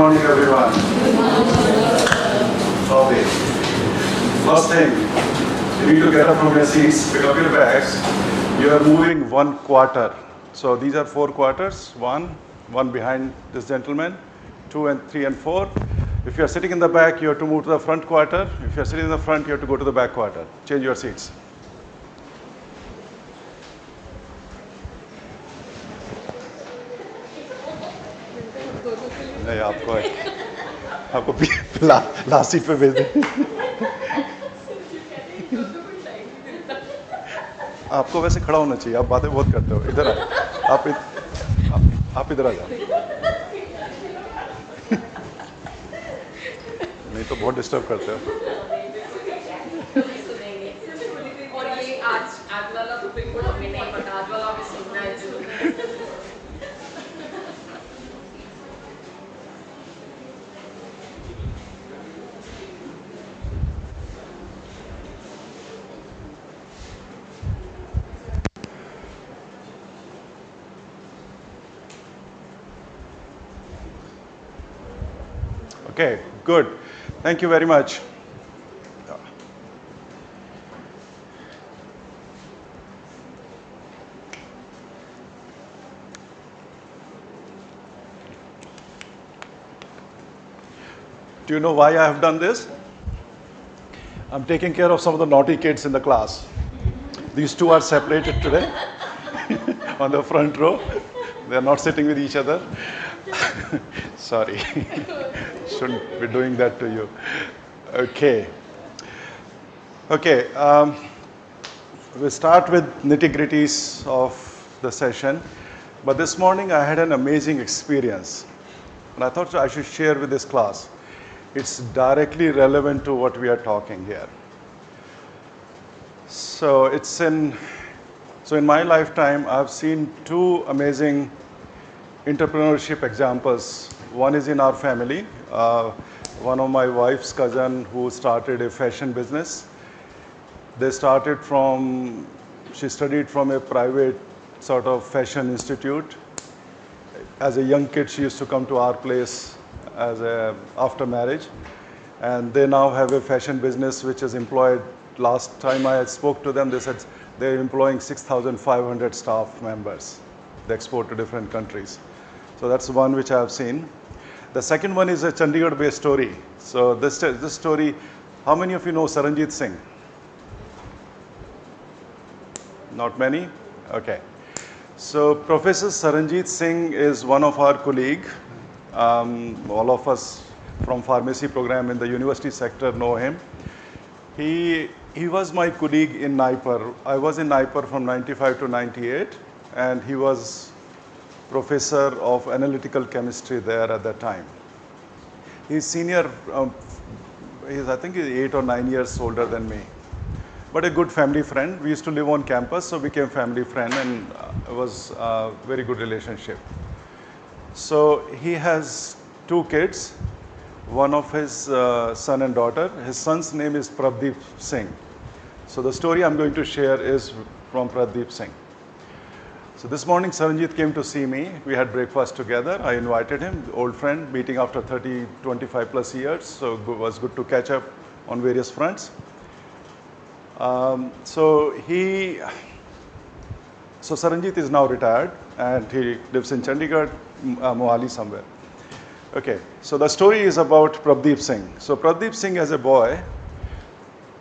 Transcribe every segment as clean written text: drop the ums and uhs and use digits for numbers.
morning, everyone. Okay. First thing, you need to get up from your seats, pick up your bags. You are moving 1 quarter. So these are 4 quarters. One behind this gentleman, 2 and 3 and 4. If you are sitting in the back, you have to move to the front quarter. If you are sitting in the front, you have to go to the back quarter. Change your seats. नहीं आपको last seat पे भेज दें आपको वैसे खड़ा होना चाहिए, आप बातें बहुत करते हो, इधर आओ, आप इधर आ जाओ नहीं तो बहुत डिस्टर्ब करते हो। और ये आज वाला तो बिल्कुल हमें नहीं पता, आज वाला हमें सुनना है जरूर। Okay, good. Thank you very much. Do you know why I have done this? I'm taking care of some of the naughty kids in the class. These two are separated today on the front row. They're not sitting with each other. Sorry. Shouldn't be doing that to you. Okay. We'll start with nitty-gritties of the session. But this morning I had an amazing experience. And I thought I should share with this class. It's directly relevant to what we are talking here. So in my lifetime, I've seen 2 amazing entrepreneurship examples. One is in our family. One of my wife's cousin who started a fashion business. She studied from a private sort of fashion institute. As a young kid, she used to come to our place after marriage. And they now have a fashion business which is employed. Last time I spoke to them, they said they're employing 6,500 staff members. They export to different countries. So that's one which I have seen. The second one is a Chandigarh-based story. So this story, how many of you know Saranjit Singh? Not many? Okay. So Professor Saranjit Singh is one of our colleagues. All of us from pharmacy program in the university sector know him. He was my colleague in NIPER. I was in NIPER from 95 to 98, and he was professor of analytical chemistry there at that time. He's senior, I think he's 8 or 9 years older than me. But a good family friend. We used to live on campus, so we became family friend, and it was a very good relationship. So he has 2 kids, one of his son and daughter. His son's name is Prabdeep Singh. So the story I'm going to share is from Prabdeep Singh. So this morning Saranjit came to see me. We had breakfast together. I invited him, old friend, meeting after 30, 25 plus years. So it was good to catch up on various fronts. So Saranjit is now retired and he lives in Chandigarh, Mohali somewhere. Okay, so the story is about Prabdeep Singh. So Prabdeep Singh as a boy,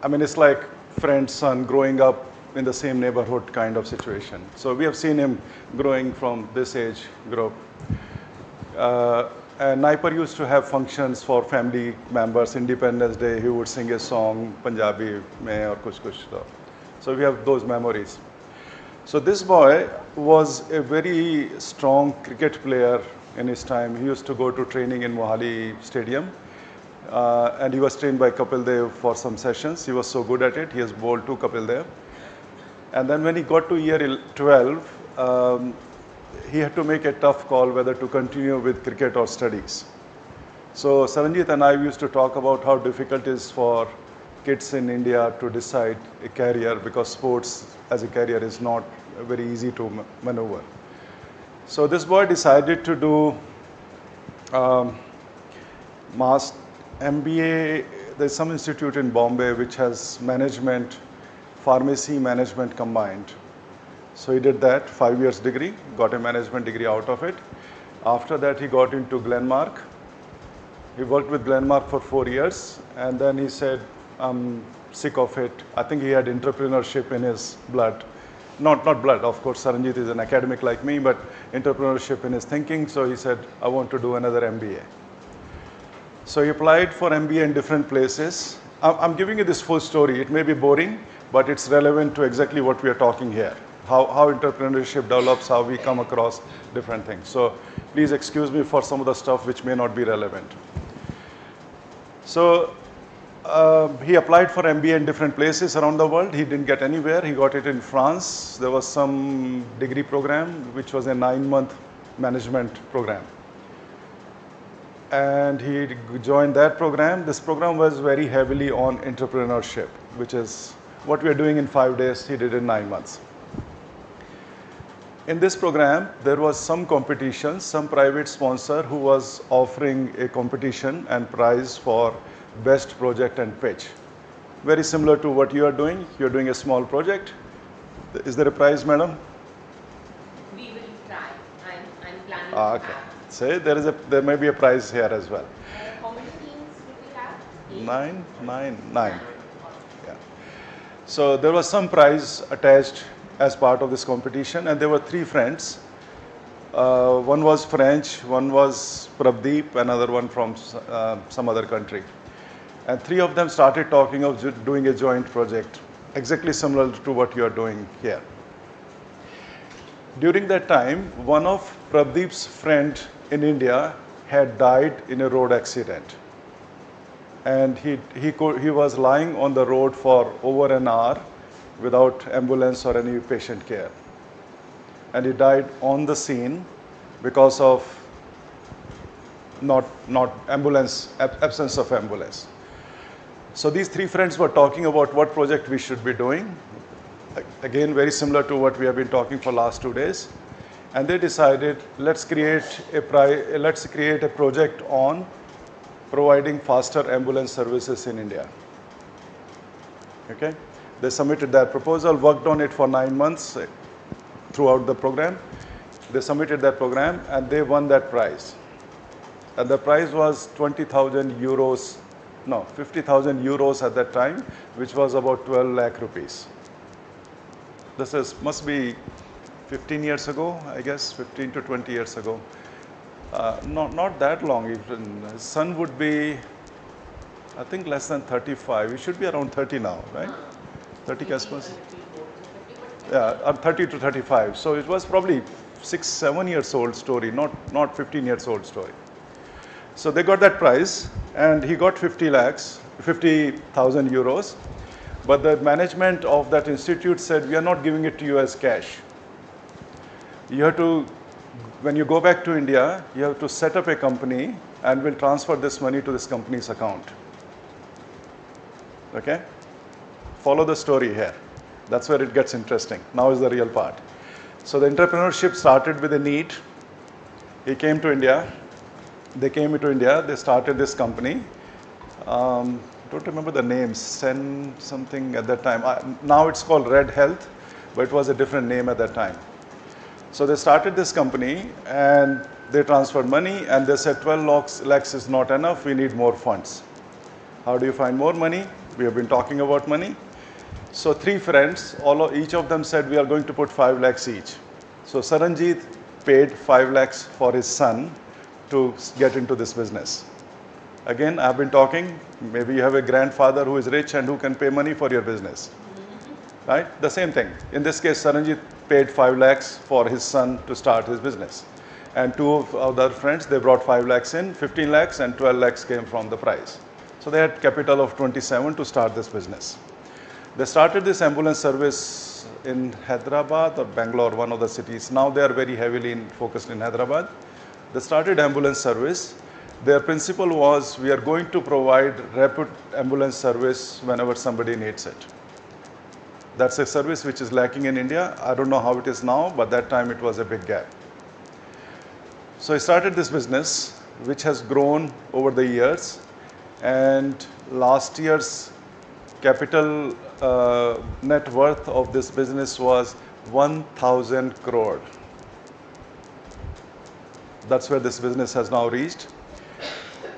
I mean it's like friend, son, growing up in the same neighborhood kind of situation. So we have seen him growing from this age group. And NIPER used to have functions for family members. Independence Day, he would sing a song, Punjabi mein or kuch. So we have those memories. So this boy was a very strong cricket player in his time. He used to go to training in Mohali Stadium. And he was trained by Kapil Dev for some sessions. He was so good at it, he has bowled to Kapil Dev. And then when he got to year 12, he had to make a tough call whether to continue with cricket or studies. So Saranjit and I used to talk about how difficult it is for kids in India to decide a career, because sports as a career is not very easy to maneuver. So this boy decided to do Mass MBA, there's some institute in Bombay which has management, pharmacy management combined. So he did that, 5 years degree, got a management degree out of it. After that he got into Glenmark. He worked with Glenmark for 4 years and then he said, I'm sick of it. I think he had entrepreneurship in his blood. Not blood, of course, Saranjit is an academic like me, but entrepreneurship in his thinking. So he said, I want to do another MBA. So he applied for MBA in different places. I'm giving you this full story. It may be boring, but it's relevant to exactly what we are talking here. How entrepreneurship develops, how we come across different things. So please excuse me for some of the stuff which may not be relevant. So he applied for MBA in different places around the world. He didn't get anywhere. He got it in France. There was some degree program which was a 9-month management program. And he joined that program. This program was very heavily on entrepreneurship, which is what we are doing in 5 days, he did in 9 months. In this program, there was some competition, some private sponsor who was offering a competition and prize for best project and pitch. Very similar to what you are doing. You're doing a small project. Is there a prize, madam? We will try. I'm planning Okay. Say there may be a prize here as well. How many teams do we have? 9. Yeah. So there was some prize attached as part of this competition, and there were 3 friends. One was French, one was Prabdeep, another one from some other country. And 3 of them started talking of doing a joint project, exactly similar to what you are doing here. During that time, one of Prabdeep's friend in India had died in a road accident. And he was lying on the road for over an hour without ambulance or any patient care. And he died on the scene because of not absence of ambulance. So these 3 friends were talking about what project we should be doing. Again, very similar to what we have been talking for last 2 days. And they decided, let's create a project on providing faster ambulance services in India. Okay? They submitted that proposal, worked on it for 9 months throughout the program. They submitted that program and they won that prize. And the prize was 50,000 euros at that time, which was about 12 lakh rupees. This must be 15 years ago, I guess, 15 to 20 years ago. Not that long. Even his son would be, I think, less than 35. He should be around 30 now, right? 30 Caspas? Yeah, 30 to 35. So it was probably 6-7 years old story, not 15 years old story. So they got that prize, and he got 50,000 euros. But the management of that institute said, we are not giving it to you as cash. You have to, when you go back to India, you have to set up a company and we'll transfer this money to this company's account. Okay? Follow the story here. That's where it gets interesting. Now is the real part. So the entrepreneurship started with a need. He came to India. They came into India. They started this company. Don't remember the name, Sen something at that time. Now it's called Red Health, but it was a different name at that time. So they started this company and they transferred money and they said 12 lakhs is not enough, we need more funds. How do you find more money? We have been talking about money. So 3 friends, each of them said we are going to put 5 lakhs each. So Saranjit paid 5 lakhs for his son to get into this business. Again, I've been talking, maybe you have a grandfather who is rich and who can pay money for your business. Right? The same thing. In this case, Saranjit paid 5 lakhs for his son to start his business. And 2 of other friends, they brought 5 lakhs in, 15 lakhs and 12 lakhs came from the prize. So they had capital of 27 to start this business. They started this ambulance service in Hyderabad or Bangalore, one of the cities. Now they are very heavily focused in Hyderabad. They started ambulance service. Their principle was, we are going to provide rapid ambulance service whenever somebody needs it. That's a service which is lacking in India. I don't know how it is now, but that time it was a big gap. So he started this business which has grown over the years. And last year's capital net worth of this business was 1,000 crore. That's where this business has now reached.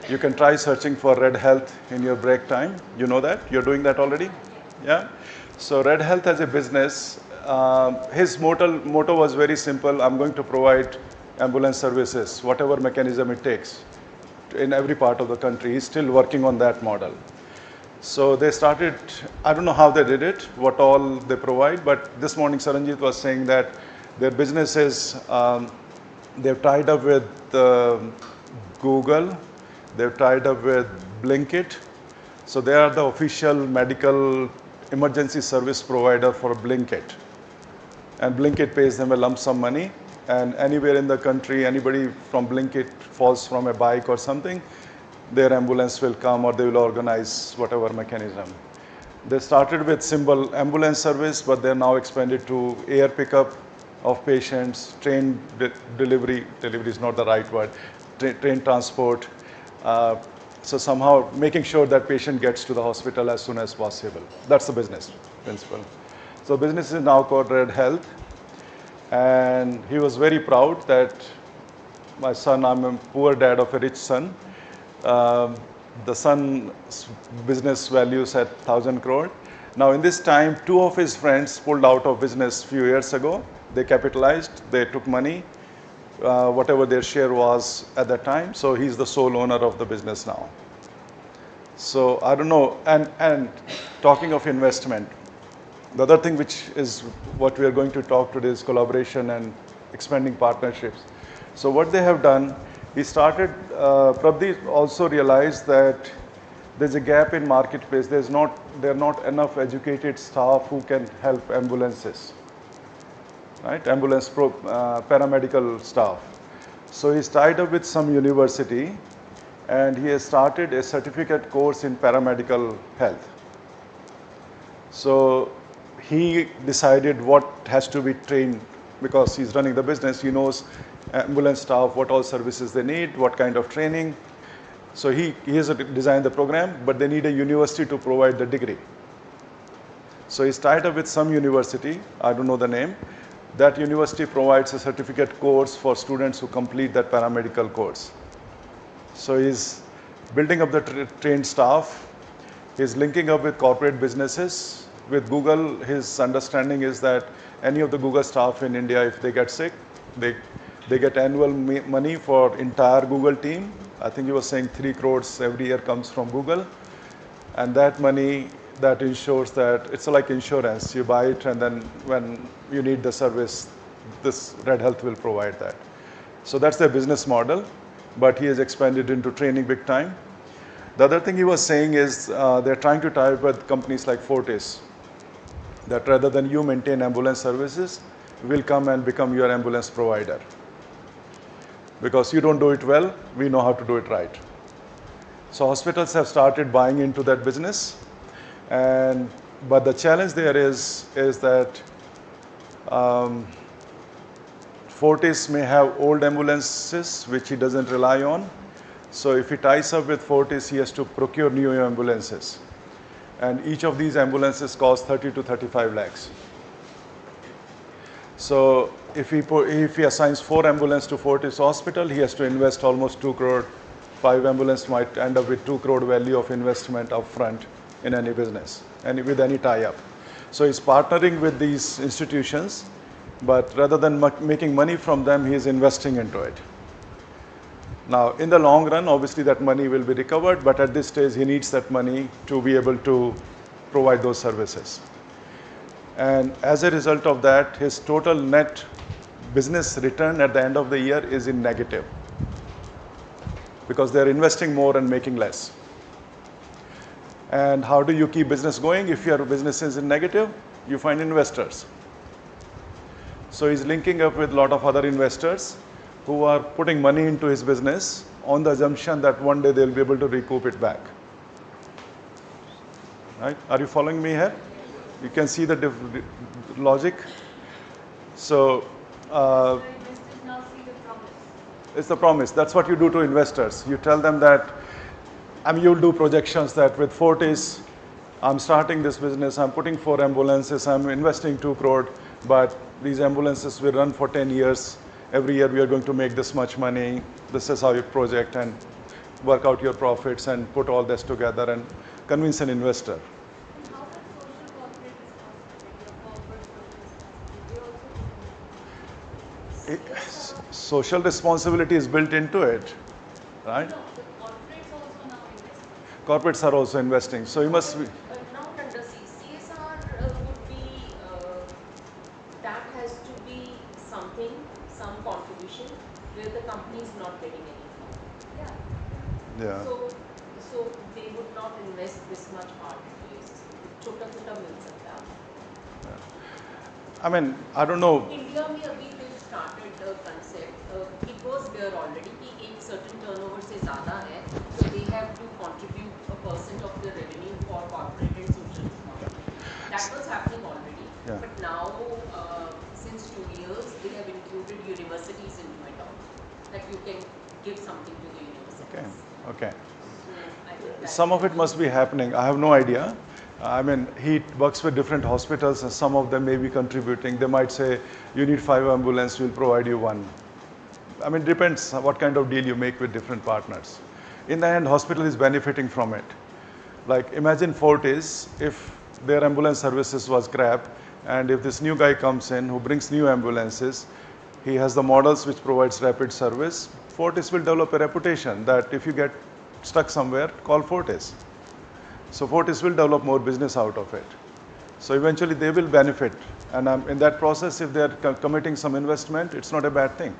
You can try searching for Red Health in your break time. You know that? You're doing that already? Yeah? So Red Health as a business, his motto was very simple. I'm going to provide ambulance services, whatever mechanism it takes, in every part of the country. He's still working on that model. So they started, I don't know how they did it, what all they provide, but this morning Saranjit was saying that their business is, they've tied up with Google, they've tied up with Blinkit. So they are the official medical emergency service provider for Blinkit. And Blinkit pays them a lump sum money. And anywhere in the country, anybody from Blinkit falls from a bike or something, their ambulance will come or they will organize whatever mechanism. They started with simple ambulance service, but they're now expanded to air pickup of patients, train delivery is not the right word, train transport. So somehow making sure that patient gets to the hospital as soon as possible. That's the business principle. So business is now called Red Health. And he was very proud that my son, I'm a poor dad of a rich son. The son's business values at 1,000 crore. Now in this time, two of his friends pulled out of business a few years ago. They capitalized, they took money, whatever their share was at that time. So he's the sole owner of the business now. So I don't know, and talking of investment, the other thing which is what we are going to talk today is collaboration and expanding partnerships. So what they have done, he started, Prabdeep also realized that there's a gap in marketplace. There are not enough educated staff who can help ambulances, right? Ambulance paramedical staff. So he's tied up with some university and he has started a certificate course in paramedical health. So he decided what has to be trained because he's running the business. He knows ambulance staff, what all services they need, what kind of training. So he has designed the program, but they need a university to provide the degree. So he's tied up with some university, I don't know the name. That university provides a certificate course for students who complete that paramedical course. So he's building up the trained staff. He's linking up with corporate businesses. With Google, his understanding is that any of the Google staff in India, if they get sick, they get annual money for entire Google team. I think he was saying 3 crores every year comes from Google. And that money, that ensures that it's like insurance. You buy it and then when you need the service, this Red Health will provide that. So that's their business model, but he has expanded into training big time. The other thing he was saying is they're trying to tie up with companies like Fortis, that rather than you maintain ambulance services, we'll come and become your ambulance provider. Because you don't do it well, we know how to do it right. So hospitals have started buying into that business. But the challenge there is that Fortis may have old ambulances which he doesn't rely on. So if he ties up with Fortis, he has to procure new ambulances. And each of these ambulances costs 30 to 35 lakhs. So if he assigns 4 ambulances to Fortis Hospital, he has to invest almost 2 crore. 5 ambulances might end up with 2 crore value of investment upfront in any business and with any tie-up. So he's partnering with these institutions, but rather than making money from them, he is investing into it. Now, in the long run, obviously that money will be recovered, but at this stage, he needs that money to be able to provide those services. And as a result of that, his total net business return at the end of the year is in negative because they're investing more and making less. And how do you keep business going? If your business is in negative, you find investors. So he's linking up with a lot of other investors who are putting money into his business on the assumption that one day they'll be able to recoup it back. Right? Are you following me here? You can see the logic. So, Investors now see the promise. It's the promise. That's what you do to investors. You tell them that, I mean, you'll do projections that with Fortis, I'm starting this business, I'm putting 4 ambulances, I'm investing 2 crore, but these ambulances will run for 10 years. Every year we are going to make this much money. This is how you project and work out your profits and put all this together and convince an investor. And how about social corporate responsibility or corporate social responsibility? They also do that. Social responsibility is built into it, right? No, the corporates also now invest. Corporates are also investing. So you must be, Not under CSR would be that has to be something, some contribution where the company is not getting anything. Yeah. yeah. So they would not invest this much hard at least. छोटा छोटा मिल सकता है. I mean, I don't know. India में अभी they've started a concept. It was there already कि एक certain turnover से ज़्यादा है, so they have to contribute a percent of the revenue for corporate and social responsibility. That was happening already, Yeah. but now since 2 years they have included universities into it also. Like you can give something to the universities. Okay. So I think that Some of it must be happening. I have no idea. I mean, he works with different hospitals and some of them may be contributing. They might say, you need 5 ambulance, we'll provide you 1. I mean, it depends on what kind of deal you make with different partners. In the end, hospital is benefiting from it. Like imagine Fortis, if their ambulance services was crap, and if this new guy comes in who brings new ambulances, he has the models which provides rapid service, Fortis will develop a reputation that if you get stuck somewhere, call Fortis. So Fortis will develop more business out of it. So eventually they will benefit. And in that process, if they are committing some investment, it's not a bad thing,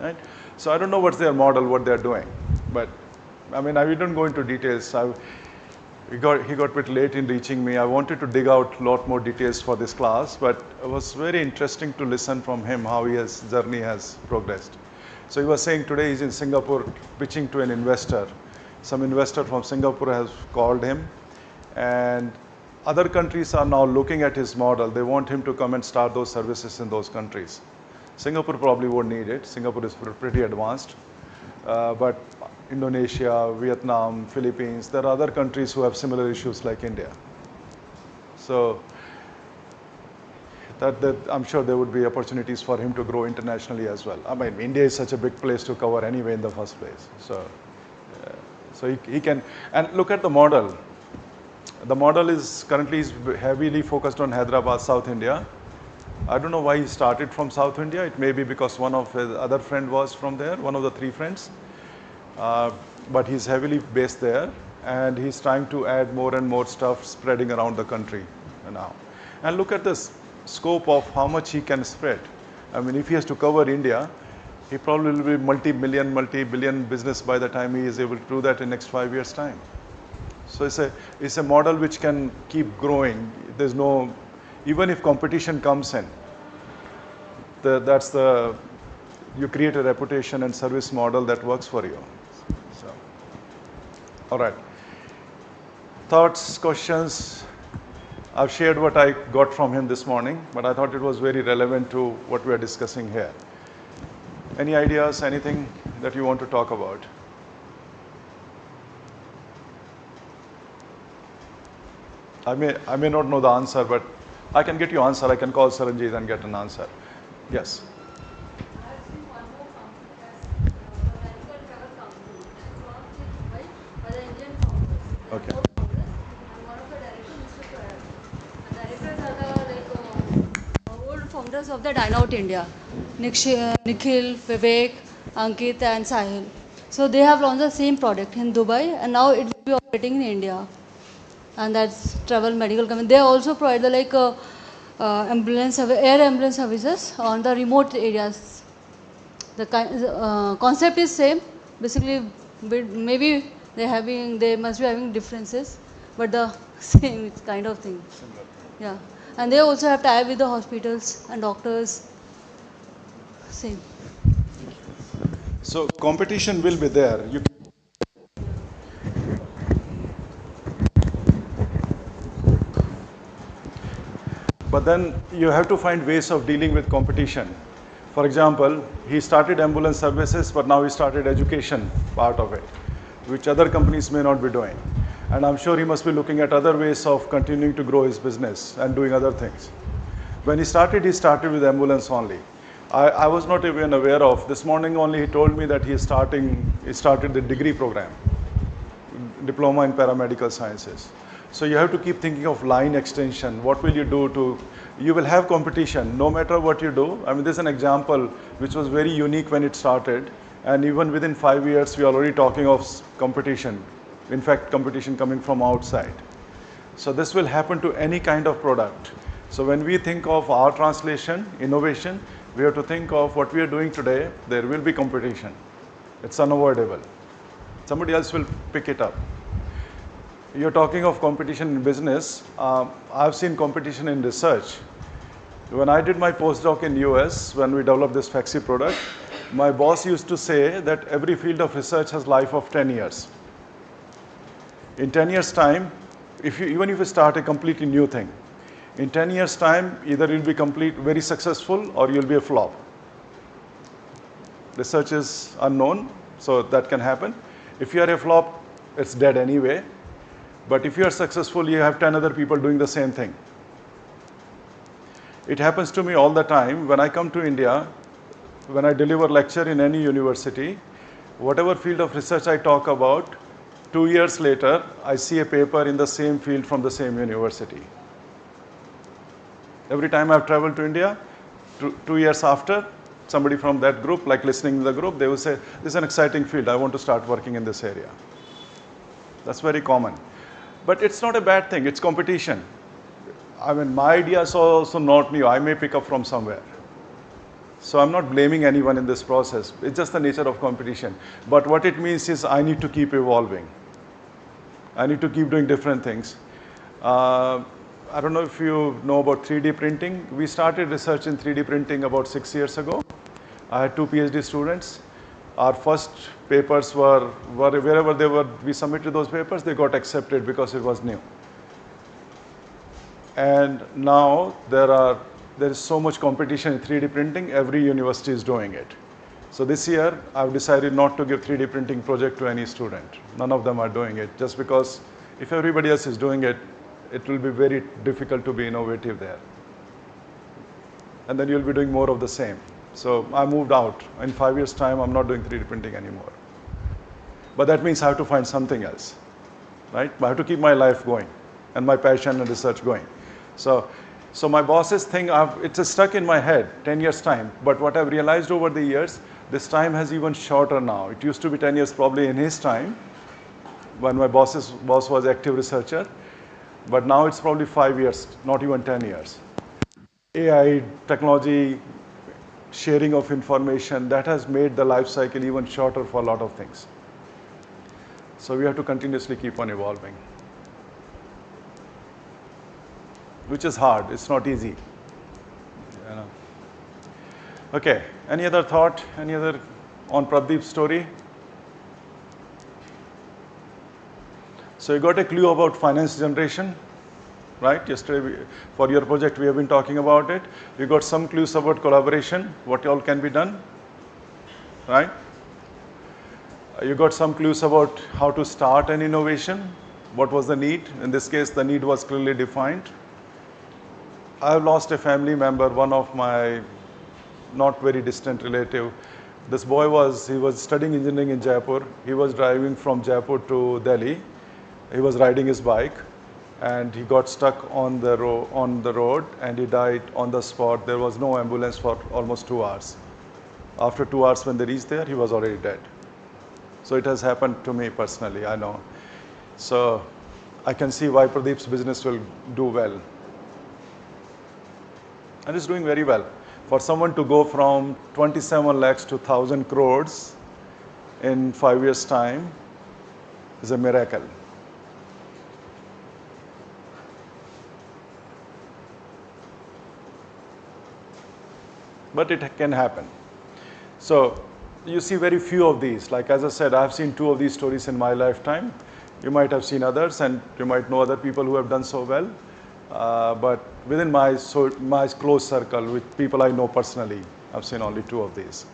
right? So I don't know what's their model, what they're doing. But I mean, we don't go into details. He got a bit late in reaching me. I wanted to dig out a lot more details for this class, but it was very interesting to listen from him how his journey has progressed. So he was saying today he's in Singapore pitching to an investor. Some investor from Singapore has called him, and other countries are now looking at his model. They want him to come and start those services in those countries. Singapore probably won't need it. Singapore is pretty advanced. But Indonesia, Vietnam, Philippines, there are other countries who have similar issues like India. So that I'm sure there would be opportunities for him to grow internationally as well. I mean, India is such a big place to cover anyway in the first place. So he can, and look at the model. The model is currently heavily focused on Hyderabad, South India. I don't know why he started from South India. It may be because one of his other friend was from there, one of the 3 friends. But he's heavily based there, and he's trying to add more and more stuff spreading around the country now. And look at this scope of how much he can spread. I mean, if he has to cover India, he probably will be multi-million, multi-billion business by the time he is able to do that in next 5 years' time. So it's a model which can keep growing. There's no, even if competition comes in, you create a reputation and service model that works for you. So, all right. Thoughts, questions? I've shared what I got from him this morning, but I thought it was very relevant to what we are discussing here. Any ideas, anything that you want to talk about? I may not know the answer, but I can get you answer. I can call Saranjit and get an answer. Yes. I have seen one more company that's a medical travel company which is launched in Dubai by the Indian founders. There Okay. are 4 founders and one of the directors, Mr. Prayag. And directors are the old founders of the Dine Out India, Nikhil, Vivek, Ankit and Sahil. So they have launched the same product in Dubai and now it will be operating in India. And that's travel medical company. They also provide the air ambulance services on the remote areas. The concept is same. Basically, maybe they must be having differences, but the same kind of thing. Yeah, and they also have tie with the hospitals and doctors. Same. So competition will be there. But then you have to find ways of dealing with competition. For example, he started ambulance services, but now he started education part of it, which other companies may not be doing. And I'm sure he must be looking at other ways of continuing to grow his business and doing other things. When he started with ambulance only. I was not even aware of. This morning only he told me that he started the degree program, diploma in paramedical sciences. So you have to keep thinking of line extension. What will you do to, you will have competition no matter what you do. I mean, this is an example which was very unique when it started. And even within 5 years, we are already talking of competition. In fact, competition coming from outside. So this will happen to any kind of product. So when we think of our translation, innovation, we have to think of what we are doing today. There will be competition. It's unavoidable. Somebody else will pick it up. You're talking of competition in business. I've seen competition in research. When I did my postdoc in US, when we developed this Faxi product, my boss used to say that every field of research has life of 10 years. In 10 years' time, even if you start a completely new thing, in 10 years' time, either you'll be very successful or you'll be a flop. Research is unknown, so that can happen. If you are a flop, it's dead anyway. But if you are successful, you have 10 other people doing the same thing. It happens to me all the time. When I come to India, when I deliver lecture in any university, whatever field of research I talk about, 2 years later, I see a paper in the same field from the same university. Every time I've traveled to India, 2 years after, somebody from that group, like listening to the group, they will say, this is an exciting field, I want to start working in this area. That's very common. But it's not a bad thing, it's competition. I mean, my ideas are also not new, I may pick up from somewhere. So I'm not blaming anyone in this process, it's just the nature of competition. But what it means is I need to keep evolving. I need to keep doing different things. I don't know if you know about 3D printing. We started research in 3D printing about 6 years ago. I had 2 PhD students. Our first papers were wherever they were, we submitted those papers, they got accepted because it was new. And now there is so much competition in 3D printing, every university is doing it. So this year, I've decided not to give 3D printing project to any student. None of them are doing it, just because if everybody else is doing it, it will be very difficult to be innovative there. And then you'll be doing more of the same. So I moved out. In 5 years' time, I'm not doing 3D printing anymore. But that means I have to find something else, right? I have to keep my life going and my passion and research going. So my boss's thing, it's stuck in my head, 10 years' time. But what I've realized over the years, this time has even shorter now. It used to be 10 years probably in his time, when my boss was active researcher. But now it's probably 5 years, not even 10 years. AI, technology, sharing of information, that has made the life cycle even shorter for a lot of things. So we have to continuously keep on evolving, which is hard, it's not easy. You know. Okay, any other thought, any other on Pradeep's story? So you got a clue about finance generation, right? Yesterday, for your project, we have been talking about it. You got some clues about collaboration, what all can be done, right? You got some clues about how to start an innovation, what was the need. In this case, the need was clearly defined. I've lost a family member, one of my not very distant relative. This boy he was studying engineering in Jaipur. He was driving from Jaipur to Delhi. He was riding his bike and he got stuck on the road and he died on the spot. There was no ambulance for almost 2 hours. After 2 hours when they reached there, he was already dead. So it has happened to me personally, I know. So I can see why Pradeep's business will do well. And it's doing very well. For someone to go from 27 lakhs to 1,000 crores in 5 years' time is a miracle. But it can happen. So you see very few of these. Like as I said, I've seen 2 of these stories in my lifetime. You might have seen others and you might know other people who have done so well. But within my close circle, with people I know personally, I've seen only 2 of these.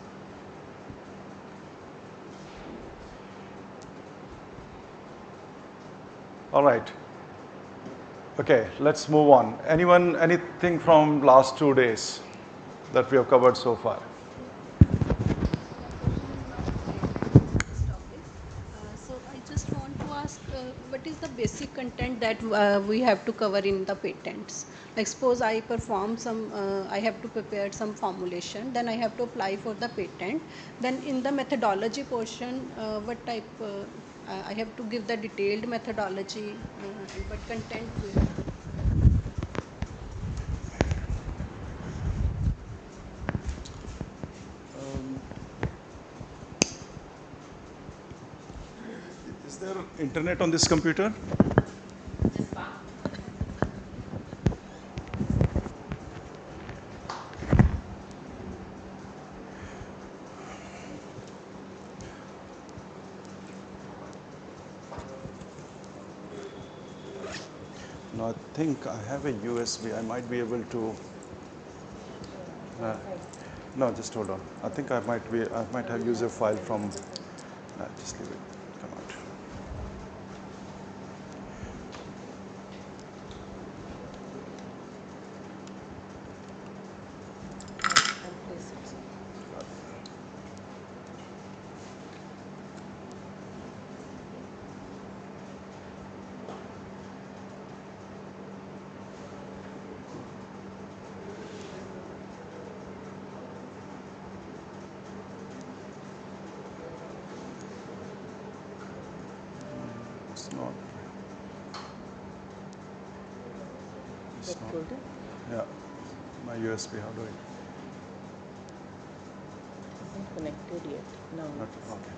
All right. Okay, let's move on. Anyone, anything from last 2 days that we have covered so far? So I just want to ask, what is the basic content that we have to cover in the patents? Like suppose I perform some, I have to prepare some formulation, then I have to apply for the patent. Then in the methodology portion, what type, I have to give the detailed methodology and what content we have. Is there internet on this computer? Just one. No, I think I have a USB. I might be able to. No, just hold on. I think I might have used a file from. Just leave it. Come out. It's not. It's not. Yeah. My USB, how do I? Isn't connected yet. No. Not, okay.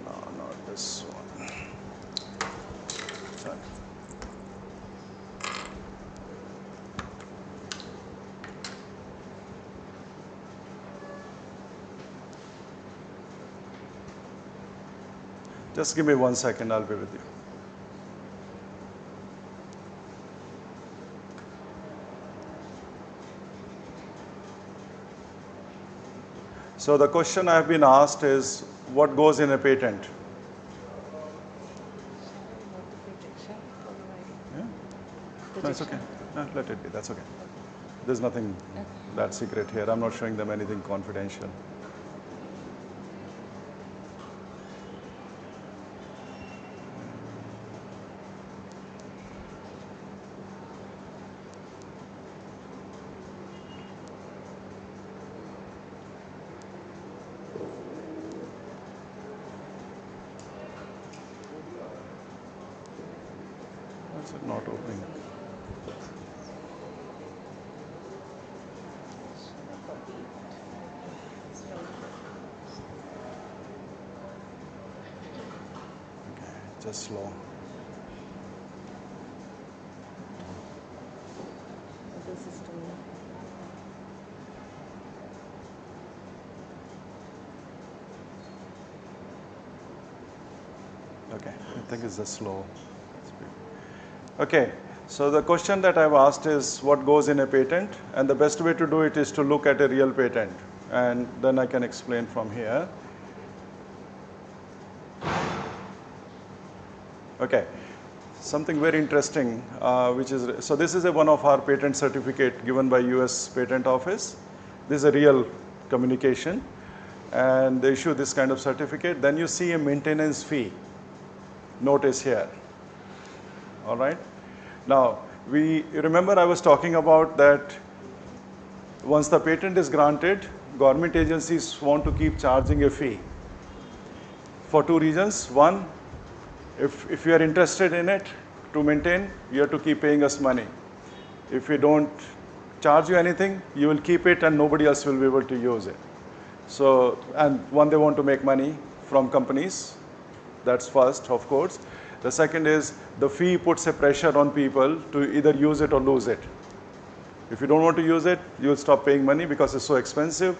No, not this one. Sorry. Just give me 1 second, I'll be with you. So the question I have been asked is, what goes in a patent? Yeah? No, it's okay. No, let it be, that's okay. There's nothing that secret here. I'm not showing them anything confidential. What's it not opening? Okay, just slow. The system. Okay, I think it's just slow. Okay, so the question that I've asked is what goes in a patent, and the best way to do it is to look at a real patent, and then I can explain from here. Okay, something very interesting, which is, so this is one of our patent certificate given by US Patent Office. This is a real communication, and they issue this kind of certificate. Then you see a maintenance fee notice here. All right. Now, we remember I was talking about that once the patent is granted, government agencies want to keep charging a fee for 2 reasons. One, if you are interested in it to maintain, you have to keep paying us money. If we don't charge you anything, you will keep it and nobody else will be able to use it. So, and one, they want to make money from companies. That's first, of course. The second is the fee puts a pressure on people to either use it or lose it. If you don't want to use it, you'll stop paying money because it's so expensive.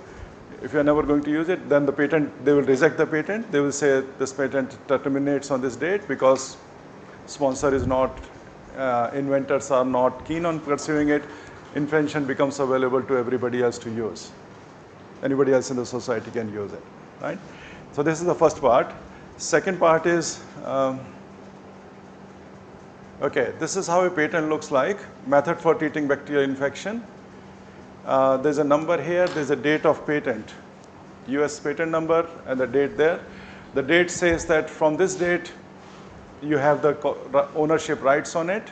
If you're never going to use it, then the patent, they will reject the patent. They will say this patent terminates on this date because sponsor is not, inventors are not keen on pursuing it. invention becomes available to everybody else to use. Anybody else in the society can use it, right? So this is the first part. Second part is, okay, this is how a patent looks like. Method for treating bacterial infection. There's a number here, there's a date of patent. US patent number and the date there. The date says that from this date, you have the ownership rights on it.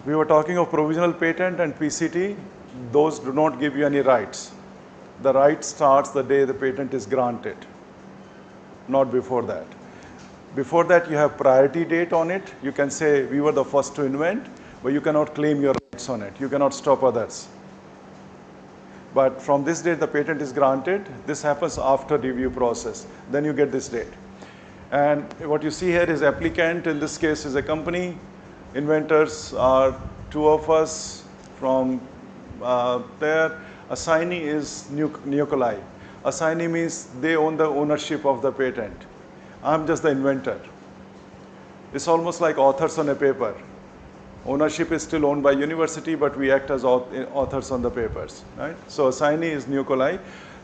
We were talking of provisional patent and PCT. Those do not give you any rights. The right starts the day the patent is granted, not before that. Before that, you have priority date on it. You can say we were the first to invent, but you cannot claim your rights on it. You cannot stop others. But from this date, the patent is granted. This happens after review process. Then you get this date. And what you see here is applicant, in this case, is a company. Inventors are two of us from there. Assignee is nuclei. Assignee means they own the ownership of the patent. I'm just the inventor. It's almost like authors on a paper. Ownership is still owned by university, but we act as authors on the papers, right? So assignee is nuclei.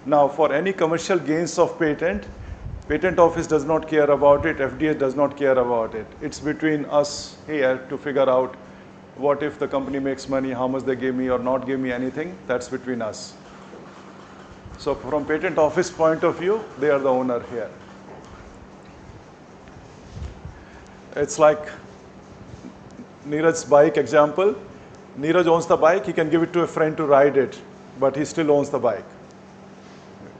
Now, for any commercial gains of patent office does not care about it, FDA does not care about it. It's between us here to figure out what if the company makes money, how much they give me or not give me anything, that's between us. So from patent office point of view, they are the owner here. It's like Neeraj's bike example. Neeraj owns the bike, he can give it to a friend to ride it, but he still owns the bike.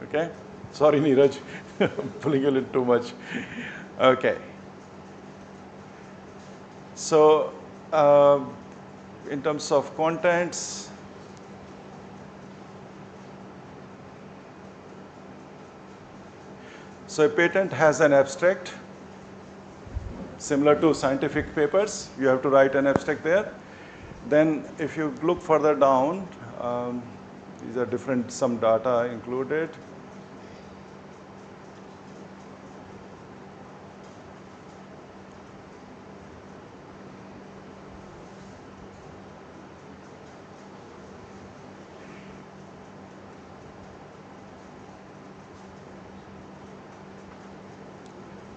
Okay? Sorry, Neeraj, I'm pulling a little too much. Okay. So, in terms of contents, so a patent has an abstract. Similar to scientific papers, you have to write an abstract there. Then if you look further down, these are different, some data included.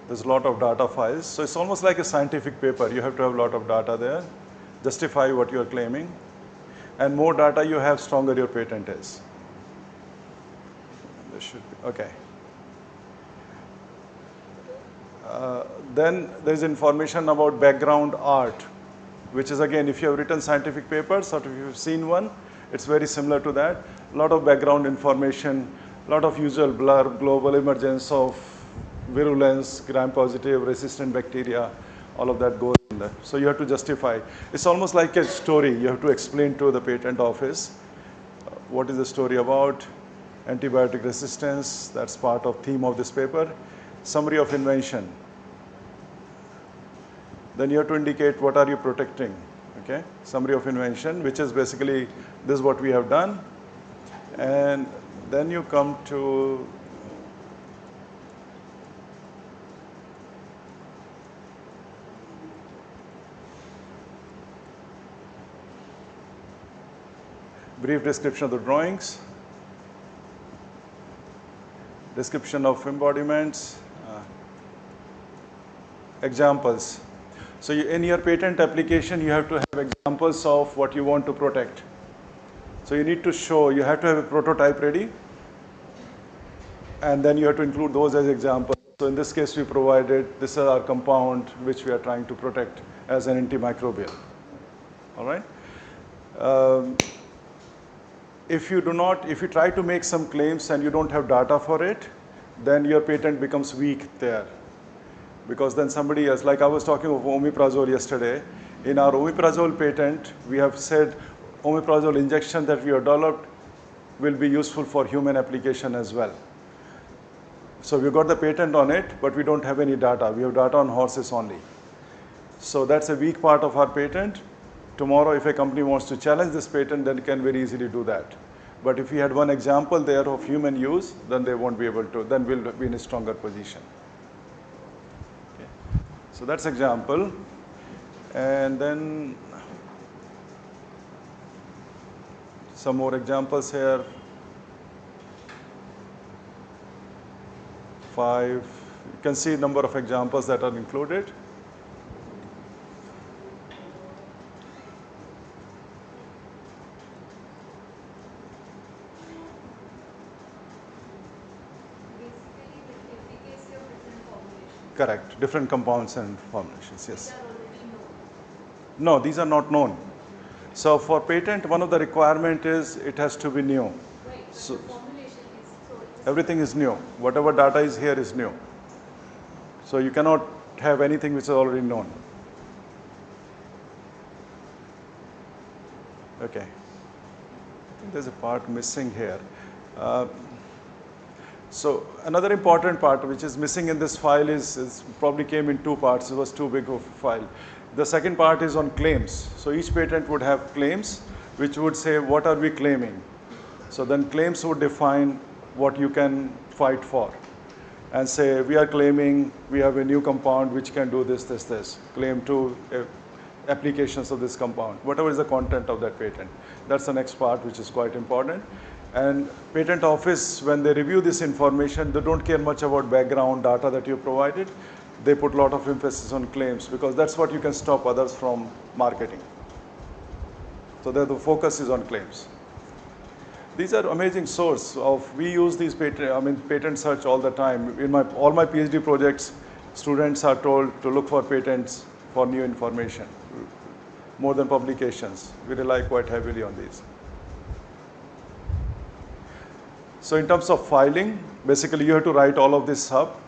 There's a lot of data files. So it's almost like a scientific paper. You have to have a lot of data there, justify what you're claiming. And more data you have, stronger your patent is. This should be, okay. Then there's information about background art, which is again, if you have written scientific papers or if you've seen one, it's very similar to that. A lot of background information, a lot of usual blurb, global emergence of virulence, gram-positive, resistant bacteria, all of that goes in there. So you have to justify. It's almost like a story. You have to explain to the patent office what is the story about. Antibiotic resistance, that's part of theme of this paper. Summary of invention. Then you have to indicate what are you protecting. Okay, summary of invention, which is basically this is what we have done. And then you come to brief description of the drawings, description of embodiments, examples. So in your patent application, you have to have examples of what you want to protect. So you need to show, you have to have a prototype ready, and then you have to include those as examples. So in this case, we provided, this is our compound which we are trying to protect as an antimicrobial. All right? If you try to make some claims and you don't have data for it, then your patent becomes weak there. Because then somebody else, like I was talking of omeprazole yesterday, in our omeprazole patent, we have said omeprazole injection that we have developed will be useful for human application as well. So we got the patent on it, but we don't have any data. We have data on horses only. So that's a weak part of our patent. Tomorrow, if a company wants to challenge this patent, then it can very easily do that. But if we had one example there of human use, then they won't be able to, then we'll be in a stronger position. Okay. So that's example. And then Some more examples here. 5. You can see number of examples that are included. Basically, with efficacy of different formulations. Correct. Different compounds and formulations, yes. Which are already known. No, these are not known. So for patent, one of the requirement is it has to be new. Right, but So the formulation is, so it's everything is new. Whatever data is here is new. So you cannot have anything which is already known. Okay. I think there's a part missing here. So another important part which is missing in this file is probably came in 2 parts. It was too big of a file. The second part is on claims. So each patent would have claims which would say what are we claiming. So then claims would define what you can fight for and say we are claiming we have a new compound which can do this, this, this. Claim to applications of this compound, whatever is the content of that patent. That's the next part which is quite important. And patent office, when they review this information, they don't care much about background data that you provided. They put a lot of emphasis on claims because that's what you can stop others from marketing. So the focus is on claims. These are amazing source of, we use these patent search all the time. In all my PhD projects, students are told to look for patents for new information, more than publications. We rely quite heavily on these. So in terms of filing, basically you have to write all of this up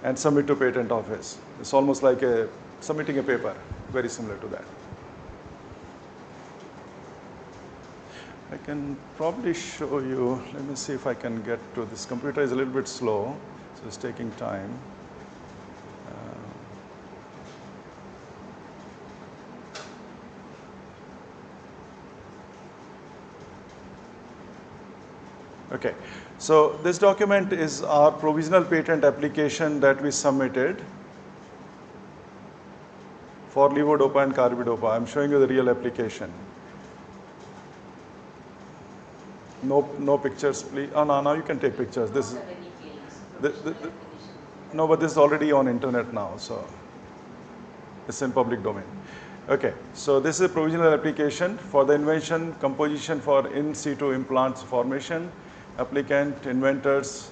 and submit to patent office. It's almost like submitting a paper, very similar to that. I can probably show you, let me see if I can get to this. Computer is a little bit slow, so it's taking time. Okay, so this document is our provisional patent application that we submitted for levodopa and carbidopa. I'm showing you the real application. No pictures, please. Oh, no, you can take pictures. This is no, but this is already on internet now, so it's in public domain. Okay, so this is a provisional application for the invention, composition for in situ implants formation, applicant, inventors,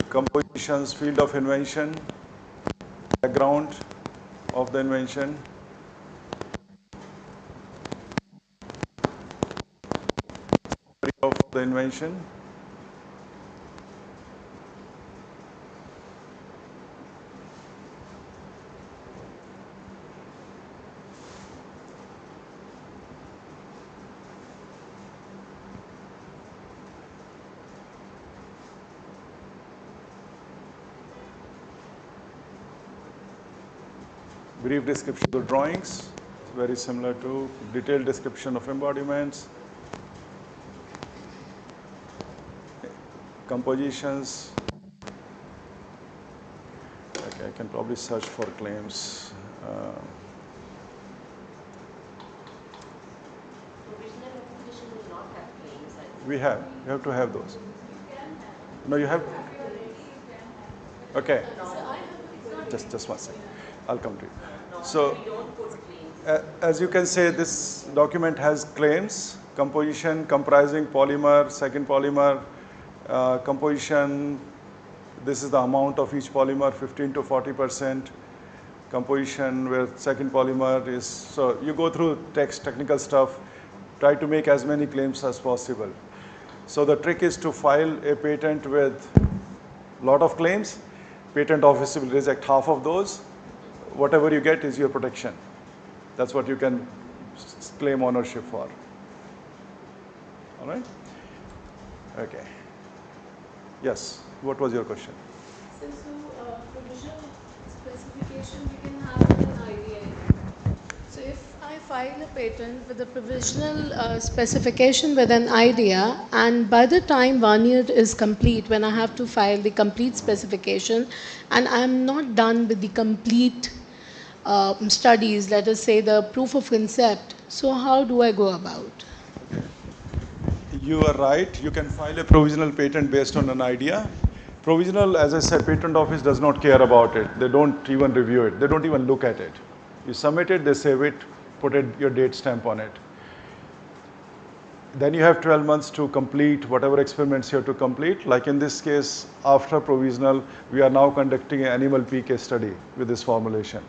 compositions, field of invention, background of the invention, of the invention, brief description of the drawings, it's very similar to detailed description of embodiments, compositions. Okay, I can probably search for claims. Provisional application will not have claims, I think. We have to have those. No, you have. Okay, just one second. I'll come to you. So, We don't put claims. as you can say, this document has claims, composition comprising polymer, second polymer, composition, this is the amount of each polymer, 15 to 40%, composition where second polymer is, so you go through technical stuff, try to make as many claims as possible. So the trick is to file a patent with a lot of claims, patent office will reject half of those, whatever you get is your protection. That's what you can claim ownership for. All right? Okay. Yes, what was your question? So, provisional specification we can have with an idea. So, if I file a patent with a provisional specification with an idea, and by the time 1 year is complete, when I have to file the complete specification, and I am not done with the complete studies, let us say the proof of concept. So how do I go about? You are right. You can file a provisional patent based on an idea. Provisional, as I said, patent office does not care about it. They don't even review it. They don't even look at it. You submit it, they save it, put your date stamp on it. Then you have 12 months to complete whatever experiments you have to complete. Like in this case, after provisional, we are now conducting an animal PK study with this formulation.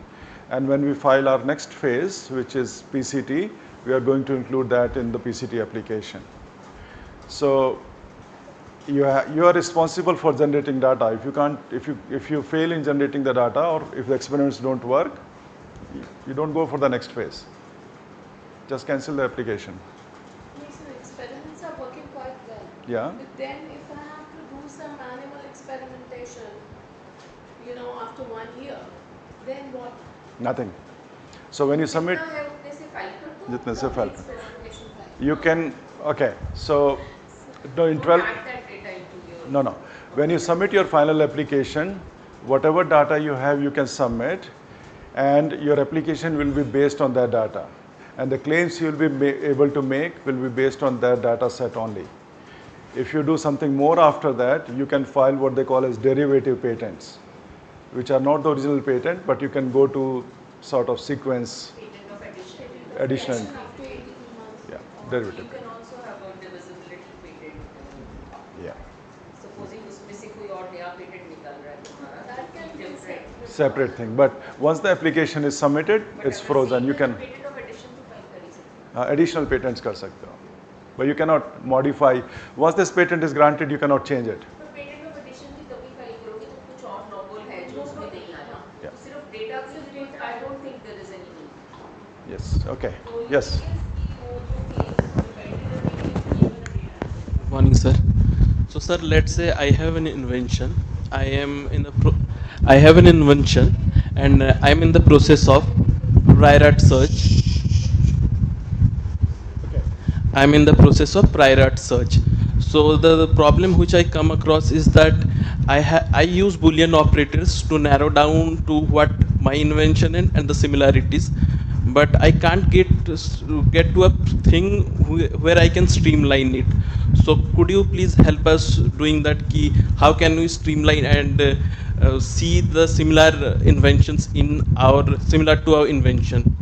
And when we file our next phase, which is PCT, we are going to include that in the PCT application. So you are responsible for generating data. If you fail in generating the data, or if the experiments don't work, you don't go for the next phase. Just cancel the application. Yes, so experiments are working quite well. Yeah. But then if I have to do some animal experimentation, after 1 year, then what? Nothing. So when you submit, जितने से file, you can, okay. So no, in 12, no. When you submit your final application, whatever data you have, you can submit, and your application will be based on that data. And the claims you will be able to make will be based on that data set only. If you do something more after that, you can file what they call as derivative patents, which are not the original patent, but you can go to sort of sequence additional. After 18 months. Yeah, derivative. You can also have a divisibility patent. Yeah. Supposing उसमें से कोई और नया patent निकल रहा है तुम्हारा, That can be different. Separate thing. But once the application is submitted, it's frozen. You can patent of addition to file कर सकते हो. additional patents कर सकते हो. But you cannot modify. Once this patent is granted, you cannot change it. पर patent of addition भी तभी file करोगे जब कुछ और novel है जो उसमें नहीं आया. Yeah. तो सिर्फ data से related, I don't think there is any need. Yes. Okay. Yes. Morning, sir. So, sir, let's say I have an invention. I have an invention, and I am in the process of prior art search. Okay. I am in the process of prior art search. So the problem which I come across is that I use Boolean operators to narrow down to what my invention and the similarities, but I can't get to a thing where I can streamline it. So could you please help us doing that? Key, how can we streamline and see the similar inventions similar to our invention?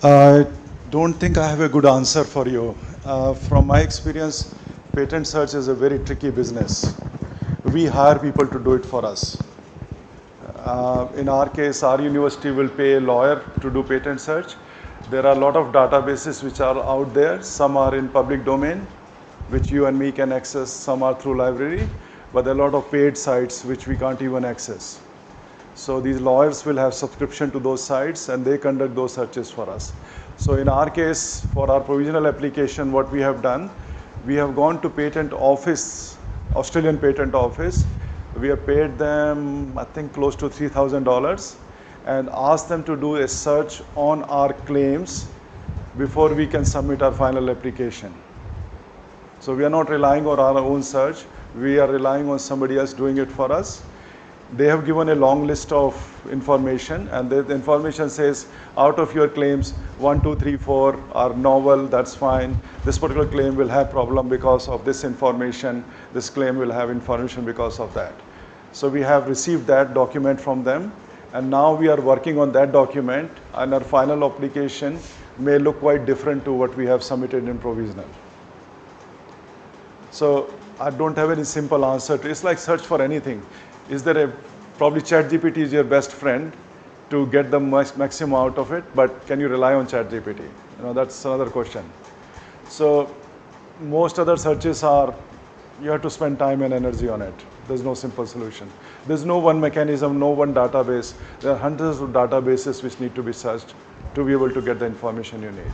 I don't think I have a good answer for you. From my experience, patent search is a very tricky business. We hire people to do it for us. In our case, our university will pay a lawyer to do patent search. There are a lot of databases which are out there. Some are in public domain, which you and me can access. Some are through library, but there are a lot of paid sites which we can't even access. So these lawyers will have subscription to those sites and they conduct those searches for us. So in our case, for our provisional application, what we have done, we have gone to patent office, Australian patent office. We have paid them, I think, close to $3,000 and asked them to do a search on our claims before we can submit our final application. So we are not relying on our own search. We are relying on somebody else doing it for us. They have given a long list of information, and the information says out of your claims 1, 2, 3, 4 are novel, that's fine. This particular claim will have problem because of this information. This claim will have information because of that. So we have received that document from them, and now we are working on that document, and our final application may look quite different to what we have submitted in provisional. So I don't have any simple answer to it. It's like search for anything. Is there probably ChatGPT is your best friend to get the maximum out of it, but can you rely on ChatGPT? That's another question. So most other searches you have to spend time and energy on it. There's no simple solution. There's no one mechanism, no one database. There are hundreds of databases which need to be searched to be able to get the information you need.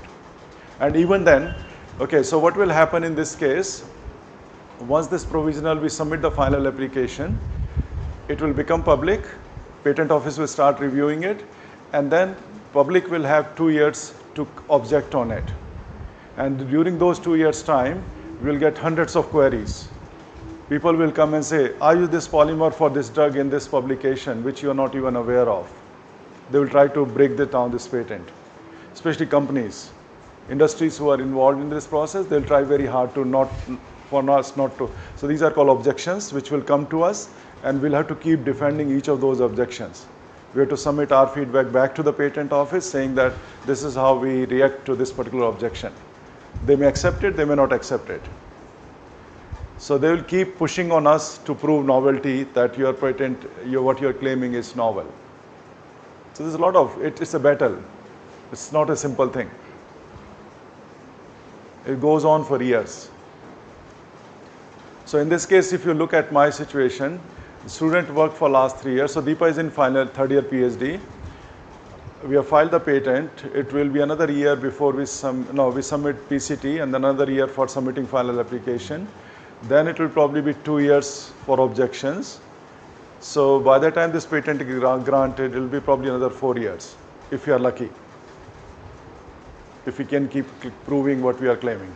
And even then, okay, so what will happen in this case, once this provisional, we submit the final application, it will become public, patent office will start reviewing it, and then public will have 2 years to object on it. And during those 2 years' time, we'll get hundreds of queries. People will come and say, I use this polymer for this drug in this publication, which you are not even aware of. They will try to break down this patent, especially companies. Industries who are involved in this process, they'll try very hard to for us not to. So these are called objections, which will come to us, and we'll have to keep defending each of those objections. We have to submit our feedback back to the patent office saying that this is how we react to this particular objection. They may accept it, they may not accept it. So they will keep pushing on us to prove novelty, that your patent, what you're claiming is novel. So there's a lot of, it's a battle. It's not a simple thing. It goes on for years. So in this case, if you look at my situation, the student worked for last 3 years. So Deepa is in final third year PhD. We have filed the patent. It will be another year before we submit PCT, and then another year for submitting final application. Then it will probably be 2 years for objections. So by the time this patent is granted, it will be probably another 4 years, if you are lucky, if we can keep proving what we are claiming.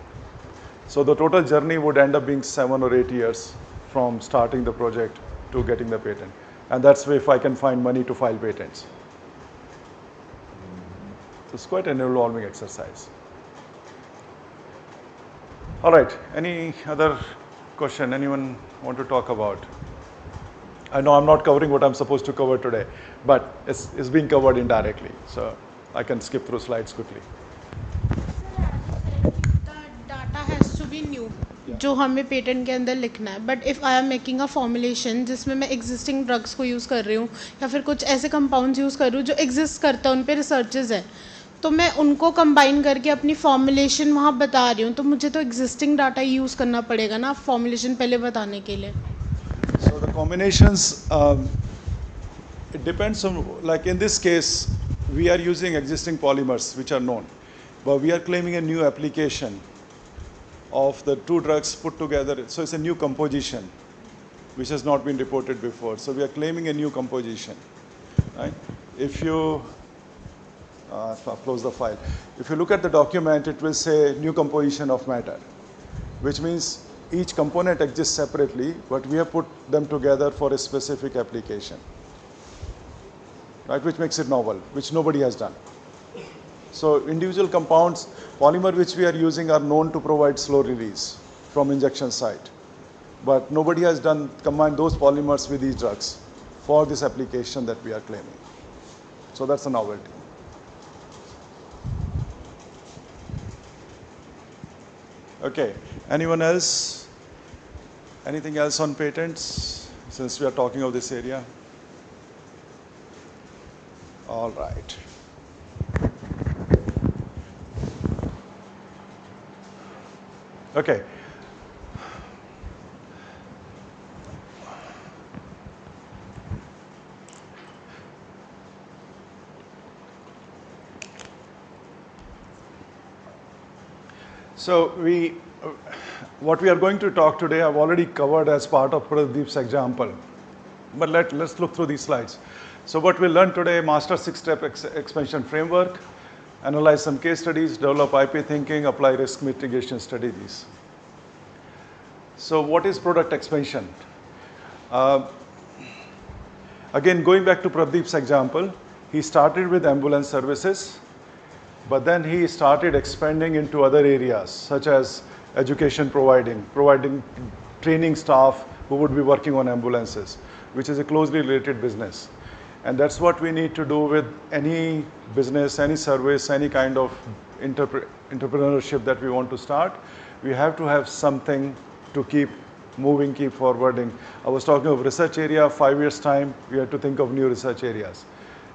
So the total journey would end up being 7 or 8 years from starting the project to getting the patent. And that's if I can find money to file patents. So it's quite an evolving exercise. All right, any other question anyone want to talk about? I know I'm not covering what I'm supposed to cover today, but it's being covered indirectly. So I can skip through slides quickly. The data has to be new, जो हमें patent के अंदर लिखना है. But if I am making a formulation जिसमें मैं existing drugs को use कर रही हूँ या फिर कुछ ऐसे कंपाउंड्स यूज़ कर रही हूँ जो एग्जिस्ट करता है, उन पे रिसर्चेज है, तो मैं उनको कंबाइन करके अपनी फॉर्मुलेशन वहाँ बता रही हूँ, तो मुझे तो एग्जिस्टिंग डाटा यूज़ करना पड़ेगा ना फॉर्मुलेशन पहले बताने के लिए. So the combinations, it depends on, like in this case, we are using existing polymers which are known, but we are claiming a new application of the two drugs put together. So it's a new composition which has not been reported before. So we are claiming a new composition, right? If you I'll close the file. If you look at the document, it will say new composition of matter, which means each component exists separately, but we have put them together for a specific application, right? Which makes it novel, which nobody has done. So individual compounds, polymer which we are using are known to provide slow release from injection site, but nobody has combined those polymers with these drugs for this application that we are claiming. So that's a novelty. Okay, anyone else? Anything else on patents, since we are talking of this area? All right. Okay. So what we are going to talk today, I've already covered as part of Pradeep's example, but let's look through these slides. So what we'll learn today, master 6-step expansion framework, analyze some case studies, develop IP thinking, apply risk mitigation strategies. So what is product expansion? Again, going back to Pradeep's example, he started with ambulance services, but then he started expanding into other areas such as education providing training staff who would be working on ambulances, which is a closely related business. And that's what we need to do with any business, any service, any kind of entrepreneurship that we want to start. We have to have something to keep moving, keep forwarding. I was talking of research area, 5 years time, we have to think of new research areas.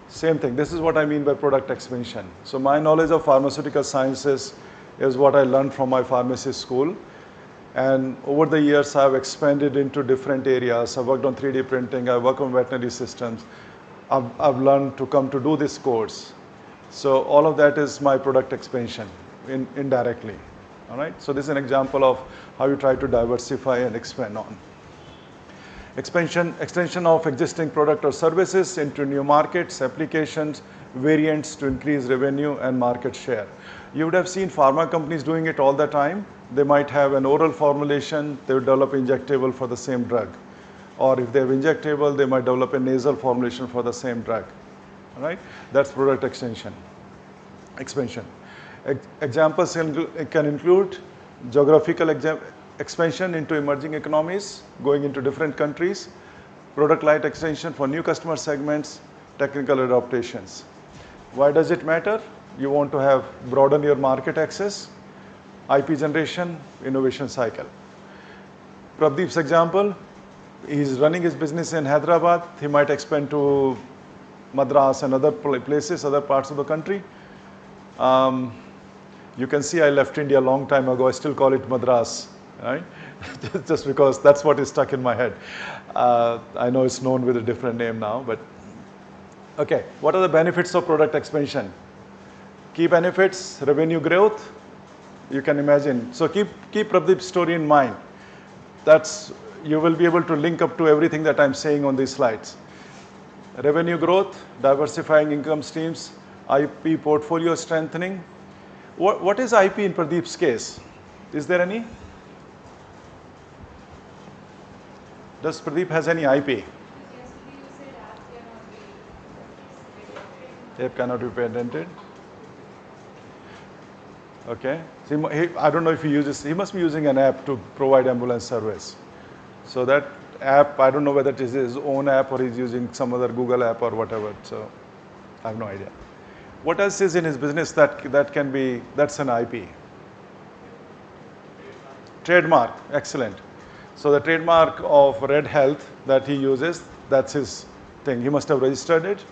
Same thing, this is what I mean by product expansion. So my knowledge of pharmaceutical sciences is what I learned from my pharmacy school. And over the years, I've expanded into different areas. I worked on 3D printing, I work on veterinary systems. I've learned to come to do this course. So all of that is my product expansion indirectly. All right, so this is an example of how you try to diversify and expand on. Extension of existing product or services into new markets, applications, variants to increase revenue and market share. You would have seen pharma companies doing it all the time. they might have an oral formulation, they will develop injectable for the same drug. Or if they have injectable, they might develop a nasal formulation for the same drug. All right? That's product expansion. Examples can include geographical expansion into emerging economies, going into different countries, product line extension for new customer segments, technical adaptations. Why does it matter? You want to have broaden your market access, IP generation, innovation cycle. Pradeep's example, he's running his business in Hyderabad. He might expand to Madras and other places, other parts of the country. You can see I left India a long time ago. I still call it Madras, right? Just because that's what is stuck in my head. I know it's known with a different name now, but okay. What are the benefits of product expansion? Key benefits, revenue growth. You can imagine. So keep Pradeep's story in mind. You will be able to link up to everything that I'm saying on these slides. Revenue growth, diversifying income streams, IP portfolio strengthening. What is IP in Pradeep's case? Is there any? Does Pradeep has any IP? App cannot be patented. Okay. So I don't know if he uses, he must be using an app to provide ambulance service. So that app, I don't know whether it is his own app or he's using some other Google app or whatever. So I have no idea. What else is in his business that can be, that's an IP? Trademark, excellent. So the trademark of Red Health that he uses, that's his thing. He must have registered it,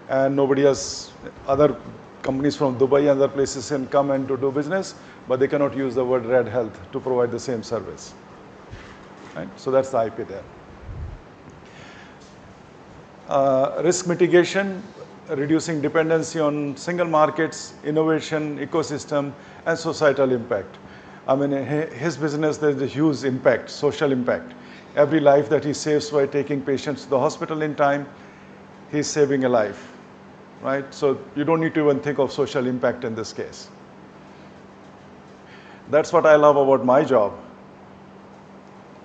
and nobody else, other companies from Dubai and other places can come and to do business, but they cannot use the word Red Health to provide the same service. Right? So that's the IP there. Risk mitigation, reducing dependency on single markets, innovation, ecosystem, and societal impact. I mean, his business, there's a huge impact, social impact. Every life that he saves by taking patients to the hospital in time, he's saving a life, right? So you don't need to even think of social impact in this case. That's what I love about my job.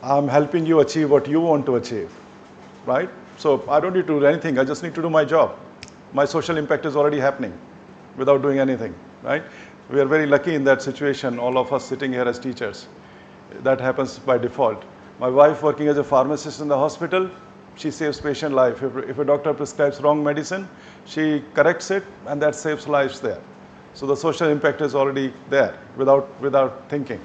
I'm helping you achieve what you want to achieve, right? So I don't need to do anything, I just need to do my job. My social impact is already happening without doing anything, right? We are very lucky in that situation, all of us sitting here as teachers. That happens by default. My wife working as a pharmacist in the hospital, she saves patient life. If a doctor prescribes wrong medicine, she corrects it and that saves lives there. So the social impact is already there without thinking.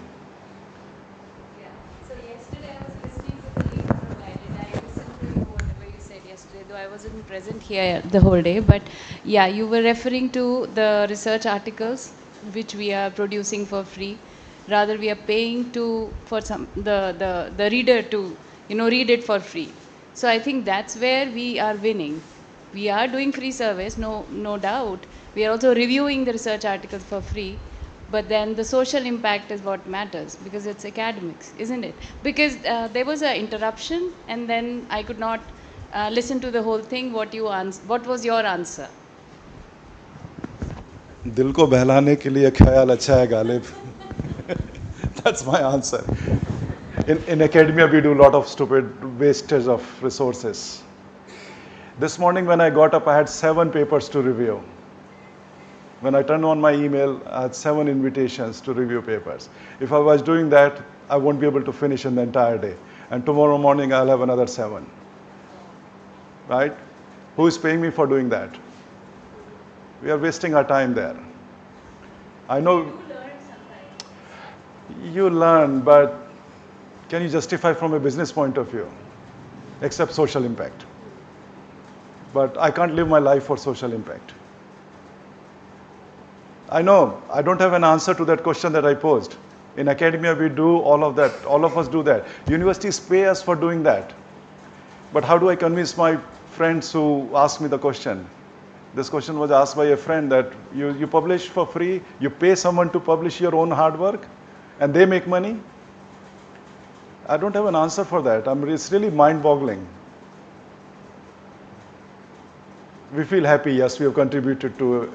Yeah. So yesterday I was listening to the link provided. I listened to you whatever you said yesterday, though I wasn't present here the whole day. But yeah, you were referring to the research articles which we are producing for free. Rather, we are paying for the reader to read it for free. So I think that's where we are winning. We are doing free service, no doubt. We are also reviewing the research articles for free. But then the social impact is what matters because it's academics, isn't it? Because there was an interruption and then I could not listen to the whole thing. What was your answer? दिल को बहलाने के लिए ख्याल अच्छा है Ghalib. That's my answer. In academia, we do a lot of stupid wastage of resources. This morning when I got up, I had 7 papers to review. When I turned on my email, I had 7 invitations to review papers. If I was doing that, I won't be able to finish in the entire day. And tomorrow morning, I'll have another 7. Right? Who is paying me for doing that? We are wasting our time there. I know you learn, but can you justify from a business point of view? Except social impact. But I can't live my life for social impact. I know, I don't have an answer to that question that I posed. In academia, we do all of that. All of us do that. Universities pay us for doing that. But how do I convince my friends who ask me the question? This question was asked by a friend that you publish for free, you pay someone to publish your own hard work, and they make money? I don't have an answer for that. It's really mind-boggling. We feel happy, yes, we have contributed to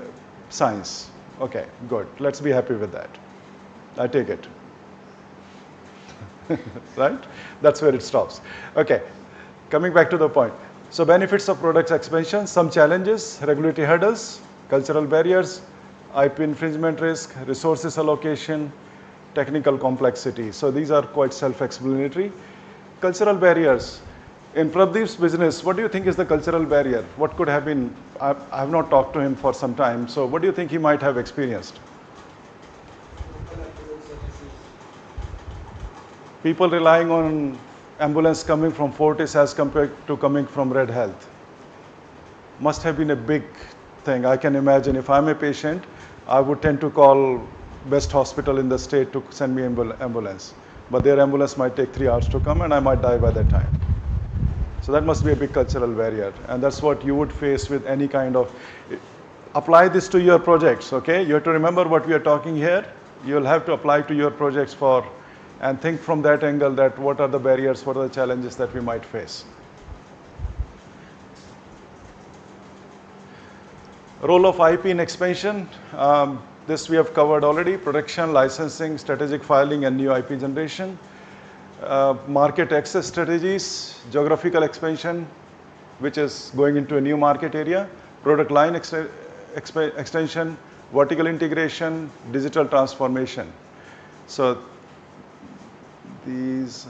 science. Okay, good. Let's be happy with that. I take it. right? That's where it stops. Okay, coming back to the point. So benefits of products expansion, some challenges, regulatory hurdles, cultural barriers, IP infringement risk, resources allocation, technical complexity. So these are quite self-explanatory. Cultural barriers. In Pradeep's business, what do you think is the cultural barrier? What could have been, I have not talked to him for some time, so what do you think he might have experienced? People relying on ambulance coming from Fortis as compared to coming from Red Health. Must have been a big thing. I can imagine if I'm a patient, I would tend to call best hospital in the state to send me ambulance. But their ambulance might take 3 hours to come and I might die by that time. So that must be a big cultural barrier. And that's what you would face with any kind of, apply this to your projects, okay? You have to remember what we are talking here. You'll have to apply to your projects and think from that angle that what are the barriers, what are the challenges that we might face. Role of IP in expansion. This we have covered already, production, licensing, strategic filing, and new IP generation. Market access strategies, geographical expansion, which is going into a new market area, product line extension, vertical integration, digital transformation. So these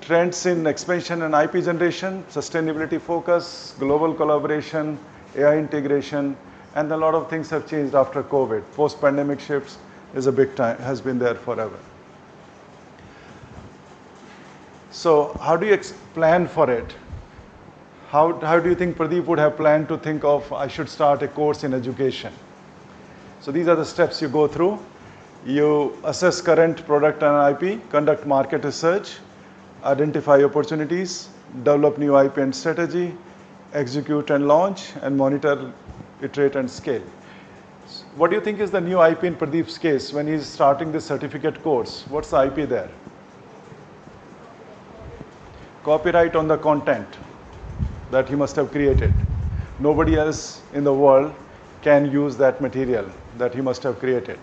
trends in expansion and IP generation, sustainability focus, global collaboration, AI integration, and a lot of things have changed after COVID. Post-pandemic shifts is a big time, has been there forever. So how do you plan for it? How do you think Pradeep would have planned to think of, I should start a course in education? So these are the steps you go through. You assess current product and IP, conduct market research, identify opportunities, develop new IP and strategy, execute and launch, and monitor, iterate and scale. What do you think is the new IP in Pradeep's case when he's starting this certificate course? What's the IP there? Copyright on the content that he must have created. Nobody else in the world can use that material that he must have created.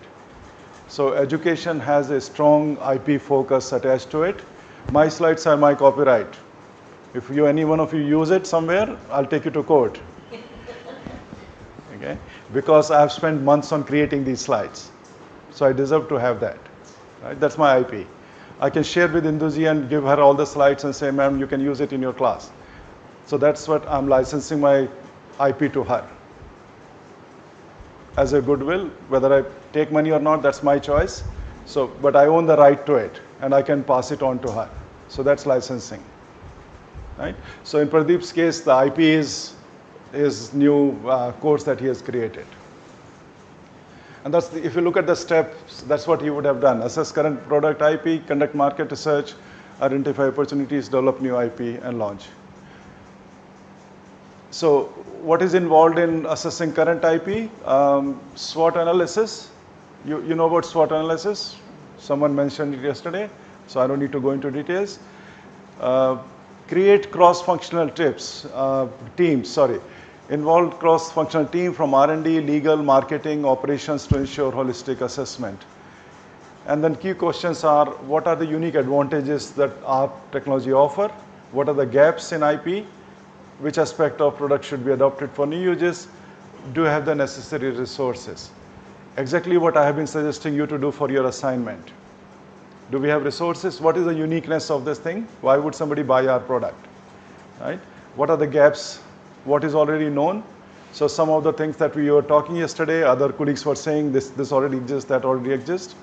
So education has a strong IP focus attached to it. My slides are my copyright. If any one of you use it somewhere, I'll take you to court. Okay? Because I've spent months on creating these slides. So I deserve to have that. Right? That's my IP. I can share with Induji and give her all the slides and say, ma'am, you can use it in your class. So that's what I'm licensing my IP to her. As a goodwill, whether I take money or not, that's my choice. So, but I own the right to it and I can pass it on to her. So that's licensing. Right? So in Pradeep's case, the IP is his new course that he has created. And that's if you look at the steps, that's what he would have done. Assess current product IP, conduct market research, identify opportunities, develop new IP, and launch. So what is involved in assessing current IP? SWOT analysis. You know about SWOT analysis? Someone mentioned it yesterday, so I don't need to go into details. Create cross-functional teams. Involve cross-functional team from R&D, legal, marketing, operations to ensure holistic assessment. And then key questions are, what are the unique advantages that our technology offer? What are the gaps in IP? Which aspect of product should be adopted for new uses? Do you have the necessary resources? Exactly what I have been suggesting you to do for your assignment. Do we have resources? What is the uniqueness of this thing? Why would somebody buy our product? Right? What are the gaps? What is already known? So some of the things that we were talking yesterday, other colleagues were saying this already exists, that already exists.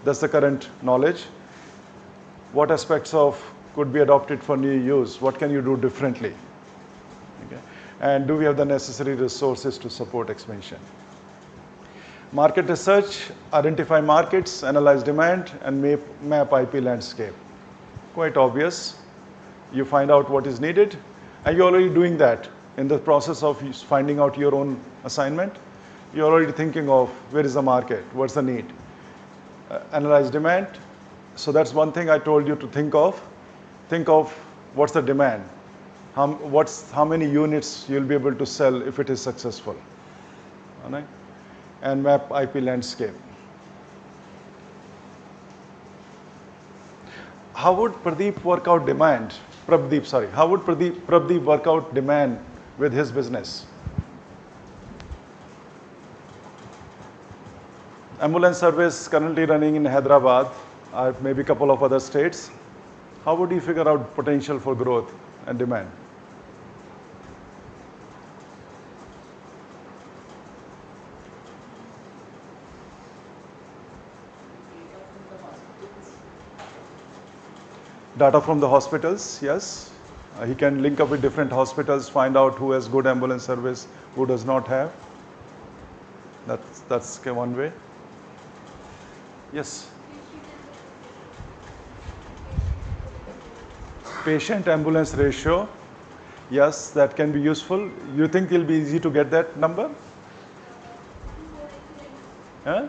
That's the current knowledge. What aspects could be adopted for new use? What can you do differently? Okay. And do we have the necessary resources to support expansion? Market research, identify markets, analyze demand, and map IP landscape. Quite obvious. You find out what is needed, and you're already doing that. In the process of finding out your own assignment, you're already thinking of where is the market, what's the need. Analyze demand. So that's one thing I told you to think of. Think of what's the demand. How many units you'll be able to sell if it is successful. All right? And map IP landscape. how would Pradeep work out demand? Pradeep, sorry. How would Pradeep work out demand with his business? Ambulance service currently running in Hyderabad, maybe a couple of other states. How would you figure out potential for growth and demand? Data from the hospitals, yes. He can link up with different hospitals, find out who has good ambulance service, who does not have. That's one way. Yes. Patient ambulance ratio, yes, that can be useful. You think it'll be easy to get that number? Huh?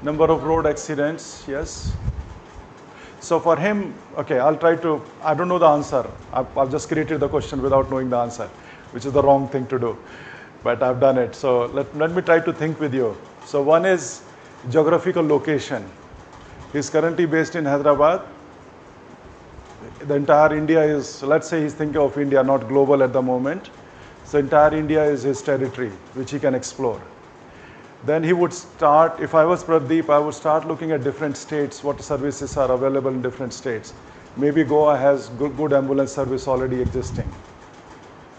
Number of road accidents, yes. So for him, okay, I'll try to, I don't know the answer. I've just created the question without knowing the answer, which is the wrong thing to do. But I've done it. So let me try to think with you. So one is geographical location. He's currently based in Hyderabad. The entire India is, let's say he's thinking of India, not global at the moment. So entire India is his territory, which he can explore. Then he would start, if I was Pradeep, I would start looking at different states, what services are available in different states. Maybe Goa has good ambulance service already existing.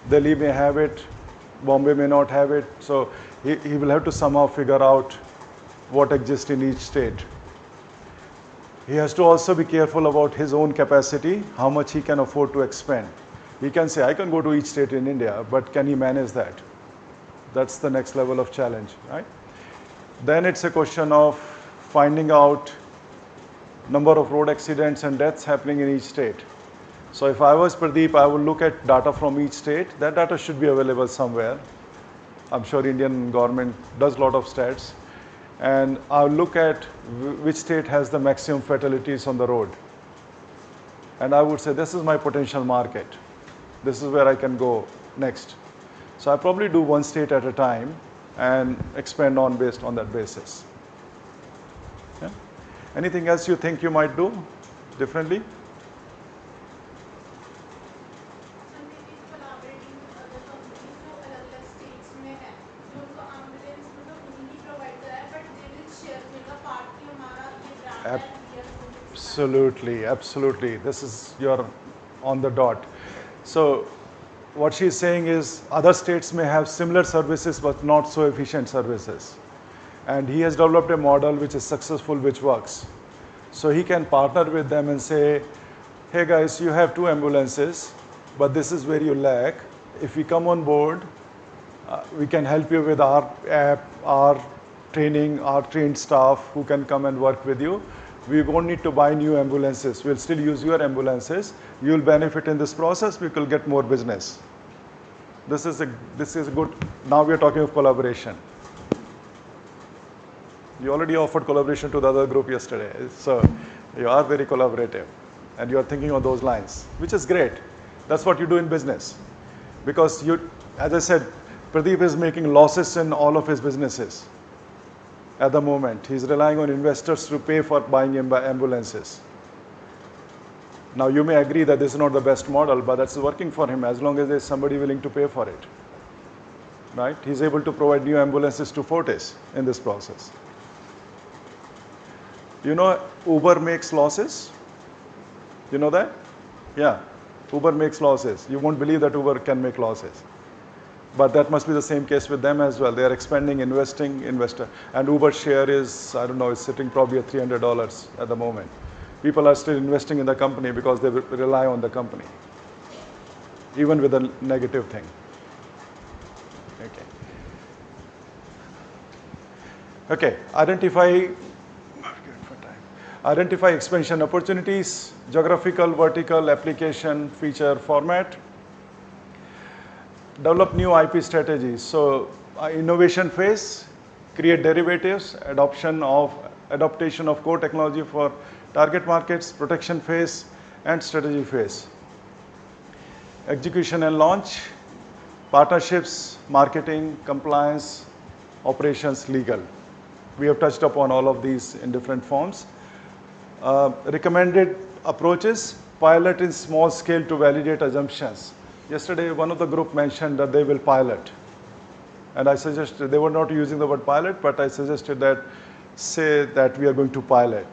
Delhi may have it, Bombay may not have it. So he will have to somehow figure out what exists in each state. He has to also be careful about his own capacity, how much he can afford to expend. He can say, I can go to each state in India, but can he manage that? That's the next level of challenge, right? Then it's a question of finding out number of road accidents and deaths happening in each state. So if I was Pradeep, I would look at data from each state. That data should be available somewhere. I'm sure Indian government does a lot of stats. And I'll look at which state has the maximum fatalities on the road. And I would say, this is my potential market. This is where I can go next. So I probably do one state at a time and expand on based on that basis. Yeah? Anything else you think you might do differently? Absolutely, absolutely. This is, you're on the dot. So what she's saying is other states may have similar services but not so efficient services. And he has developed a model which is successful, which works. So he can partner with them and say, hey guys, you have 2 ambulances, but this is where you lack. If we come on board, we can help you with our app, our training, our trained staff who can come and work with you. We won't need to buy new ambulances. We'll still use your ambulances. You'll benefit in this process. We will get more business. This is a good, now we're talking of collaboration. You already offered collaboration to the other group yesterday. So you are very collaborative and you are thinking on those lines, which is great. That's what you do in business. Because you, as I said, Pradeep is making losses in all of his businesses. At the moment, he's relying on investors to pay for buying ambulances. Now, you may agree that this is not the best model, but that's working for him as long as there's somebody willing to pay for it. Right? He's able to provide new ambulances to Fortis in this process. You know, Uber makes losses. You know that? Yeah. Uber makes losses. You won't believe that Uber can make losses. But that must be the same case with them as well. They are expanding, investing, investor. And Uber's share is, I don't know, it's sitting probably at $300 at the moment. People are still investing in the company because they rely on the company, even with a negative thing. Okay, identify expansion opportunities, geographical, vertical, application, feature, format. Develop new IP strategies. So innovation phase, create derivatives, adaptation of core technology for target markets, protection phase, and strategy phase. Execution and launch, partnerships, marketing, compliance, operations, legal. We have touched upon all of these in different forms. Recommended approaches, pilot in small scale to validate assumptions. Yesterday, one of the group mentioned that they will pilot. And I suggested, they were not using the word pilot, but I suggested that, say that we are going to pilot.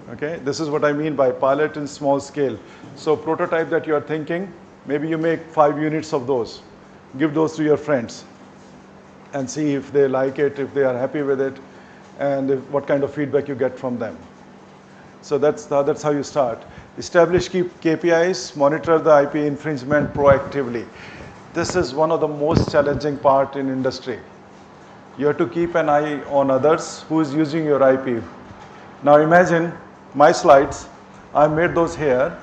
Okay, this is what I mean by pilot in small scale. So prototype that you are thinking, maybe you make 5 units of those. Give those to your friends and see if they like it, if they are happy with it, and what kind of feedback you get from them. So that's how you start. Establish key KPIs, monitor the IP infringement proactively. This is one of the most challenging part in industry. You have to keep an eye on others who is using your IP. Now imagine my slides, I made those here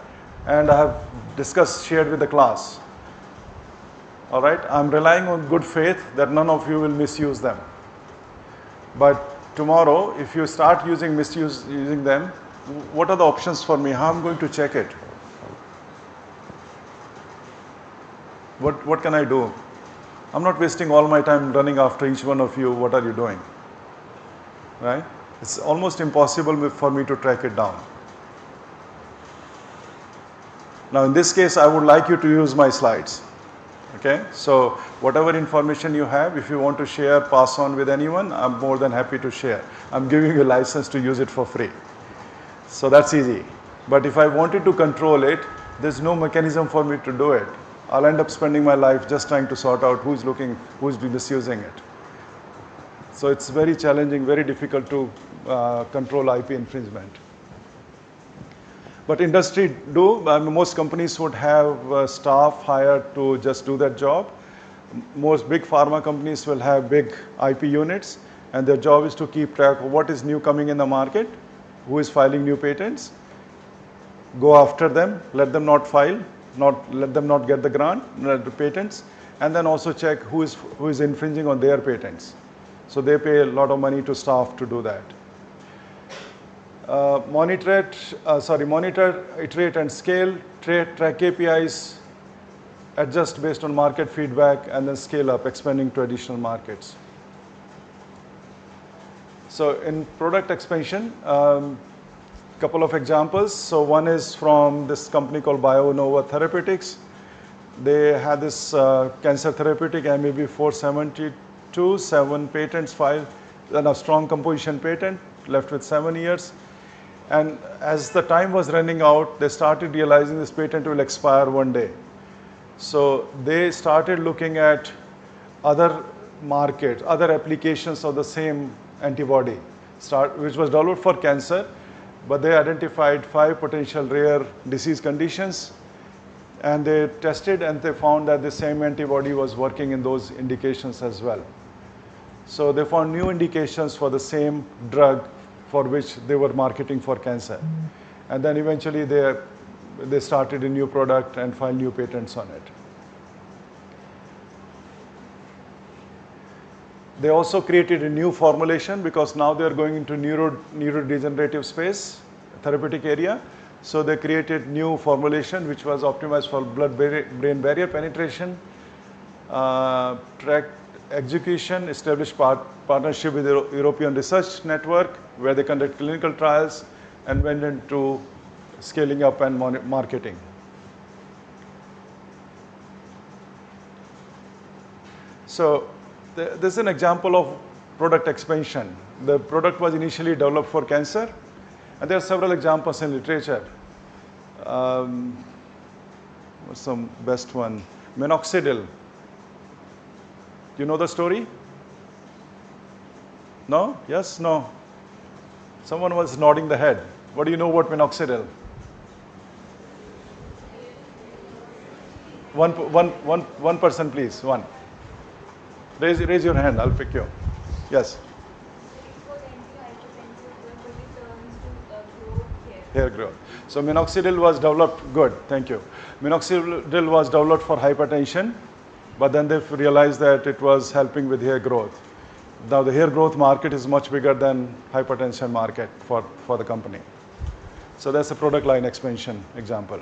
and I have shared with the class. All right, I'm relying on good faith that none of you will misuse them. But tomorrow, if you start using them, what are the options for me? How am I going to check it? What can I do? I'm not wasting all my time running after each one of you. What are you doing? Right? It's almost impossible for me to track it down. Now in this case, I would like you to use my slides. Okay, so whatever information you have, if you want to share, pass on with anyone, I'm more than happy to share. I'm giving you a license to use it for free. So that's easy. But if I wanted to control it, there's no mechanism for me to do it. I'll end up spending my life just trying to sort out who's misusing it. So it's very challenging, very difficult to control IP infringement. But industry most companies would have staff hired to just do that job. Most big pharma companies will have big IP units, and their job is to keep track of what is new coming in the market, who is filing new patents, go after them, let them not file, let them not get the grant, the patents, and then also check who is infringing on their patents. So they pay a lot of money to staff to do that. Monitor, iterate and scale, track KPIs, adjust based on market feedback, and then scale up, expanding to additional markets. So in product expansion, couple of examples. So one is from this company called BioNova Therapeutics. They had this cancer therapeutic MEB 472, 7 patents filed, and a strong composition patent, left with 7 years. And as the time was running out, they started realizing this patent will expire one day. So they started looking at other markets, other applications of the same antibody, which was developed for cancer, but they identified 5 potential rare disease conditions, and they tested and they found that the same antibody was working in those indications as well. So they found new indications for the same drug for which they were marketing for cancer. And then eventually they started a new product and filed new patents on it. They also created a new formulation because now they are going into neurodegenerative space, therapeutic area. So they created new formulation which was optimized for blood-brain barrier penetration, tracked execution, established partnership with the European Research Network where they conduct clinical trials, and went into scaling up and marketing. So this is an example of product expansion. The product was initially developed for cancer, and there are several examples in literature. What's some best one? Minoxidil. Do you know the story? No? Yes? No? Someone was nodding the head. What do you know about minoxidil? One person, please. One. Raise your hand. I'll pick you. Yes. Hair growth. So minoxidil was developed. Good. Thank you. Minoxidil was developed for hypertension, but then they realized that it was helping with hair growth. Now the hair growth market is much bigger than hypertension market for the company. So that's a product line expansion example.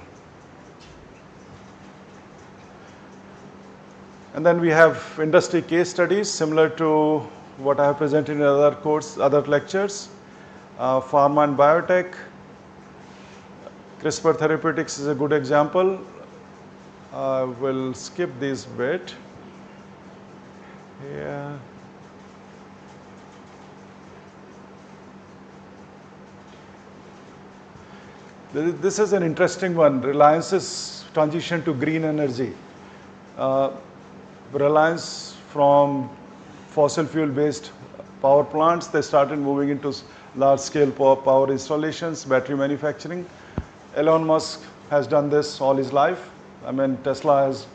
And then we have industry case studies similar to what I have presented in other lectures. Pharma and biotech. CRISPR therapeutics is a good example. I will skip this bit. Here. This is an interesting one. Reliance's transition to green energy. Reliance from fossil fuel based power plants, they started moving into large scale power installations, battery manufacturing. Elon Musk has done this all his life. I mean, Tesla's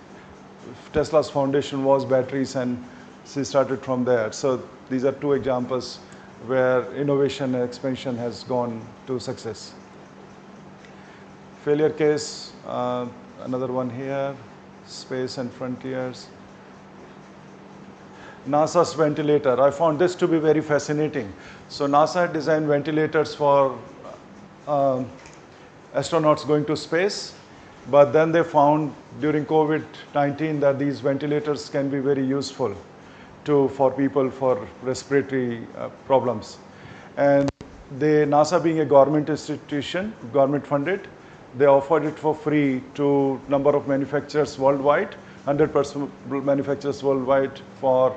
foundation was batteries, and she started from there. So these are two examples where innovation and expansion has gone to success. Failure case, another one here, space and frontiers. NASA's ventilator, I found this to be very fascinating. So NASA had designed ventilators for astronauts going to space, but then they found during COVID-19 that these ventilators can be very useful for people for respiratory problems. And NASA being a government institution, government funded, they offered it for free to number of manufacturers worldwide, 100% manufacturers worldwide for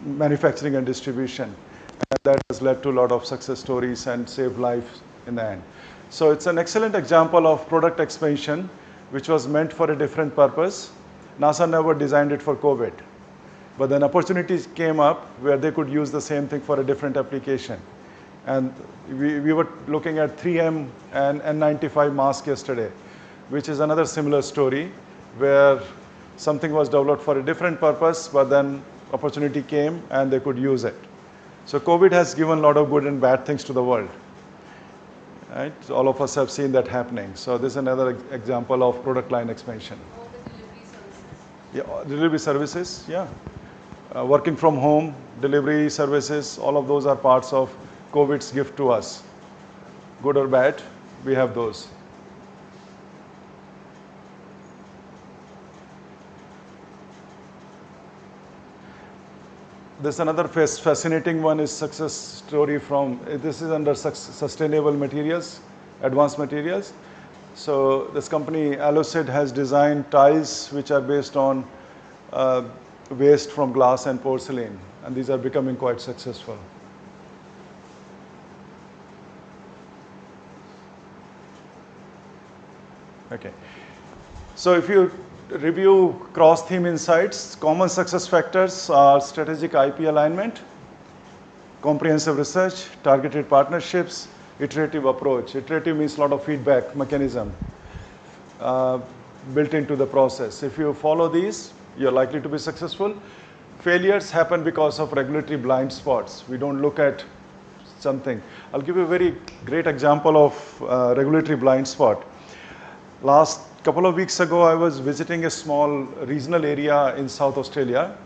manufacturing and distribution. And that has led to a lot of success stories and saved lives in the end. So it's an excellent example of product expansion, which was meant for a different purpose. NASA never designed it for COVID. But then opportunities came up where they could use the same thing for a different application. And we were looking at 3M and N95 mask yesterday, which is another similar story where something was developed for a different purpose, but then opportunity came and they could use it. So COVID has given a lot of good and bad things to the world. Right? All of us have seen that happening. So this is another example of product line expansion. All the delivery services. Yeah, delivery services, yeah. Working from home, delivery services, all of those are parts of COVID's gift to us. Good or bad, we have those. This another fascinating one is success story from, this is under sustainable materials, advanced materials. So this company, Alucid, has designed tiles which are based on waste from glass and porcelain, and these are becoming quite successful. Okay. So if you review cross-theme insights, common success factors are strategic IP alignment, comprehensive research, targeted partnerships, iterative approach. Iterative means a lot of feedback mechanism built into the process. If you follow these, you're likely to be successful. Failures happen because of regulatory blind spots. We don't look at something. I'll give you a very great example of regulatory blind spot. Last couple of weeks ago, I was visiting a small regional area in South Australia.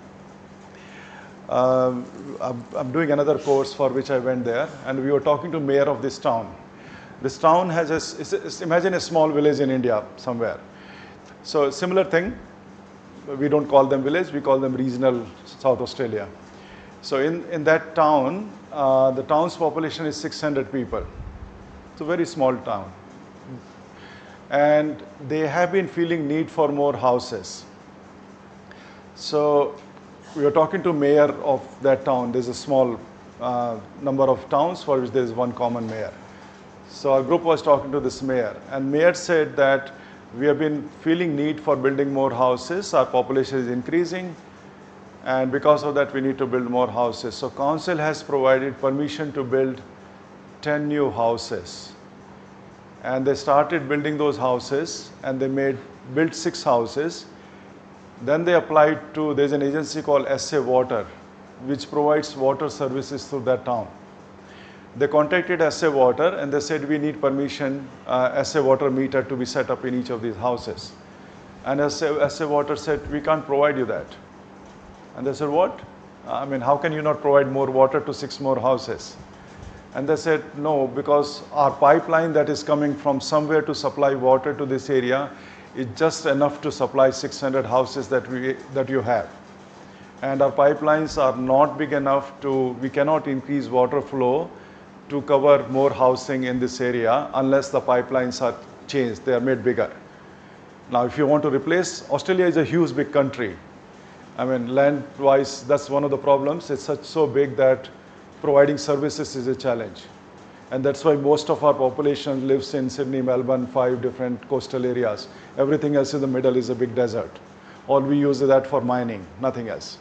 I'm doing another course for which I went there, and we were talking to mayor of this town. This town has imagine a small village in India somewhere. So similar thing, we don't call them village, we call them regional South Australia. So in that town, the town's population is 600 people. It's a very small town. And they have been feeling need for more houses. So we were talking to mayor of that town. There's a small number of towns for which there is one common mayor. So our group was talking to this mayor, and mayor said that we have been feeling need for building more houses. Our population is increasing, and because of that we need to build more houses. So council has provided permission to build 10 new houses. And they started building those houses, and they built 6 houses. Then they applied to, there's an agency called SA Water, which provides water services through that town. They contacted SA Water and they said, we need permission, SA Water meter to be set up in each of these houses. And SA Water said, we can't provide you that. And they said, what? I mean, how can you not provide more water to 6 more houses? And they said, no, because our pipeline that is coming from somewhere to supply water to this area is just enough to supply 600 houses that you have. and our pipelines are not big enough we cannot increase water flow to cover more housing in this area unless the pipelines are changed, they are made bigger. Now, if you want to replace, Australia is a huge big country. I mean, land-wise, that's one of the problems. It's so big that providing services is a challenge. And that's why most of our population lives in Sydney, Melbourne, 5 different coastal areas. Everything else in the middle is a big desert. All we use that for mining, nothing else.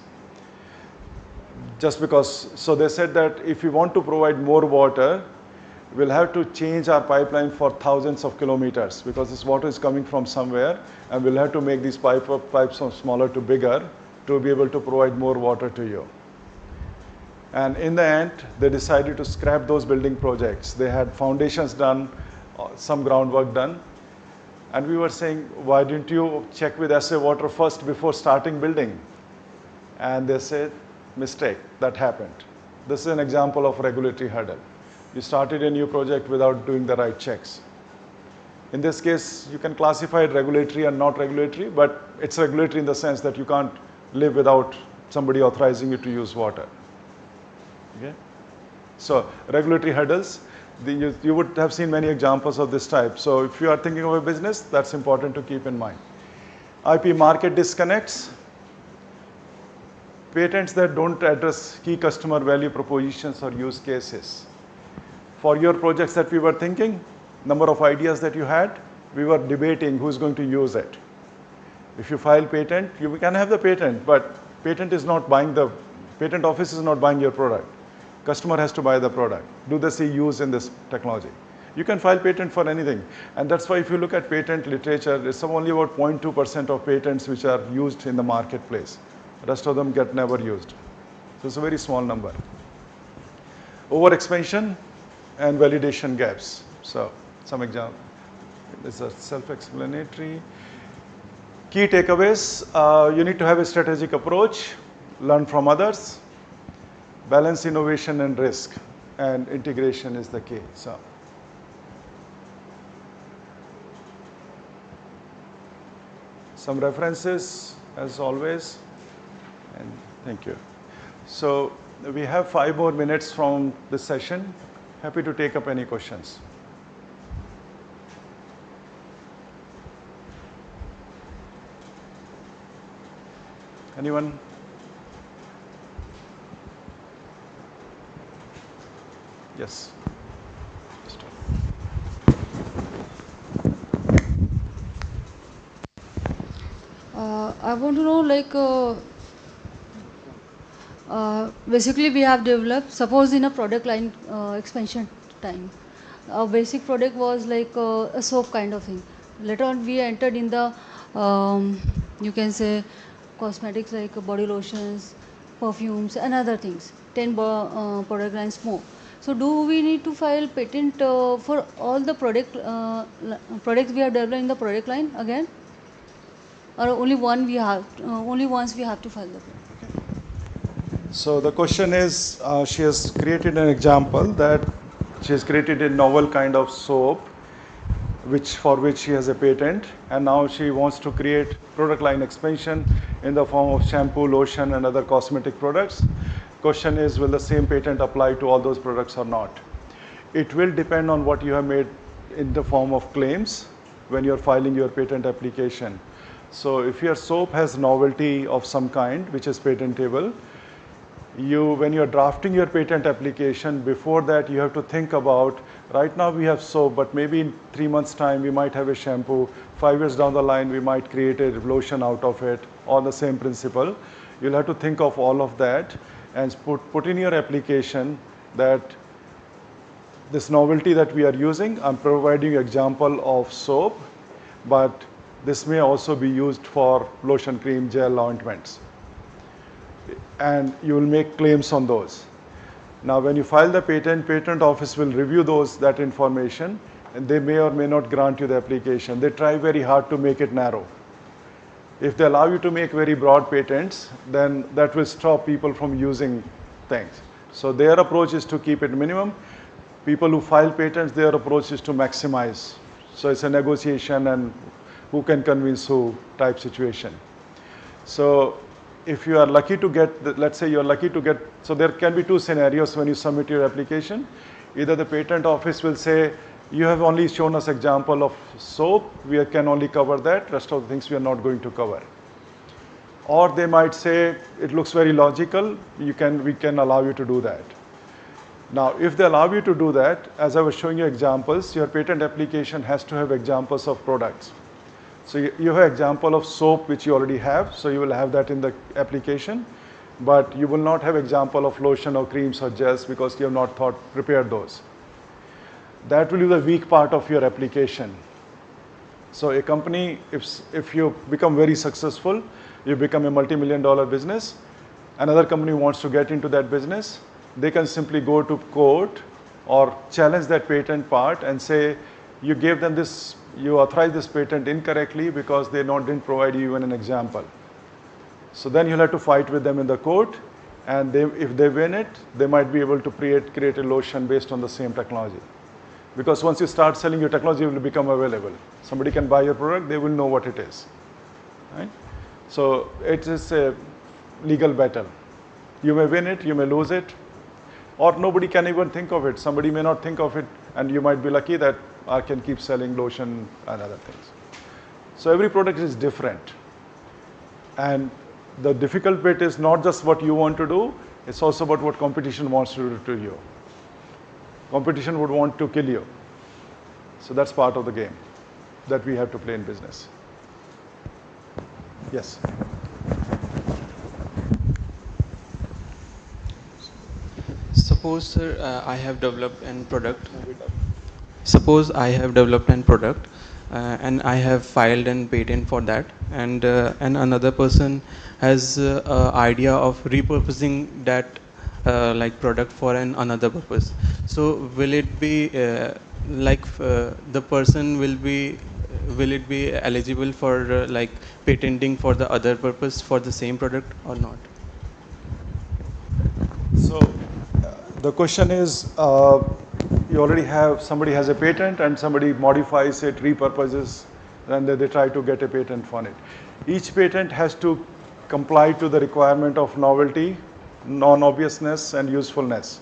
Just because, so they said that if we want to provide more water, we'll have to change our pipeline for thousands of kilometers because this water is coming from somewhere, and we'll have to make these pipes from smaller to bigger to be able to provide more water to you. And in the end, they decided to scrap those building projects. They had foundations done, some groundwork done. And we were saying, why didn't you check with SA Water first before starting building? And they said, mistake, that happened. This is an example of regulatory hurdle. You started a new project without doing the right checks. In this case, you can classify it regulatory and not regulatory, but it's regulatory in the sense that you can't live without somebody authorizing you to use water. Okay? So regulatory hurdles, you would have seen many examples of this type. So if you are thinking of a business, that's important to keep in mind. IP market disconnects, patents that don't address key customer value propositions or use cases. For your projects that we were thinking, number of ideas that you had, we were debating who's going to use it. If you file patent, you can have the patent, but patent office is not buying your product. Customer has to buy the product. Do they see use in this technology? You can file patent for anything. And that's why if you look at patent literature, it's only about 0.2% of patents which are used in the marketplace. The rest of them get never used. So it's a very small number. Overexpansion and validation gaps. So some example. These are self-explanatory. Key takeaways, you need to have a strategic approach, learn from others, balance innovation and risk, and integration is the key. So, some references as always, and thank you. So, we have 5 more minutes from this session. Happy to take up any questions. Anyone? Yes. I want to know, like, basically we have developed, suppose in a product line expansion time, our basic product was like a soap kind of thing. Later on we entered in the, you can say, cosmetics like body lotions, perfumes and other things, 10 product lines more. So do we need to file patent for all the products we have developed in the product line again? Or only once we have to file the patent? So the question is, she has created an example that she has created a novel kind of soap for which she has a patent, and now she wants to create product line expansion in the form of shampoo, lotion and other cosmetic products. Question is, will the same patent apply to all those products or not? It will depend on what you have made in the form of claims when you are filing your patent application. So if your soap has novelty of some kind which is patentable, when you are drafting your patent application, before that you have to think about, right now we have soap, but maybe in 3 months time we might have a shampoo, 5 years down the line we might create a lotion out of it, or the same principle. You'll have to think of all of that and put in your application that this novelty that we are using, I'm providing you example of soap, but this may also be used for lotion, cream, gel, ointments. And you will make claims on those. Now when you file the patent office will review that information, and they may or may not grant you the application. They try very hard to make it narrow. If they allow you to make very broad patents, then that will stop people from using things. So their approach is to keep it minimum. People who file patents, their approach is to maximize. So it's a negotiation and who can convince who type situation. So if you are lucky to get, let's say you're lucky to get, so there can be two scenarios when you submit your application. Either the patent office will say, you have only shown us example of soap, we can only cover that, rest of the things we are not going to cover. Or they might say, it looks very logical, we can allow you to do that. Now, if they allow you to do that, as I was showing you examples, your patent application has to have examples of products. So you have example of soap which you already have, so you will have that in the application, but you will not have example of lotion or creams or gels because you have not prepared those. That will be the weak part of your application. So a company, if you become very successful, you become a multi-million-dollar business, another company wants to get into that business, they can simply go to court or challenge that patent part and say, you gave them this, you authorized this patent incorrectly because they didn't provide you even an example. So then you'll have to fight with them in the court, and if they win it, they might be able to create a lotion based on the same technology. Because once you start selling, your technology will become available. Somebody can buy your product, they will know what it is. Right? So it is a legal battle. You may win it, you may lose it, or nobody can even think of it. Somebody may not think of it, and you might be lucky that I can keep selling lotion and other things. So every product is different. And the difficult bit is not just what you want to do, it's also about what competition wants to do to you. Competition would want to kill you. So that's part of the game that we have to play in business. Yes. Suppose, sir, I have developed an product. Suppose I have developed an product and I have filed an patent for that, and another person has idea of repurposing that like product for another purpose. So will it be the person will it be eligible for like patenting for the other purpose for the same product or not? So the question is, you already have, somebody has a patent and somebody modifies it, repurposes, and they try to get a patent for it. Each patent has to comply to the requirement of novelty, non-obviousness, and usefulness.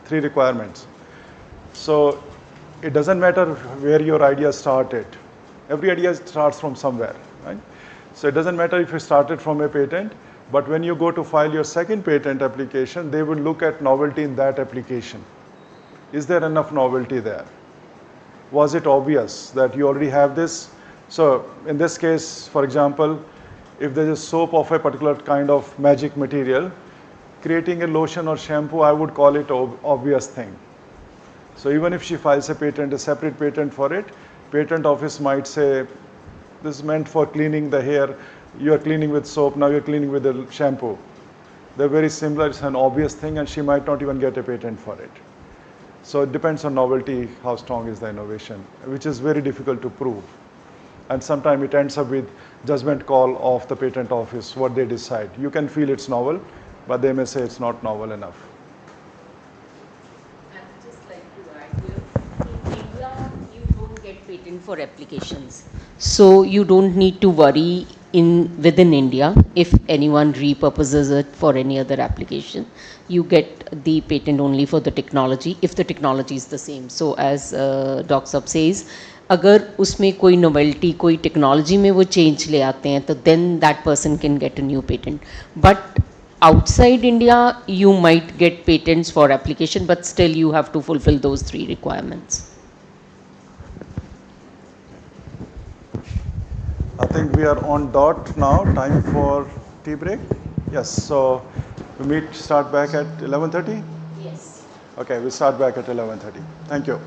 3 requirements. So it doesn't matter where your idea started. Every idea starts from somewhere, right? So it doesn't matter if you started from a patent, but when you go to file your second patent application, they will look at novelty in that application. Is there enough novelty there? Was it obvious that you already have this? So in this case, for example, if there is soap of a particular kind of magic material, creating a lotion or shampoo, I would call it an obvious thing. So even if she files a patent, a separate patent for it, patent office might say, this is meant for cleaning the hair, you are cleaning with soap, now you're cleaning with a shampoo. They're very similar, it's an obvious thing, and she might not even get a patent for it. So it depends on novelty, how strong is the innovation, which is very difficult to prove. And sometimes it ends up with judgment call of the patent office, what they decide. You can feel it's novel, but they may say it's not novel enough. I would just like to add here, in India, you don't get patent for applications. So you don't need to worry within India if anyone repurposes it for any other application. You get the patent only for the technology if the technology is the same. So as Doc Sab says, अगर उसमें कोई novelty, कोई technology में वो change ले आते हैं, तो then that person can get a new patent. But outside India, you might get patents for application, but still you have to fulfill those 3 requirements. I think we are on dot now, time for tea break. Yes, so we start back at 11:30? Yes. Okay, we'll start back at 11:30. Thank you.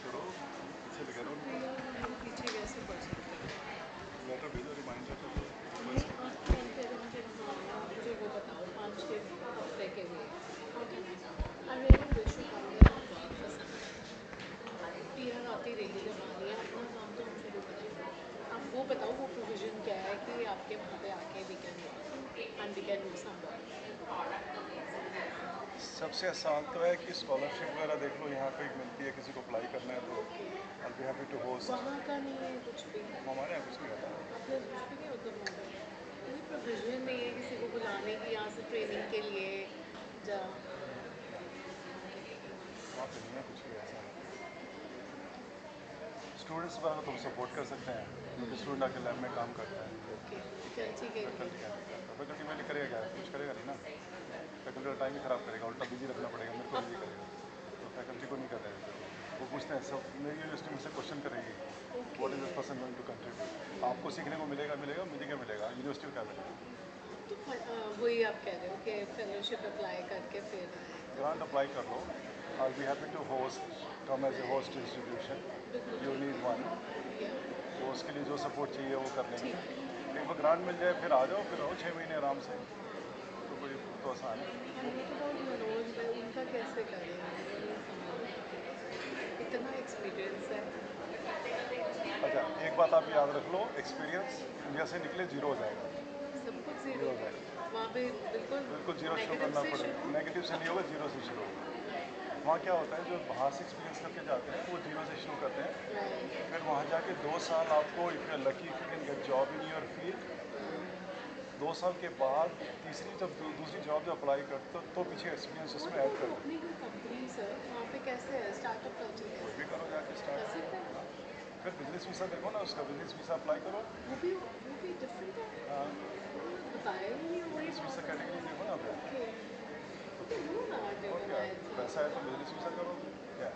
करो, पीछे लगे रहो। तो यार हम पीछे कैसे पढ़ सकते हैं? लेटर भेजो, रिमाइंडर कर दो। नहीं, आप कहीं पे मुझे, हाँ मुझे वो बताओ 5-6 हफ्ते के लिए, how can I really wish you come there and work for some time. PR आती रहेगी जब आनी है, अपना काम तो हम शुरू करेंगे। आप वो बताओ वो प्रोविज़न क्या है कि आपके वहाँ पे आके we can work and we can do some work. सबसे आसान तो है कि स्कॉलरशिप वगैरह देख लो, यहाँ पे मिलती है, किसी को अप्लाई करना है तो आई बी हैप्पी टू होस्ट। वहाँ का नहीं है कुछ भी? हमारे यहाँ कुछ नहीं होता। आपके कुछ भी नहीं होता वहाँ पे? कोई प्रोविजन नहीं है किसी को बुलाने की यहाँ से ट्रेनिंग के लिए जा? वहाँ पे नहीं है कुछ भी ऐसा। स्टूडेंट्स वगैरह तो हम सपोर्ट कर सकते हैं, क्योंकि स्टूडेंट आके लैब में काम करता है। ओके, फैकल्टी के लिए? फैकल्टी क्या करता है, फैकल्टी में करेगा क्या, कुछ करेगा नहीं ना। फैकल्टी का टाइम ही ख़राब करेगा, उल्टा बिजी रखना पड़ेगा, मेरे को बिजी करेगा। तो फैकल्टी को नहीं कर रहे हैं, वो पूछते हैं सब, मेरी यूनिवर्सिटी मुझसे क्वेश्चन करेगी, what is this person going to contribute. आपको सीखने को मिलेगा, मुझे क्या मिलेगा, यूनिवर्सिटी को क्या मिलेगा। तो वही आप कह रहे हो कि फेलोशिप अप्लाई करके फिर ग्रांट अप्लाई कर लो, I be happy to host, come as a host institution, you need one. तो उसके लिए जो सपोर्ट चाहिए वो कर लेंगे। एक बार ग्रांट मिल जाए फिर आ जाओ, फिर रहो 6 महीने आराम से, तो कोई तो आसान है। मनोज भाई उनका कैसे करें, इतना एक्सपीरियंस है। अच्छा, एक बात आप याद रख लो, एक्सपीरियंस इंडिया से निकले जीरो हो जाएगा। सब कुछ जीरो जीरो हो जाएगा, वहाँ पे बिल्कुल जीरो शुरू नेगेटिव करना से पड़ेगा। शुरू? नेगेटिव से नहीं होगा, जीरो से शुरू होगा। वहाँ क्या होता है, जो बाहर से एक्सपीरियंस करके जाते हैं वो जीरो से शुरू करते हैं, फिर वहाँ जाके 2 साल आपको, if you are lucky, if you can get job in your field, 2 साल के बाद तीसरी जब दूसरी जॉब जब अप्लाई करते हो तो पीछे एक्सपीरियंस उसमें ऐड कर दो। अपनी कोई कंपनी सर वहाँ पे कैसे है, स्टार्टअप कल्चर कोई कैसे भी करो जाके स्टार्ट, फिर बिजनेस वीज़ा देखो ना, उसका बिजनेस वीज़ा अप्लाई करो। वो भी डिफरेंट है? हाँ, बताया ही नहीं है वही बिजनेस वीज़ा कैटेगरी देखो ना आप। ओके नो ना और क्या, पैसा है तो बिजनेस वीज़ा करो, क्या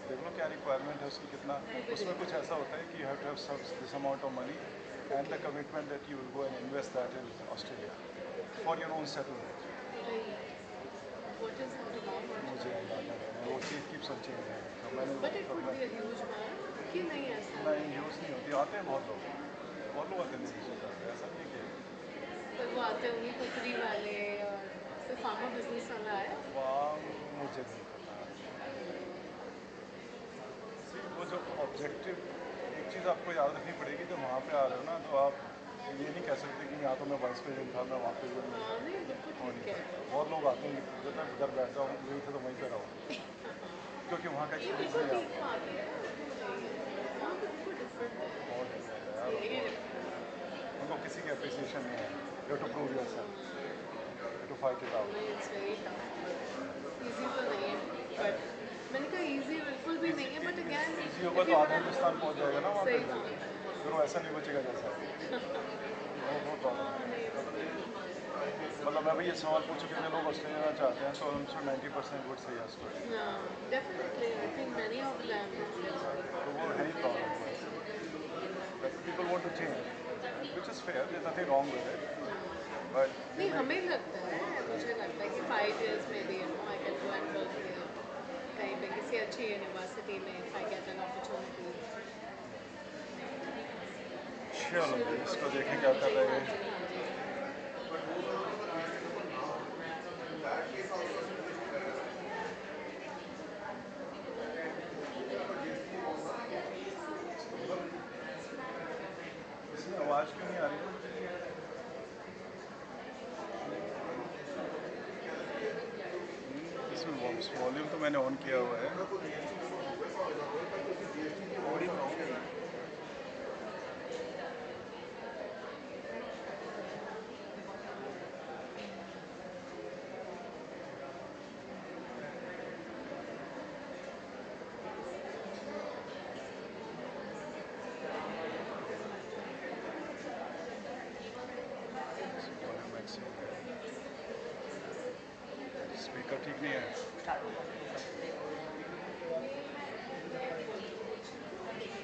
देख लो क्या रिक्वायरमेंट है उसकी, कितना उसमें कुछ ऐसा होता है कि you have to have this amount of money and the commitment that you will go and invest that in Australia for your own settlement. What is the amount? मुझे अंदाजा नहीं है, वो चीज़ कीप्स ऑन चेंजिंग, तो मैंने but it would be a huge amount कि नहीं ऐसा? नहीं, यूज़ नहीं होती, आते हैं बहुत लोग आते हैं बिजनेस वीज़ा पे, ऐसा नहीं है कि पर वो आते होंगे पथरी वाले और सिर्फ फार्मा बिजनेस वाला है? वहाँ मुझे नहीं पता। वो जो ऑब्जेक्टिव, एक चीज़ आपको याद रखनी पड़ेगी, जब वहाँ पे आ रहे हो ना, तो आप ये नहीं कह सकते कि यहाँ तो मैं वाइस प्रेसिडेंट था, मैं वहाँ प्रेसिडेंट नहीं था। नहीं बिल्कुल वो नहीं ठीक है। था, बहुत लोग आते हैं, जब मैं घर बैठ जाऊँ यही थे तो वहीं पे रहो, क्योंकि वहाँ का ये एक्सपीरियंस बिल्कुल नहीं ठीक आता। बात है, वहाँ पे बिल्कुल डिफरेंट है। बहुत डिफरेंट है यार, यही बहुत, उनको किसी की अप्रिसिएशन नहीं है, you to prove yourself, you to fight it out. It's very tough, easy तो नहीं है, बट मैंने कहा ईजी बिल्कुल भी नहीं है, बट अगैन ईजी होगा तो आधा हिंदुस्तान पहुँच जाएगा ना वहाँ पे, सही बात है। फिर वो ऐसा नहीं बचेगा जैसा वो प्रॉब्लम है। मतलब मैं भी ये सवाल पूछूं कितने लोग ऑस्ट्रेलिया में चाहते हैं, तो answer 90% would say yes to it. Definitely I think many of them. तो वो है ही प्रॉब्लम को ऐसे, that people want to change, which is fair, there is nothing wrong with it, but नहीं हमें लगता है, मुझे लगता है कि 5 years में भी I can go and work कहीं पे किसी अच्छी यूनिवर्सिटी में if I get an opportunity. चलो इसको देखें क्या कर रहे हैं। इसमें आवाज़ क्यों नहीं आ रही? इसमें वॉल्यूम तो मैंने ऑन किया हुआ है। स्पीकर ठीक नहीं है।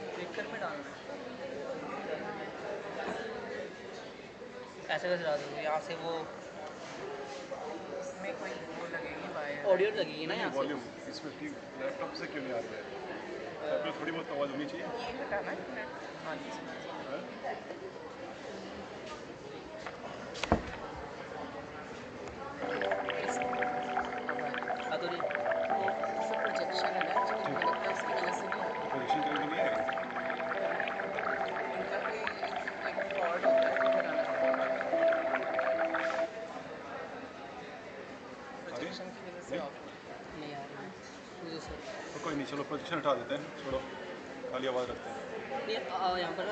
स्पीकर में डालना है, ऐसे कैसे डाल दूँगी यहाँ से वो में कोई वो लगेगी वायर, ऑडियो लगेगी ना यहाँ से। वॉल्यूम इसमें ठीक, लैपटॉप से क्यों नहीं आ रही है? थोड़ी बहुत आवाज़ होनी चाहिए। ये हटाना है। हाँ जी। अधूरी प्रोजेक्शन है ना, जो मुझे लगता है उसकी वजह से नहीं है। पोजीशन कहीं नहीं है। इनका कोई एक फॉल्ट होता है, तो प्रोजेक्शन की वजह से ऑफ नहीं आ रही है। तो कोई नहीं, चलो पोजीशन हटा देते हैं, छोड़ो, खाली आवाज़ रखते हैं। ये यहाँ पर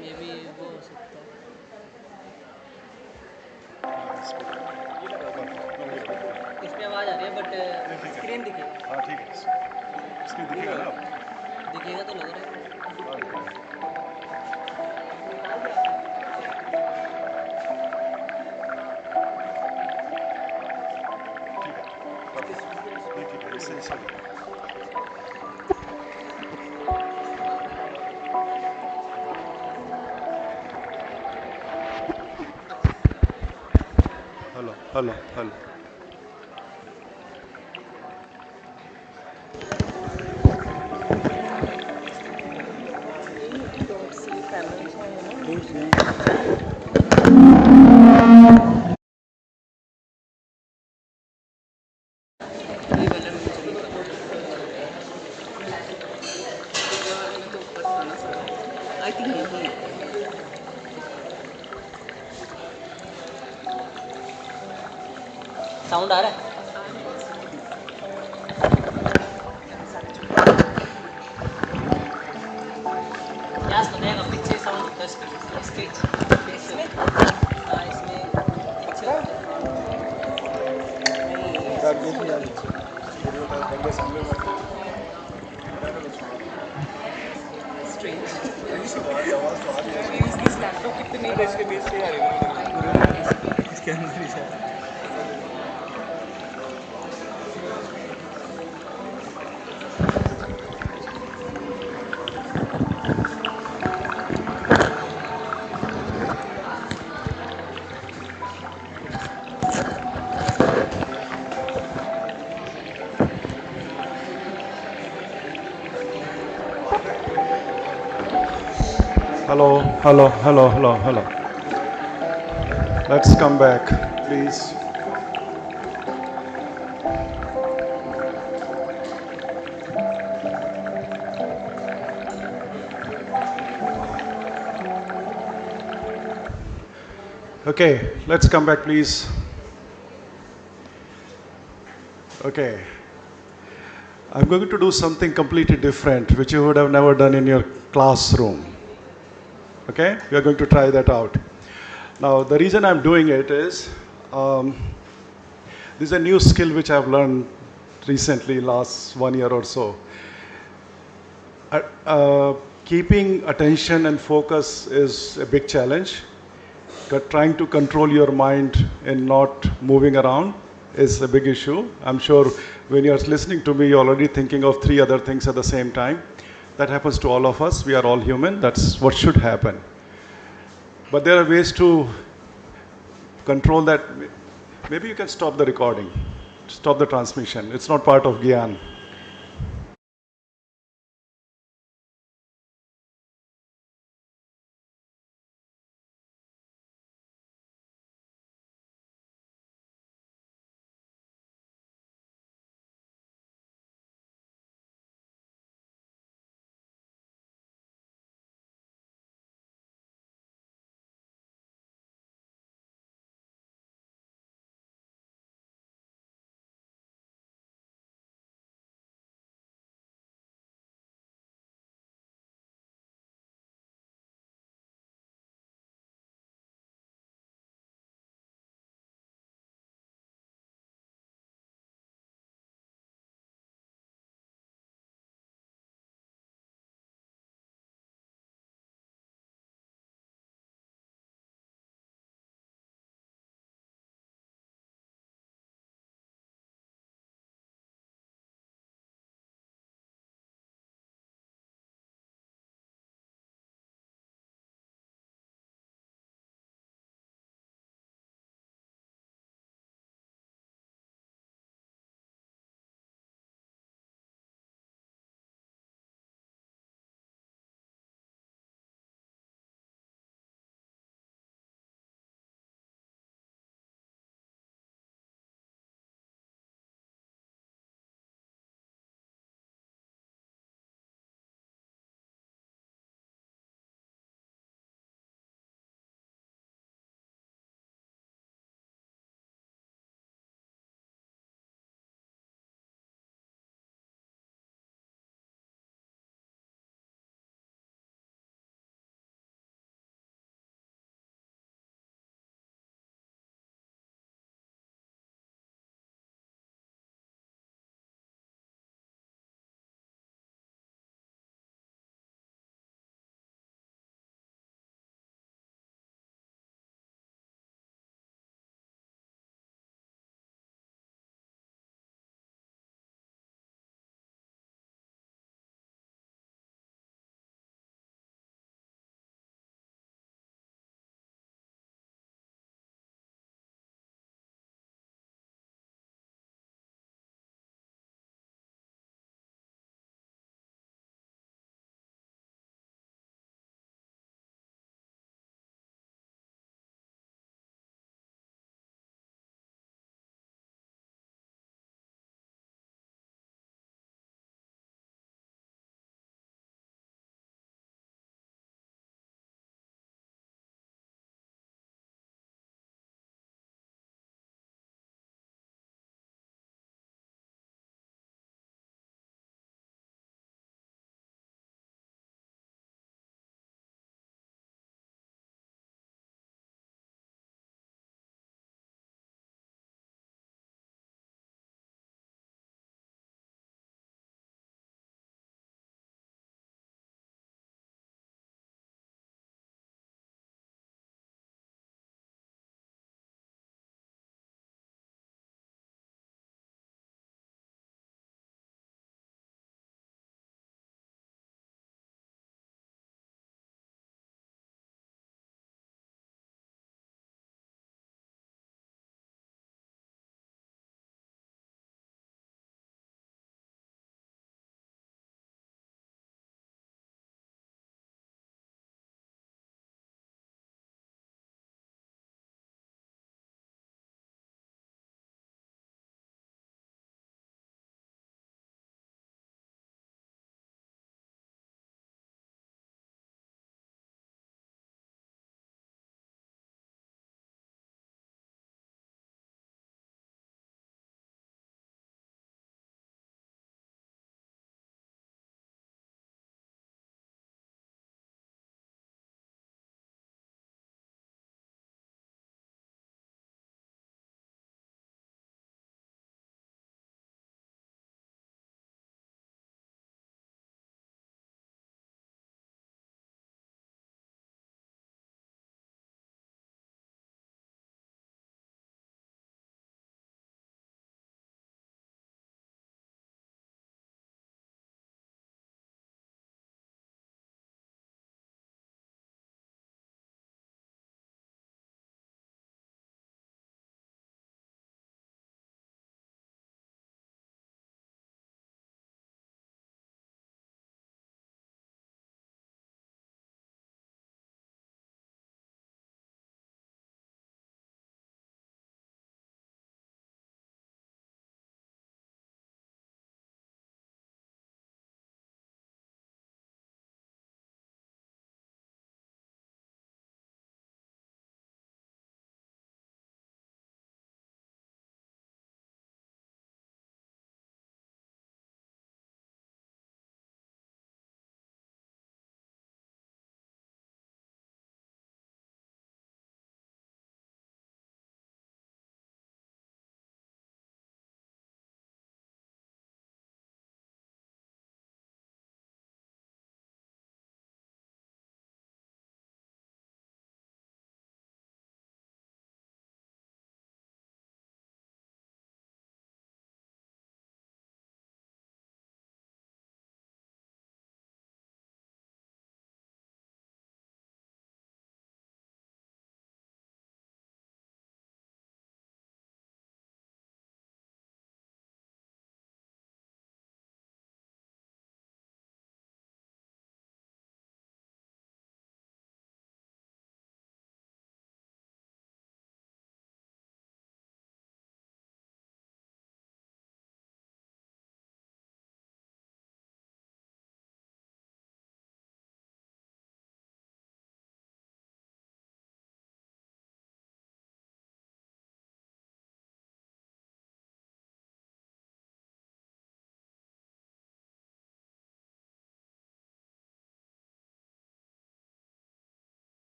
मे बी वो हो सकता है। इस पे आवाज़ आ रही है बट स्क्रीन दिखेगा। हाँ ठीक है, स्क्रीन दिखेगा ना? दिखेगा तो लग रहा है। ठीक है, इससे hello hello hello. I think यही है। साउंड आ रहा है? यास बताएगा पीछे साउंड होता है इसके इसमें। हाँ इसमें पीछे स्ट्रेंज। दिस लैपटॉप कितनी इसके बेस पे आ रही है इसके अंदर ही शायद। Hello, hello, hello, hello, hello. Let's come back, please. Okay, let's come back, please. Okay. I'm going to do something completely different, which you would have never done in your classroom. Okay, we are going to try that out. Now, the reason I'm doing it is this is a new skill which I've learned recently, last 1 year or so. Keeping attention and focus is a big challenge. Trying to control your mind and not moving around is a big issue. I'm sure when you're listening to me, you're already thinking of 3 other things at the same time. That happens to all of us. We are all human. That's what should happen. But there are ways to control that. Maybe you can stop the recording, stop the transmission. It's not part of GIAN.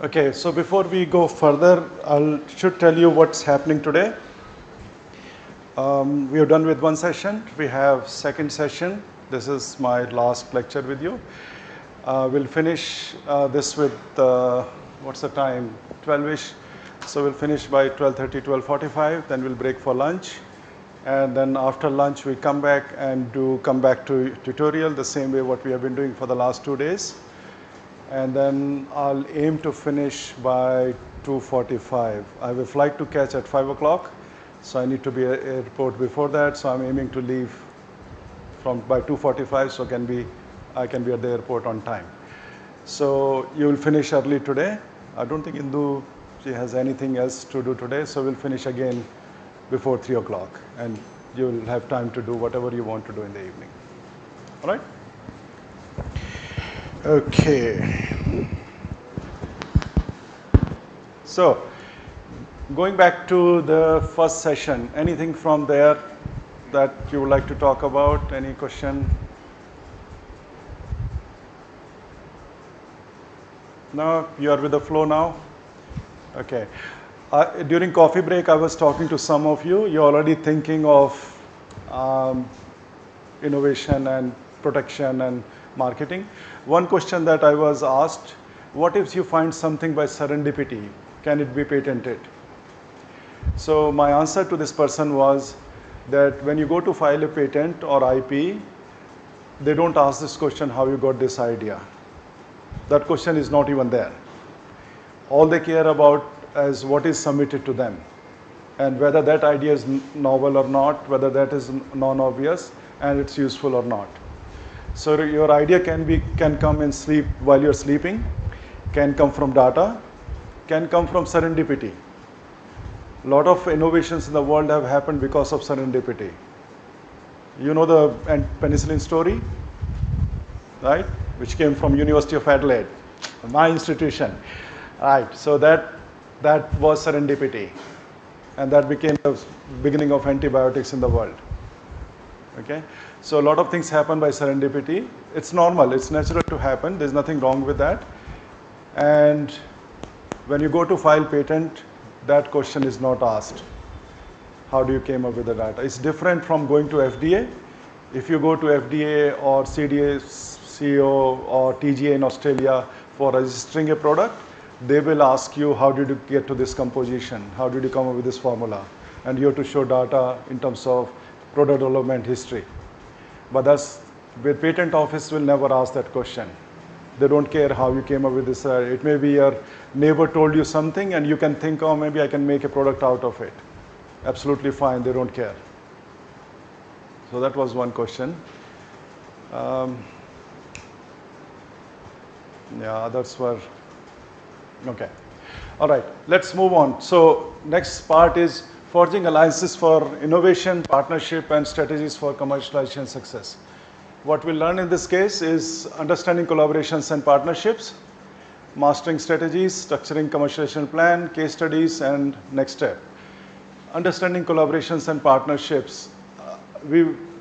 Okay, so before we go further, I should tell you what's happening today. We are done with one session. We have second session. This is my last lecture with you. We'll finish this with, what's the time? 12-ish. So we'll finish by 12:30, 12:45. Then we'll break for lunch. And then after lunch, we come back and come back to tutorial the same way what we have been doing for the last 2 days. And then I'll aim to finish by 2:45. I have a flight to catch at 5 o'clock, so I need to be at airport before that. So I'm aiming to leave by 2:45, so I can be at the airport on time. So you will finish early today. I don't think Indu, she has anything else to do today, so we'll finish again before 3 o'clock, and you will have time to do whatever you want to do in the evening. All right? Okay. So, going back to the first session, anything from there that you would like to talk about? Any question? No? You are with the flow now? Okay. During coffee break, I was talking to some of you. You're already thinking of innovation and protection and marketing. One question that I was asked, what if you find something by serendipity? Can it be patented? So my answer to this person was that when you go to file a patent or IP, they don't ask this question, how you got this idea. That question is not even there. All they care about is what is submitted to them, and whether that idea is novel or not, whether that is non-obvious, and it's useful or not. So your idea can come in sleep while you're sleeping, can come from data, can come from serendipity. A lot of innovations in the world have happened because of serendipity. You know the penicillin story, right? Which came from University of Adelaide, my institution. Right, so that was serendipity, and that became the beginning of antibiotics in the world. Okay, so a lot of things happen by serendipity. It's normal, it's natural to happen. There's nothing wrong with that. And when you go to file patent, that question is not asked. How do you came up with the data? It's different from going to FDA. If you go to FDA or CDA, CO or TGA in Australia for registering a product, they will ask you, how did you get to this composition? How did you come up with this formula? And you have to show data in terms of product development history. But with patent office will never ask that question. They don't care how you came up with this. It may be your neighbor told you something and you can think, oh, maybe I can make a product out of it. Absolutely fine, they don't care. So that was one question. Yeah, others were, okay. All right, let's move on. So next part is forging alliances for innovation, partnership, and strategies for commercialization success. What we'll learn in this case is understanding collaborations and partnerships, mastering strategies, structuring commercialization plan, case studies, and next step. Understanding collaborations and partnerships. We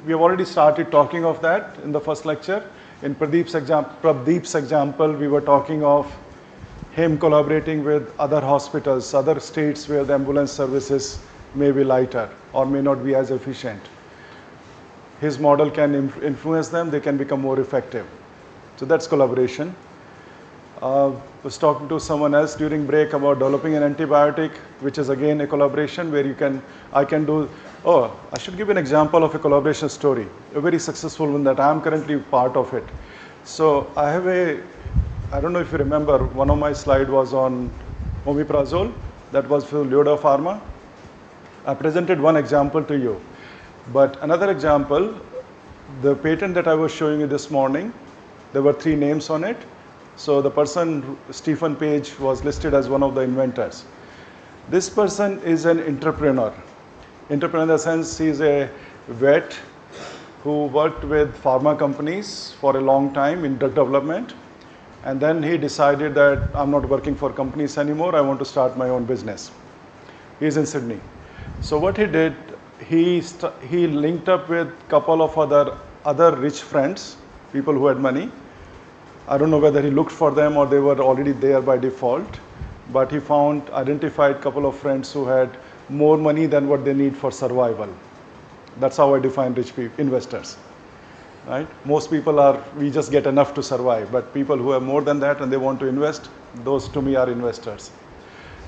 have already started talking of that in the first lecture. In Pradeep's example, we were talking of him collaborating with other hospitals, other states where the ambulance services may be lighter or may not be as efficient. His model can influence them, they can become more effective. So that's collaboration. Was talking to someone else during break about developing an antibiotic, which is again a collaboration where I should give an example of a collaboration story, a very successful one that I am currently part of it. So I have I don't know if you remember, one of my slides was on omeprazole, that was for Lyoda Pharma. I presented one example to you. But another example, the patent that I was showing you this morning, there were 3 names on it. So the person, Stephen Page, was listed as one of the inventors. This person is an entrepreneur. Entrepreneur in the sense he's a vet who worked with pharma companies for a long time in drug development. And then he decided that I'm not working for companies anymore, I want to start my own business. He's in Sydney. So what he did, he linked up with a couple of other rich friends, people who had money. I don't know whether he looked for them or they were already there by default. but he identified a couple of friends who had more money than what they need for survival. That's how I define rich investors. Right? Most people we just get enough to survive, but people who have more than that and they want to invest, those to me are investors.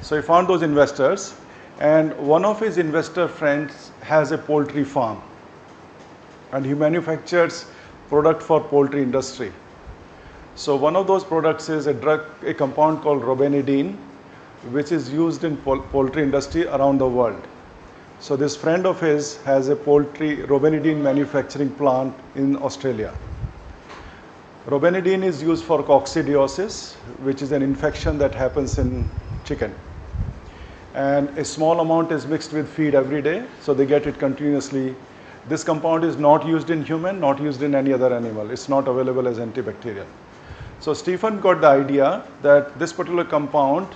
So he found those investors, and one of his investor friends has a poultry farm, and he manufactures product for poultry industry. So one of those products is a compound called robenidine, which is used in poultry industry around the world. So this friend of his has a poultry robenidine manufacturing plant in Australia. Robenidine is used for coccidiosis, which is an infection that happens in chicken. And a small amount is mixed with feed every day, so they get it continuously. This compound is not used in human, not used in any other animal. It's not available as antibacterial. So Stephen got the idea that this particular compound,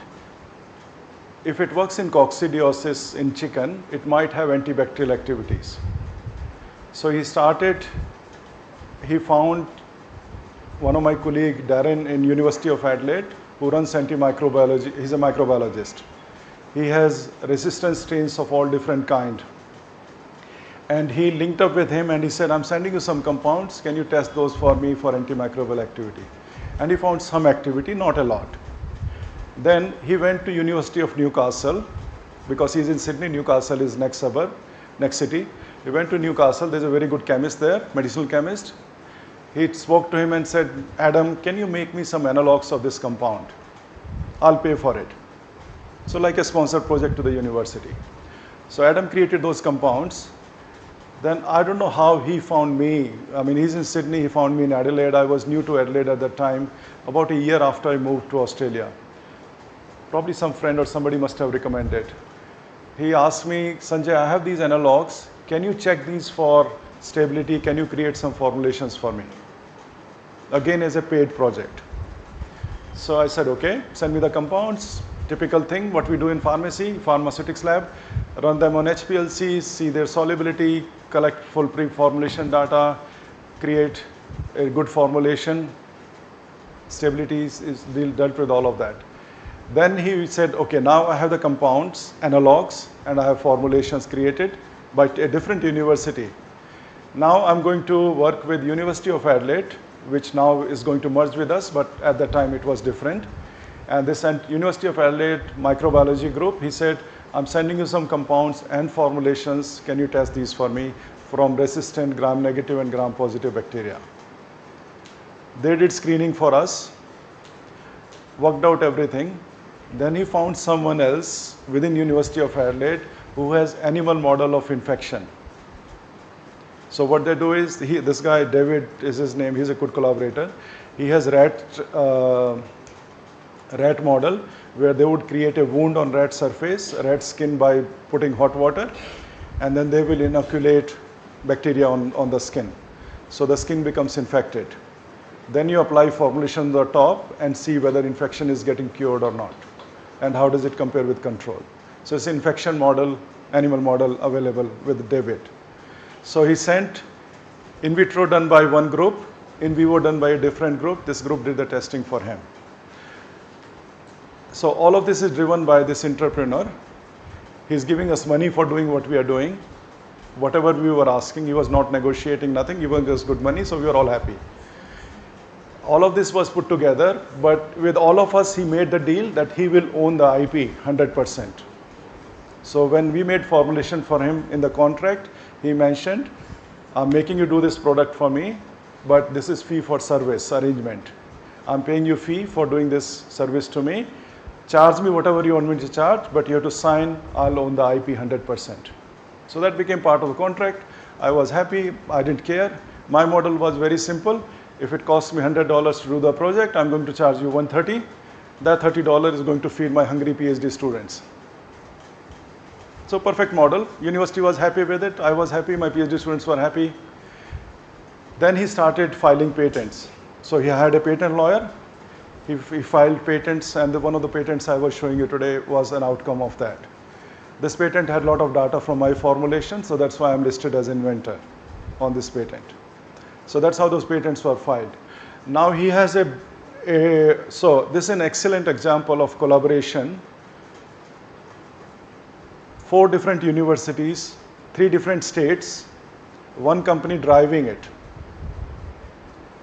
if it works in coccidiosis in chicken, it might have antibacterial activities. So he found one of my colleagues, Darren, in University of Adelaide, who runs antimicrobiology. He's a microbiologist. He has resistant strains of all different kind. And he linked up with him and he said, I'm sending you some compounds. Can you test those for me for antimicrobial activity? And he found some activity, not a lot. Then he went to University of Newcastle, because he's in Sydney. Newcastle is next suburb, next city. He went to Newcastle. There's a very good chemist there, medicinal chemist. He spoke to him and said, Adam, can you make me some analogs of this compound? I'll pay for it. So like a sponsored project to the university. So Adam created those compounds. Then I don't know how he found me. I mean, he's in Sydney, he found me in Adelaide. I was new to Adelaide at that time, about a year after I moved to Australia. Probably some friend or somebody must have recommended. He asked me, Sanjay, I have these analogs. Can you check these for stability? Can you create some formulations for me? Again, as a paid project. So I said, okay, send me the compounds. Typical thing, what we do in pharmaceutics lab, run them on HPLCs, see their solubility, collect full pre-formulation data, create a good formulation. Stability is dealt with all of that. Then he said, okay, now I have the compounds, analogs, and I have formulations created by a different university. Now I'm going to work with University of Adelaide, which now is going to merge with us, but at that time it was different. And this University of Adelaide microbiology group, he said, I'm sending you some compounds and formulations. Can you test these for me from resistant gram-negative and gram-positive bacteria? They did screening for us, worked out everything. Then he found someone else within University of Adelaide who has animal model of infection. So what they do is, this guy, David is his name, he's a good collaborator. He has rat model where they would create a wound on rat surface, rat skin, by putting hot water, and then they will inoculate bacteria on the skin. So the skin becomes infected. Then you apply formulation on the top and see whether infection is getting cured or not, and how does it compare with control. So it's an infection model, animal model available with David. So he sent in vitro done by one group, in vivo done by a different group. This group did the testing for him. So all of this is driven by this entrepreneur. He's giving us money for doing what we are doing. Whatever we were asking, he was not negotiating, nothing. He gave us good money, so we were all happy. All of this was put together, but with all of us, he made the deal that he will own the IP 100%. So when we made formulation for him in the contract, he mentioned, I'm making you do this product for me, but this is fee for service arrangement. I'm paying you fee for doing this service to me. Charge me whatever you want me to charge, but you have to sign, I'll own the IP 100%. So that became part of the contract. I was happy, I didn't care. My model was very simple. If it costs me $100 to do the project, I'm going to charge you $130. That $30 is going to feed my hungry PhD students. So perfect model. University was happy with it. I was happy. My PhD students were happy. Then he started filing patents. So he had a patent lawyer. He filed patents, and one of the patents I was showing you today was an outcome of that. This patent had a lot of data from my formulation, so that's why I'm listed as inventor on this patent. So that's how those patents were filed. Now he has a So this is an excellent example of collaboration. 4 different universities, 3 different states, one company driving it.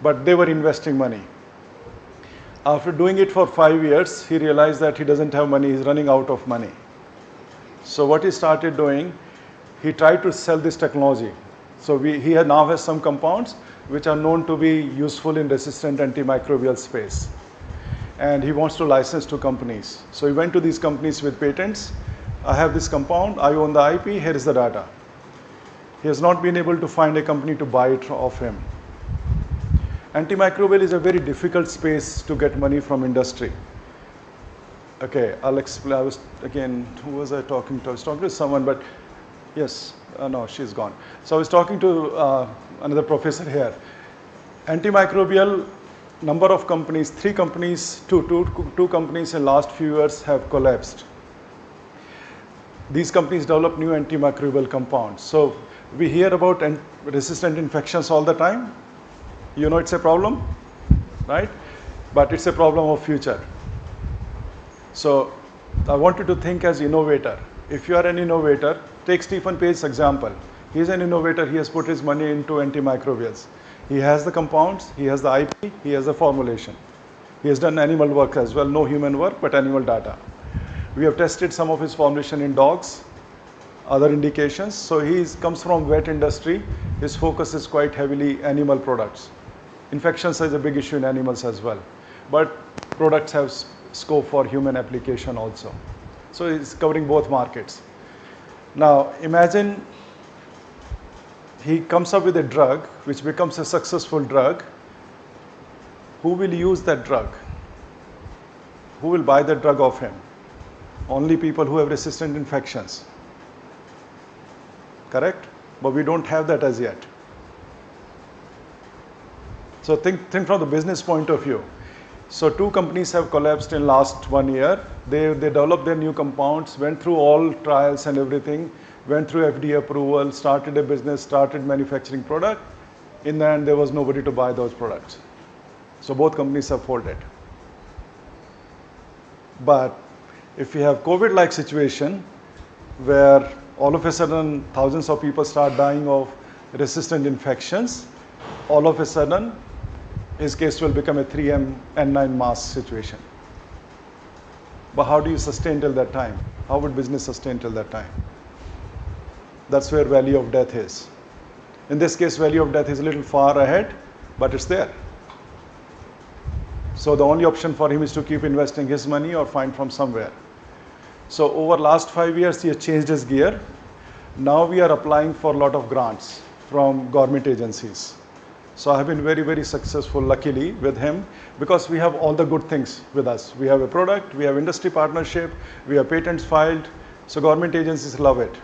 But they were investing money. After doing it for 5 years, he realized that he doesn't have money, he's running out of money. So what he started doing, he tried to sell this technology. So he now has some compounds which are known to be useful in resistant antimicrobial space. And he wants to license to companies. So he went to these companies with patents. I have this compound, I own the IP, here is the data. He has not been able to find a company to buy it off him. Antimicrobial is a very difficult space to get money from industry. Okay, I'll explain. Who was I talking to? I was talking to someone, but yes, no, she's gone. So I was talking to another professor here. Antimicrobial, number of companies, 3 companies, two companies in last few years have collapsed. These companies develop new antimicrobial compounds. So we hear about resistant infections all the time. You know it's a problem, right? But it's a problem of future. So I want you to think as innovator. If you are an innovator, take Stephen Page's example. He's an innovator, he has put his money into antimicrobials. He has the compounds, he has the IP, he has the formulation. He has done animal work as well, no human work, but animal data. We have tested some of his formulation in dogs, other indications. So he comes from vet industry. His focus is quite heavily animal products. Infections is a big issue in animals as well. But products have scope for human application also. So it's covering both markets. Now imagine he comes up with a drug which becomes a successful drug. Who will use that drug? Who will buy that drug of him? Only people who have resistant infections. Correct? But we don't have that as yet. So think from the business point of view. So 2 companies have collapsed in last 1 year. They developed their new compounds, went through all trials and everything, went through FDA approval, started a business, started manufacturing product. In the end, there was nobody to buy those products. So both companies have folded. But if you have COVID-like situation where all of a sudden thousands of people start dying of resistant infections, all of a sudden his case will become a 3M N9 mask situation. But how do you sustain till that time? How would business sustain till that time? That's where value of death is. In this case, value of death is a little far ahead, but it's there. So the only option for him is to keep investing his money or find from somewhere. So over last 5 years, he has changed his gear. Now we are applying for a lot of grants from government agencies. So I have been very, very successful, luckily, with him because we have all the good things with us. We have a product, we have industry partnership, we have patents filed. So government agencies love it.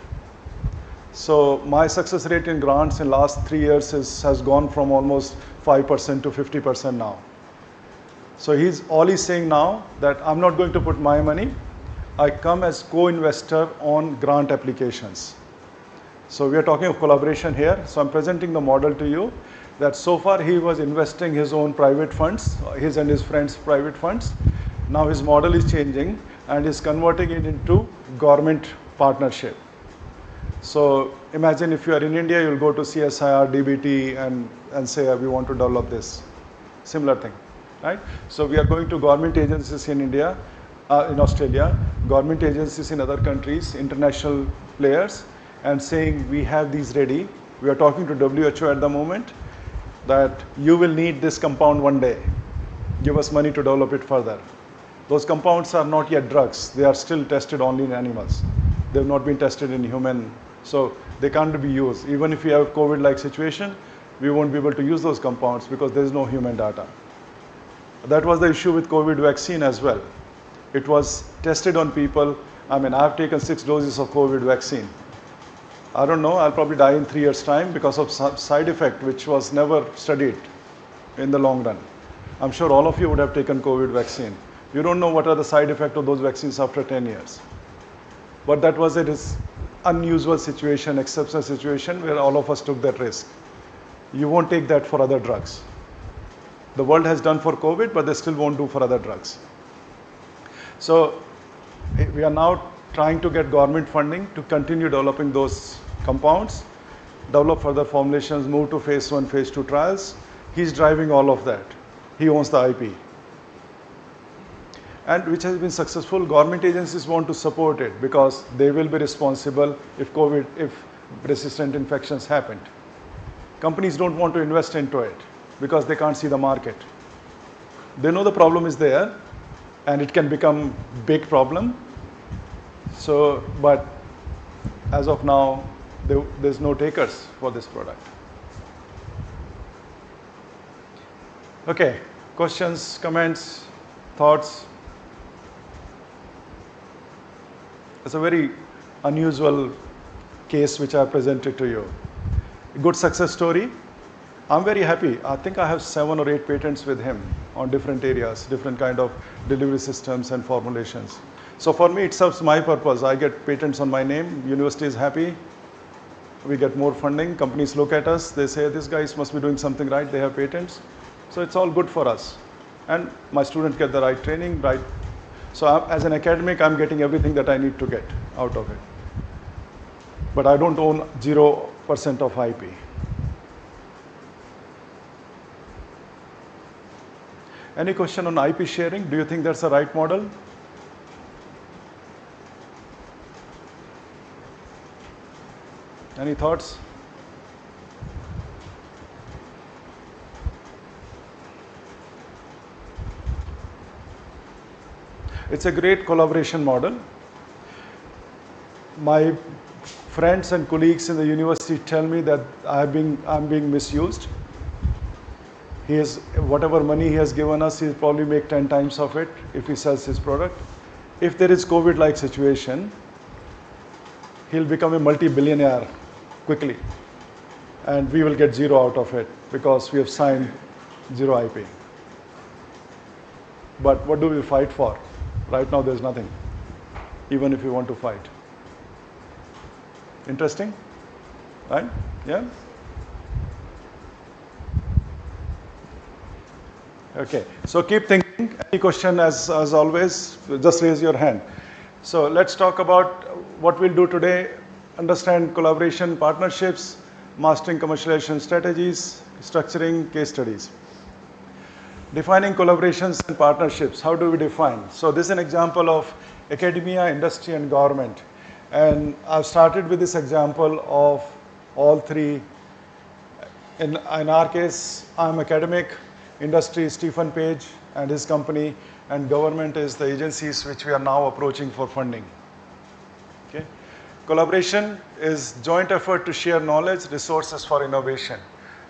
So my success rate in grants in last 3 years has gone from almost 5% to 50% now. So all he's saying now that I'm not going to put my money. I come as co-investor on grant applications. So we are talking of collaboration here. So I'm presenting the model to you that so far he was investing his own private funds, his and his friends' private funds. Now his model is changing and is converting it into government partnership. So imagine if you are in India, you'll go to CSIR, DBT and say we want to develop this. Similar thing, right? So we are going to government agencies in India, in Australia, government agencies in other countries, international players, and saying we have these ready. We are talking to WHO at the moment that you will need this compound one day. Give us money to develop it further. Those compounds are not yet drugs. They are still tested only in animals. They have not been tested in human. So they can't be used. Even if we have COVID-like situation, we won't be able to use those compounds because there is no human data. That was the issue with COVID vaccine as well. It was tested on people. I mean, I've taken 6 doses of COVID vaccine. I don't know, I'll probably die in 3 years' time because of some side effect which was never studied in the long run. I'm sure all of you would have taken COVID vaccine. You don't know what are the side effects of those vaccines after 10 years. But that was an unusual situation, exceptional situation where all of us took that risk. You won't take that for other drugs. The world has done for COVID, but they still won't do for other drugs. So we are now trying to get government funding to continue developing those compounds, develop further formulations, move to phase 1, phase 2 trials. He's driving all of that. He owns the IP. And which has been successful. Government agencies want to support it because they will be responsible if resistant infections happened. Companies don't want to invest into it because they can't see the market. They know the problem is there and it can become big problem. So, but as of now, there's no takers for this product. Okay, questions, comments, thoughts? It's a very unusual case which I presented to you. A good success story. I'm very happy. I think I have 7 or 8 patents with him on different areas, different kind of delivery systems and formulations. So for me, it serves my purpose. I get patents on my name. University is happy. We get more funding. Companies look at us. They say, these guys must be doing something right. They have patents. So it's all good for us. And my students get the right training, right. So as an academic, I'm getting everything that I need to get out of it. But I don't own 0% of IP. Any question on IP sharing? Do you think that's the right model? Any thoughts? It's a great collaboration model. My friends and colleagues in the university tell me that I'm being misused. Whatever money he has given us, he'll probably make 10 times of it if he sells his product. If there is COVID-like situation, he'll become a multi-billionaire quickly. And we will get 0 out of it because we have signed 0 IP. But what do we fight for? Right now there's nothing, even if we want to fight. Interesting, right? Yeah? Okay, so keep thinking. Any question, as always, just raise your hand. So let's talk about what we'll do today. Understand collaboration, partnerships, mastering commercialization strategies, structuring case studies. Defining collaborations and partnerships, how do we define? So this is an example of academia, industry, and government. And I've started with this example of all three. In our case, I'm academic, industry, Stephen Page and his company, and government is the agencies which we are now approaching for funding. Okay. Collaboration is joint effort to share knowledge, resources for innovation.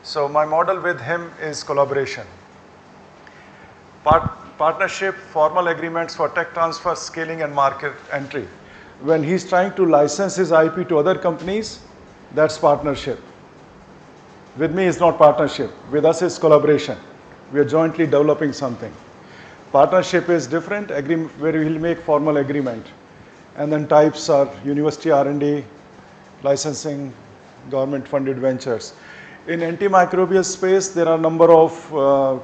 So my model with him is collaboration. Partnership, formal agreements for tech transfer, scaling, and market entry. When he's trying to license his IP to other companies, that's partnership. With me is not partnership. With us is collaboration. We are jointly developing something. Partnership is different, where we'll make formal agreement. And then types are university R&D, licensing, government-funded ventures. In antimicrobial space, there are a number of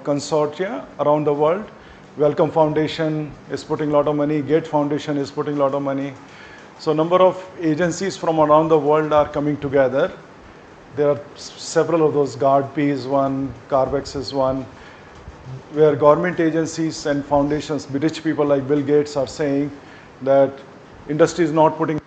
consortia around the world. Wellcome Foundation is putting a lot of money. Gates Foundation is putting a lot of money. So a number of agencies from around the world are coming together. There are several of those. GARDP is one, Carbex is one, where government agencies and foundations, rich people like Bill Gates are saying that industry is not putting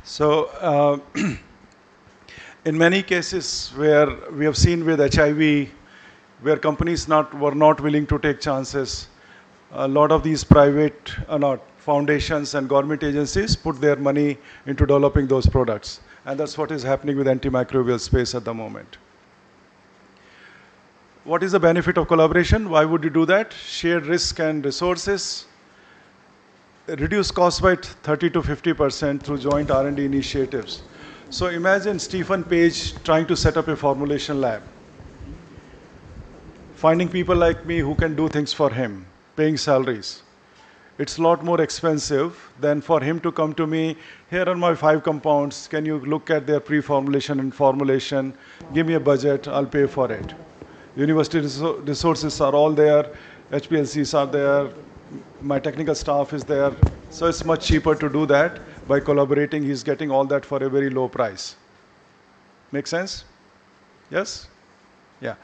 So in many cases where we have seen with HIV, where companies were not willing to take chances, a lot of these private foundations and government agencies put their money into developing those products. And that's what is happening with antimicrobial space at the moment. What is the benefit of collaboration? Why would you do that? Shared risk and resources. reduce costs by 30 to 50% through joint R&D initiatives. So imagine Stephen Page trying to set up a formulation lab, finding people like me who can do things for him, paying salaries. It's a lot more expensive than for him to come to me, here are my 5 compounds, can you look at their pre-formulation and formulation, give me a budget, I'll pay for it. University resources are all there, HPLCs are there, my technical staff is there, so it's much cheaper to do that. By collaborating, he's getting all that for a very low price. Make sense? Yes? Yeah.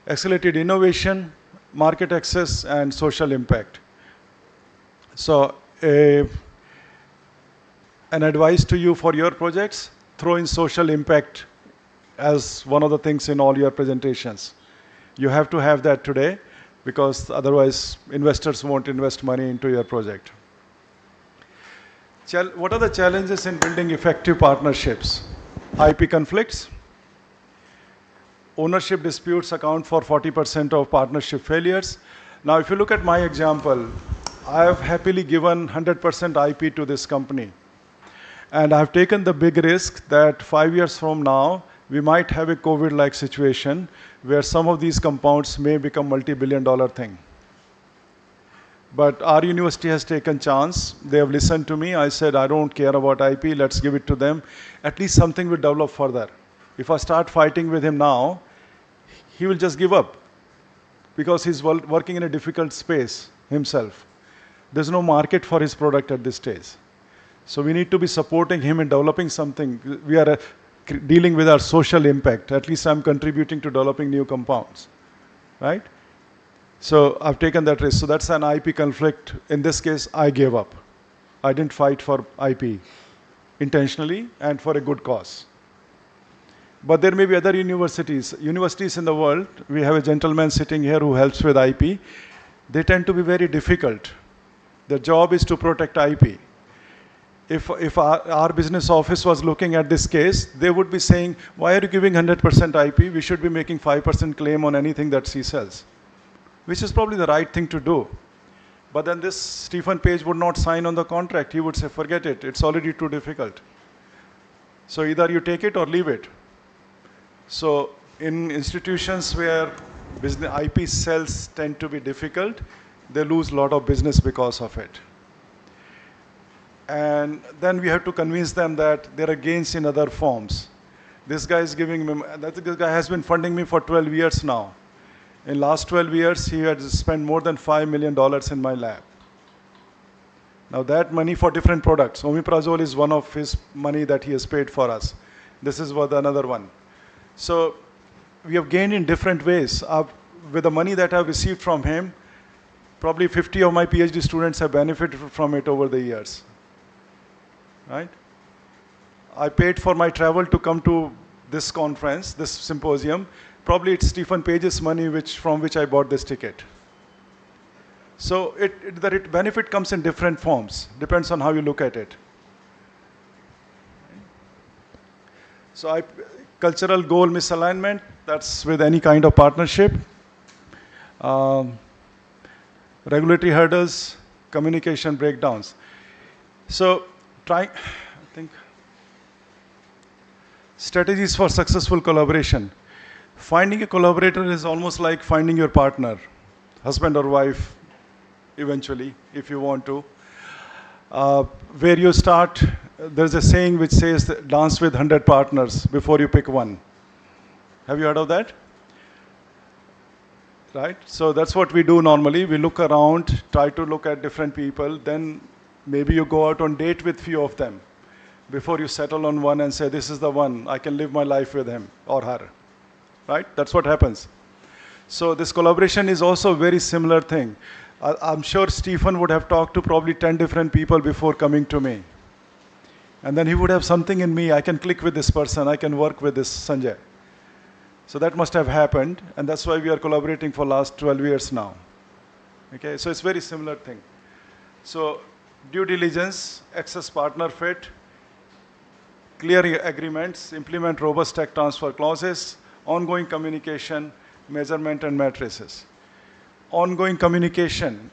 Accelerated innovation, market access, and social impact. So, an advice to you for your projects, throw in social impact as one of the things in all your presentations. You have to have that today, because otherwise investors won't invest money into your project. What are the challenges in building effective partnerships? IP conflicts. Ownership disputes account for 40% of partnership failures. Now, if you look at my example, I have happily given 100% IP to this company. And I've taken the big risk that 5 years from now, we might have a COVID-like situation where some of these compounds may become multi-billion-dollar thing. But our university has taken chance. They have listened to me. I said, I don't care about IP. Let's give it to them. At least something will develop further. If I start fighting with him now, he will just give up because he's working in a difficult space himself. There's no market for his product at this stage. So we need to be supporting him in developing something. We are dealing with our social impact. At least I'm contributing to developing new compounds, right? So I've taken that risk. So that's an IP conflict. In this case, I gave up. I didn't fight for IP intentionally and for a good cause. But there may be other universities. Universities in the world, we have a gentleman sitting here who helps with IP. They tend to be very difficult. Their job is to protect IP. If our business office was looking at this case, they would be saying, why are you giving 100% IP? We should be making 5% claim on anything that he sells, which is probably the right thing to do. But then this Stephen Page would not sign on the contract. He would say, forget it. It's already too difficult. So either you take it or leave it. So in institutions where business IP sales tend to be difficult, they lose a lot of business because of it. And then we have to convince them that there are gains in other forms. This guy is giving me, this guy has been funding me for 12 years now. In last 12 years, he had spent more than $5 million in my lab. Now that money for different products. Omeprazole is one of his money that he has paid for us. This is what another one. So we have gained in different ways. With the money that I've received from him, probably 50 of my PhD students have benefited from it over the years. Right? I paid for my travel to come to this conference, this symposium. Probably it's Stephen Page's money from which I bought this ticket. So the benefit comes in different forms, depends on how you look at it. So cultural goal misalignment, that's with any kind of partnership. Regulatory hurdles, communication breakdowns. So I think, strategies for successful collaboration. Finding a collaborator is almost like finding your partner, husband or wife, eventually, if you want to. Where you start, there's a saying which says, dance with 100 partners before you pick one. Have you heard of that? Right? So that's what we do normally. We look around, try to look at different people, then maybe you go out on date with few of them before you settle on one and say, this is the one, I can live my life with him or her. Right? That's what happens. So this collaboration is also a very similar thing. I'm sure Stephen would have talked to probably 10 different people before coming to me. And then he would have something in me, I can click with this person, I can work with this Sanjay. So that must have happened, and that's why we are collaborating for last 12 years now. Okay, so it's very similar thing. So due diligence, access partner fit, clear agreements, implement robust tech transfer clauses, ongoing communication, measurement and matrices. Ongoing communication.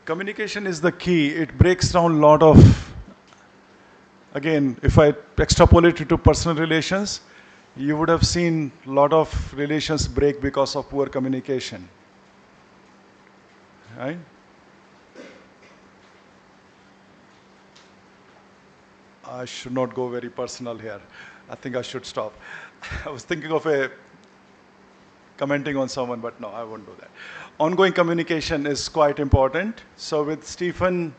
Communication is the key. It breaks down a lot of, again, if I extrapolate it to personal relations, you would have seen a lot of relations break because of poor communication. Right? I should not go very personal here. I think I should stop. I was thinking of commenting on someone, but no, I won't do that. Ongoing communication is quite important. So with Stephen,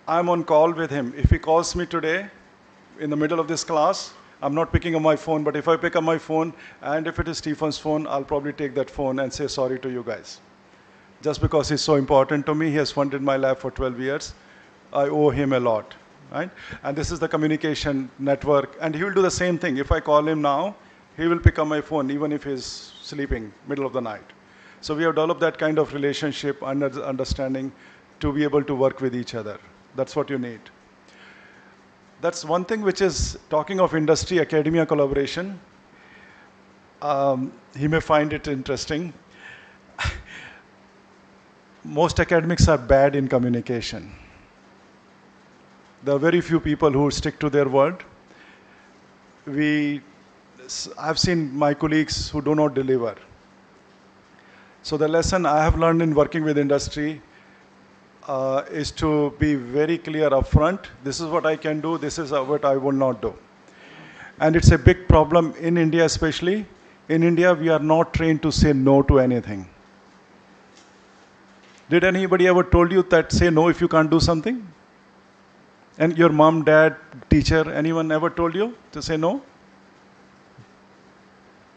I'm on call with him. If he calls me today in the middle of this class, I'm not picking up my phone, but if I pick up my phone, and if it is Stephen's phone, I'll probably take that phone and say sorry to you guys. Just because he's so important to me, he has funded my lab for 12 years. I owe him a lot, right? And this is the communication network, and he will do the same thing. If I call him now, he will pick up my phone, even if he's sleeping, middle of the night. So we have developed that kind of relationship, understanding, to be able to work with each other. That's what you need. That's one thing which is, talking of industry, academia collaboration, he may find it interesting. Most academics are bad in communication. There are very few people who stick to their word. I've seen my colleagues who do not deliver. So the lesson I have learned in working with industry is to be very clear upfront. This is what I can do. This is what I will not do. And it's a big problem in India especially. In India, we are not trained to say no to anything. Did anybody ever told you that say no if you can't do something? And your mom, dad, teacher, anyone ever told you to say no?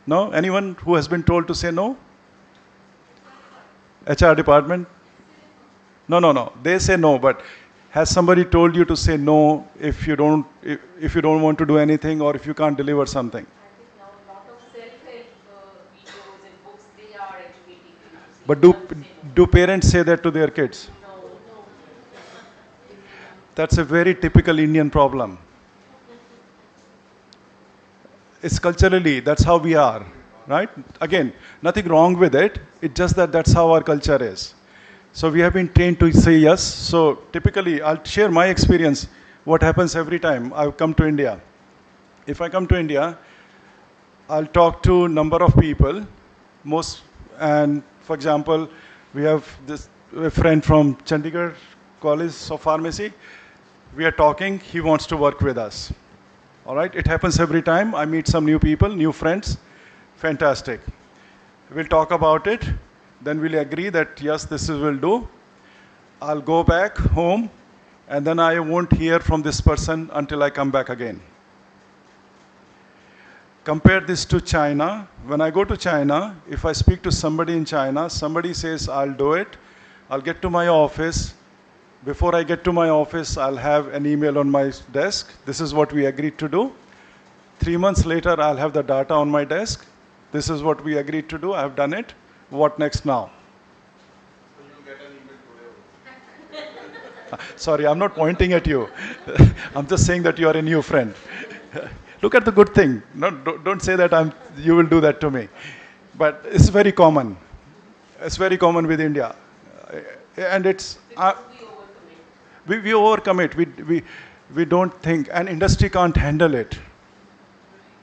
No? Anyone who has been told to say no? HR department? No. They say no, but has somebody told you to say no if you don't want to do anything or if you can't deliver something? I think now a lot of self-help videos and books, they are educating you. But do parents say that to their kids? No. That's a very typical Indian problem. It's culturally, that's how we are, right? Again, nothing wrong with it. It's just that that's how our culture is. So we have been trained to say yes. So typically, I'll share my experience, what happens every time I come to India. If I come to India, I'll talk to a number of people, and for example, we have a friend from Chandigarh College of Pharmacy. We are talking, he wants to work with us. All right, it happens every time. I meet some new people, new friends. Fantastic. We'll talk about it. Then we'll agree that, yes, this will do. I'll go back home, and then I won't hear from this person until I come back again. Compare this to China. When I go to China, if I speak to somebody in China, somebody says, I'll do it. I'll get to my office. Before I get to my office, I'll have an email on my desk. This is what we agreed to do. 3 months later, I'll have the data on my desk. This is what we agreed to do. I've done it. What next now? So you'll get an email today. Sorry, I'm not pointing at you. I'm just saying that you are a new friend. Look at the good thing. No, don't say that you will do that to me. But it's very common. It's very common with India. And it's... we overcome it. We don't think, and industry can't handle it.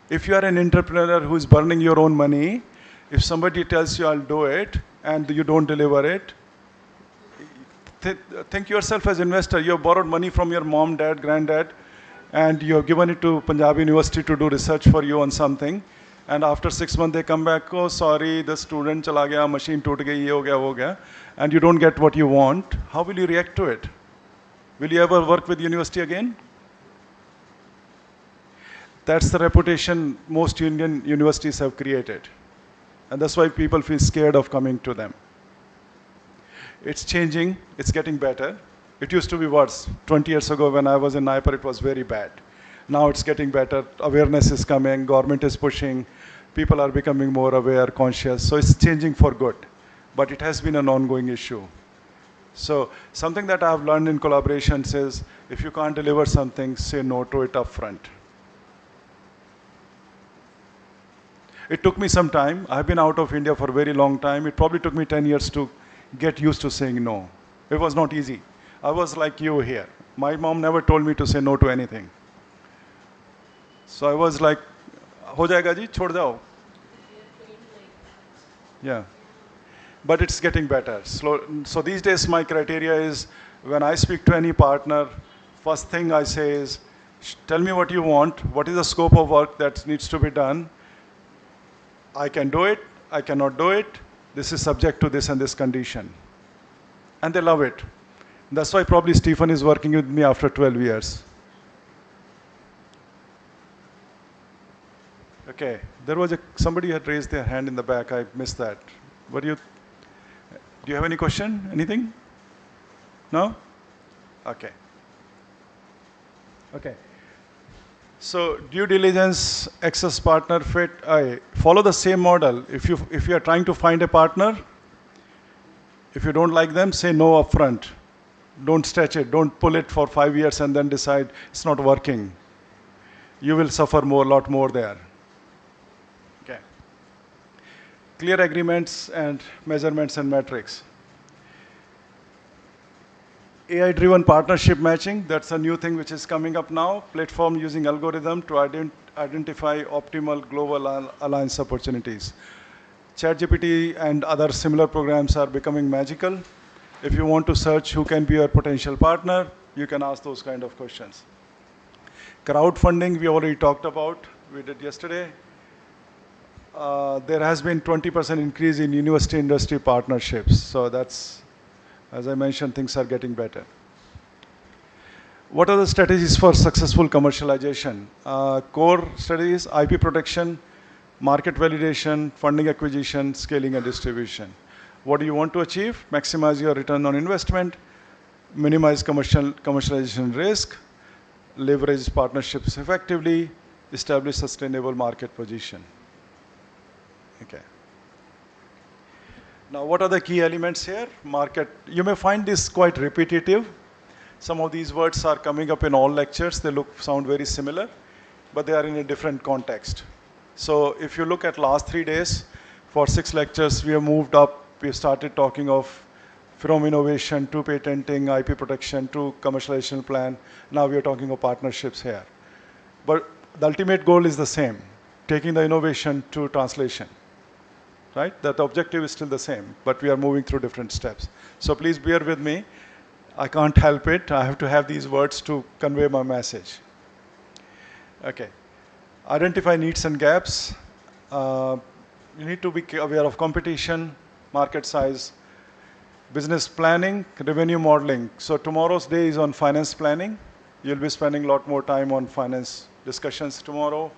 If you are an entrepreneur who is burning your own money, if somebody tells you I'll do it and you don't deliver it, think yourself as investor. You have borrowed money from your mom, dad, granddad, and you have given it to Punjab University to do research for you on something. And after 6 months they come back, oh sorry, the student chala gaya, machine toot gayi, ye ho gaya, wo gaya, and you don't get what you want. How will you react to it? Will you ever work with university again? That's the reputation most Indian universities have created. And that's why people feel scared of coming to them. It's changing, it's getting better. It used to be worse. 20 years ago when I was in NIPER, it was very bad. Now it's getting better, awareness is coming, government is pushing, people are becoming more aware, conscious, so it's changing for good. But it has been an ongoing issue. So something that I've learned in collaborations is, if you can't deliver something, say no to it up front. It took me some time. I've been out of India for a very long time. It probably took me 10 years to get used to saying no. It was not easy. I was like you here. My mom never told me to say no to anything. So I was like, हो जाएगा जी, छोड़ जाओ. Yeah. But it's getting better. So these days my criteria is when I speak to any partner, first thing I say is, tell me what you want, what is the scope of work that needs to be done. I can do it, I cannot do it, this is subject to this and this condition. And they love it. That's why probably Stephen is working with me after 12 years. Okay, there was somebody had raised their hand in the back, I missed that. Do you have any question, anything? No? Okay. Okay. So due diligence, access partner fit, I follow the same model. If you are trying to find a partner, if you don't like them, say no upfront. Don't stretch it. Don't pull it for 5 years and then decide it's not working. You will suffer a lot more there. Okay. Clear agreements and measurements and metrics. AI-driven partnership matching, that's a new thing which is coming up now. Platform using algorithm to identify optimal global alliance opportunities. ChatGPT and other similar programs are becoming magical. If you want to search who can be your potential partner, you can ask those kind of questions. Crowdfunding, we already talked about. We did yesterday. There has been 20% increase in university industry partnerships. So that's, as I mentioned, things are getting better. What are the strategies for successful commercialization? Core strategies, IP protection, market validation, funding acquisition, scaling and distribution. What do you want to achieve? Maximize your return on investment, minimize commercialization risk, leverage partnerships effectively, establish sustainable market position. Okay. Now, what are the key elements here? Market. You may find this quite repetitive. Some of these words are coming up in all lectures. They sound very similar, but they are in a different context. So if you look at last 3 days, for 6 lectures, we have moved up. We started talking of from innovation to patenting, IP protection to commercialization plan. Now we are talking of partnerships here. But the ultimate goal is the same, taking the innovation to translation. Right? That objective is still the same, but we are moving through different steps. So please bear with me. I can't help it. I have to have these words to convey my message. Okay. Identify needs and gaps. You need to be aware of competition, market size, business planning, revenue modeling. So tomorrow's day is on finance planning. You'll be spending a lot more time on finance discussions tomorrow.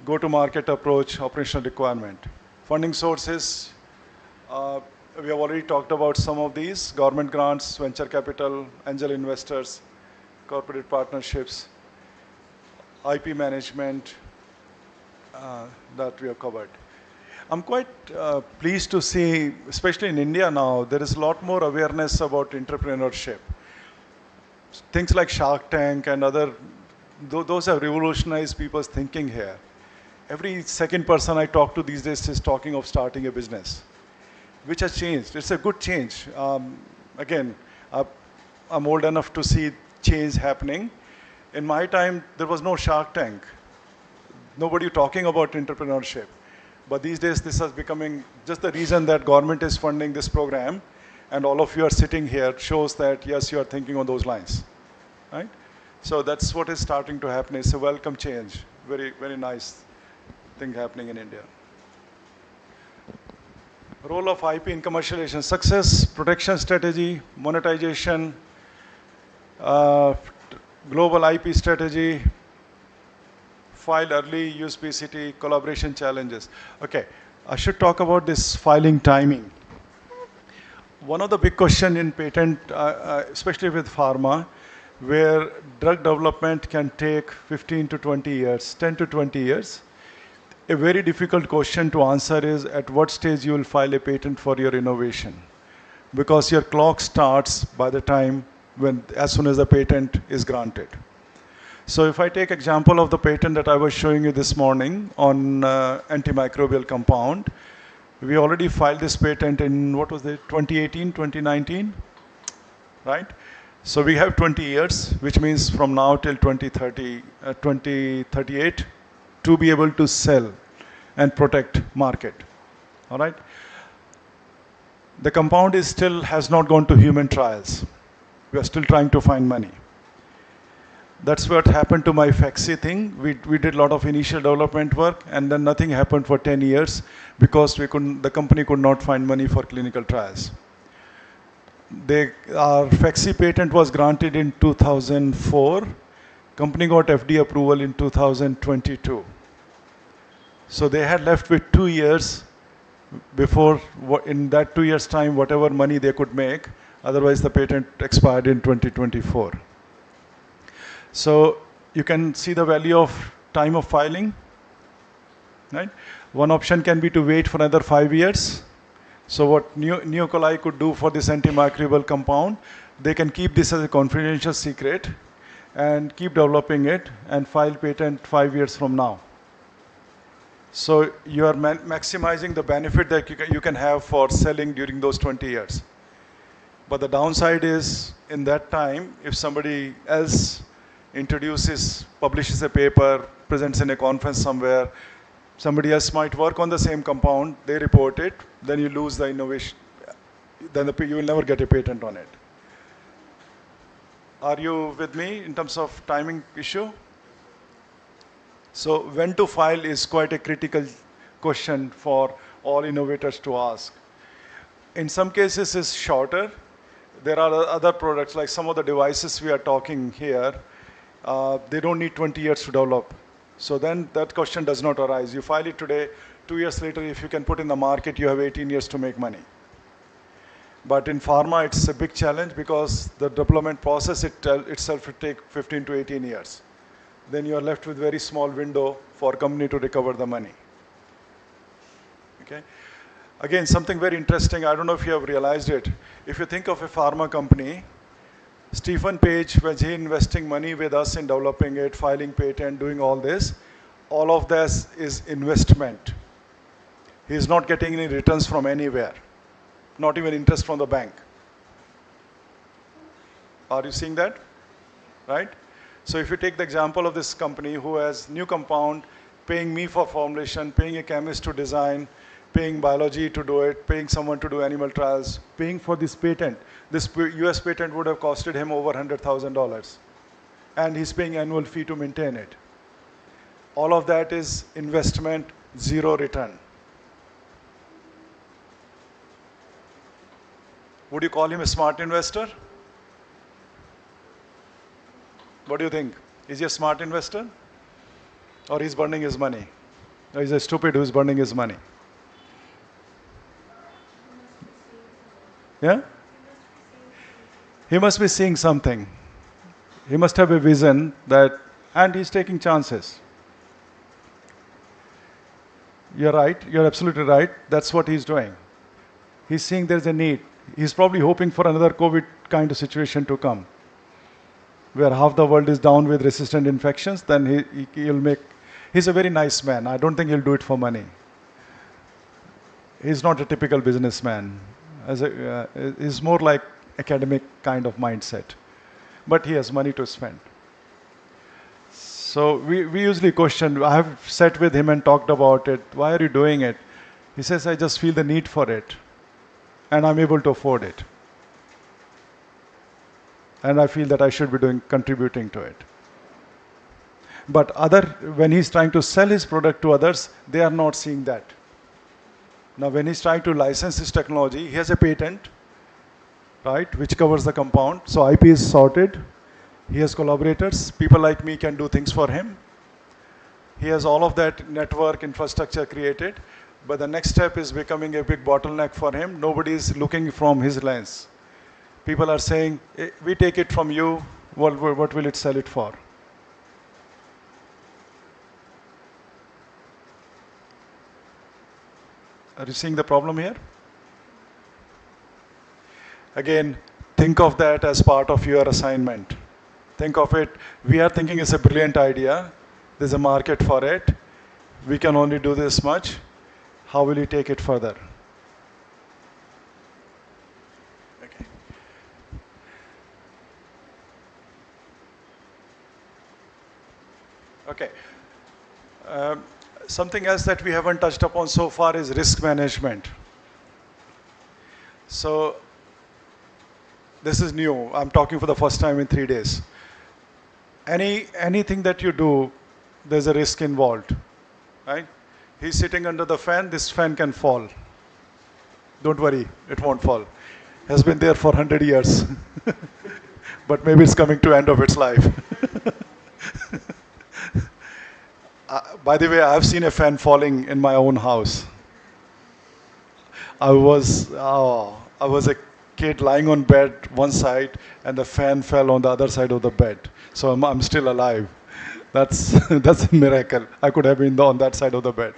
Go-to-market approach, operational requirement. Funding sources, we have already talked about some of these, government grants, venture capital, angel investors, corporate partnerships, IP management, that we have covered. I'm quite pleased to see, especially in India now, there is a lot more awareness about entrepreneurship. Things like Shark Tank and other, those have revolutionized people's thinking here. Every second person I talk to these days is talking of starting a business, which has changed. It's a good change. Again, I'm old enough to see change happening. In my time, there was no Shark Tank. Nobody talking about entrepreneurship. But these days, this is becoming just the reason that government is funding this program, and all of you are sitting here shows that, yes, you are thinking on those lines, right? So that's what is starting to happen. It's a welcome change. Very, very nice thing happening in India. Role of IP in commercialization: success, protection strategy, monetization, global IP strategy, file early, use PCT, collaboration challenges. Okay, I should talk about this filing timing. One of the big questions in patent, especially with pharma, where drug development can take 15 to 20 years, 10 to 20 years. A very difficult question to answer is at what stage you will file a patent for your innovation. Because your clock starts by the time as soon as the patent is granted. So if I take example of the patent that I was showing you this morning on antimicrobial compound, we already filed this patent in, what was it, 2018, 2019? right? So we have 20 years, which means from now till 2038 to be able to sell and protect market, all right? The compound is still has not gone to human trials. We are still trying to find money. That's what happened to my Fexi thing. We did a lot of initial development work, and then nothing happened for 10 years because the company could not find money for clinical trials. Our Fexi patent was granted in 2004. Company got FDA approval in 2022. So they had left with 2 years before, in that 2 years time, whatever money they could make. Otherwise, the patent expired in 2024. So you can see the value of time of filing, right? One option can be to wait for another 5 years. So what Neocoli could do for this antimicrobial compound, they can keep this as a confidential secret and keep developing it and file patent 5 years from now. So you are maximizing the benefit that you can have for selling during those 20 years. But the downside is, in that time, if somebody else publishes a paper, presents in a conference somewhere, somebody else might work on the same compound, they report it, then you lose the innovation, then you will never get a patent on it. Are you with me in terms of timing issue? So when to file is quite a critical question for all innovators to ask. In some cases it's shorter. There are other products, like some of the devices we are talking here, they don't need 20 years to develop. So then that question does not arise. You file it today, 2 years later, if you can put in the market, you have 18 years to make money. But in pharma, it's a big challenge because the development process itself will take 15 to 18 years. Then you are left with very small window for company to recover the money. Okay. Again, something very interesting, I don't know if you have realized it. If you think of a pharma company, Stephen Page, when he investing money with us in developing it, filing patent, doing all this, all of this is investment. He is not getting any returns from anywhere, not even interest from the bank. Are you seeing that? Right? So if you take the example of this company who has new compound, paying me for formulation, paying a chemist to design, paying biology to do it, paying someone to do animal trials, paying for this patent. This US patent would have costed him over $100,000. And he's paying annual fee to maintain it. All of that is investment, zero return. Would you call him a smart investor? What do you think? Is he a smart investor? Or he's burning his money? Or he's a stupid who's burning his money? Yeah? He must be seeing something. He must have a vision that, and he's taking chances. You're right, you're absolutely right. That's what he's doing. He's seeing there's a need. He's probably hoping for another COVID kind of situation to come, where half the world is down with resistant infections. Then he's a very nice man. I don't think he'll do it for money. He's not a typical businessman. He's more like academic kind of mindset. But he has money to spend. So we usually question, I have sat with him and talked about it. Why are you doing it? He says, I just feel the need for it. And I'm able to afford it. And I feel that I should be contributing to it. But when he's trying to sell his product to others, they are not seeing that. Now when he's trying to license his technology, he has a patent, right, which covers the compound. So IP is sorted. He has collaborators. People like me can do things for him. He has all of that network infrastructure created. But the next step is becoming a big bottleneck for him. Nobody is looking from his lens. People are saying, we take it from you, what will it sell it for? Are you seeing the problem here? Again, think of that as part of your assignment. Think of it, we are thinking it's a brilliant idea. There's a market for it. We can only do this much. How will you take it further? Okay. Something else that we haven't touched upon so far is risk management. So this is new. I'm talking for the first time in 3 days. Anything that you do, there's a risk involved, right? He's sitting under the fan. This fan can fall. Don't worry, it won't fall. Has been there for 100 years. But maybe it's coming to end of its life. By the way, I've seen a fan falling in my own house. I was a kid lying on bed one side, and the fan fell on the other side of the bed. So I'm still alive. That's a miracle. I could have been on that side of the bed.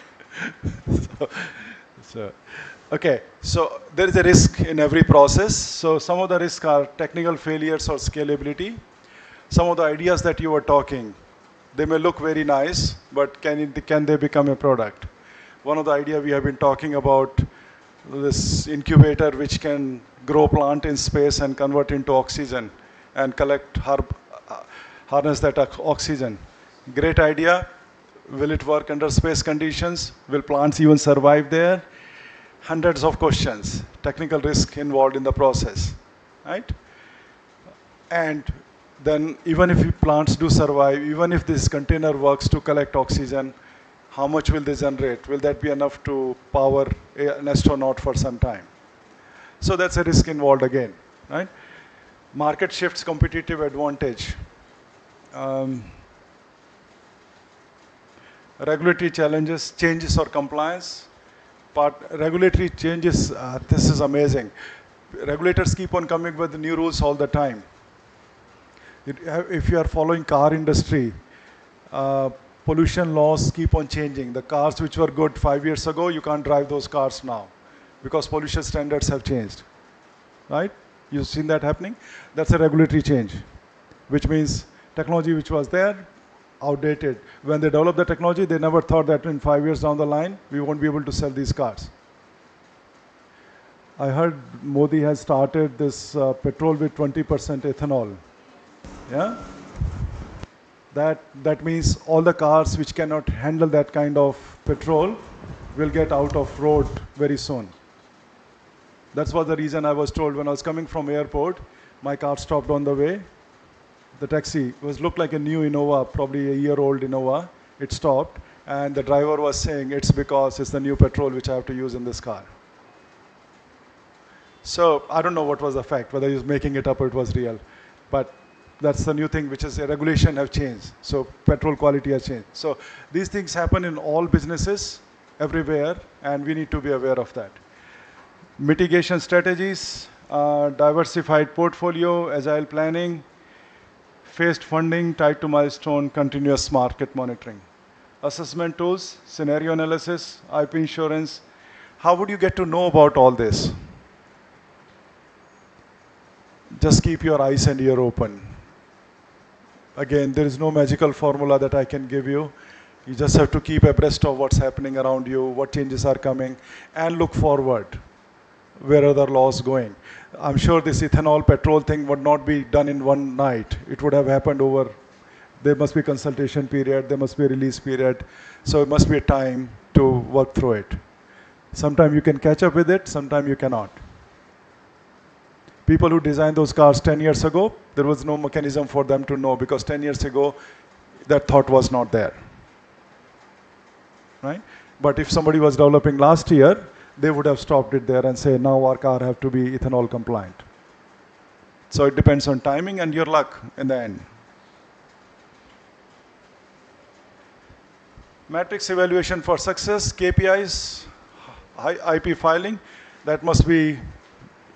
Okay, so there is a risk in every process. So some of the risks are technical failures or scalability. Some of the ideas that you were talking, they may look very nice, but can they become a product? One of the ideas we have been talking about, this incubator which can grow plant in space and convert into oxygen and harness that oxygen. Great idea. Will it work under space conditions? Will plants even survive there? Hundreds of questions, technical risk involved in the process, right? And then even if plants do survive, even if this container works to collect oxygen, how much will they generate? Will that be enough to power an astronaut for some time? So that's a risk involved again, right? Market shifts, competitive advantage. Regulatory challenges, changes or compliance. Regulatory changes, this is amazing. Regulators keep on coming with new rules all the time. If you are following car industry, pollution laws keep on changing. The cars which were good 5 years ago, you can't drive those cars now because pollution standards have changed, right? You've seen that happening? That's a regulatory change, which means technology which was there, outdated. When they developed the technology, they never thought that in 5 years down the line, we won't be able to sell these cars. I heard Modi has started this petrol with 20% ethanol. Yeah? That means all the cars which cannot handle that kind of petrol will get out of road very soon. That's what the reason I was told when I was coming from airport, my car stopped on the way. The taxi looked like a new Innova, probably a year-old Innova. It stopped, and the driver was saying it's because it's the new petrol which I have to use in this car. So I don't know what was the fact, whether he was making it up or it was real. But that's the new thing, which is regulation have changed. So petrol quality has changed. So these things happen in all businesses, everywhere, and we need to be aware of that. Mitigation strategies, diversified portfolio, agile planning, phased funding tied to milestone, continuous market monitoring. Assessment tools, scenario analysis, IP insurance. How would you get to know about all this? Just keep your eyes and ear open. Again, there is no magical formula that I can give you. You just have to keep abreast of what's happening around you, what changes are coming, and look forward. Where are the laws going? I'm sure this ethanol petrol thing would not be done in one night. It would have happened over, there must be consultation period, there must be a release period. So it must be a time to work through it. Sometimes you can catch up with it, sometimes you cannot. People who designed those cars 10 years ago, there was no mechanism for them to know because 10 years ago, that thought was not there. Right? But if somebody was developing last year, they would have stopped it there and say, now our car have to be ethanol compliant. So it depends on timing and your luck in the end. Matrix evaluation for success, KPIs, IP filing, that must be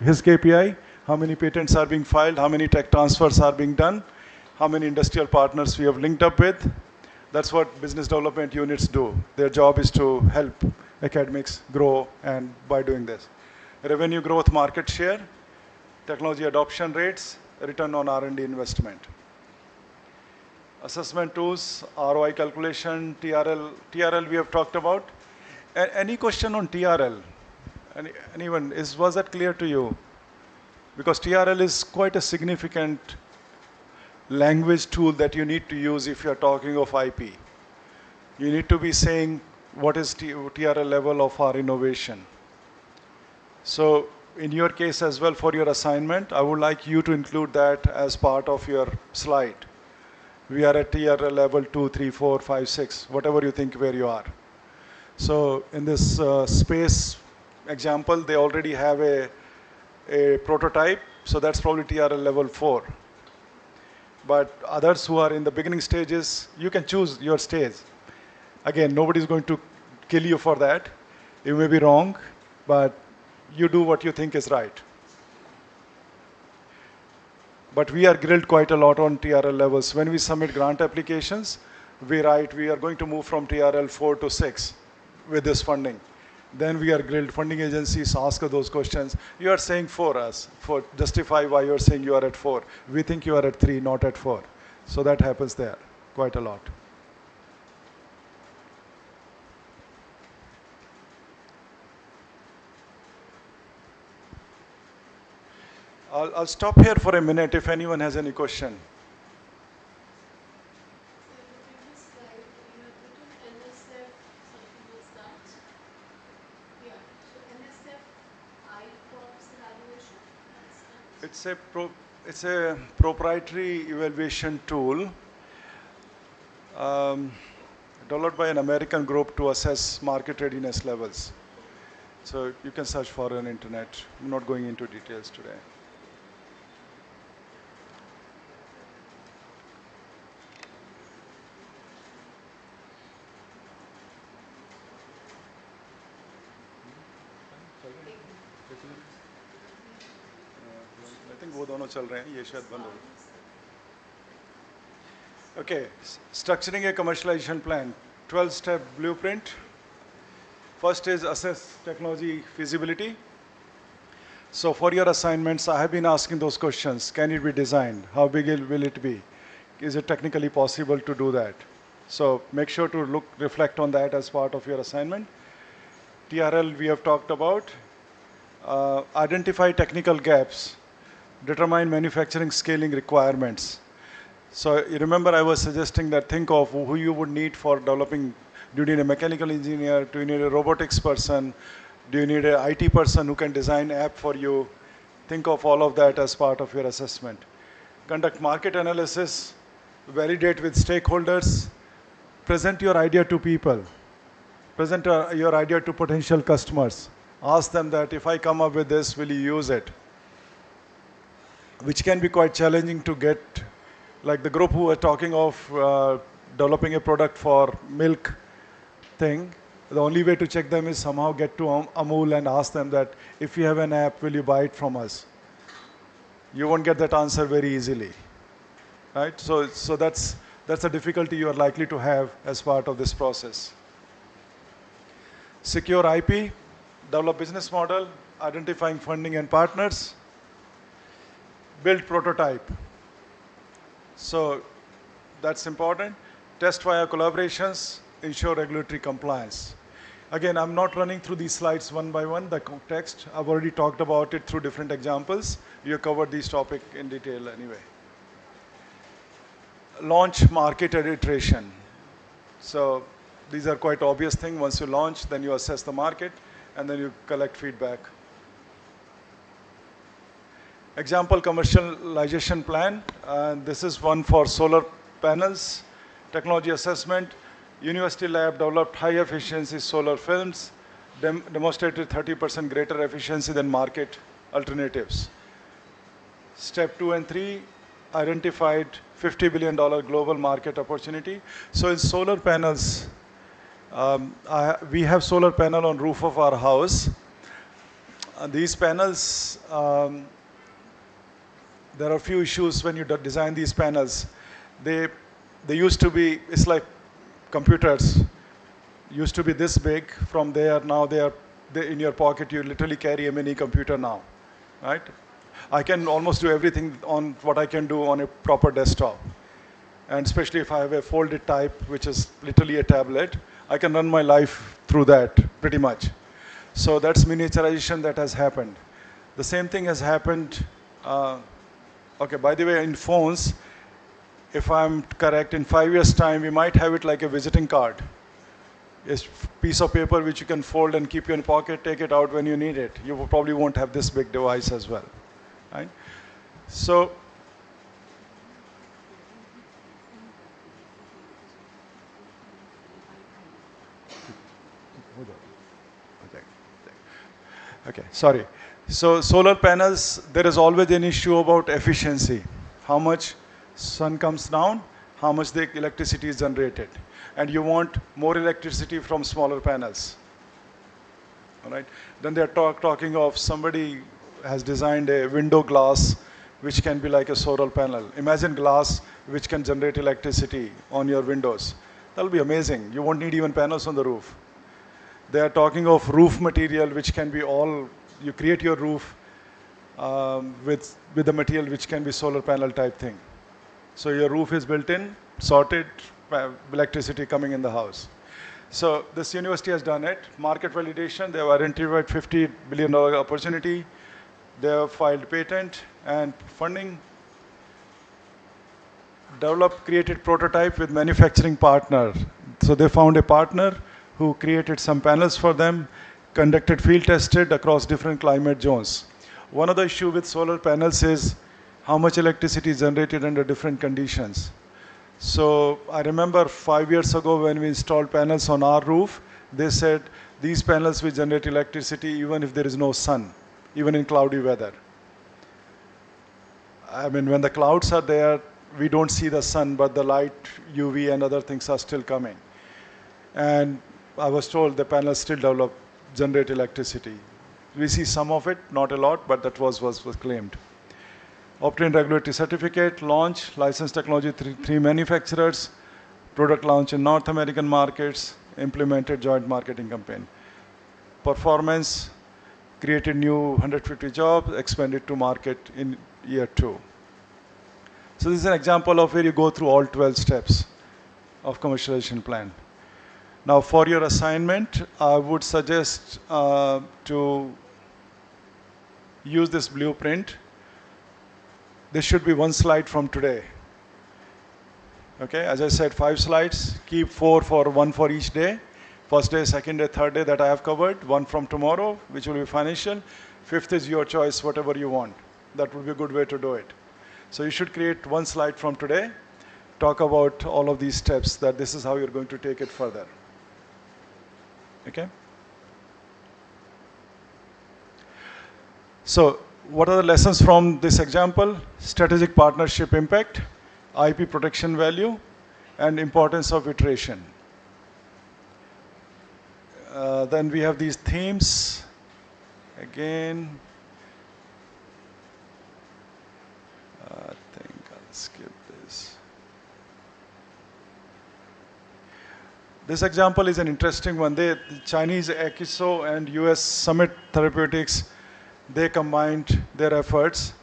his KPI. How many patents are being filed, how many tech transfers are being done, how many industrial partners we have linked up with. That's what business development units do. Their job is to help academics grow, and by doing this. Revenue growth, market share, technology adoption rates, return on R&D investment. Assessment tools, ROI calculation, TRL. TRL we have talked about. Any question on TRL? Anyone? Was that clear to you? Because TRL is quite a significant language tool that you need to use if you're talking of IP. You need to be saying what is TRL level of our innovation. So in your case as well for your assignment, I would like you to include that as part of your slide. We are at TRL level 2, 3, 4, 5, 6, whatever you think where you are. So in this space example, they already have a prototype, so that's probably TRL level 4. But others who are in the beginning stages, you can choose your stage. Again, nobody's going to kill you for that. You may be wrong, but you do what you think is right. But we are grilled quite a lot on TRL levels. When we submit grant applications, we write we are going to move from TRL 4 to 6 with this funding. Then we are grilled. Funding agencies ask us those questions. You are saying 4 us, for justify why you are saying you are at 4. We think you are at 3, not at 4. So that happens there quite a lot. I'll stop here for a minute if anyone has any question. It's a proprietary evaluation tool developed by an American group to assess market readiness levels. So you can search for it on internet. I'm not going into details today. I think वो दोनों चल रहे हैं, ये शायद बंद हो गया. Okay, structuring a commercialization plan, 12-step blueprint. First is assess technology feasibility. So for your assignments, I have been asking those questions. Can it be designed? How big will it be? Is it technically possible to do that? So make sure to reflect on that as part of your assignment. TRL we have talked about. Identify technical gaps. Determine manufacturing scaling requirements. So you remember I was suggesting that think of who you would need for developing. Do you need a mechanical engineer? Do you need a robotics person? Do you need an IT person who can design app for you? Think of all of that as part of your assessment. Conduct market analysis. Validate with stakeholders. Present your idea to people. Present your idea to potential customers. Ask them that if I come up with this, will you use it? Which can be quite challenging to get, like the group who were talking of developing a product for milk thing. The only way to check them is somehow get to Amul and ask them that if you have an app, will you buy it from us? You won't get that answer very easily, right? So that's a difficulty you are likely to have as part of this process. Secure IP, develop business model, identifying funding and partners, build prototype. So that's important. Test via collaborations, ensure regulatory compliance. Again, I'm not running through these slides one by one, the context. I've already talked about it through different examples. You covered these topics in detail anyway. Launch market iteration. So these are quite obvious things. Once you launch, then you assess the market, and then you collect feedback. Example commercialization plan. This is one for solar panels. Technology assessment. University lab developed high efficiency solar films. Demonstrated 30% greater efficiency than market alternatives. Step 2 and 3. Identified $50 billion global market opportunity. So in solar panels, we have solar panel on roof of our house. These panels, there are a few issues when you design these panels. They used to be, it's like computers, used to be this big. From there, now they in your pocket. You literally carry a mini computer now, right? I can almost do everything on what I can do on a proper desktop. And especially if I have a folded type, which is literally a tablet, I can run my life through that pretty much. So that's miniaturization that has happened. The same thing has happened. Okay, by the way, in phones, if I'm correct, in 5 years' time, we might have it like a visiting card. a piece of paper which you can fold and keep in your pocket, take it out when you need it. You probably won't have this big device as well, right? So okay, sorry. So solar panels, there is always an issue about efficiency. How much sun comes down, how much the electricity is generated. And you want more electricity from smaller panels. All right. Then they're talking of somebody has designed a window glass which can be like a solar panel. Imagine glass which can generate electricity on your windows. That'll be amazing. You won't need even panels on the roof. They are talking of roof material which can be all, you create your roof with the material which can be solar panel type thing. So your roof is built in, sorted, electricity coming in the house. So this university has done it. Market validation, they have identified $50 billion opportunity. They have filed patent and funding. Developed, created prototype with manufacturing partner. So they found a partner who created some panels for them, conducted field tested across different climate zones. One of the issue with solar panels is how much electricity is generated under different conditions. So I remember 5 years ago when we installed panels on our roof, they said these panels will generate electricity even if there is no sun, even in cloudy weather. I mean, when the clouds are there, we don't see the sun, but the light, UV and other things are still coming. And I was told the panels still generate electricity. We see some of it, not a lot, but that was claimed. Obtained regulatory certificate, launch, licensed technology, three manufacturers, product launch in North American markets, implemented joint marketing campaign. Performance, created new 150 jobs, expanded to market in year 2. So this is an example of where you go through all 12 steps of commercialization plan. Now for your assignment, I would suggest to use this blueprint. This should be one slide from today. Okay, as I said, 5 slides, keep 1 for each day. First day, second day, third day that I have covered, 1 from tomorrow, which will be financial. 5th is your choice, whatever you want. That would be a good way to do it. So you should create 1 slide from today, talk about all of these steps, that this is how you're going to take it further. Okay? So what are the lessons from this example? Strategic partnership impact, IP protection value, and importance of iteration. Then we have these themes. Again, I think I'll skip this. This example is an interesting one. The Chinese Akeso and US Summit Therapeutics, they combined their efforts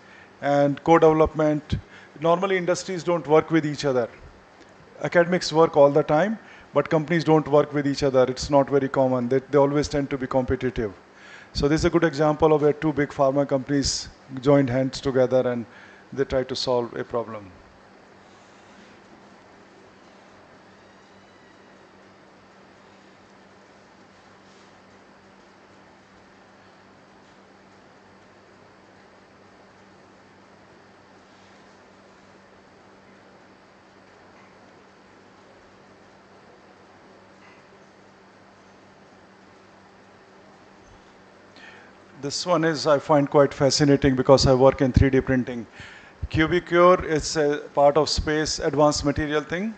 and co-development. Normally industries don't work with each other. Academics work all the time, but companies don't work with each other. It's not very common. They always tend to be competitive. So this is a good example of where 2 big pharma companies joined hands together and they try to solve a problem. This one is, I find quite fascinating because I work in 3D printing. Cubicure is a part of space advanced material thing.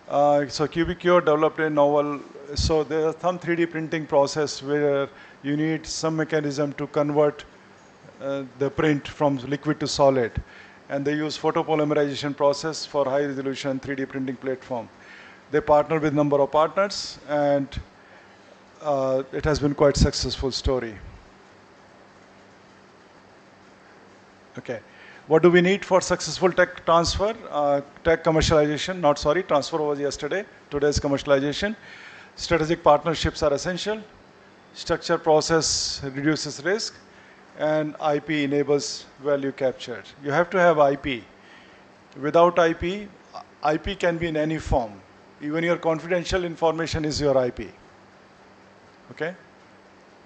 So Cubicure developed a novel, so there's some 3D printing process where you need some mechanism to convert the print from liquid to solid. And they use photopolymerization process for high resolution 3D printing platform. They partner with number of partners and it has been quite successful story. Okay, what do we need for successful tech transfer? Tech commercialization, transfer was yesterday, today is commercialization. Strategic partnerships are essential. Structured process reduces risk and IP enables value capture. You have to have IP. Without IP can be in any form. Even your confidential information is your IP. Okay?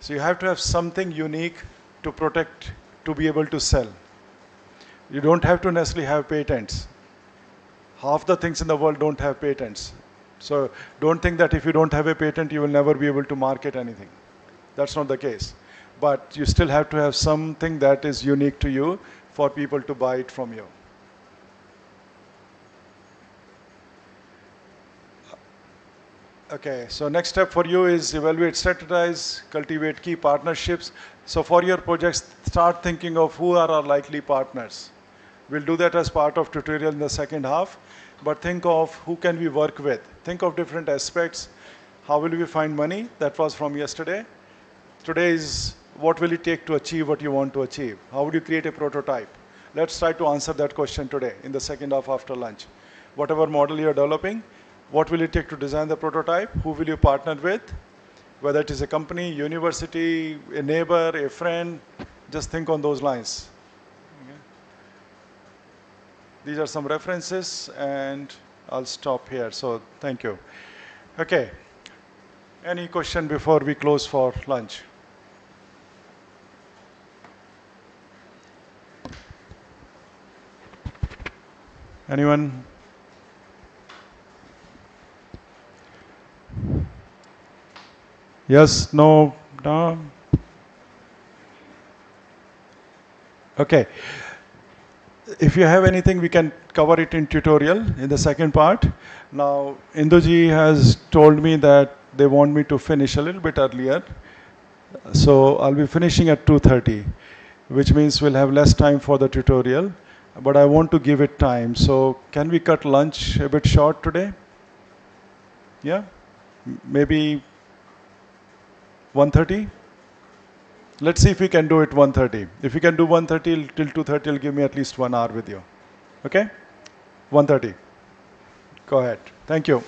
So you have to have something unique to protect, to be able to sell. You don't have to necessarily have patents. Half the things in the world don't have patents. So don't think that if you don't have a patent, you will never be able to market anything. That's not the case. But you still have to have something that is unique to you for people to buy it from you. Okay, so next step for you is evaluate, strategize, cultivate key partnerships. So for your projects, start thinking of who are our likely partners. We'll do that as part of tutorial in the second half, but think of who can we work with. Think of different aspects. How will we find money? That was from yesterday. Today is what will it take to achieve what you want to achieve? How would you create a prototype? Let's try to answer that question today in the second half after lunch. Whatever model you're developing, what will it take to design the prototype? Who will you partner with? Whether it is a company, university, a neighbor, a friend, just think on those lines. Okay. These are some references, and I'll stop here. So thank you. Okay. Any question before we close for lunch? Anyone? Yes, no, no? Okay. If you have anything, we can cover it in tutorial in the second part. Now, Induji has told me that they want me to finish a little bit earlier. So I'll be finishing at 2:30, which means we'll have less time for the tutorial. But I want to give it time. So can we cut lunch a bit short today? Yeah? Maybe 1:30? Let's see if we can do it 1:30. If we can do 1:30 till 2:30, it'll give me at least 1 hour with you. Okay? 1:30. Go ahead. Thank you.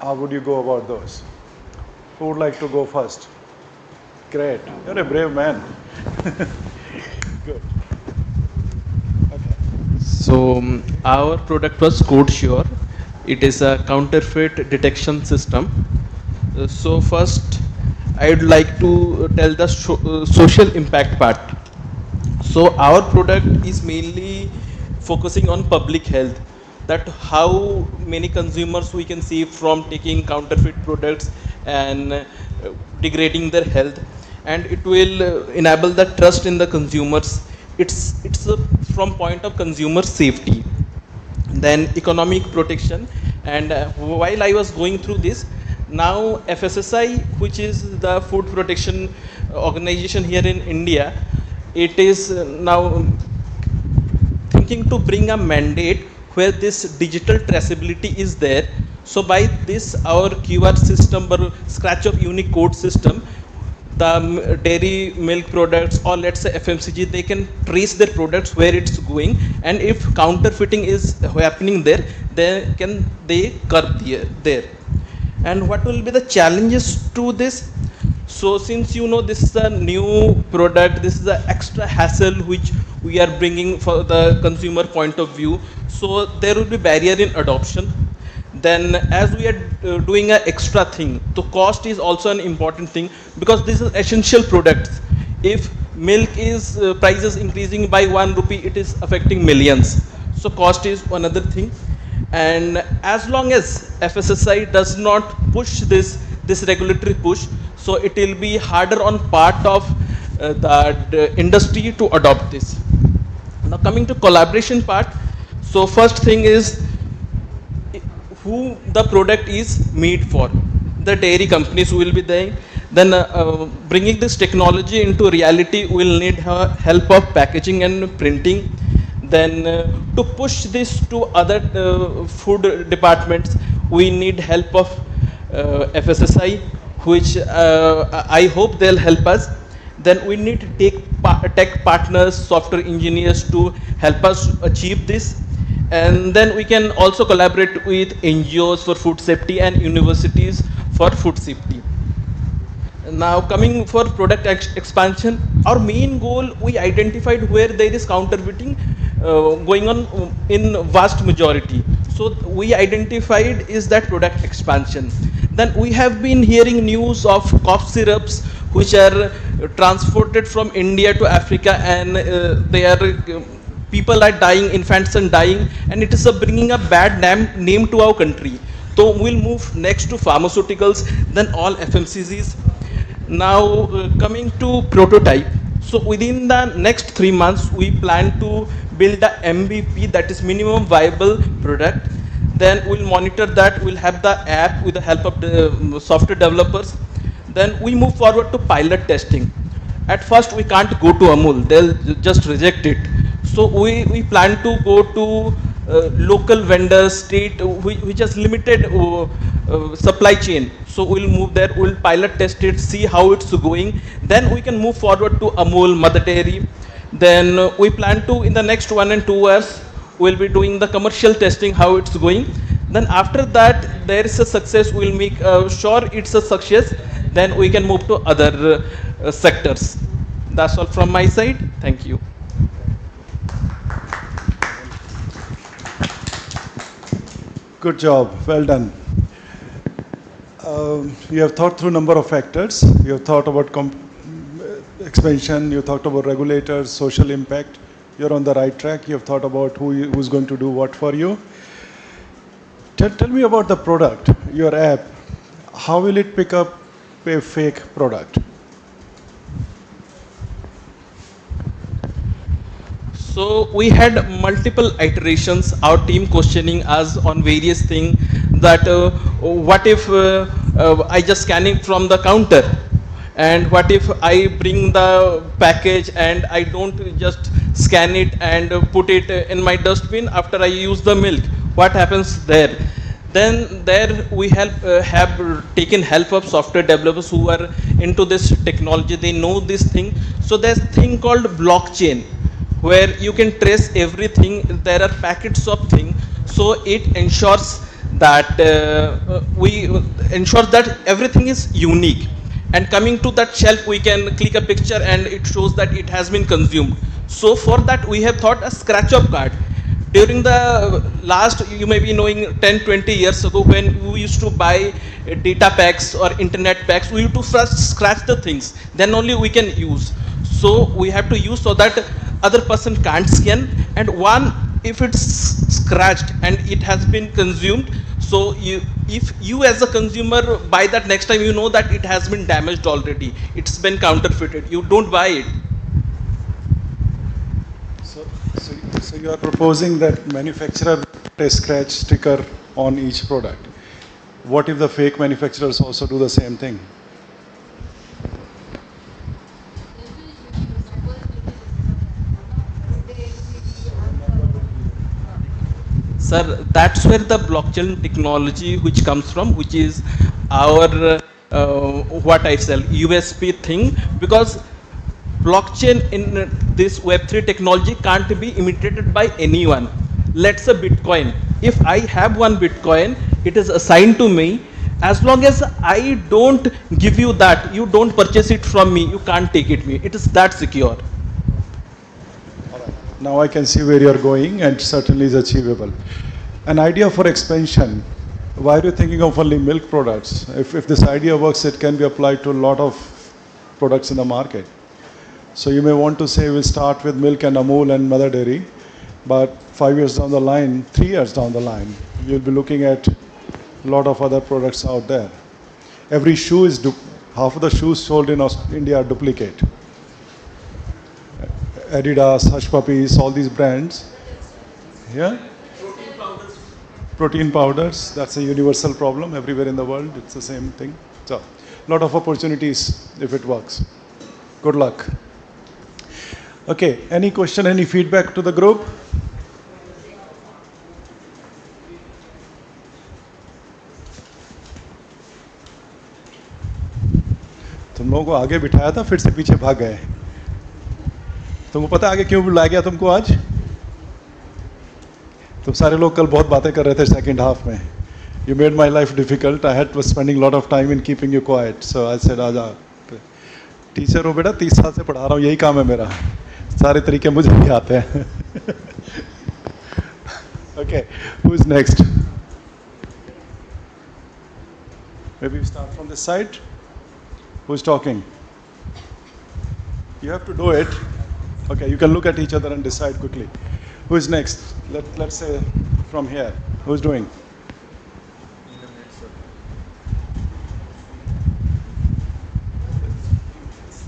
How would you go about those? Who would like to go first? Great. You're a brave man. Good. Okay. So our product was Code Sure. It is a counterfeit detection system. So first, I would like to tell the social impact part. So our product is mainly focusing on public health. That how many consumers we can see from taking counterfeit products and degrading their health, and it will enable the trust in the consumers. It's from point of consumer safety, then economic protection. And while I was going through this, now FSSI, which is the food protection organization here in India, it is now thinking to bring a mandate where this digital traceability is there. So by this, our QR system or scratch of unique code system, the dairy milk products, or let's say FMCG, they can trace their products where it's going, and if counterfeiting is happening there, they curb there. And what will be the challenges to this? So since you know this is a new product, this is an extra hassle which we are bringing for the consumer point of view. So there will be barrier in adoption. Then as we are doing an extra thing, the cost is also an important thing, because this is essential products. If milk is prices increasing by 1 rupee, it is affecting millions. So cost is another thing. And as long as FSSI does not push this regulatory push, so it will be harder on part of the industry to adopt this. Now coming to collaboration part, so first thing is who the product is made for. The dairy companies will be there. Then bringing this technology into reality will need help of packaging and printing. Then to push this to other food departments, we need help of FSSI, which I hope they'll help us. Then we need to take tech partners, software engineers to help us achieve this. And then we can also collaborate with NGOs for food safety and universities for food safety. Now coming for product expansion, our main goal, we identified where there is counterfeiting going on in vast majority. So we identified is that product expansion. Then we have been hearing news of cough syrups which are transported from India to Africa, and they are people are dying, infants are dying, and it is bringing a bad name to our country. So we'll move next to pharmaceuticals, then all FMCGs. Now coming to prototype. So within the next 3 months, we plan to build a MVP, that is minimum viable product. Then we'll monitor that, we'll have the app with the help of the software developers. Then we move forward to pilot testing. At first we can't go to Amul, they'll just reject it. So we plan to go to local vendors, state which has limited supply chain. So we'll move there, we'll pilot test it, see how it's going. Then we can move forward to Amul, Mother Dairy. Then we plan to, in the next 1 and 2 years, we'll be doing the commercial testing, how it's going. Then after that, there is a success, we'll make sure it's a success. Then we can move to other sectors. That's all from my side. Thank you. Good job, well done. You have thought through a number of factors. You have thought about expansion, you thought about regulators, social impact. You're on the right track. You have thought about who's going to do what for you. Tell me about the product, your app. How will it pick up a fake product? So we had multiple iterations, our team questioning us on various things, that what if I just scan it from the counter, and what if I bring the package and I don't just scan it and put it in my dustbin after I use the milk, what happens there? Then there we have taken help of software developers who are into this technology, they know this thing. So there's a thing called blockchain, where you can trace everything, there are packets of things, so it ensures that we ensure that everything is unique. And coming to that shelf, we can click a picture and it shows that it has been consumed. So for that, we have thought a scratch-off card. During the last, you may be knowing 10, 20 years ago, when we used to buy data packs or internet packs, we used to first scratch the things, then only we can use. So we have to use so that other person can't scan, and one, if it's scratched and it has been consumed, so if you as a consumer buy that next time, you know that it has been damaged already, it's been counterfeited, you don't buy it. So you are proposing that manufacturer put a scratch sticker on each product. What if the fake manufacturers also do the same thing? Sir, that's where the blockchain technology which comes from, which is our what I sell USP thing, because blockchain in this Web3 technology can't be imitated by anyone. Let's say Bitcoin. If I have one Bitcoin, it is assigned to me. As long as I don't give you that, you don't purchase it from me, you can't take it me. It is that secure. Now I can see where you are going, and certainly is achievable. An idea for expansion. Why are you thinking of only milk products? If this idea works, it can be applied to a lot of products in the market. So you may want to say we'll start with milk and Amul and Mother Dairy, but 5 years down the line, 3 years down the line, you'll be looking at a lot of other products out there. Every shoe is, half of the shoes sold in India are duplicate. Adidas, Hush Puppies, all these brands. Yeah? Protein powders, that's a universal problem everywhere in the world. It's the same thing. So, a lot of opportunities if it works. Good luck. Okay, any question, any feedback to the group? तुम लोगों को आगे बिठाया था, फिर से पीछे भाग गए. तुमको पता है आगे क्यों बुलाया गया तुमको आज? तुम सारे लोग कल बहुत बातें कर रहे थे सेकंड हाफ में. You made my life difficult. I had was spending a lot of time in keeping you quiet. So I said, आजा. टीचर हो बेटा, 30 साल से पढ़ा रहा हूँ, यही काम है मेरा. सारे तरीके मुझे भी आते हैं. Okay, who is next? Maybe we start from this side. Who's talking? You have to do it. Okay, you can look at each other and decide quickly. Who is next? Let's say from here. Who's doing?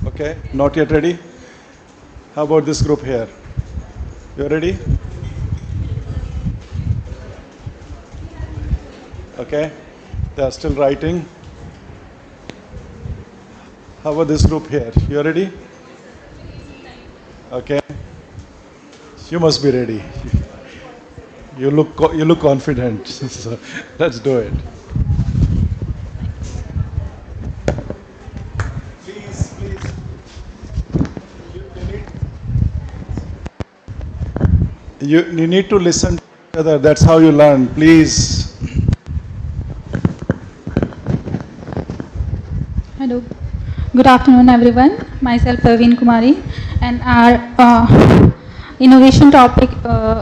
Okay, not yet ready? How about this group here? You ready? Okay, they are still writing. How about this group here? You ready? Okay. You must be ready. You look confident. So let's do it. Please. You need to listen to each other. That's how you learn. Please. Hello. Good afternoon, everyone. Myself, Praveen Kumari, and our innovation topic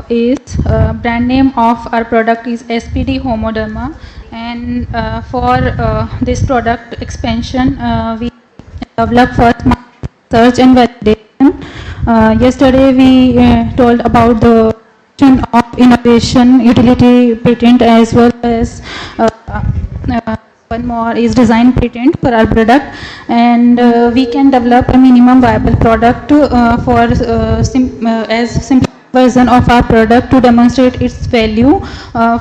is brand name of our product is SPD Homoderma, and for this product expansion, we developed first search and validation. Yesterday, we told about the of innovation, utility patent, as well as one more is design patent for our product, and we can develop a minimum viable product for as simple version of our product to demonstrate its value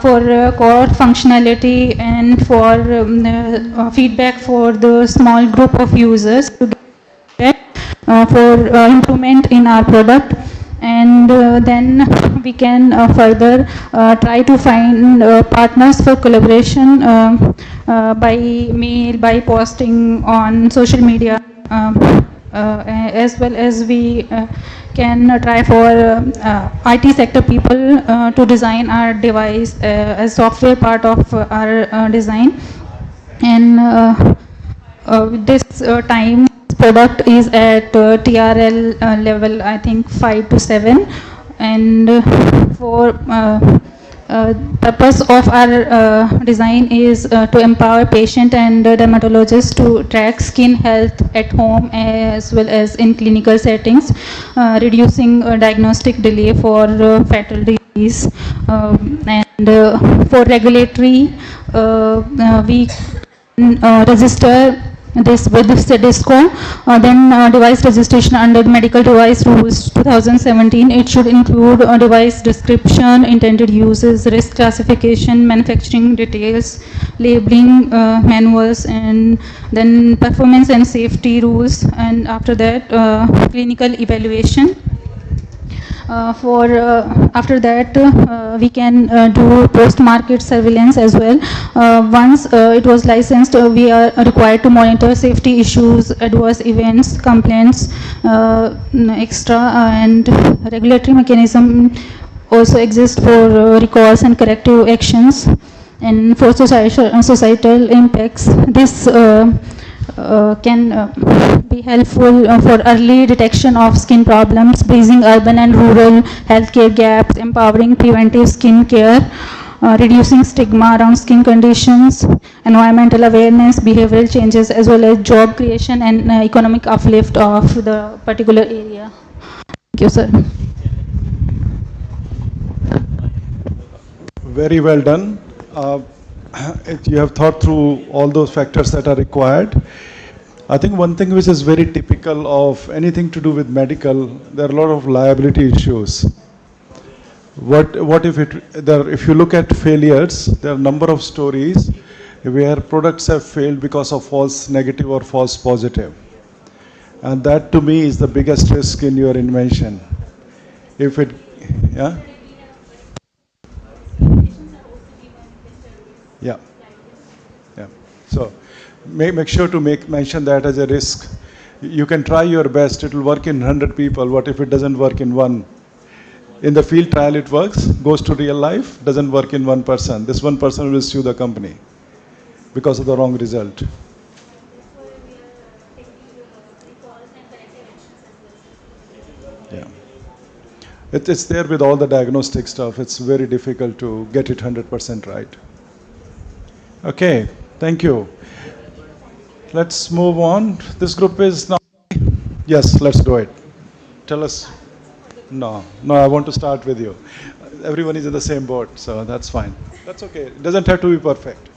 for core functionality and for feedback for the small group of users to get for improvement in our product. And then we can further try to find partners for collaboration by mail, by posting on social media, as well as we can try for IT sector people to design our device as software part of our design. And with this time, product is at TRL level, I think 5 to 7. And for purpose of our design is to empower patient and dermatologists to track skin health at home as well as in clinical settings, reducing diagnostic delay for fatal disease. And for regulatory, we register this with this DISCO, then device registration under the medical device rules 2017. It should include device description, intended uses, risk classification, manufacturing details, labeling manuals, and then performance and safety rules, and after that clinical evaluation. After that we can do post-market surveillance as well. Once it was licensed, we are required to monitor safety issues, adverse events, complaints, extra, and regulatory mechanism also exist for recalls and corrective actions. And for societal impacts, this can be helpful for early detection of skin problems, bridging urban and rural healthcare gaps, empowering preventive skin care, reducing stigma around skin conditions, environmental awareness, behavioral changes, as well as job creation and economic uplift of the particular area. Thank you, sir. Very well done. You have thought through all those factors that are required. I think one thing which is very typical of anything to do with medical, there are a lot of liability issues. What if you look at failures, there are a number of stories where products have failed because of false negative or false positive. And that to me is the biggest risk in your invention. If it, yeah? Yeah. Yeah. So make sure to mention that as a risk. You can try your best, it will work in 100 people. What if it doesn't work in one? In the field trial it works, goes to real life, doesn't work in one person. This one person will sue the company because of the wrong result. Yeah. It's there with all the diagnostic stuff. It's very difficult to get it 100% right. Okay, thank you. Let's move on. This group is now. Yes, let's do it. Tell us. No, I want to start with you. Everyone is in the same boat, so that's fine. That's okay. It doesn't have to be perfect.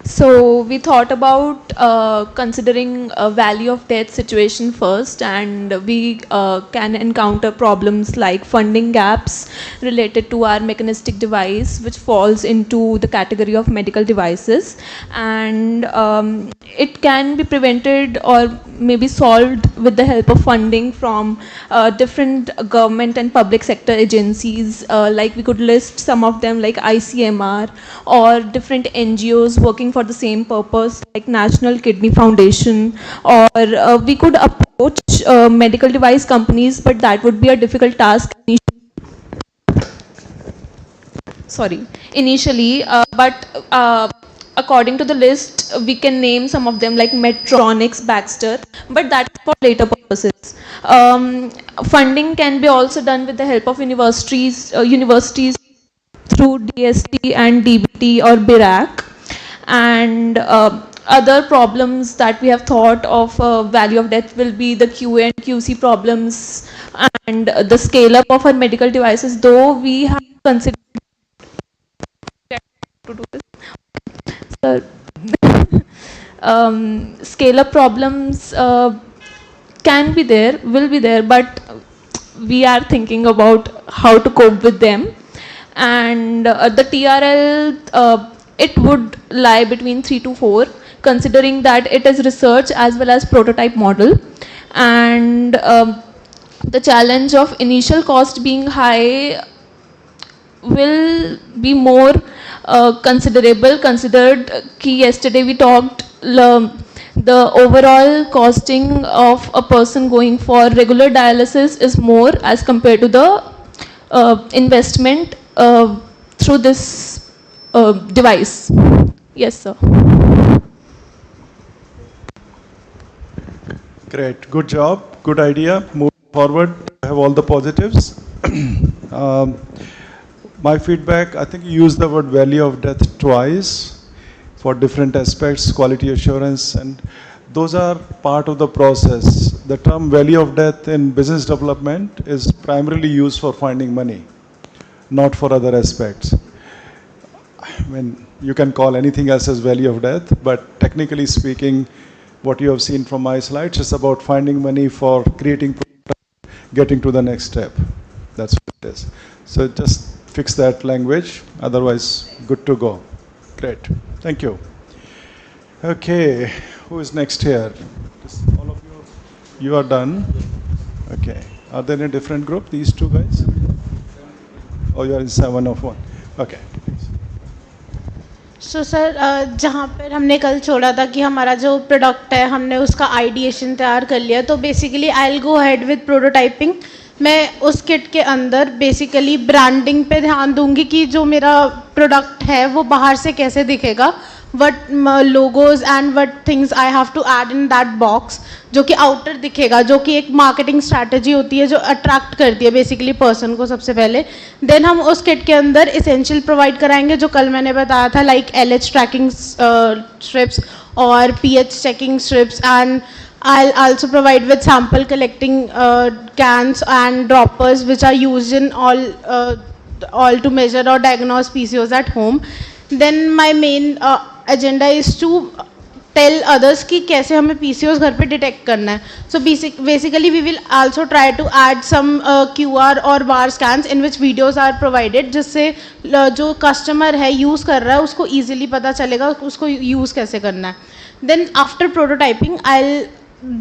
So we thought about considering a value of death situation first, and we can encounter problems like funding gaps related to our mechanistic device, which falls into the category of medical devices, and it can be prevented or maybe solved with the help of funding from different government and public sector agencies. Like we could list some of them, like ICMR, or different NGOs working for the same purpose, like National Kidney Foundation, or we could approach medical device companies, but that would be a difficult task initially, but according to the list, we can name some of them, like Medtronics, Baxter, but that's for later purposes. Funding can be also done with the help of universities through DST and DBT or BIRAC, and other problems that we have thought of value of death will be the QA and QC problems and the scale up of our medical devices, though we have considered to do this. So, scale up problems can be there, will be there, but we are thinking about how to cope with them. And the TRL, it would lie between 3 to 4, considering that it is research as well as prototype model. And the challenge of initial cost being high will be more considerable, considered कि yesterday we talked the overall costing of a person going for regular dialysis is more as compared to the investment through this device. Yes, sir. Great, good job, good idea. Moving forward, have all the positives. My feedback, I think you used the word value of death twice for different aspects, quality assurance, and those are part of the process. The term value of death in business development is primarily used for finding money, not for other aspects. I mean, you can call anything else as value of death, but technically speaking, what you have seen from my slides is about finding money for creating, getting to the next step. That's what it is. So just fix that language, otherwise good to go. Great, thank you. Okay, who is next here? Just all of you are done. Okay, are there in a different group, these two guys? Oh, you are in 701. Okay. So sir जहाँ पर हमने कल छोड़ा था कि हमारा जो product है हमने उसका आइडिएशन तैयार कर लिया, तो basically I will go head with prototyping. मैं उस किट के अंदर बेसिकली ब्रांडिंग पे ध्यान दूंगी कि जो मेरा प्रोडक्ट है वो बाहर से कैसे दिखेगा, what logos and what things I have to add in that box, जो कि आउटर दिखेगा, जो कि एक मार्केटिंग स्ट्रैटेजी होती है जो अट्रैक्ट करती है बेसिकली पर्सन को सबसे पहले. देन हम उस किट के अंदर इसेंशियल प्रोवाइड कराएंगे जो कल मैंने बताया था, लाइक LH ट्रैकिंग स्ट्रिप्स और PH checking strips, and I'll also provide with sample collecting cans and droppers which are used in all to measure or diagnose PCOS at home. Then my main agenda is to tell others कि कैसे हमें PCOS घर पे detect करना है. So basically we will also try to add some QR or bar scans in which videos are provided, जिससे जो customer है use कर रहा है उसको easily पता चलेगा उसको use कैसे करना है. Then after prototyping I'll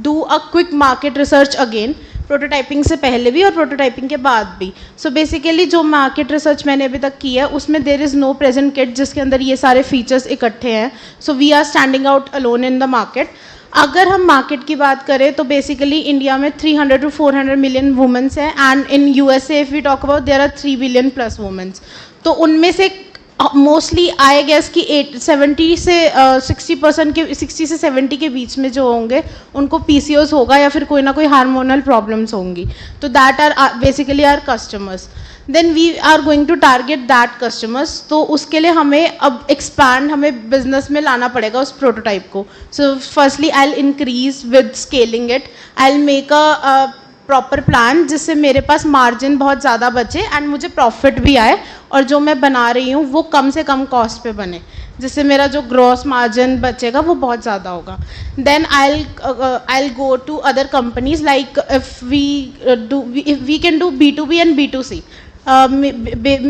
do a quick market research again, prototyping से पहले भी और प्रोटोटाइपिंग के बाद भी. सो बेसिकली जो मार्केट रिसर्च मैंने अभी तक की है उसमें there is no present kit जिसके अंदर ये सारे फीचर्स इकट्ठे हैं. So we are standing out alone in the market. अगर हम मार्केट की बात करें तो बेसिकली इंडिया में 300 to 400 मिलियन वुमेंस हैं, and in USA if we talk about there are 3 billion plus womens. तो उनमें से मोस्टली आई गेस कि 70 से 60% के 60 से 70 के बीच में जो होंगे उनको PCOS होगा या फिर कोई ना कोई हार्मोनल प्रॉब्लम्स होंगी. तो that are basically are customers. Then we are going to target that customers. तो उसके लिए हमें अब एक्सपैंड हमें बिजनेस में लाना पड़ेगा उस प्रोटोटाइप को. So firstly I will increase with scaling it. I will make a proper plan जिससे मेरे पास मार्जिन बहुत ज़्यादा बचे एंड मुझे प्रॉफिट भी आए, और जो मैं बना रही हूँ वो कम से कम कॉस्ट पे बने, जिससे मेरा जो ग्रॉस मार्जिन बचेगा वो बहुत ज़्यादा होगा. Then I will go to other companies, like if we can do B2B and B2C,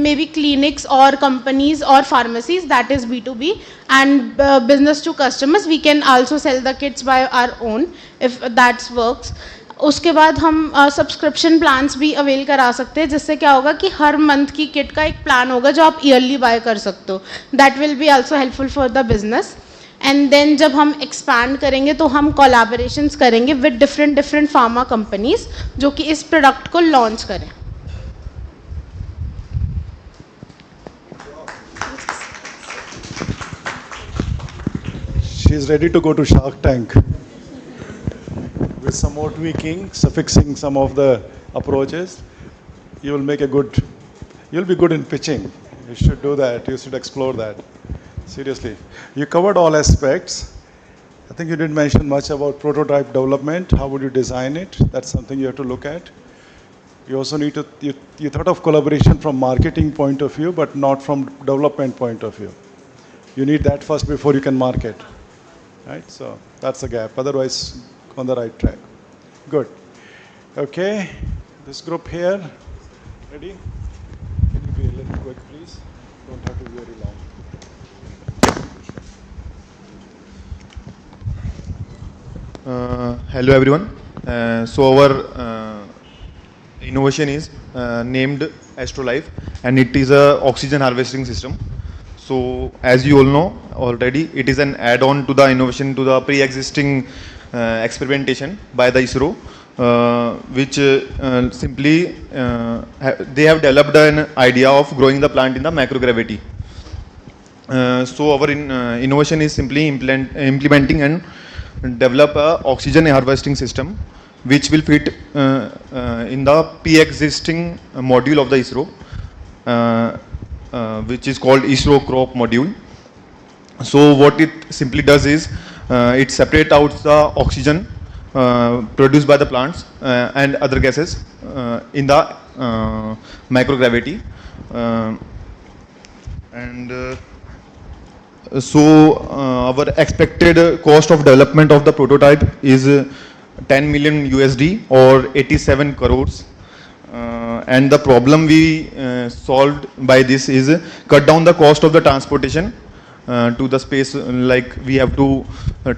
maybe clinics or companies or pharmacies, that is B2B, and business to customers we can also sell the kits by our own if that works. उसके बाद हम subscription plans भी avail करा सकते हैं, जिससे क्या होगा कि हर मंथ की किट का एक प्लान होगा जो आप ईयरली बाय कर सकते हो. That will be also helpful for the business. And then जब हम एक्सपैंड करेंगे तो हम कोलैबोरेशंस करेंगे विद डिफरेंट फार्मा कंपनीज जो कि इस प्रोडक्ट को लॉन्च करें. She is ready to go to Shark Tank. With some more tweaking, suffixing some of the approaches, you will make a good, you'll be good in pitching. You should do that, you should explore that. Seriously. You covered all aspects. I think you didn't mention much about prototype development. How would you design it? That's something you have to look at. You also need to, you thought of collaboration from marketing point of view, but not from development point of view. You need that first before you can market. Right? So that's a gap. Otherwise, on the right track. Good. Okay, this group here, ready? Can you be a little quick, please? Don't have to be very long. Hello everyone. So our innovation is named AstroLife, and it is a oxygen harvesting system. So as you all know already, it is an add-on to the innovation to the pre-existing experimentation by the ISRO, which simply they have developed an idea of growing the plant in the microgravity. So our innovation is simply implementing and develop a oxygen harvesting system which will fit in the pre-existing module of the ISRO, which is called ISRO crop module. So what it simply does is it separates out the oxygen produced by the plants and other gases in the microgravity, and so our expected cost of development of the prototype is 10 million USD or 87 crores. And the problem we solved by this is cut down the cost of the transportation to the space, like we have to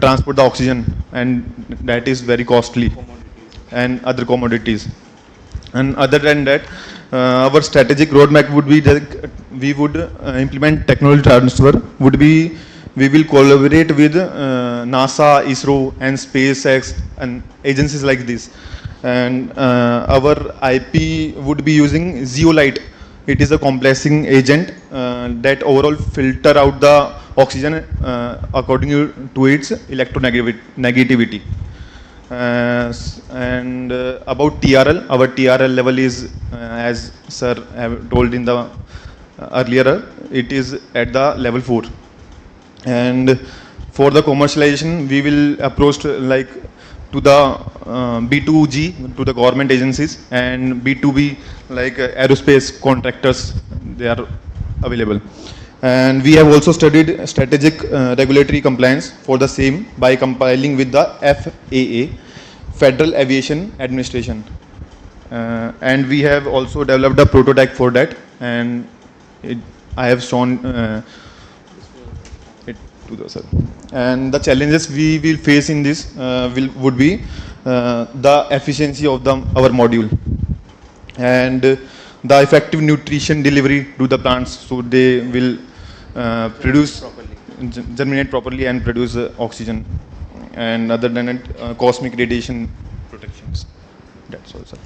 transport the oxygen, and that is very costly, and other commodities. And other than that, our strategic roadmap would be that we would implement technology transfer, would be we will collaborate with NASA, ISRO and SpaceX and agencies like this. And our IP would be using zeolite. It is a complexing agent that overall filter out the oxygen according to its electronegativity. And about TRL, our TRL level is, as sir have told in the earlier, it is at the level 4. And for the commercialization, we will approach like to the B2G, to the government agencies, and B2B like aerospace contractors, they are available. And we have also studied strategic regulatory compliance for the same by compiling with the FAA, Federal Aviation Administration. And we have also developed a prototype for that, and I have shown it to the sir. And the challenges we will face in this would be the efficiency of our module, and the effective nutrition delivery to the plants, so they will germinate properly and produce oxygen. And other than it, cosmic radiation protections. That's all, sir.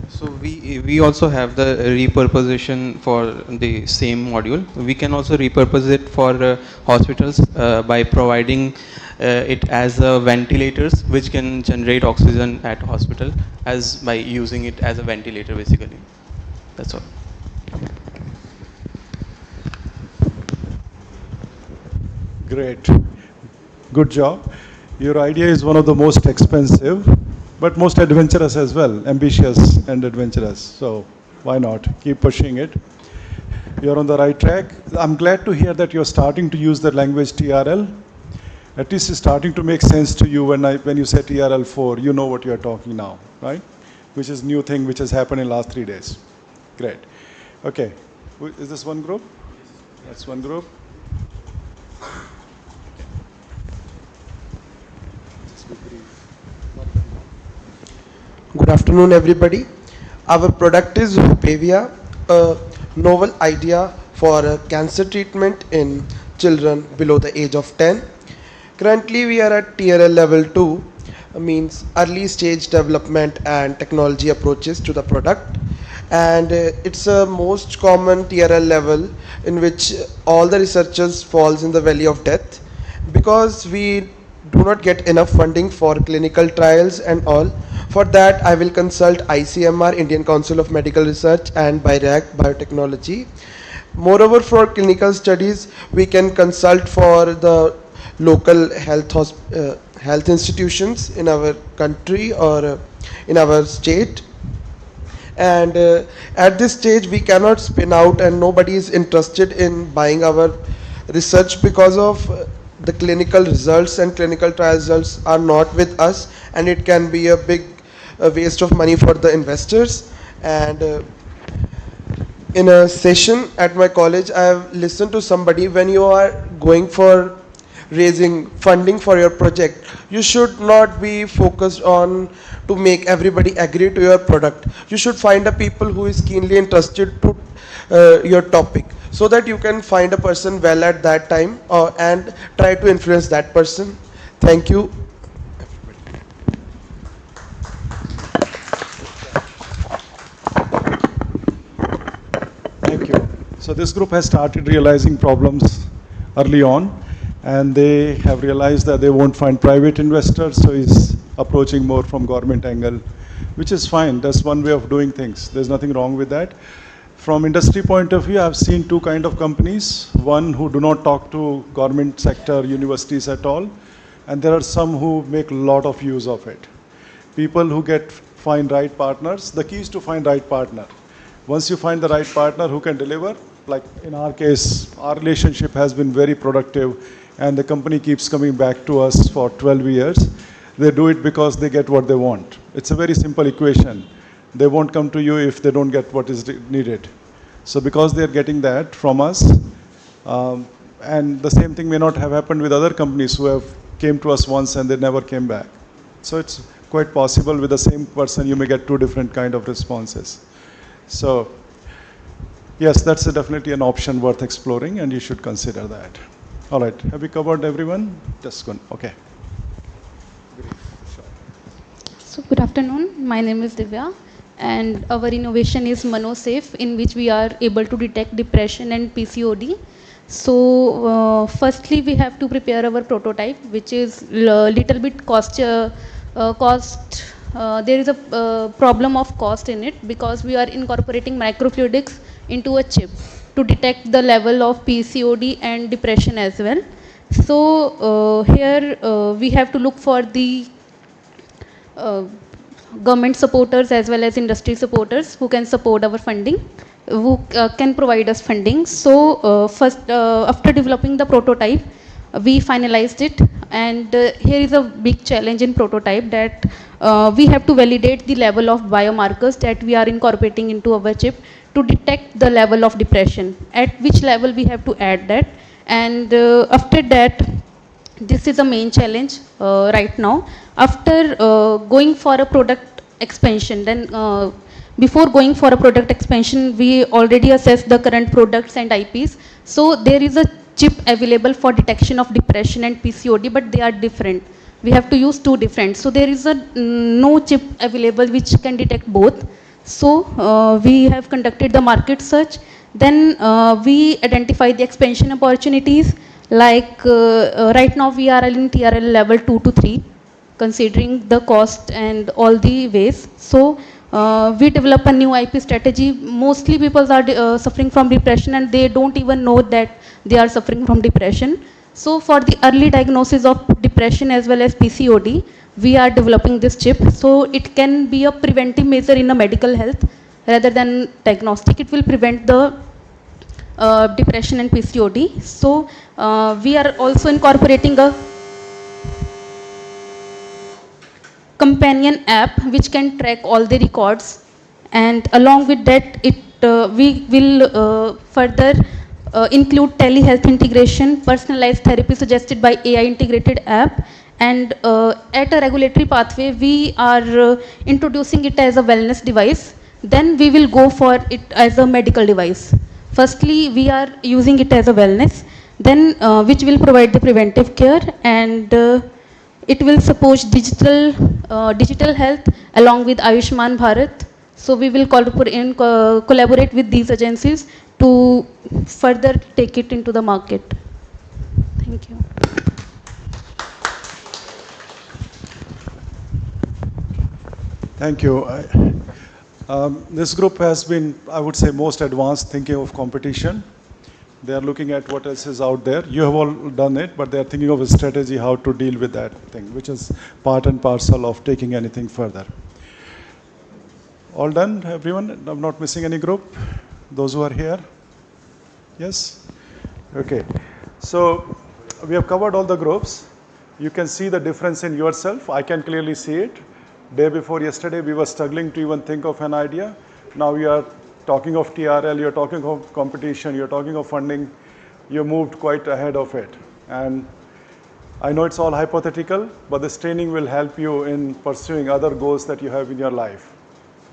So we also have the repurposing for the same module. We can also repurpose it for hospitals by providing it as ventilators, which can generate oxygen at hospital, as by using it as a ventilator basically. That's all. Great. Good job. Your idea is one of the most expensive, but most adventurous as well, ambitious and adventurous. So why not? Keep pushing it. You're on the right track. I'm glad to hear that you're starting to use the language TRL. At least it's starting to make sense to you when you say TRL4, you know what you're talking now, right? Which is new thing which has happened in last 3 days. Great. Okay. Is this one group? That's one group. Good afternoon, everybody. Our product is Hupavia, a novel idea for cancer treatment in children below the age of 10. Currently, we are at TRL level 2, means early stage development and technology approaches to the product. And it's a most common TRL level in which all the researchers falls in the valley of death, because we do not get enough funding for clinical trials and all. For that, I will consult ICMR, Indian Council of Medical Research, and BIRAC, Biotechnology. Moreover, for clinical studies, we can consult for the local health institutions in our country or in our state. And at this stage, we cannot spin out, and nobody is interested in buying our research because of the clinical results, and clinical trial results are not with us, and it can be a big waste of money for the investors. And in a session at my college, I have listened to somebody, when you are going for raising funding for your project, you should not be focused on to make everybody agree to your product. You should find a people who is keenly interested to your topic, so that you can find a person well at that time and try to influence that person. Thank you. Thank you. So this group has started realizing problems early on, and they have realized that they won't find private investors, so is approaching more from government angle, which is fine. That's one way of doing things. There's nothing wrong with that. From industry point of view, I've seen two kind of companies. One who do not talk to government sector, universities at all, and there are some who make a lot of use of it. People who find right partners. The key is to find right partner. Once you find the right partner who can deliver, like in our case, our relationship has been very productive, and the company keeps coming back to us for 12 years. They do it because they get what they want. It's a very simple equation. They won't come to you if they don't get what is needed. So because they're getting that from us, and the same thing may not have happened with other companies who have came to us once and they never came back. So it's quite possible with the same person you may get two different kind of responses. So yes, that's definitely an option worth exploring, and you should consider that. All right, have we covered everyone? Just go. Okay. So good afternoon, my name is Divya, and our innovation is ManoSafe, in which we are able to detect depression and PCOD. So firstly we have to prepare our prototype, which is little bit there is a problem of cost in it, because we are incorporating microfluidics into a chip to detect the level of PCOD and depression as well. So here we have to look for the government supporters as well as industry supporters who can support our funding, who can provide us funding. So first, after developing the prototype, we finalized it, and here is a big challenge in prototype, that we have to validate the level of biomarkers that we are incorporating into our chip to detect the level of depression, at which level we have to add that. And after that, this is a main challenge right now. After going for a product expansion, then before going for a product expansion, we already assess the current products and IPs. So there is a chip available for detection of depression and PCOD, but they are different. We have to use two different. So there is a no chip available which can detect both. So we have conducted the market search. Then we identify the expansion opportunities. Like right now we are in TRL level 2 to 3, considering the cost and all the ways. So we develop a new IP strategy. Mostly people are suffering from depression, and they don't even know that they are suffering from depression. So for the early diagnosis of depression as well as PCOD, we are developing this chip. So it can be a preventive measure in a medical health rather than diagnostic. It will prevent the depression and PCOD. So we are also incorporating a companion app which can track all the records, and along with that we will further include telehealth integration, personalized therapy suggested by AI integrated app, and at a regulatory pathway we are introducing it as a wellness device. Then we will go for it as a medical device. Firstly we are using it as a wellness, then which will provide the preventive care, and it will support digital health along with Ayushman Bharat. So we will collaborate with these agencies to further take it into the market. Thank you. Thank you. This group has been, I would say, most advanced thinking of competition. They are looking at what else is out there. You have all done it, but they are thinking of a strategy how to deal with that thing, which is part and parcel of taking anything further. All done, everyone? I'm not missing any group? Those who are here? Yes? Okay. So we have covered all the groups. You can see the difference in yourself. I can clearly see it. Day before yesterday, we were struggling to even think of an idea. Now we are talking of TRL, you're talking of competition, you're talking of funding. You moved quite ahead of it. And I know it's all hypothetical, but this training will help you in pursuing other goals that you have in your life.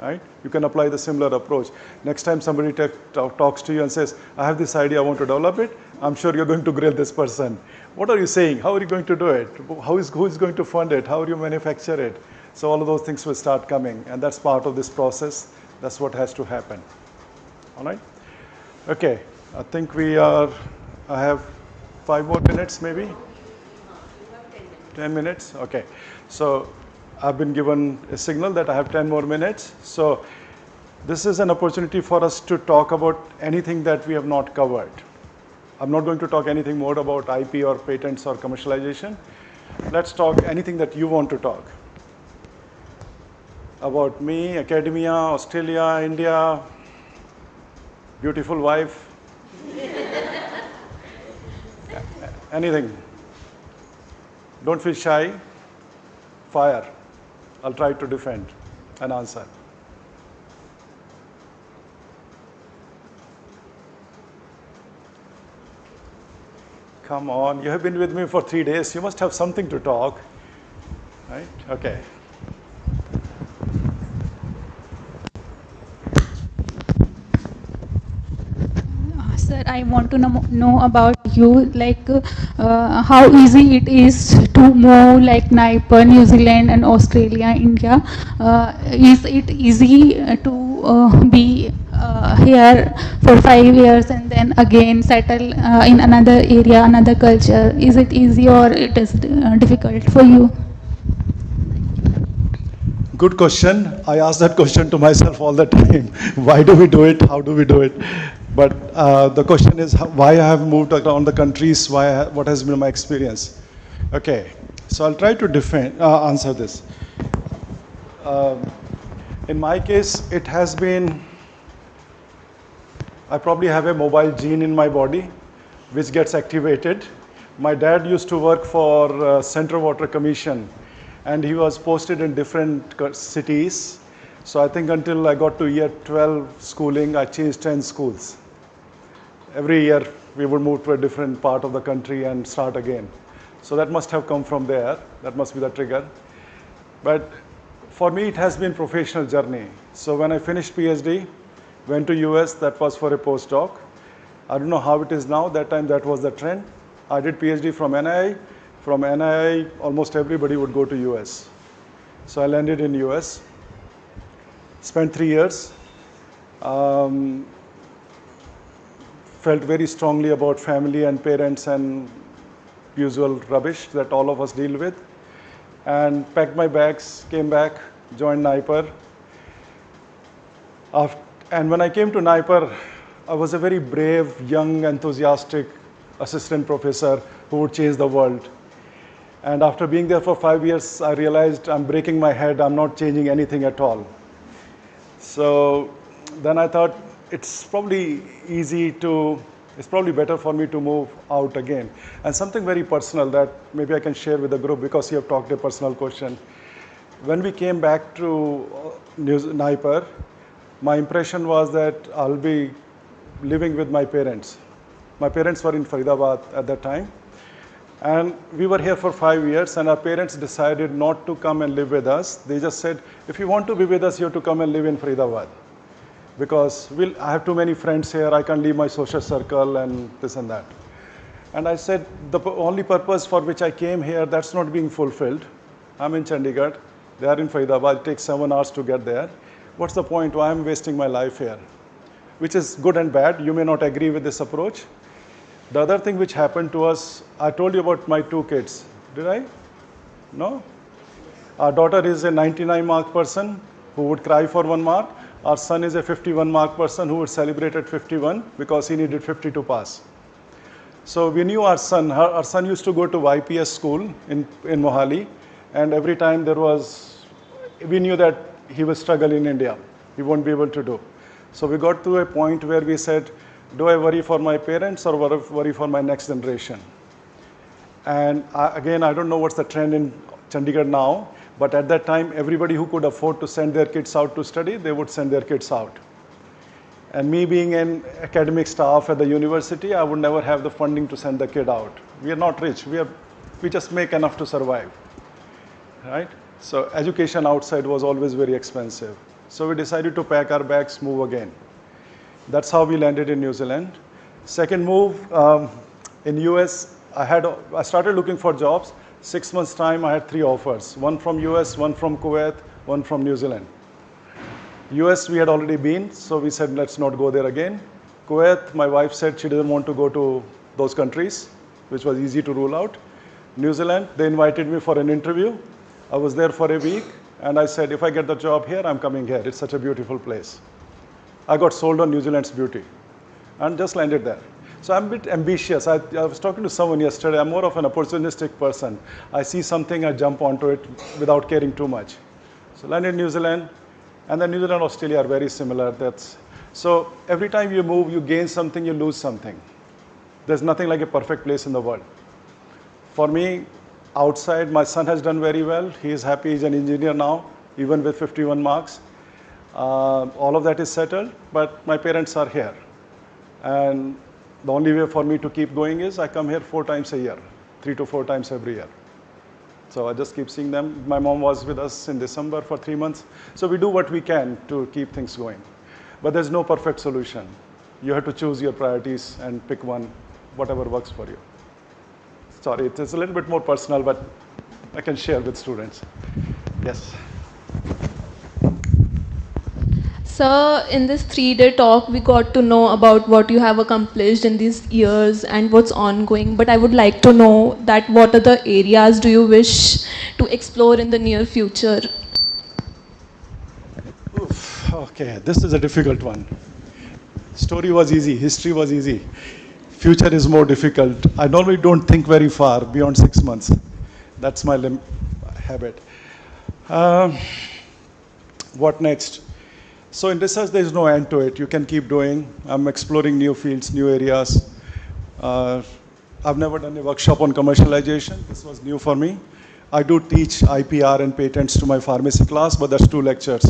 right? You can apply the similar approach. Next time somebody talks to you and says, I have this idea, I want to develop it, I'm sure you're going to grill this person. What are you saying? How are you going to do it? Who is going to fund it? How will you manufacture it? So all of those things will start coming, and that's part of this process. That's what has to happen. All right? Okay, I think I have 5 more minutes maybe? 10 minutes? Okay. So I've been given a signal that I have 10 more minutes. So this is an opportunity for us to talk about anything that we have not covered. I'm not going to talk anything more about IP or patents or commercialization. Let's talk anything that you want to talk. About me, academia, Australia, India, beautiful wife. Anything. Don't feel shy. Fire. I'll try to defend and answer. Come on, you have been with me for 3 days. You must have something to talk, right? Okay. Sir, I want to know about you, like how easy it is to move like Nipah, New Zealand and Australia, India. Is it easy to be here for 5 years and then again settle in another area, another culture? Is it easy or it is difficult for you? Good question. I ask that question to myself all the time. Why do we do it? How do we do it? But the question is why I have moved around the countries, what has been my experience. Okay, so I'll try to answer this. In my case, it has been, I probably have a mobile gene in my body which gets activated. My dad used to work for Central Water Commission, and he was posted in different cities. So I think until I got to year 12 schooling, I changed 10 schools. Every year we would move to a different part of the country and start again. So that must have come from there. That must be the trigger. But for me, it has been professional journey. So when I finished PhD, went to US, that was for a postdoc. I don't know how it is now. That time that was the trend. I did PhD from NII. From NII, almost everybody would go to US. So I landed in US, spent 3 years, felt very strongly about family and parents and usual rubbish that all of us deal with, and packed my bags, came back, joined Nipah. And when I came to Nipah, I was a very brave, young, enthusiastic assistant professor who would change the world. And after being there for 5 years, I realized I'm breaking my head, I'm not changing anything at all. So then I thought it's probably better for me to move out again. And something very personal that maybe I can share with the group, because you have talked a personal question. When we came back to Nipah, my impression was that I'll be living with my parents. My parents were in Faridabad at that time. And we were here for 5 years, and our parents decided not to come and live with us. They just said, if you want to be with us, you have to come and live in Faridabad. Because I have too many friends here, I can't leave my social circle and this and that. And I said, the only purpose for which I came here, that's not being fulfilled. I'm in Chandigarh, they are in Faridabad, it takes 7 hours to get there. What's the point? Why am I wasting my life here? Which is good and bad. You may not agree with this approach. The other thing which happened to us, I told you about my 2 kids. Did I? No? Our daughter is a 99 mark person who would cry for 1 mark. Our son is a 51 mark person who would celebrate at 51 because he needed 50 to pass. So we knew our son. Our son used to go to YPS school in Mohali, and every time we knew that he will struggle in India. He won't be able to do. So we got to a point where we said, do I worry for my parents or worry for my next generation? And again, I don't know what's the trend in Chandigarh now, but at that time, everybody who could afford to send their kids out to study, they would send their kids out. And me being an academic staff at the university, I would never have the funding to send the kid out. We are not rich. We just make enough to survive, right? So education outside was always very expensive. So we decided to pack our bags, move again. That's how we landed in New Zealand. Second move, in US, I started looking for jobs. 6 months time, I had 3 offers. One from US, one from Kuwait, one from New Zealand. US, we had already been, so we said, let's not go there again. Kuwait, my wife said she didn't want to go to those countries, which was easy to rule out. New Zealand, they invited me for an interview. I was there for a week, and I said, if I get the job here, I'm coming here. It's such a beautiful place. I got sold on New Zealand's beauty and just landed there. So I'm a bit ambitious. I was talking to someone yesterday. I'm more of an opportunistic person. I see something, I jump onto it without caring too much. So landed in New Zealand, and then New Zealand and Australia are very similar. So every time you move, you gain something, you lose something. There's nothing like a perfect place in the world. For me, outside, my son has done very well. He is happy, he's an engineer now, even with 51 marks. All of that is settled, but my parents are here. And the only way for me to keep going is I come here 4 times a year, 3 to 4 times every year. So I just keep seeing them. My mom was with us in December for 3 months. So we do what we can to keep things going. But there's no perfect solution. You have to choose your priorities and pick one, whatever works for you. Sorry, it's a little bit more personal, but I can share with students. Yes. Sir, in this 3-day talk, we got to know about what you have accomplished in these years and what's ongoing. But I would like to know that what are the areas do you wish to explore in the near future? Oof, okay, this is a difficult one. Story was easy, history was easy. Future is more difficult. I normally don't think very far, beyond 6 months. That's my habit. What next? So in research, there is no end to it. You can keep doing. I'm exploring new fields, new areas. I've never done a workshop on commercialization. This was new for me. I do teach IPR and patents to my pharmacy class, but that's 2 lectures.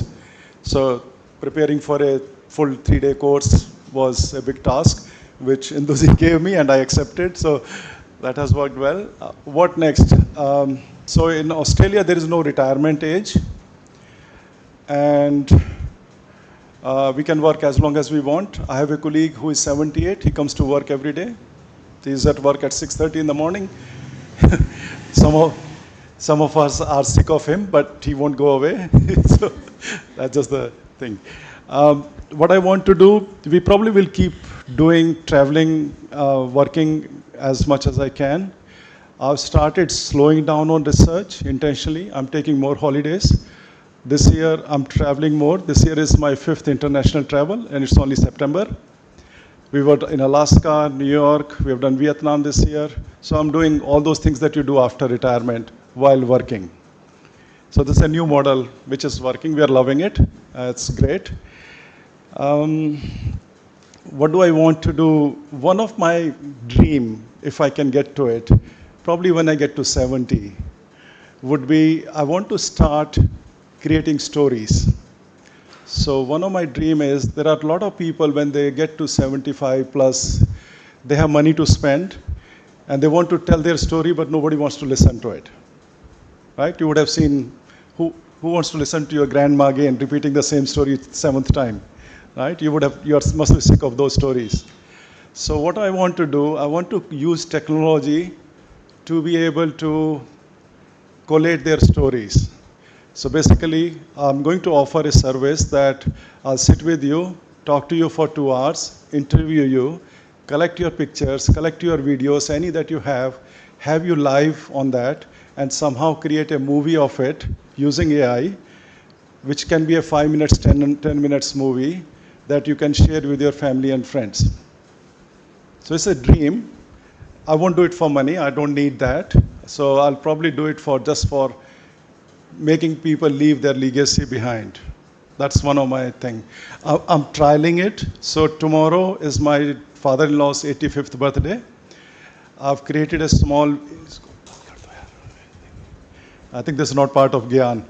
So preparing for a full 3-day course was a big task, which Induzi gave me and I accepted. So that has worked well. What next? So in Australia, there is no retirement age. And we can work as long as we want. I have a colleague who is 78. He comes to work every day. He's at work at 6:30 in the morning. Some of us are sick of him, but he won't go away. So that's just the thing. What I want to do, we probably will keep doing traveling, working as much as I can. I've started slowing down on research intentionally. I'm taking more holidays. This year, I'm traveling more. This year is my 5th international travel, and it's only September. We were in Alaska, New York. We have done Vietnam this year. So I'm doing all those things that you do after retirement while working. So this is a new model which is working. We are loving it. It's great. What do I want to do? One of my dream, if I can get to it, probably when I get to 70, would be I want to start creating stories. So one of my dream is there are a lot of people when they get to 75 plus, they have money to spend and they want to tell their story, but nobody wants to listen to it. Right? You would have seen who wants to listen to your grandma again repeating the same story 7th time. Right? You must be sick of those stories. So what I want to do, I want to use technology to be able to collate their stories. So basically, I'm going to offer a service that I'll sit with you, talk to you for 2 hours, interview you, collect your pictures, collect your videos, any that you have you live on that, and somehow create a movie of it using AI, which can be a 5 minutes, 10 minutes movie that you can share with your family and friends. So it's a dream. I won't do it for money. I don't need that. So I'll probably do it just for making people leave their legacy behind. That's one of my things. I'm trialing it. So tomorrow is my father-in-law's 85th birthday. I've created a small, I think this is not part of GIAN.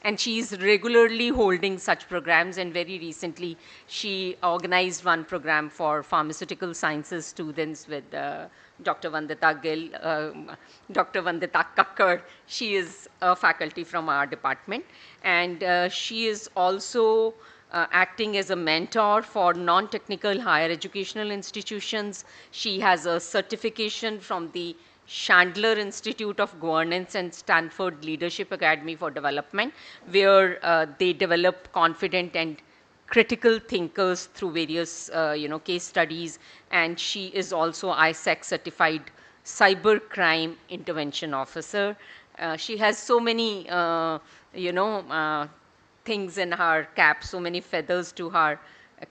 And she is regularly holding such programs, and very recently she organized one program for pharmaceutical sciences students with Dr. Vandita Gill, Dr. Vandita Kakkar. She is a faculty from our department, and she is also acting as a mentor for non-technical higher educational institutions. She has a certification from the Chandler Institute of Governance and Stanford Leadership Academy for Development, where they develop confident and critical thinkers through various case studies. And she is also ISAC certified cybercrime intervention officer. She has so many things in her cap, so many feathers to her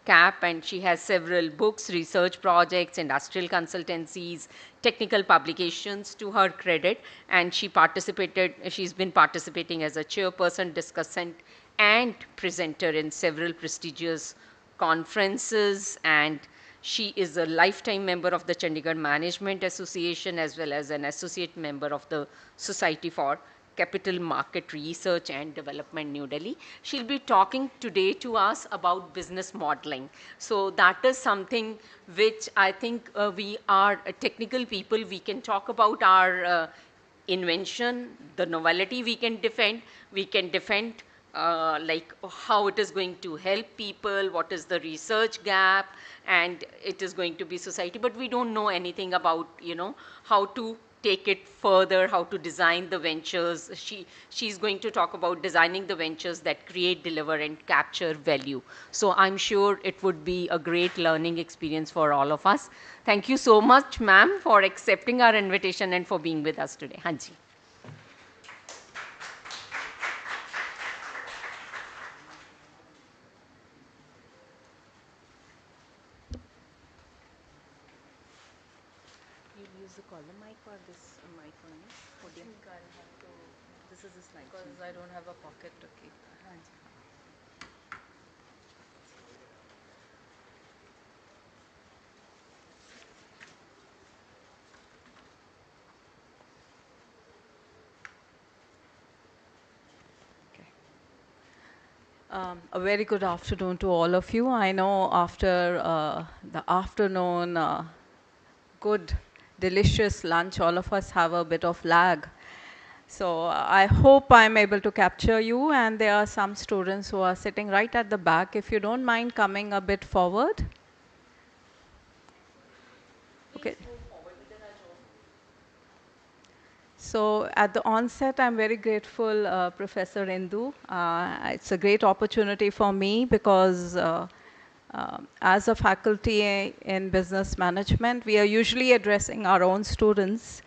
cap, and she has several books, research projects, industrial consultancies, technical publications to her credit. And she's been participating as a chairperson, discussant, and presenter in several prestigious conferences. And she is a lifetime member of the Chandigarh Management Association, as well as an associate member of the Society for Capital Market Research and Development, New Delhi. She'll be talking today to us about business modeling. So that is something which I think we are technical people. We can talk about our invention, the novelty we can defend. We can defend like how it is going to help people, what is the research gap, and it is going to be society. But we don't know anything about, how to take it further, how to design the ventures. She's going to talk about designing the ventures that create, deliver, and capture value. So I'm sure it would be a great learning experience for all of us. Thank you so much, ma'am, for accepting our invitation and for being with us today. Hanji. You'll use the column mic or this mic only? Podium? This is a slide. Because I don't have a pocket to keep. A very good afternoon to all of you. I know after the afternoon good, delicious lunch, all of us have a bit of lag. So I hope I'm able to capture you, and there are some students who are sitting right at the back. If you don't mind coming a bit forward. Okay. So at the onset, I'm very grateful, Professor Indu. It's a great opportunity for me because as a faculty in business management, we are usually addressing our own students.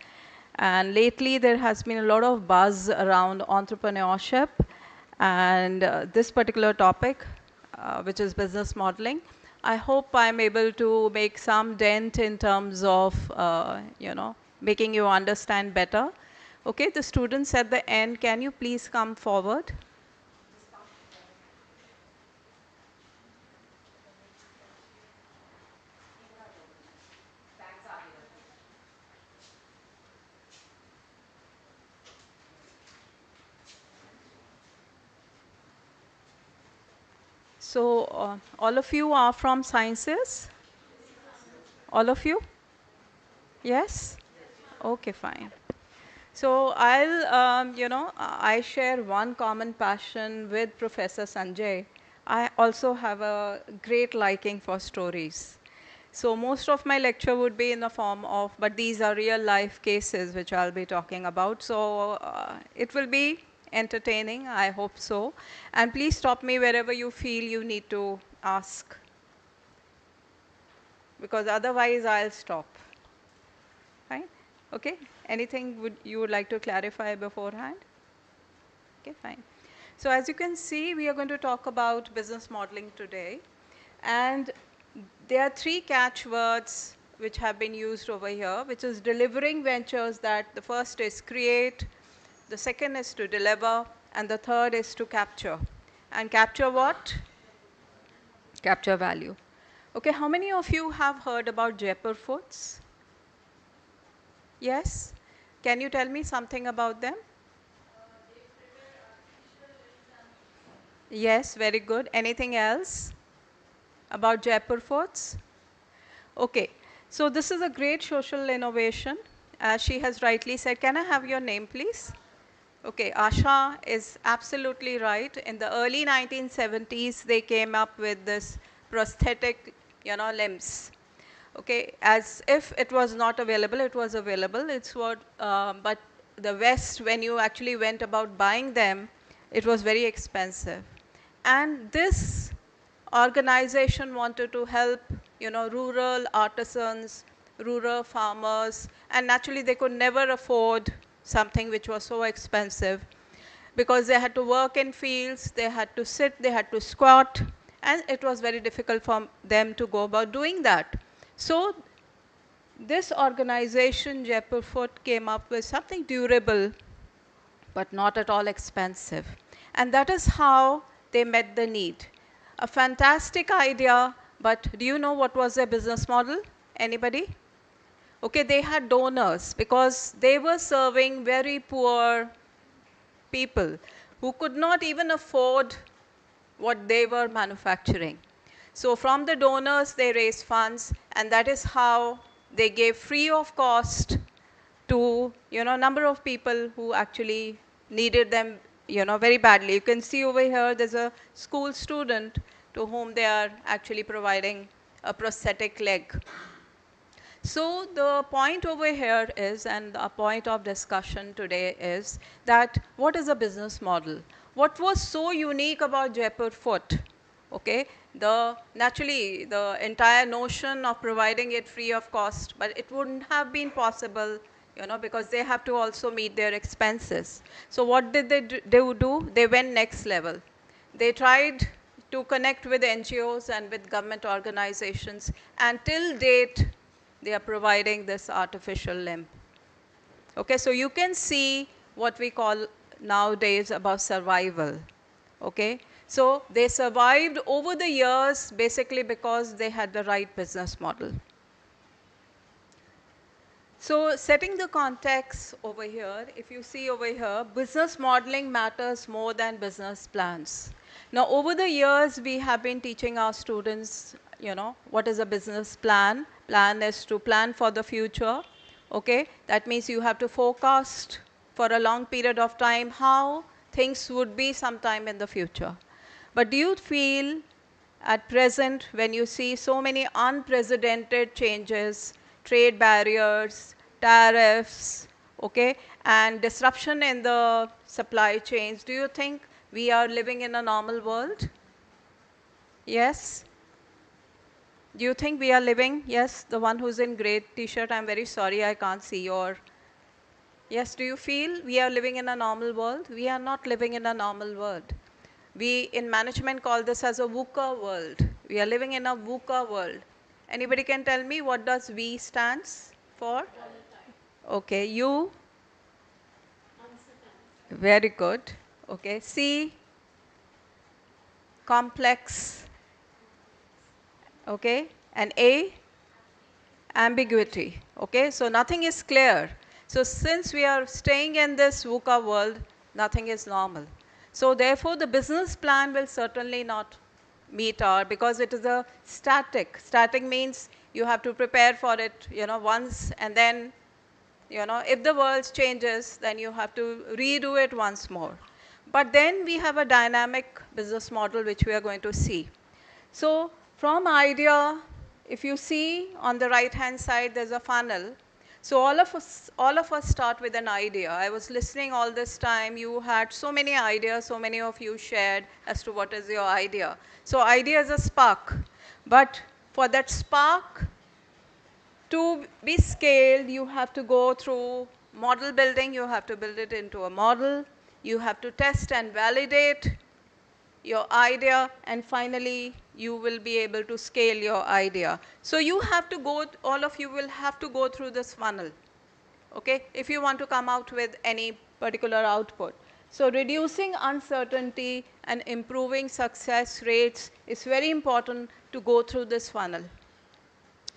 And lately, there has been a lot of buzz around entrepreneurship and this particular topic, which is business modeling. I hope I'm able to make some dent in terms of, making you understand better. Okay, the students at the end, can you please come forward? So all of you are from sciences? All of you? Yes? Okay, fine. So I share one common passion with Professor Sanjay. I also have a great liking for stories. So most of my lecture would be in the form of, but these are real life cases which I'll be talking about. So it will be entertaining, I hope so. And please stop me wherever you feel you need to ask, because otherwise I'll stop. Fine? Okay? Anything you would like to clarify beforehand? Okay, fine. So as you can see, we are going to talk about business modeling today. And there are three catchwords which have been used over here, which is delivering ventures. That the first is create, the second is to deliver, and the third is to capture. And capture what? Capture value. Okay, how many of you have heard about Jaipur Foods? Yes? Can you tell me something about them? Yes, very good. Anything else about Jaipur forts? Okay, so this is a great social innovation. As she has rightly said, can I have your name, please? Okay, Asha is absolutely right. In the early 1970s, they came up with this prosthetic, limbs. Okay, as if it was not available, it was available. It's what, but the West, when you actually went about buying them, it was very expensive. And this organization wanted to help, rural artisans, rural farmers, and naturally they could never afford something which was so expensive because they had to work in fields, they had to sit, they had to squat, and it was very difficult for them to go about doing that. So this organization, Jaipur Foot, came up with something durable but not at all expensive. And that is how they met the need. A fantastic idea, but do you know what was their business model? Anybody? Okay, they had donors because they were serving very poor people who could not even afford what they were manufacturing. So from the donors, they raised funds, and that is how they gave free of cost to, a number of people who actually needed them, very badly. You can see over here, there's a school student to whom they are actually providing a prosthetic leg. So the point over here is, and a point of discussion today is that what is a business model? What was so unique about Jaipur Foot? Okay, naturally the entire notion of providing it free of cost, but it wouldn't have been possible, because they have to also meet their expenses. So what did they do? They went next level. They tried to connect with NGOs and with government organizations, and till date, they are providing this artificial limb. Okay, so you can see what we call nowadays about survival. Okay, so they survived over the years basically because they had the right business model. So setting the context over here, if you see over here, business modeling matters more than business plans. Now over the years, we have been teaching our students, what is a business plan. Plan is to plan for the future. Okay, that means you have to forecast for a long period of time how things would be sometime in the future. But do you feel at present, when you see so many unprecedented changes, trade barriers, tariffs, okay, and disruption in the supply chains, do you think we are living in a normal world? Yes? Do you think we are living? Yes, the one who's in gray t-shirt, I'm very sorry, I can't see your. Yes, do you feel we are living in a normal world? We are not living in a normal world. We in management call this as a VUCA world. We are living in a VUCA world. Anybody can tell me what does V stands for? Okay, U? Very good. Okay, C? Complex. Okay, and A? Ambiguity. Okay, so nothing is clear. So since we are staying in this VUCA world, nothing is normal. So therefore, the business plan will certainly not meet our, because it is a static. Static means you have to prepare for it, once, and then, if the world changes, then you have to redo it once more. But then we have a dynamic business model which we are going to see. So from idea, if you see on the right-hand side, there's a funnel. So all of us start with an idea. I was listening all this time. You had so many ideas, so many of you shared as to what is your idea. So idea is a spark. But for that spark to be scaled, you have to go through model building. You have to build it into a model. You have to test and validate your idea, and finally you will be able to scale your idea. So you have to go, all of you will have to go through this funnel, okay, if you want to come out with any particular output. So reducing uncertainty and improving success rates is very important to go through this funnel.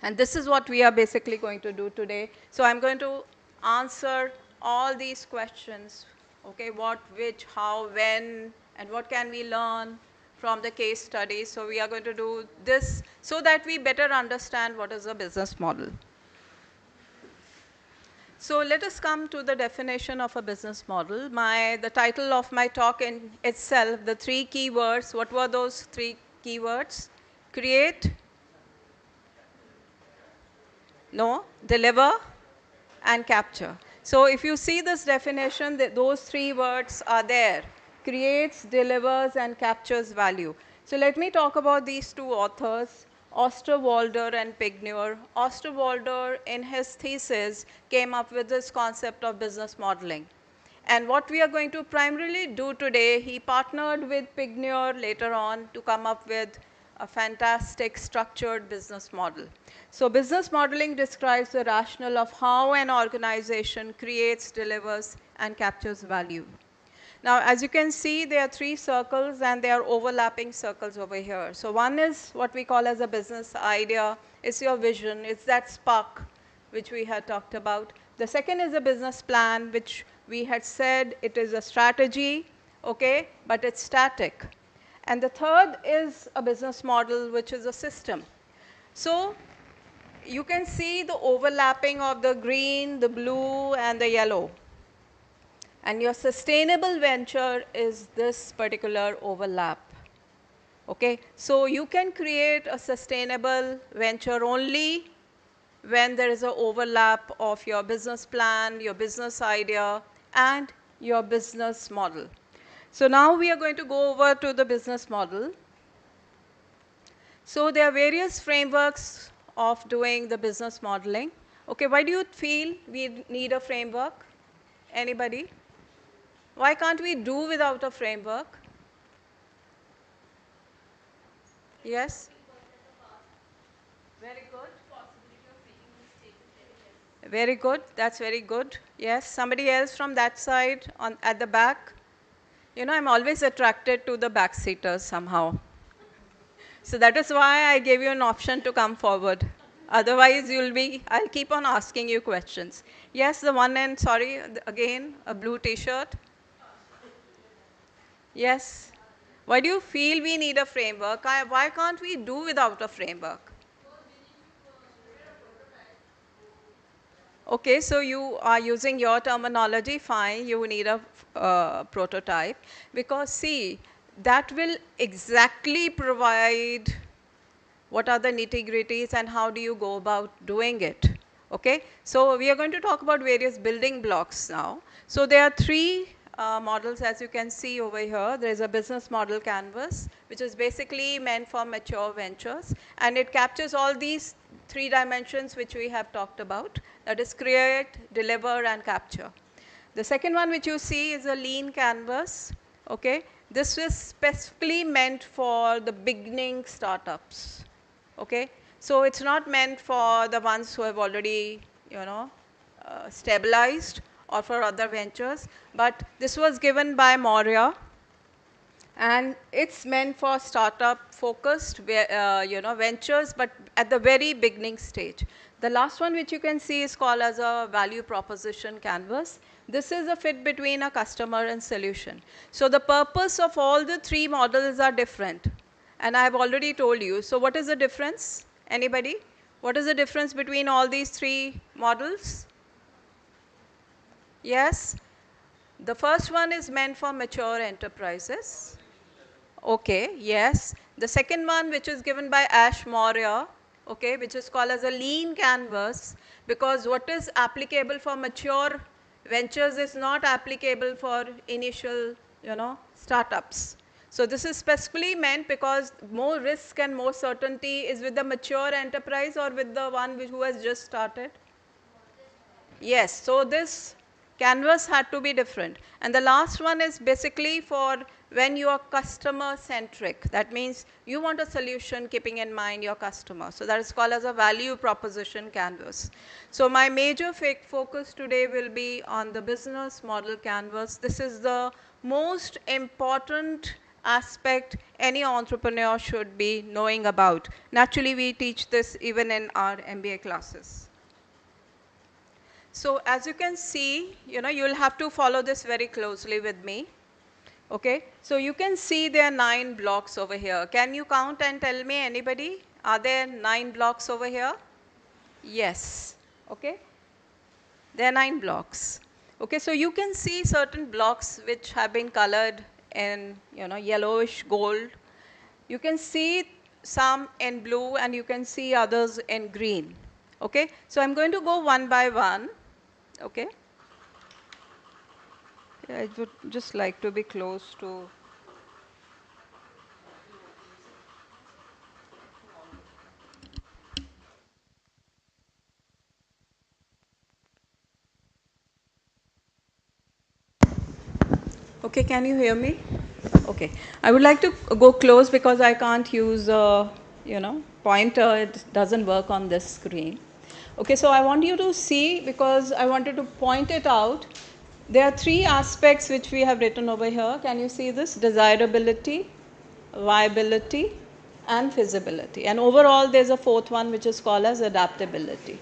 And this is what we are basically going to do today. So I'm going to answer all these questions, okay, what, which, how, when, and what can we learn from the case study. So we are going to do this so that we better understand what is a business model. So let us come to the definition of a business model. The title of my talk in itself, the 3 keywords, what were those 3 keywords? Create, no, deliver, and capture. So if you see this definition, those 3 words are there: creates, delivers, and captures value. So let me talk about these 2 authors, Osterwalder and Pigneur. Osterwalder, in his thesis, came up with this concept of business modeling. And what we are going to primarily do today, he partnered with Pigneur later on to come up with a fantastic structured business model. So business modeling describes the rationale of how an organization creates, delivers, and captures value. Now, as you can see, there are 3 circles and they are overlapping circles over here. So one is what we call as a business idea. It's your vision. It's that spark which we had talked about. The second is a business plan, which we had said it is a strategy, okay, but it's static. And the third is a business model, which is a system. So you can see the overlapping of the green, the blue, and the yellow. And your sustainable venture is this particular overlap. Okay, so you can create a sustainable venture only when there is an overlap of your business plan, your business idea, and your business model. So now we are going to go over to the business model. So there are various frameworks of doing the business modeling. Okay, why do you feel we need a framework? Anybody? Why can't we do without a framework? Yes? Very good. Very good. That's very good. Yes. Somebody else from that side at the back? You know, I'm always attracted to the backseaters somehow. So that is why I gave you an option to come forward. Otherwise, I'll keep on asking you questions. Yes, the one end, sorry, again, a blue t-shirt. Yes. Why do you feel we need a framework? Why can't we do without a framework? Okay, so you are using your terminology, fine, you need a prototype. Because see, that will exactly provide what are the nitty-gritties and how do you go about doing it. Okay, so we are going to talk about various building blocks now. So there are 3 models, as you can see over here. There is a business model canvas, which is basically meant for mature ventures, and it captures all these 3 dimensions which we have talked about, that is create, deliver, and capture. The second one which you see is a lean canvas. Okay, this is specifically meant for the beginning startups. Okay, so it's not meant for the ones who have already, stabilized or for other ventures, but this was given by Moria, and it's meant for startup focused ventures, but at the very beginning stage. The last one which you can see is called as a value proposition canvas. This is a fit between a customer and solution. So the purpose of all the 3 models are different, and I have already told you. So what is the difference? Anybody? What is the difference between all these 3 models? Yes? The first one is meant for mature enterprises. Okay, yes. The second one, which is given by Ash Maurya, okay, which is called as a lean canvas, because what is applicable for mature ventures is not applicable for initial, startups. So this is specifically meant because more risk and more certainty is with the mature enterprise or with the one who has just started. Yes, so this canvas had to be different. And the last one is basically for when you are customer centric. That means you want a solution keeping in mind your customer. So that is called as a value proposition canvas. So my major focus today will be on the business model canvas. This is the most important aspect any entrepreneur should be knowing about. Naturally, we teach this even in our MBA classes. So as you can see, you'll have to follow this very closely with me. Okay, so you can see there are 9 blocks over here. Can you count and tell me, anybody? Are there 9 blocks over here? Yes. Okay. There are 9 blocks. Okay, so you can see certain blocks which have been colored in, yellowish gold. You can see some in blue and you can see others in green. Okay, so I'm going to go one by one. Okay. I would just like to be close to. Okay, can you hear me? Okay. I would like to go close because I can't use pointer. It doesn't work on this screen. Okay, so I want you to see, because I wanted to point it out. There are 3 aspects which we have written over here. Can you see this? Desirability, viability, and feasibility. And overall, there's a 4th one which is called as adaptability.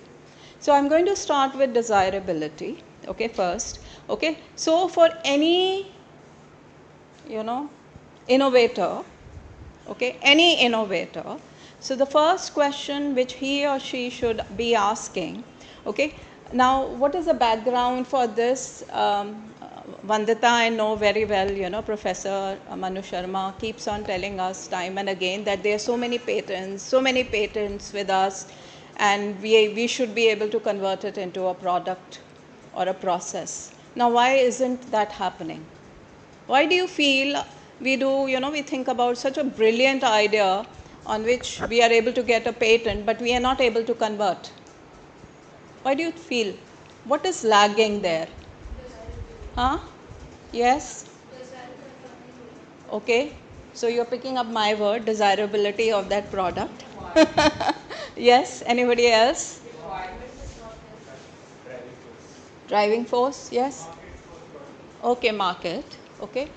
So I'm going to start with desirability, okay, first. Okay, so for any innovator, okay, any innovator. So the first question which he or she should be asking, okay, now what is the background for this? Vandita, I know very well, Professor Manu Sharma keeps on telling us time and again that there are so many patents with us, and we should be able to convert it into a product or a process. Now, why isn't that happening? Why do you feel we think about such a brilliant idea on which we are able to get a patent, but we are not able to convert? Why do you feel? What is lagging there? Huh? Yes? Okay. So you're picking up my word, desirability of that product. Yes? Anybody else? Driving force, yes? Okay, market. Okay.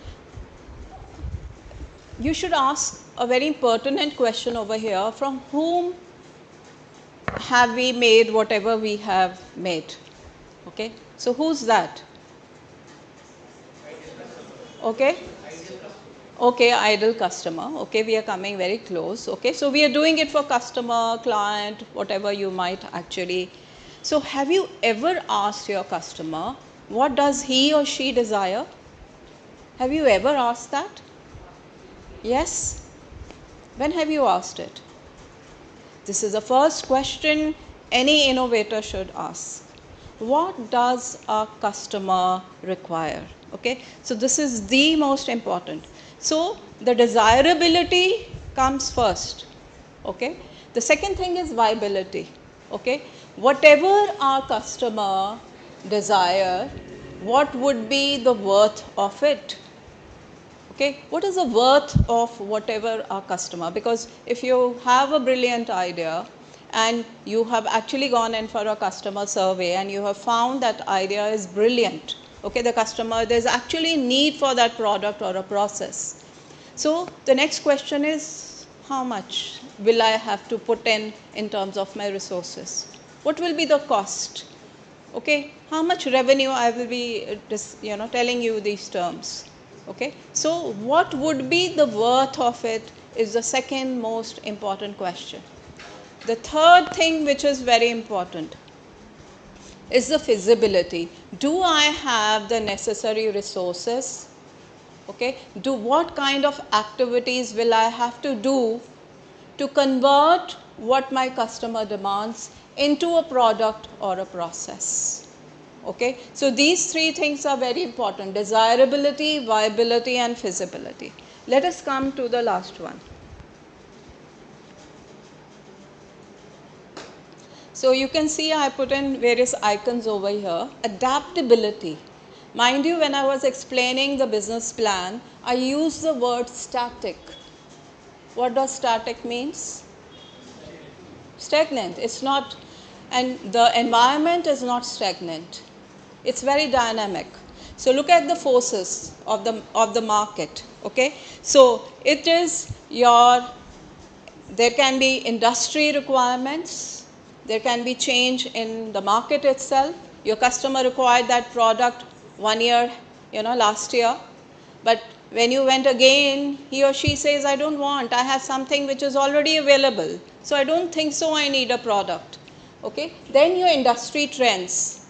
You should ask a very pertinent question over here: from whom have we made whatever we have made? Okay, so who's that? Okay, okay, ideal customer. Okay, we are coming very close. Okay, so we are doing it for customer, client, whatever you might actually. So have you ever asked your customer, what does he or she desire? Have you ever asked that? Yes? When have you asked it? This is the first question any innovator should ask. What does a customer require? Okay, so this is the most important. So the desirability comes first. Okay, the second thing is viability. Okay, whatever our customer desire, what would be the worth of it? Okay, what is the worth of whatever our customer? Because if you have a brilliant idea and you have actually gone in for a customer survey and you have found that idea is brilliant, okay, the customer, there's actually need for that product or a process. So the next question is, how much will I have to put in terms of my resources? What will be the cost? Okay, how much revenue I will be telling you these terms. Okay, so what would be the worth of it is the second most important question. The third thing which is very important is the feasibility. Do I have the necessary resources? Okay, what kind of activities will I have to do to convert what my customer demands into a product or a process? Okay, so these 3 things are very important: desirability, viability, and feasibility. Let us come to the last one. So you can see I put in various icons over here. Adaptability. Mind you, when I was explaining the business plan, I used the word static. What does static means? Stagnant. It's not, and the environment is not stagnant. It's very dynamic. So look at the forces of the market. Okay, so it is there can be industry requirements, there can be change in the market itself. Your customer required that product 1 year, last year, but When you went again, he or she says, I don't want, I have something which is already available. So I don't think so I need a product. Okay, then your industry trends.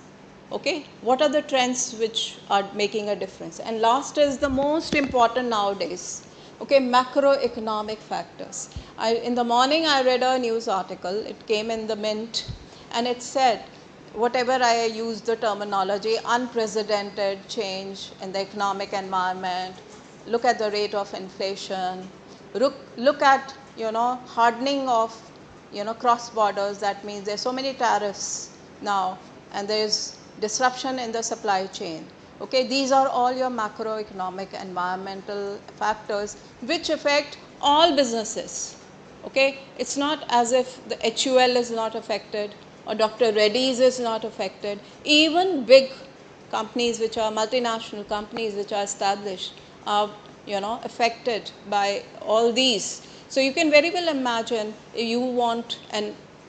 Okay, what are the trends which are making a difference? And last is the most important nowadays. Okay, macroeconomic factors. In the morning I read a news article, it came in the Mint, and it said, whatever I use the terminology, unprecedented change in the economic environment, look at the rate of inflation, look at, hardening of, cross borders. That means there's so many tariffs now, and there's disruption in the supply chain. Okay, these are all your macroeconomic environmental factors which affect all businesses. Okay, it's not as if the HUL is not affected or Dr. Reddy's is not affected. Even big companies which are multinational companies which are established are, affected by all these. So you can very well imagine you want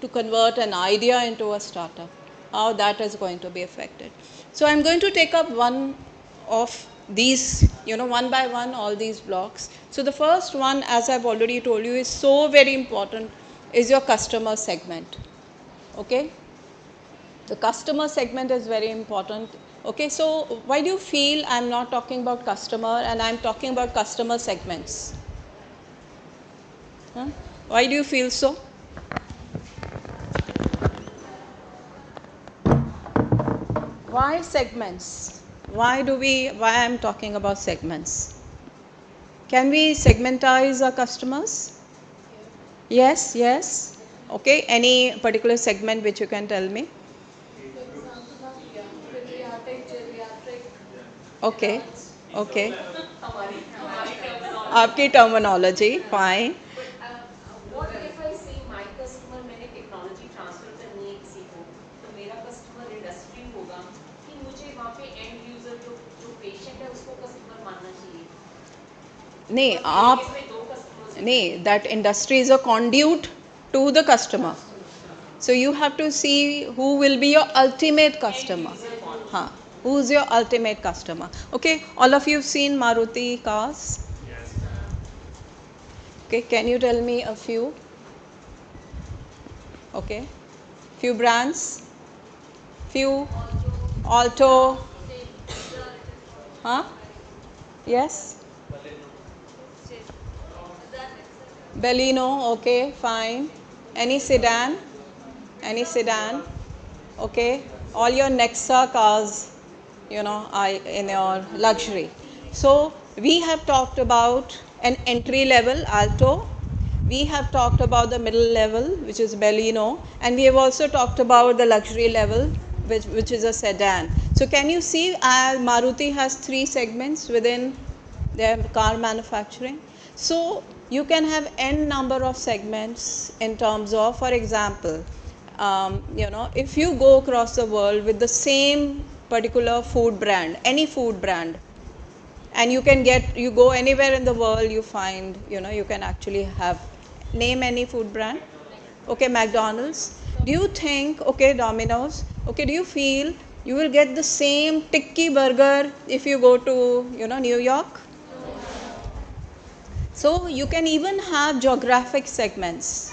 to convert an idea into a startup, how that is going to be affected. So I'm going to take up one of these, one by one, all these blocks. So the first one, as I've already told you, is so very important, is your customer segment. Okay? The customer segment is very important. Okay, so why do you feel I'm not talking about customer and I'm talking about customer segments? Huh? Why do you feel so? Why segments? Why I'm talking about segments? Can we segmentize our customers? Yes, yes. Okay, any particular segment which you can tell me? Okay, okay. आपकी terminology, fine. What if I say my customer मैंने technology transfer करनी है किसी को, तो मेरा customer industry होगा कि मुझे वहाँ पे एंड यूजर जो पेशेंट है उसको कस्टमर मानना चाहिए? नहीं, that industry is a conduit to the customer. So you have to see who will be your ultimate customer. Who's your ultimate customer? Okay, all of you have seen Maruti cars? Yes. Okay, can you tell me a few? Okay, few brands? Few? Alto? Yes? Baleno, okay, fine. Any sedan? Any sedan? Okay. All your Nexa cars, are in your luxury. So we have talked about an entry level, Alto. We have talked about the middle level, which is Baleno. And we have also talked about the luxury level, which is a sedan. So can you see Maruti has 3 segments within their car manufacturing? So you can have n number of segments in terms of, for example, if you go across the world with the same particular food brand, any food brand, and you go anywhere in the world, you find, you can actually name any food brand. Okay, McDonald's. Do you think, okay, Domino's, okay, do you feel you will get the same tikki burger if you go to, New York? So you can even have geographic segments,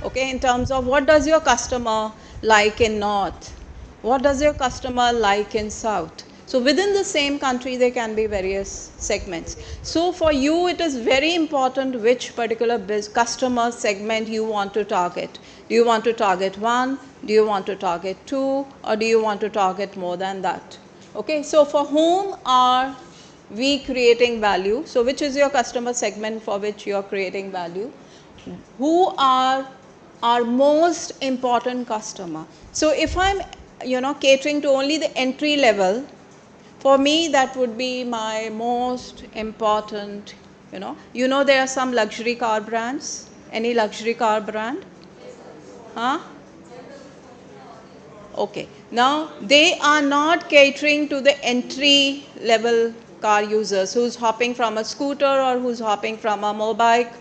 okay, in terms of what does your customer like in North? What does your customer like in South? So within the same country, there can be various segments. So for you, it is very important which particular customer segment you want to target. Do you want to target 1? Do you want to target 2? Or do you want to target more than that? Okay, so for whom are we creating value? So which is your customer segment for which you are creating value? Who are our most important customer? So if I'm, catering to only the entry level, for me that would be my most important, there are some luxury car brands. Any luxury car brand? Okay. Now, they are not catering to the entry level car users who's hopping from a scooter or who's hopping from a mobike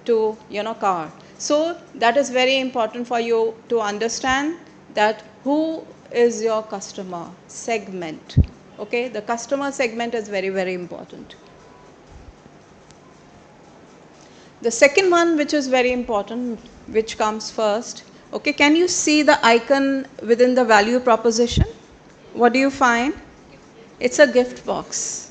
to, car. So that is very important for you to understand that who is your customer segment. Okay, the customer segment is very, very important. The second one, which is very important, which comes first, okay, can you see the icon within the value proposition? What do you find? It's a gift box.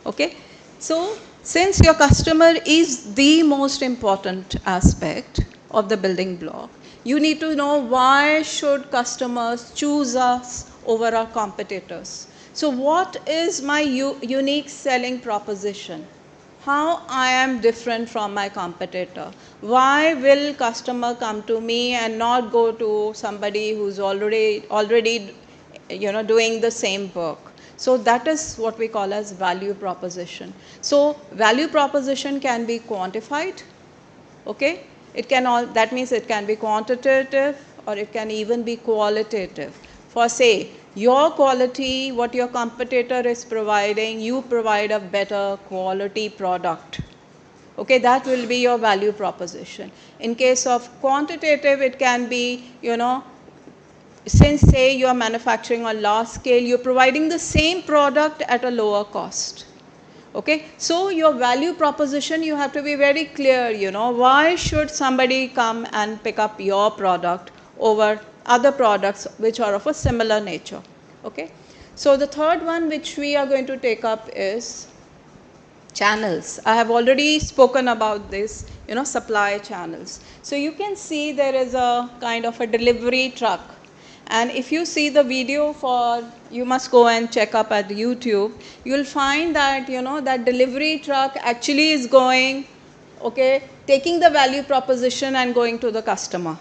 Okay? So, since your customer is the most important aspect of the building block, you need to know why should customers choose us over our competitors. So, what is my unique selling proposition? How I am different from my competitor? Why will customer come to me and not go to somebody who's already doing the same work? So that is what we call as value proposition. So value proposition can be quantified, okay? That means it can be quantitative or it can even be qualitative. For say, your quality, what your competitor is providing, you provide a better quality product. Okay, that will be your value proposition. In case of quantitative, it can be, since say you are manufacturing on large scale, you're providing the same product at a lower cost. Okay, so your value proposition, you have to be very clear, why should somebody come and pick up your product over other products which are of a similar nature. Okay, so the third one which we are going to take up is channels. I have already spoken about this, supply channels. So you can see there is a kind of a delivery truck. And if you see the video you must go and check up at YouTube, you'll find that, that delivery truck actually is going, okay, taking the value proposition and going to the customer.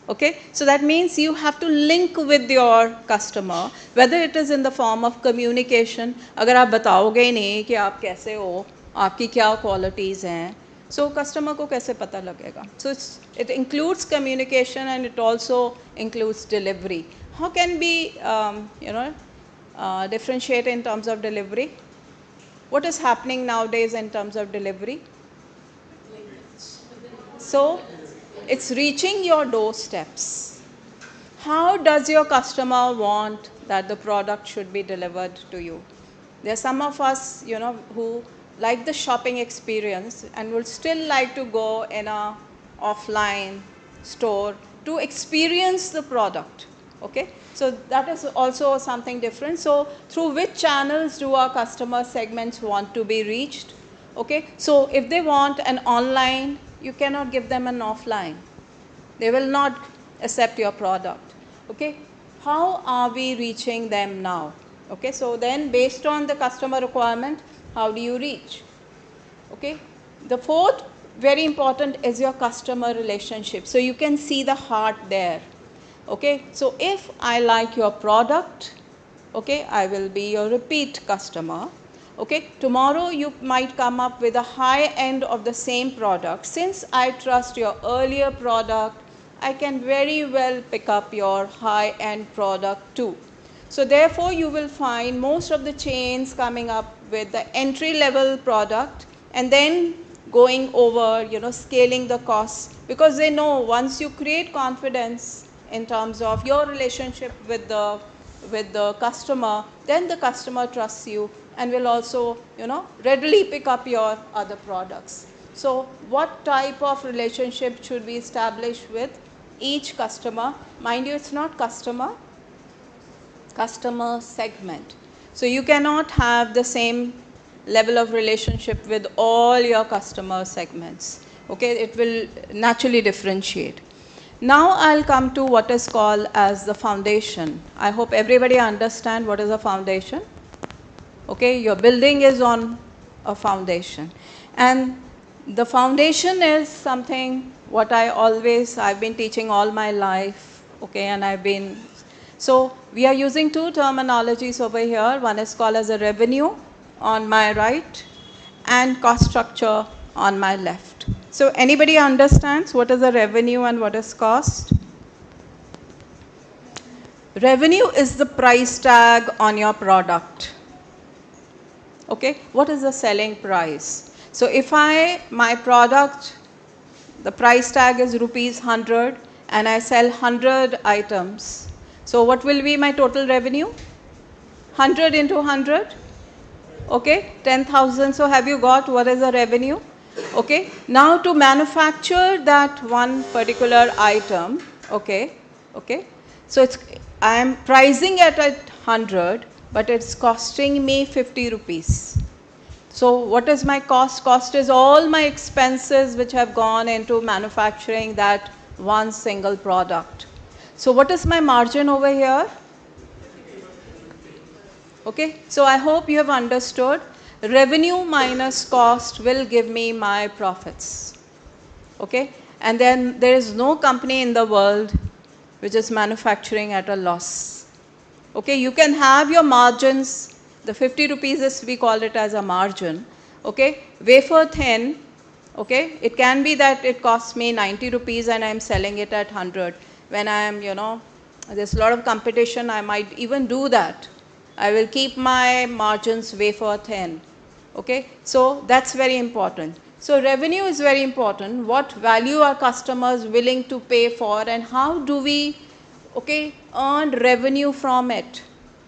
Okay, so that means you have to link with your customer, whether it is in the form of communication. अगर आप बताओगे ही नहीं कि आप कैसे हो, आपकी क्या qualities हैं, so customer को कैसे पता लगेगा? So it includes communication and it also includes delivery. How can we, differentiate in terms of delivery? What is happening nowadays in terms of delivery? So it's reaching your doorsteps. How does your customer want that the product should be delivered to you? There are some of us, who like the shopping experience and would still like to go in a offline store to experience the product. Okay, so that is also something different. So through which channels do our customer segments want to be reached? Okay, so if they want an online, you cannot give them an offline. They will not accept your product. Okay, how are we reaching them now? Okay, so then based on the customer requirement, how do you reach? Okay, the fourth very important is your customer relationship. So you can see the heart there. Okay, so if I like your product, okay, I will be your repeat customer. Okay, tomorrow you might come up with a high end of the same product. Since I trust your earlier product, I can very well pick up your high end product too. So therefore you will find most of the chains coming up with the entry level product and then going over, scaling the costs, because they know once you create confidence in terms of your relationship with the customer, then the customer trusts you and will also, readily pick up your other products. So what type of relationship should we establish with each customer? Mind you, it's not customer segment. So you cannot have the same level of relationship with all your customer segments. Okay, it will naturally differentiate. Now I'll come to what is called as the foundation. I hope everybody understand what is a foundation. Okay, your building is on a foundation. And the foundation is something what I've been teaching all my life. Okay, and so we are using two terminologies over here. One is called as a revenue on my right and cost structure on my left. So anybody understands what is a revenue and what is cost? Revenue is the price tag on your product. Okay, what is the selling price? So if my product, the price tag is rupees 100 and I sell 100 items. So what will be my total revenue? 100 into 100? Okay, 10,000. So have you got what is the revenue? Okay, now to manufacture that one particular item, okay, okay, so I am pricing it at 100, but it's costing me 50 rupees. So what is my cost? Cost is all my expenses which have gone into manufacturing that one single product. So what is my margin over here? Okay, so I hope you have understood. Revenue minus cost will give me my profits. Okay, and then there is no company in the world which is manufacturing at a loss. Okay, you can have your margins, the 50 rupees is, we call it as a margin. Okay, wafer thin, okay, it can be that it costs me 90 rupees and I'm selling it at 100. When I am, you know, there's a lot of competition, I might even do that. I will keep my margins wafer thin. Okay, so that's very important. So revenue is very important. What value are customers willing to pay for, and how do we, okay, earn revenue from it?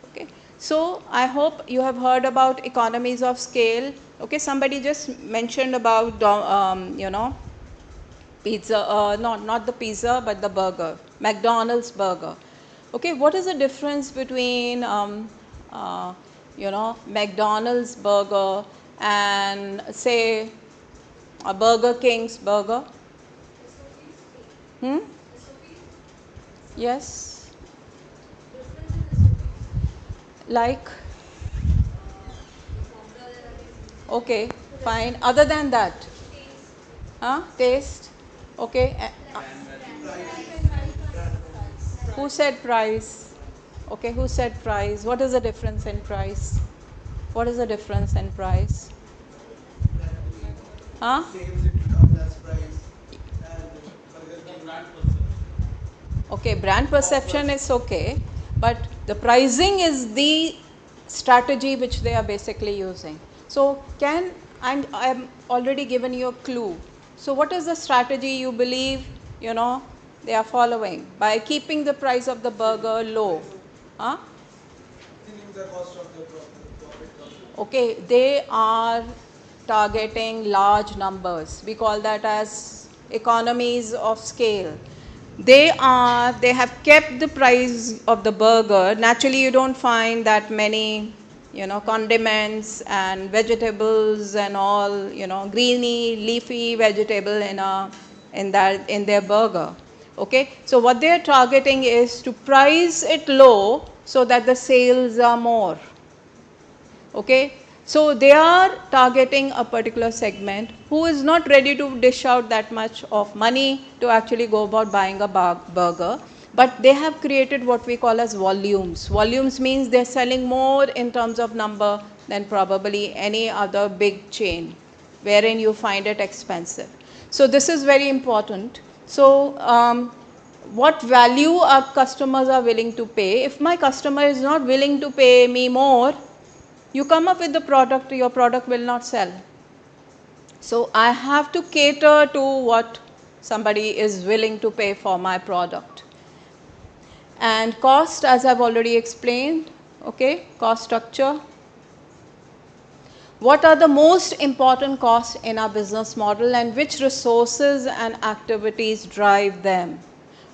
Okay, so I hope you have heard about economies of scale. Okay, somebody just mentioned about you know, pizza, not the pizza, but the burger, McDonald's burger. Okay, what is the difference between you know, McDonald's burger and say a Burger King's burger? Hmm? Yes. Like? Okay, fine. Other than that? Huh? Taste? Okay. Who said price? Okay, who said price? What is the difference in price? What is the difference in price? Huh? Okay, brand perception is okay, but the pricing is the strategy which they are basically using. So I'm already given you a clue. So what is the strategy you believe, you know, they are following by keeping the price of the burger low? Huh? Okay, they are targeting large numbers. We call that as economies of scale. They have kept the price of the burger. Naturally, you don't find that many, you know, condiments and vegetables and all, you know, greeny, leafy vegetable in their burger. Okay, so what they are targeting is to price it low so that the sales are more. Okay, so they are targeting a particular segment who is not ready to dish out that much of money to actually go about buying a burger, but they have created what we call as volumes. Volumes means they're selling more in terms of number than probably any other big chain wherein you find it expensive. So this is very important. So what value our customers are willing to pay? If my customer is not willing to pay me more, you come up with the product, your product will not sell. So I have to cater to what somebody is willing to pay for my product. And cost, as I've already explained, okay, cost structure. What are the most important costs in our business model and which resources and activities drive them?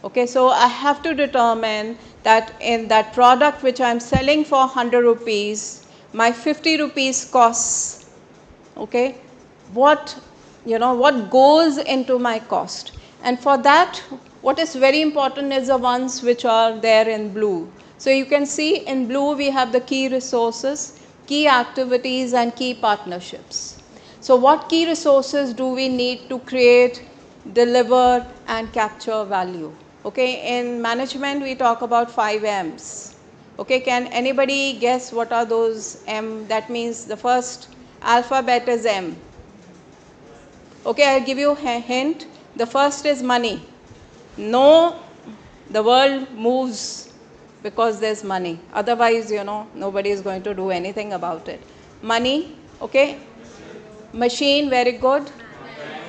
Okay, so I have to determine that in that product which I'm selling for 100 rupees, my 50 rupees costs, okay, what goes into my cost. And for that, what is very important is the ones which are there in blue. So you can see in blue we have the key resources, key activities and key partnerships. So what key resources do we need to create, deliver and capture value? Okay, in management we talk about 5 M's. Okay, can anybody guess what are those M? That means the first alphabet is M. Okay, I'll give you a hint. The first is money. No, the world moves because there's money. Otherwise, nobody is going to do anything about it. Money, okay. Machine, very good.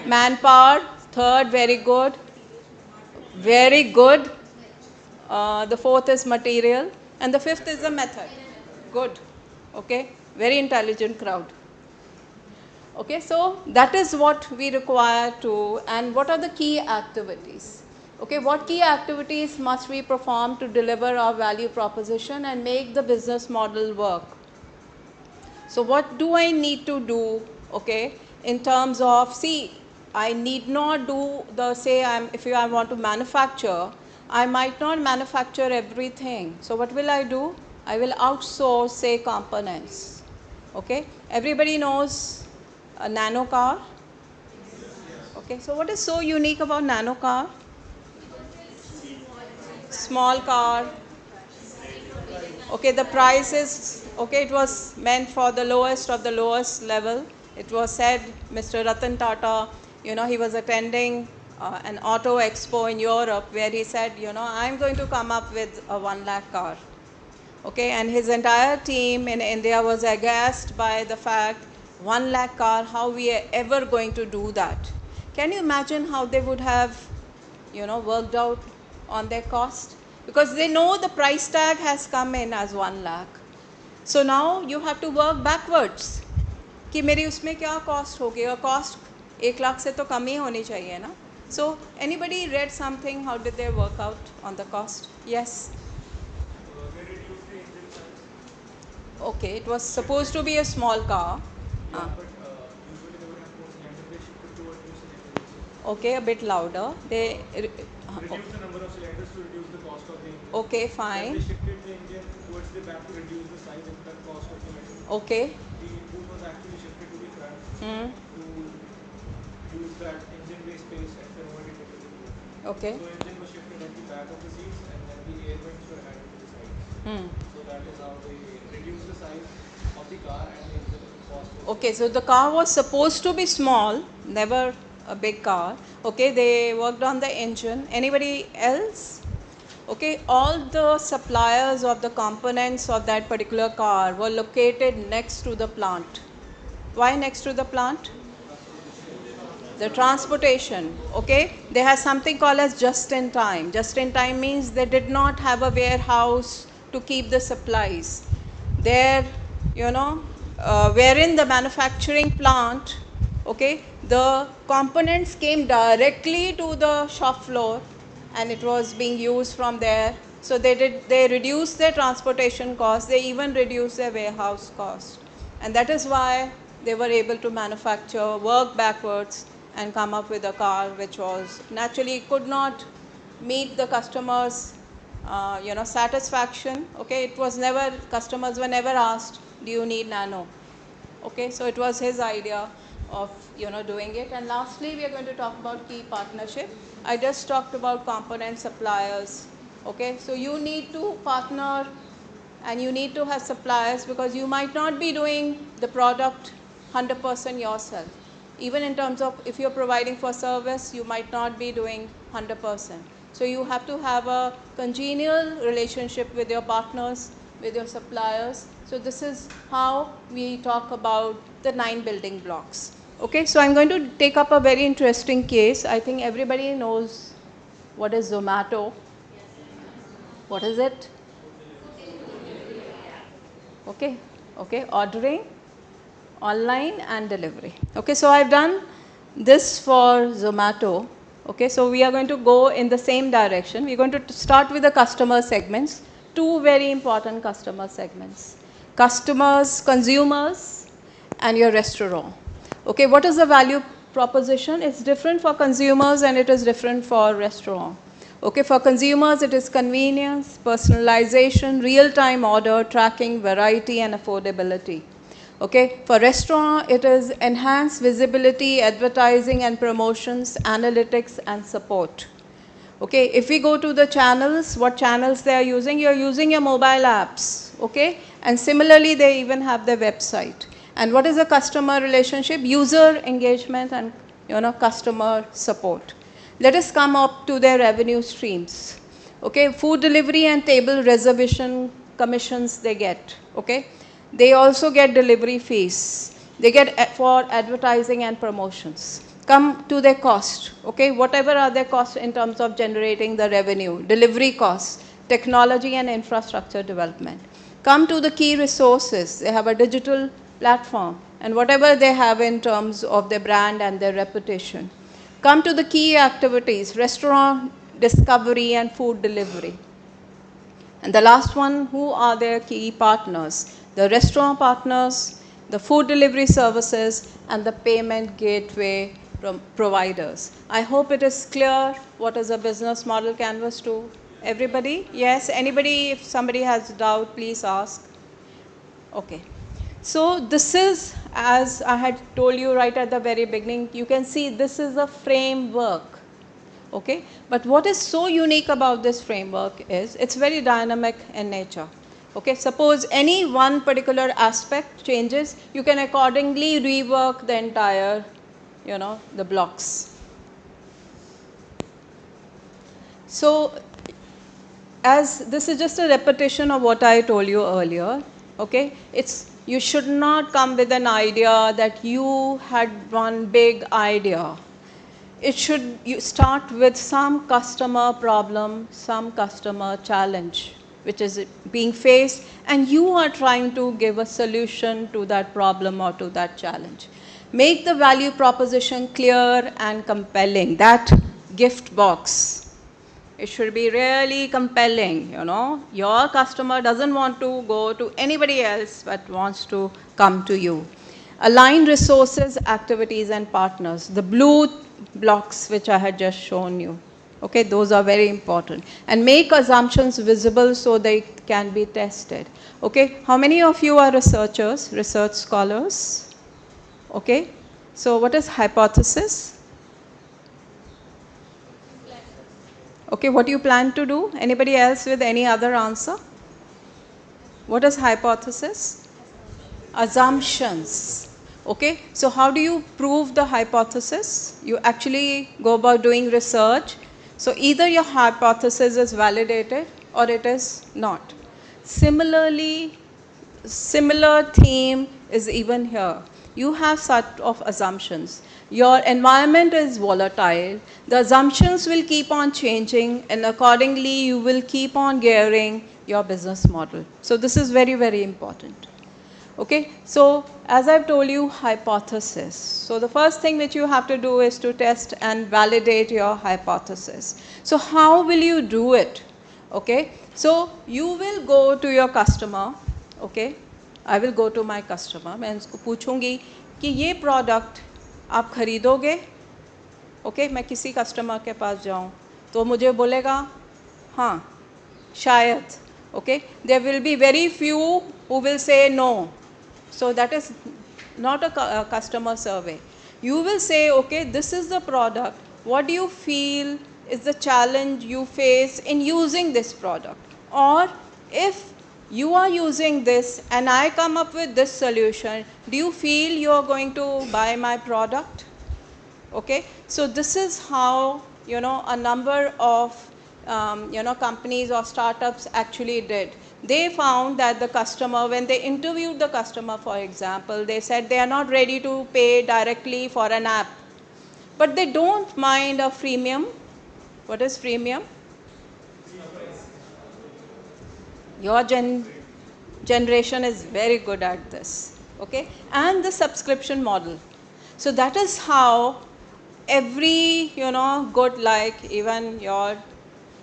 Manpower, third, very good. Very good. The fourth is material. And the fifth is the method. Good. Okay. Very intelligent crowd. Okay, so that is what we require to, and what are the key activities? Okay, what key activities must we perform to deliver our value proposition and make the business model work? So what do I need to do, okay, in terms of, see, I need not do the, say, if I want to manufacture, I might not manufacture everything. So what will I do? I will outsource, say, components. Okay, everybody knows a nano car. Okay, so what is so unique about nano car? Small car. Okay, the price is, okay, it was meant for the lowest of the lowest level. It was said, Mr. Ratan Tata, you know, he was attending an auto expo in Europe where he said, you know, I'm going to come up with a 1 lakh car. Okay, and his entire team in India was aghast by the fact, 1 lakh car, how we are ever going to do that? Can you imagine how they would have, you know, worked out on their cost? Because they know the price tag has come in as 1 lakh. So now you have to work backwards. कि मेरी उसमें क्या cost होगी, और cost 1 lakh से तो कम ही होनी चाहिए ना? So anybody read something? How did they work out on the cost? Yes. Okay, it was supposed to be a small car. Okay, a bit louder. They reduce the number of cylinders to reduce the cost of the engine. Okay, fine. Then they shifted the engine towards the back to reduce the size and the cost of the engine. Okay. The input was actually shifted to the front to use that engine-based space and convert it into the engine. Okay. So engine was shifted at the back of the seats, and then the air vents were added to the sides. So that is how they reduce the size of the car and the engine cost. Okay, so the car was supposed to be small, never a big car. Okay, they worked on the engine. Anybody else? Okay, all the suppliers of the components of that particular car were located next to the plant. Why next to the plant? The transportation. Okay, they have something called as just in time. Just in time means they did not have a warehouse to keep the supplies. There, you know, wherein the manufacturing plant, okay, the components came directly to the shop floor and it was being used from there. So they reduced their transportation costs, they even reduced their warehouse cost. And that is why they were able to manufacture, work backwards, and come up with a car which was naturally could not meet the customers' you know, satisfaction. Okay, it was never, customers were never asked, do you need nano? Okay, so it was his idea of, you know, doing it. And lastly, we are going to talk about key partnership. I just talked about component suppliers. Okay, so you need to partner and you need to have suppliers because you might not be doing the product 100% yourself. Even in terms of if you're providing for service, you might not be doing 100%. So you have to have a congenial relationship with your partners, with your suppliers. So this is how we talk about the 9 building blocks. Okay, so I'm going to take up a very interesting case. I think everybody knows what is Zomato. What is it? Okay, okay, ordering, online and delivery. Okay, so I've done this for Zomato. Okay, so we are going to go in the same direction. We're going to start with the customer segments. 2 very important customer segments. Customers, consumers, and your restaurant. Okay, what is the value proposition? It's different for consumers and it is different for restaurant. Okay, for consumers it is convenience, personalization, real-time order, tracking, variety and affordability. Okay, for restaurant it is enhanced visibility, advertising and promotions, analytics and support. Okay, if we go to the channels, what channels they are using? You're using your mobile apps, okay? And similarly, they even have their website. And what is the customer relationship? User engagement and, you know, customer support. Let us come up to their revenue streams. Okay, food delivery and table reservation commissions they get, okay? They also get delivery fees. They get for advertising and promotions. Come to their cost, okay? Whatever are their costs in terms of generating the revenue, delivery costs, technology and infrastructure development. Come to the key resources. They have a digital platform, and whatever they have in terms of their brand and their reputation. Come to the key activities, restaurant discovery and food delivery. And the last one, who are their key partners? The restaurant partners, the food delivery services, and the payment gateway providers. I hope it is clear what is a business model canvas to everybody. Yes, anybody, if somebody has doubt, please ask. Okay. So this is, as I had told you right at the very beginning, you can see this is a framework. Okay, but what is so unique about this framework is it's very dynamic in nature. Okay, suppose any one particular aspect changes, you can accordingly rework the entire, the blocks. So as this is just a repetition of what I told you earlier, okay, you should not come with an idea that you had one big idea. It should start with some customer problem, some customer challenge, which is being faced, and you are trying to give a solution to that problem or to that challenge. Make the value proposition clear and compelling. That gift box, it should be really compelling, Your customer doesn't want to go to anybody else, but wants to come to you. Align resources, activities, and partners. The blue blocks which I had just shown you. Okay, those are very important. And make assumptions visible so they can be tested. Okay, how many of you are researchers, research scholars? Okay, so what is hypothesis? Okay, what do you plan to do? Anybody else with any other answer? What is hypothesis? Assumptions. Okay, so how do you prove the hypothesis? You actually go about doing research. So either your hypothesis is validated or it is not. Similarly, similar theme is even here. You have set of assumptions. Your environment is volatile. The assumptions will keep on changing, and accordingly you will keep on gearing your business model. So this is very, very important. Okay, so as I've told you, hypothesis. So the first thing which you have to do is to test and validate your hypothesis. So how will you do it? Okay, so you will go to your customer. Okay, I will go to my customer. मैं उसको पूछूंगी कि ये product आप खरीदोगे? Okay, मैं किसी customer के पास जाऊँ तो मुझे बोलेगा हाँ शायद. Okay, there will be very few who will say no. So that is not a customer survey. You will say, okay, this is the product. What do you feel is the challenge you face in using this product? Or if you are using this and I come up with this solution, do you feel you are going to buy my product? Okay, so this is how, a number of companies or startups actually did. They found that the customer, when they interviewed the customer, for example, they said they are not ready to pay directly for an app, but they don't mind a freemium. What is freemium? Your generation is very good at this, okay? And the subscription model. So that is how every, good, like even your,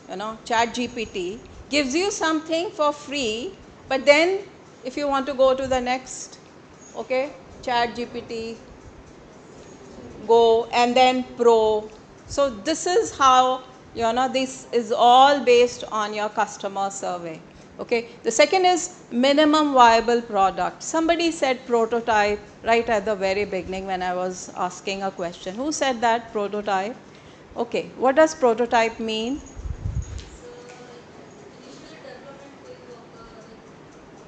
ChatGPT gives you something for free, but then if you want to go to the next, okay, ChatGPT, Go, and then Pro. So this is how, this is all based on your customer survey. Okay, the second is minimum viable product. Somebody said prototype right at the very beginning when I was asking a question. Who said that, prototype? Okay, what does prototype mean?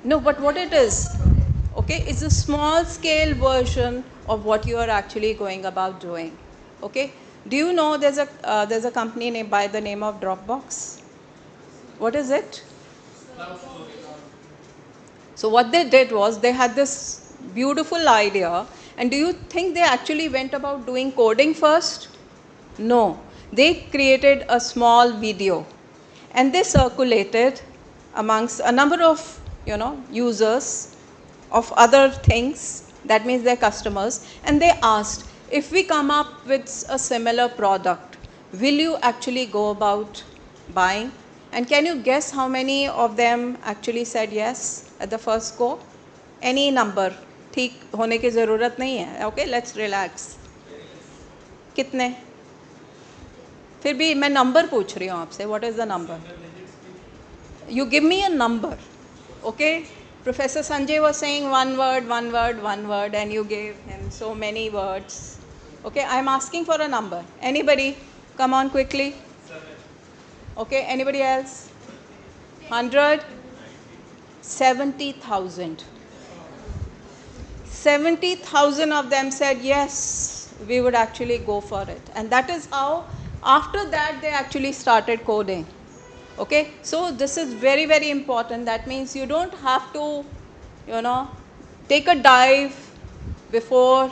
No, but what it is, okay, it's a small scale version of what you are actually going about doing. Okay, do you know there's a company named by the name of Dropbox? What is it? So what they did was they had this beautiful idea, and do you think they actually went about doing coding first? No, they created a small video and they circulated amongst a number of users of other things. that means they're customers, and they asked, if we come up with a similar product, will you actually go about buying? And can you guess how many of them actually said yes at the first go? Any number. ठीक होने की ज़रूरत नहीं है. Okay, let's relax. कितने? फिर भी मैं नंबर पूछ रही हूँ आपसे. What is the number? You give me a number. Okay? Professor Sanjay was saying one word, one word, one word, and you gave him so many words. Okay, I'm asking for a number. Anybody? Come on quickly. Okay, anybody else? 100? 70,000. 70,000 of them said yes, we would actually go for it. And that is how, after that, they actually started coding. Okay, so this is very, very important. That means you don't have to, take a dive before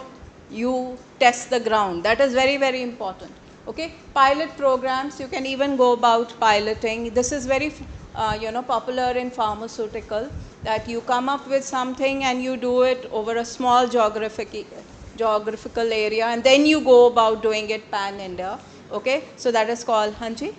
you test the ground. That is very, very important. Okay, pilot programs, you can even go about piloting. This is very, popular in pharmaceutical, that you come up with something and you do it over a small geographical area, and then you go about doing it pan-India. Okay, so that is called Hanji.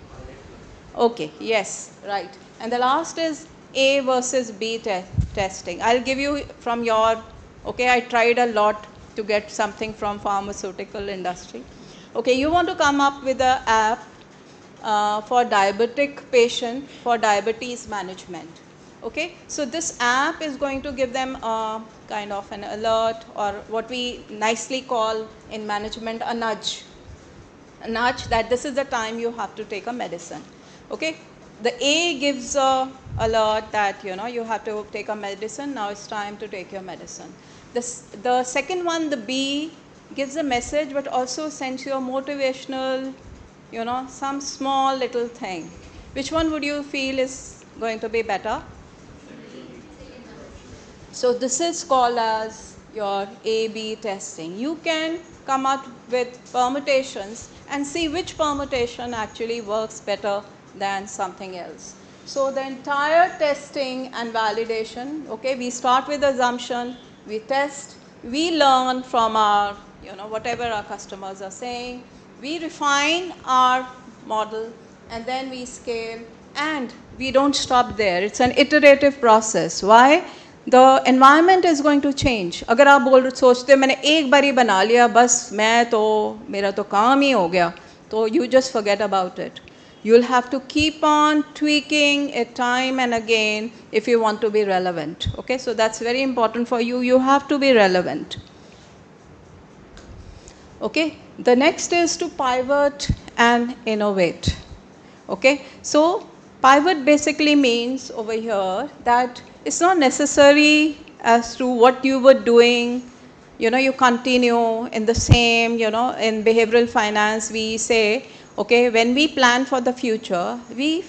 Okay, yes, right. And the last is A versus B testing. I'll give you from your, okay, I tried a lot to get something from pharmaceutical industry. Okay, you want to come up with an app for diabetic patient for diabetes management. Okay, so this app is going to give them a kind of an alert, or what we nicely call in management a nudge. A nudge that this is the time you have to take a medicine. Okay, the A gives a alert that you have to take a medicine, now it's time to take your medicine. The second one, the B, gives a message but also sends you a motivational, some small little thing. Which one would you feel is going to be better? So this is called as your A-B testing. You can come up with permutations and see which permutation actually works better than something else. So the entire testing and validation, okay, we start with assumption, we test, we learn from our, whatever our customers are saying, we refine our model, and then we scale, and we don't stop there. It's an iterative process. Why? The environment is going to change. अगर आप सोचते मैंने एक बारी बना लिया बस मेरा तो काम ही हो गया, तो you just forget about it. You'll have to keep on tweaking it time and again if you want to be relevant. Okay, so that's very important for you. You have to be relevant. Okay, the next is to pivot and innovate. Okay, so pivot basically means over here that it's not necessary as to what you were doing. You continue in the same, in behavioral finance we say, okay, when we plan for the future, we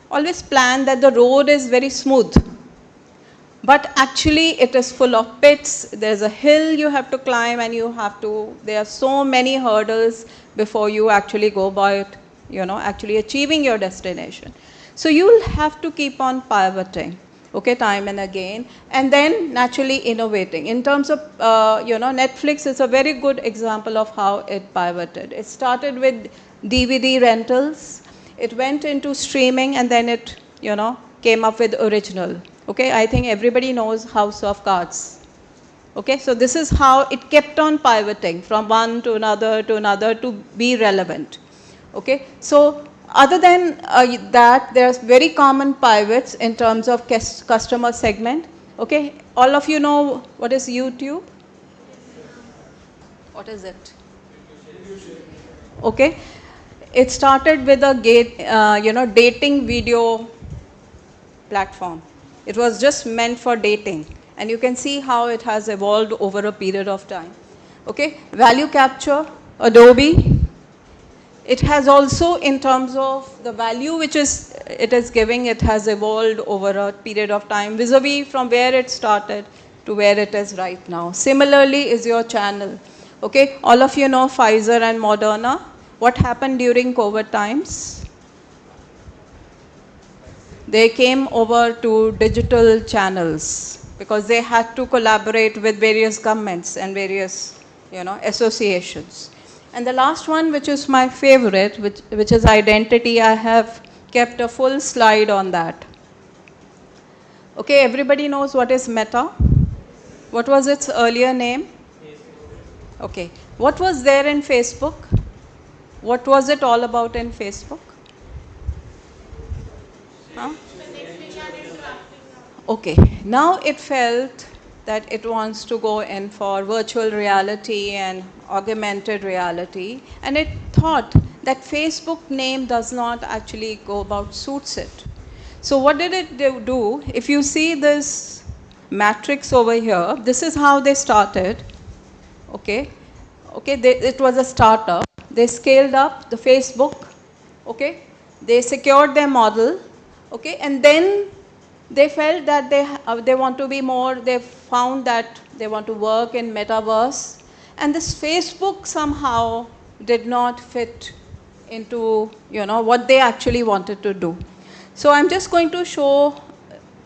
always plan that the road is very smooth. But actually it is full of pits, there's a hill you have to climb, and there are so many hurdles before you actually go about, actually achieving your destination. So you'll have to keep on pivoting, okay, time and again, and then naturally innovating. In terms of, Netflix is a very good example of how it pivoted. It started with DVD rentals, it went into streaming, and then it, came up with original. Okay, I think everybody knows House of Cards. Okay, so this is how it kept on pivoting from one to another to be relevant. Okay, so other than that, there's very common pivots in terms of customer segment. Okay, all of you know what is YouTube? What is it? Okay, it started with a dating video platform. It was just meant for dating, and you can see how it has evolved over a period of time. Okay, value capture, Adobe. It has also, in terms of the value which it is giving, it has evolved over a period of time vis-a-vis from where it started to where it is right now. Similarly is your channel. Okay, all of you know Pfizer and Moderna. What happened during COVID times? They came over to digital channels. because they had to collaborate with various governments and various, associations. And the last one, which is my favorite, which is identity, I have kept a full slide on that. Okay, everybody knows what is Meta? What was its earlier name? Okay. What was there in Facebook? What was it all about in Facebook? Huh? Okay. Now it felt that it wants to go in for virtual reality and augmented reality, and it thought that Facebook name does not actually go about suits it. So what did it do? If you see this matrix over here, this is how they started. Okay, it was a startup. They scaled up the Facebook. Okay, they secured their model. Okay, and then they felt that they want to be more. They found that they want to work in metaverse, and this Facebook somehow did not fit into what they actually wanted to do. So I'm just going to show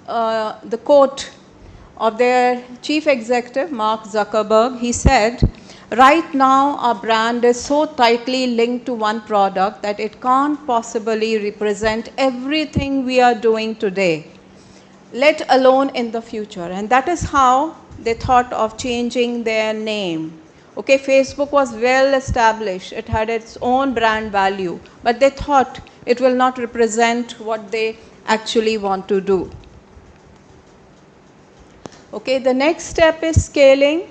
the quote of their chief executive, Mark Zuckerberg. He said, "Right now, our brand is so tightly linked to one product that it can't possibly represent everything we are doing today, let alone in the future." And that is how they thought of changing their name. Okay, Facebook was well established. It had its own brand value, but they thought it will not represent what they actually want to do. Okay, the next step is scaling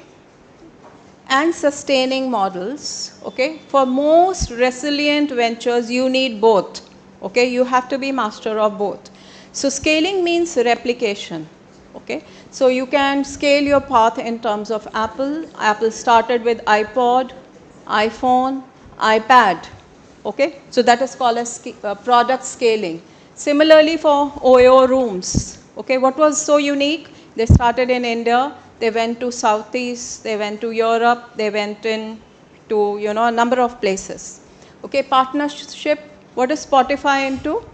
and sustaining models. Okay, for most resilient ventures, you need both. Okay, you have to be master of both. So scaling means replication. Okay, so you can scale your path in terms of Apple. Apple started with iPod, iPhone, iPad. Okay, so that is called as product scaling. Similarly for OYO rooms. Okay, what was so unique? They started in India, they went to Southeast, they went to Europe, they went in to a number of places. Okay, partnership, what is Spotify into?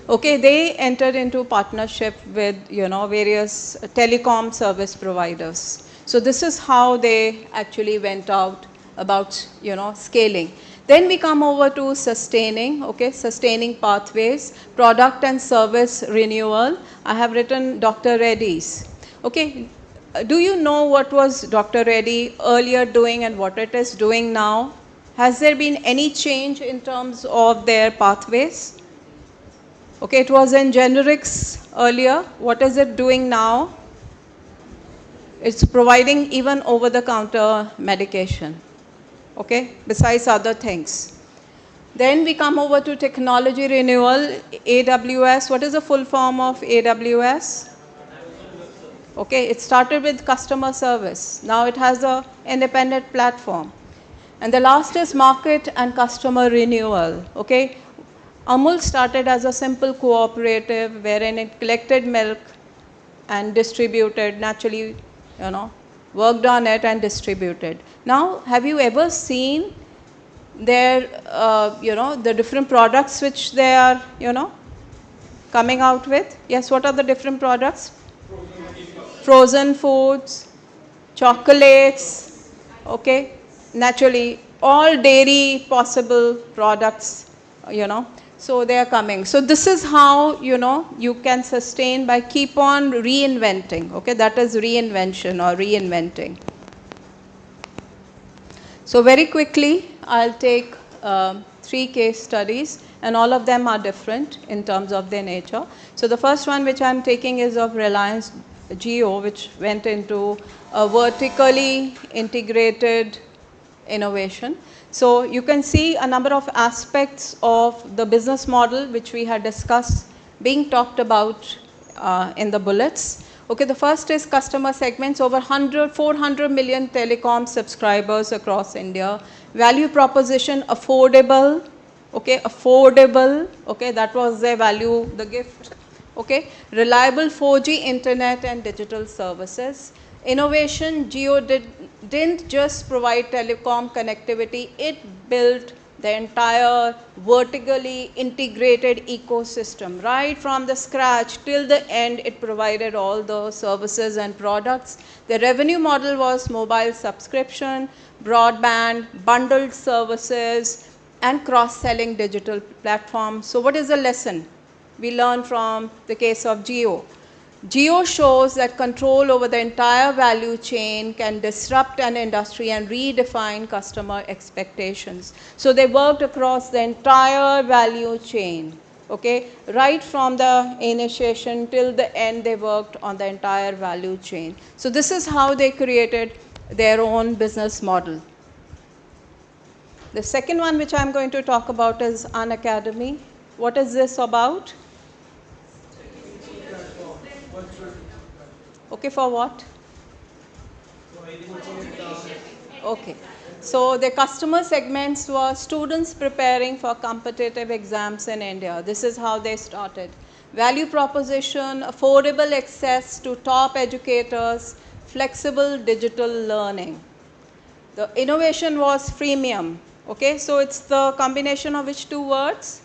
Okay, they entered into partnership with various telecom service providers. So this is how they actually went out about scaling. Then we come over to sustaining, okay, sustaining pathways, product and service renewal. I have written Dr. Reddy's. Okay, do you know what was Dr. Reddy earlier doing and what it is doing now? Has there been any change in terms of their pathways? Okay, it was in generics earlier. What is it doing now? It's providing even over-the-counter medication. Okay, besides other things. Then we come over to technology renewal, AWS. What is the full form of AWS? Okay, it started with customer service. Now it has an independent platform. And the last is market and customer renewal. Okay, Amul started as a simple cooperative wherein it collected milk and distributed, naturally, worked on it and distributed. Now, have you ever seen their, the different products which they are, coming out with? Yes, what are the different products? Frozen foods, chocolates, okay, naturally, all dairy possible products, so they are coming. So this is how, you can sustain by keep on reinventing, okay, that is reinvention or reinventing. So very quickly, I'll take 3 case studies, and all of them are different in terms of their nature. So the first one which I'm taking is of Reliance Jio, which went into a vertically integrated innovation. So you can see a number of aspects of the business model which we had discussed being talked about in the bullets. Okay, the first is customer segments, over 400 million telecom subscribers across India. Value proposition, affordable, okay, okay, that was their value, the gift, okay. Reliable 4G internet and digital services. Innovation, Jio didn't just provide telecom connectivity, it built the entire vertically integrated ecosystem. Right from the scratch till the end, it provided all the services and products. The revenue model was mobile subscription, broadband, bundled services, and cross-selling digital platforms. So what is the lesson we learn from the case of Geo? Geo shows that control over the entire value chain can disrupt an industry and redefine customer expectations. So they worked across the entire value chain, okay? Right from the initiation till the end, they worked on the entire value chain. So this is how they created their own business model. The second one which I'm going to talk about is Unacademy. What is this about? Okay, for what? Okay. So the customer segments were students preparing for competitive exams in India. This is how they started. Value proposition, affordable access to top educators, flexible digital learning. The innovation was freemium. Okay, so it's the combination of which two words?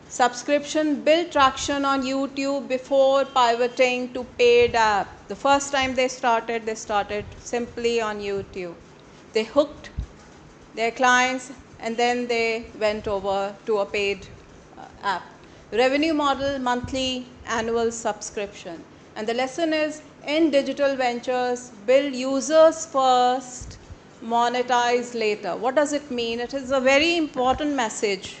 Subscription built traction on YouTube before pivoting to paid app. The first time they started simply on YouTube. They hooked their clients and then they went over to a paid app. Revenue model, monthly, annual subscription. And the lesson is, in digital ventures, build users first, monetize later. What does it mean? It is a very important message.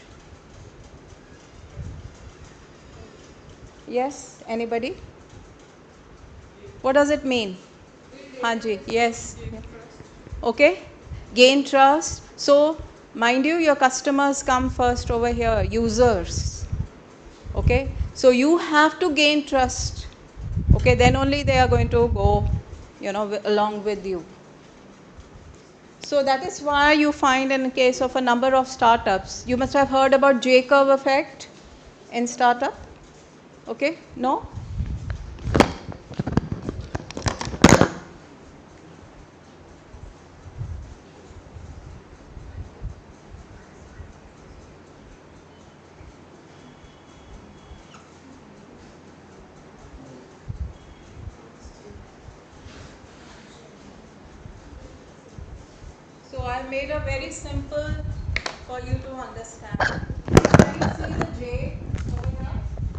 Yes, anybody? What does it mean? Hanji, yes. Okay, gain trust. So, mind you, your customers come first over here, users. Okay, so you have to gain trust. Okay, then only they are going to go, along with you. So that is why you find in the case of a number of startups, you must have heard about J-curve effect in startup. Okay, no? So I made a very simple for you to understand. Can you see the J over here?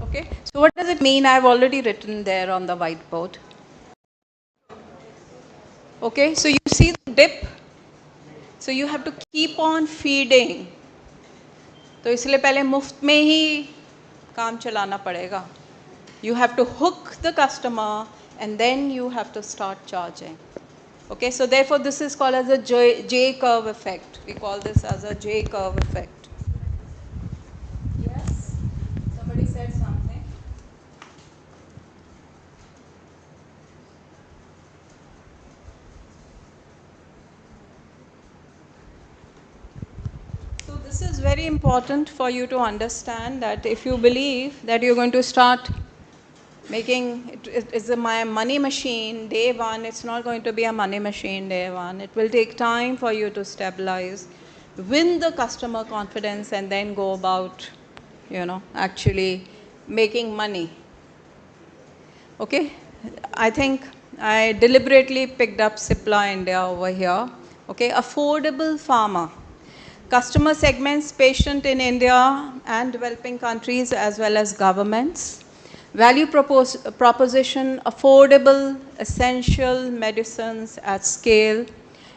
Okay. So what does it mean? I've already written there on the whiteboard. Okay. So you see the dip. So you have to keep on feeding. तो इसलिए पहले मुफ्त में ही काम चलाना पड़ेगा. You have to hook the customer and then you have to start charging. Okay, so therefore this is called as a J-curve effect. We call this as a J-curve effect. Yes? Somebody said something. So this is very important for you to understand, that if you believe that you're going to start making it is a money machine day one, it's not going to be a money machine day one. It will take time for you to stabilize, win the customer confidence, and then go about, actually making money. Okay, I think I deliberately picked up Cipla India over here. Okay, affordable pharma. Customer segments, patient in India and developing countries as well as governments. Value proposition, affordable, essential medicines at scale.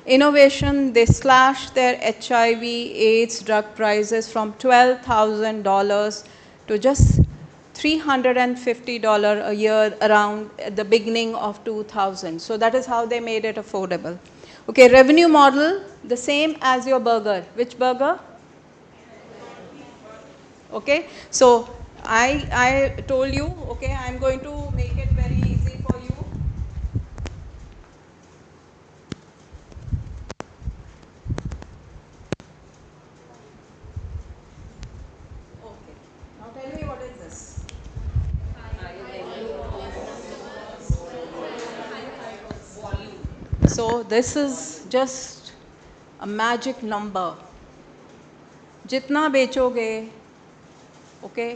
Innovation, they slashed their HIV AIDS drug prices from $12,000 to just $350 a year around at the beginning of 2000. So that is how they made it affordable. Okay, revenue model, the same as your burger. Which burger? Okay, so I told you, okay, I'm going to make it very easy for you. Okay, now tell me what is this? So this is just a magic number. जितना बेचोगे, okay,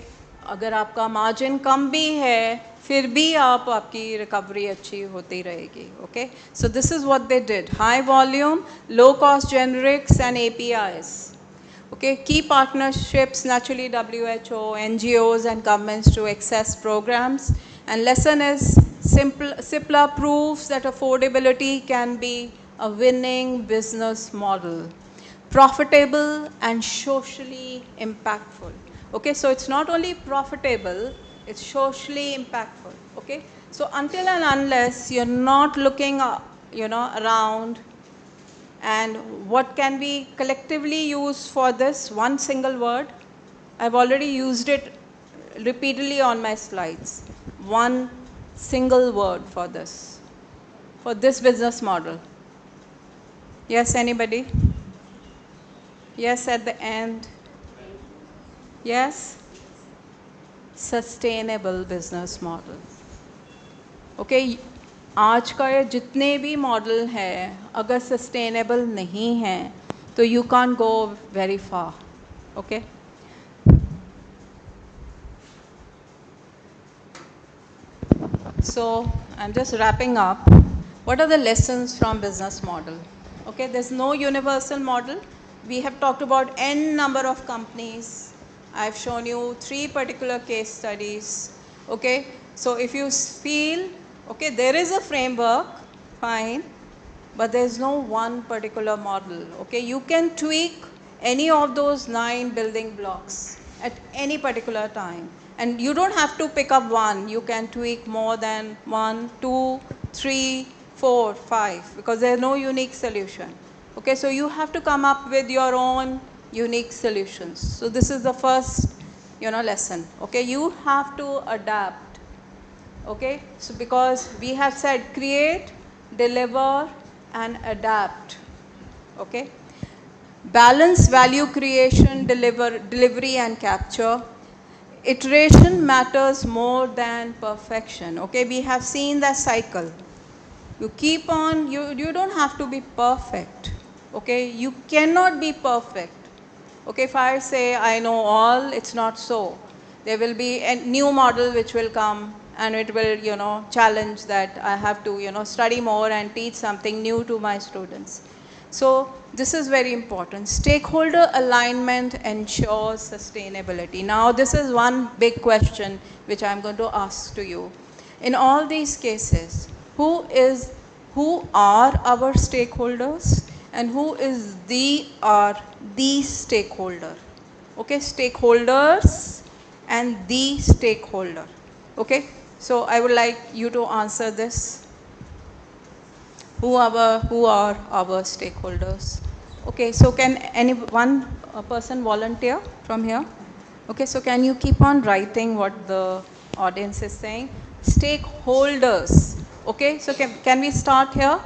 अगर आपका margin कम भी है, फिर भी आपकी recovery अच्छी होती रहेगी. Okay, so this is what they did: high volume, low cost generics and APIs. Okay, key partnerships, naturally WHO, NGOs and governments to access programs. And lesson is Cipla proves that affordability can be a winning business model, profitable and socially impactful. Okay, so it's not only profitable, it's socially impactful. Okay, so until and unless you're not looking, around, and what can we collectively use for this one single word? I've already used it repeatedly on my slides. One single word for this business model. Yes, anybody? Yes, at the end. Yes? Sustainable business model. Okay, आज का ये जितने भी model हैं, अगर sustainable नहीं हैं, तो you can't go very far. Okay? So I'm just wrapping up. What are the lessons from business model? Okay, there's no universal model. We have talked about n number of companies. I've shown you 3 particular case studies. Okay, so if you feel, okay, there is a framework, fine, but there's no one particular model. Okay, you can tweak any of those 9 building blocks at any particular time. And you don't have to pick up one. You can tweak more than 1, 2, 3, 4, 5, because there's no unique solution. Okay, so you have to come up with your own unique solutions. So this is the first, lesson. Okay, you have to adapt. Okay, so because we have said create, deliver, and adapt. Okay, balance value creation, delivery, and capture. Iteration matters more than perfection. Okay, we have seen that cycle. You keep on, you don't have to be perfect. Okay, you cannot be perfect. Okay, if I say I know all, it's not so. There will be a new model which will come and it will, challenge that I have to, study more and teach something new to my students. So this is very important. Stakeholder alignment ensures sustainability. Now this is one big question which I'm going to ask to you. In all these cases, who are our stakeholders and who is the stakeholder? Okay, stakeholders and the stakeholder. Okay, so I would like you to answer this. Who are our stakeholders? Okay, so can one person volunteer from here? Okay, so can you keep on writing what the audience is saying? Stakeholders. Okay, so can we start here?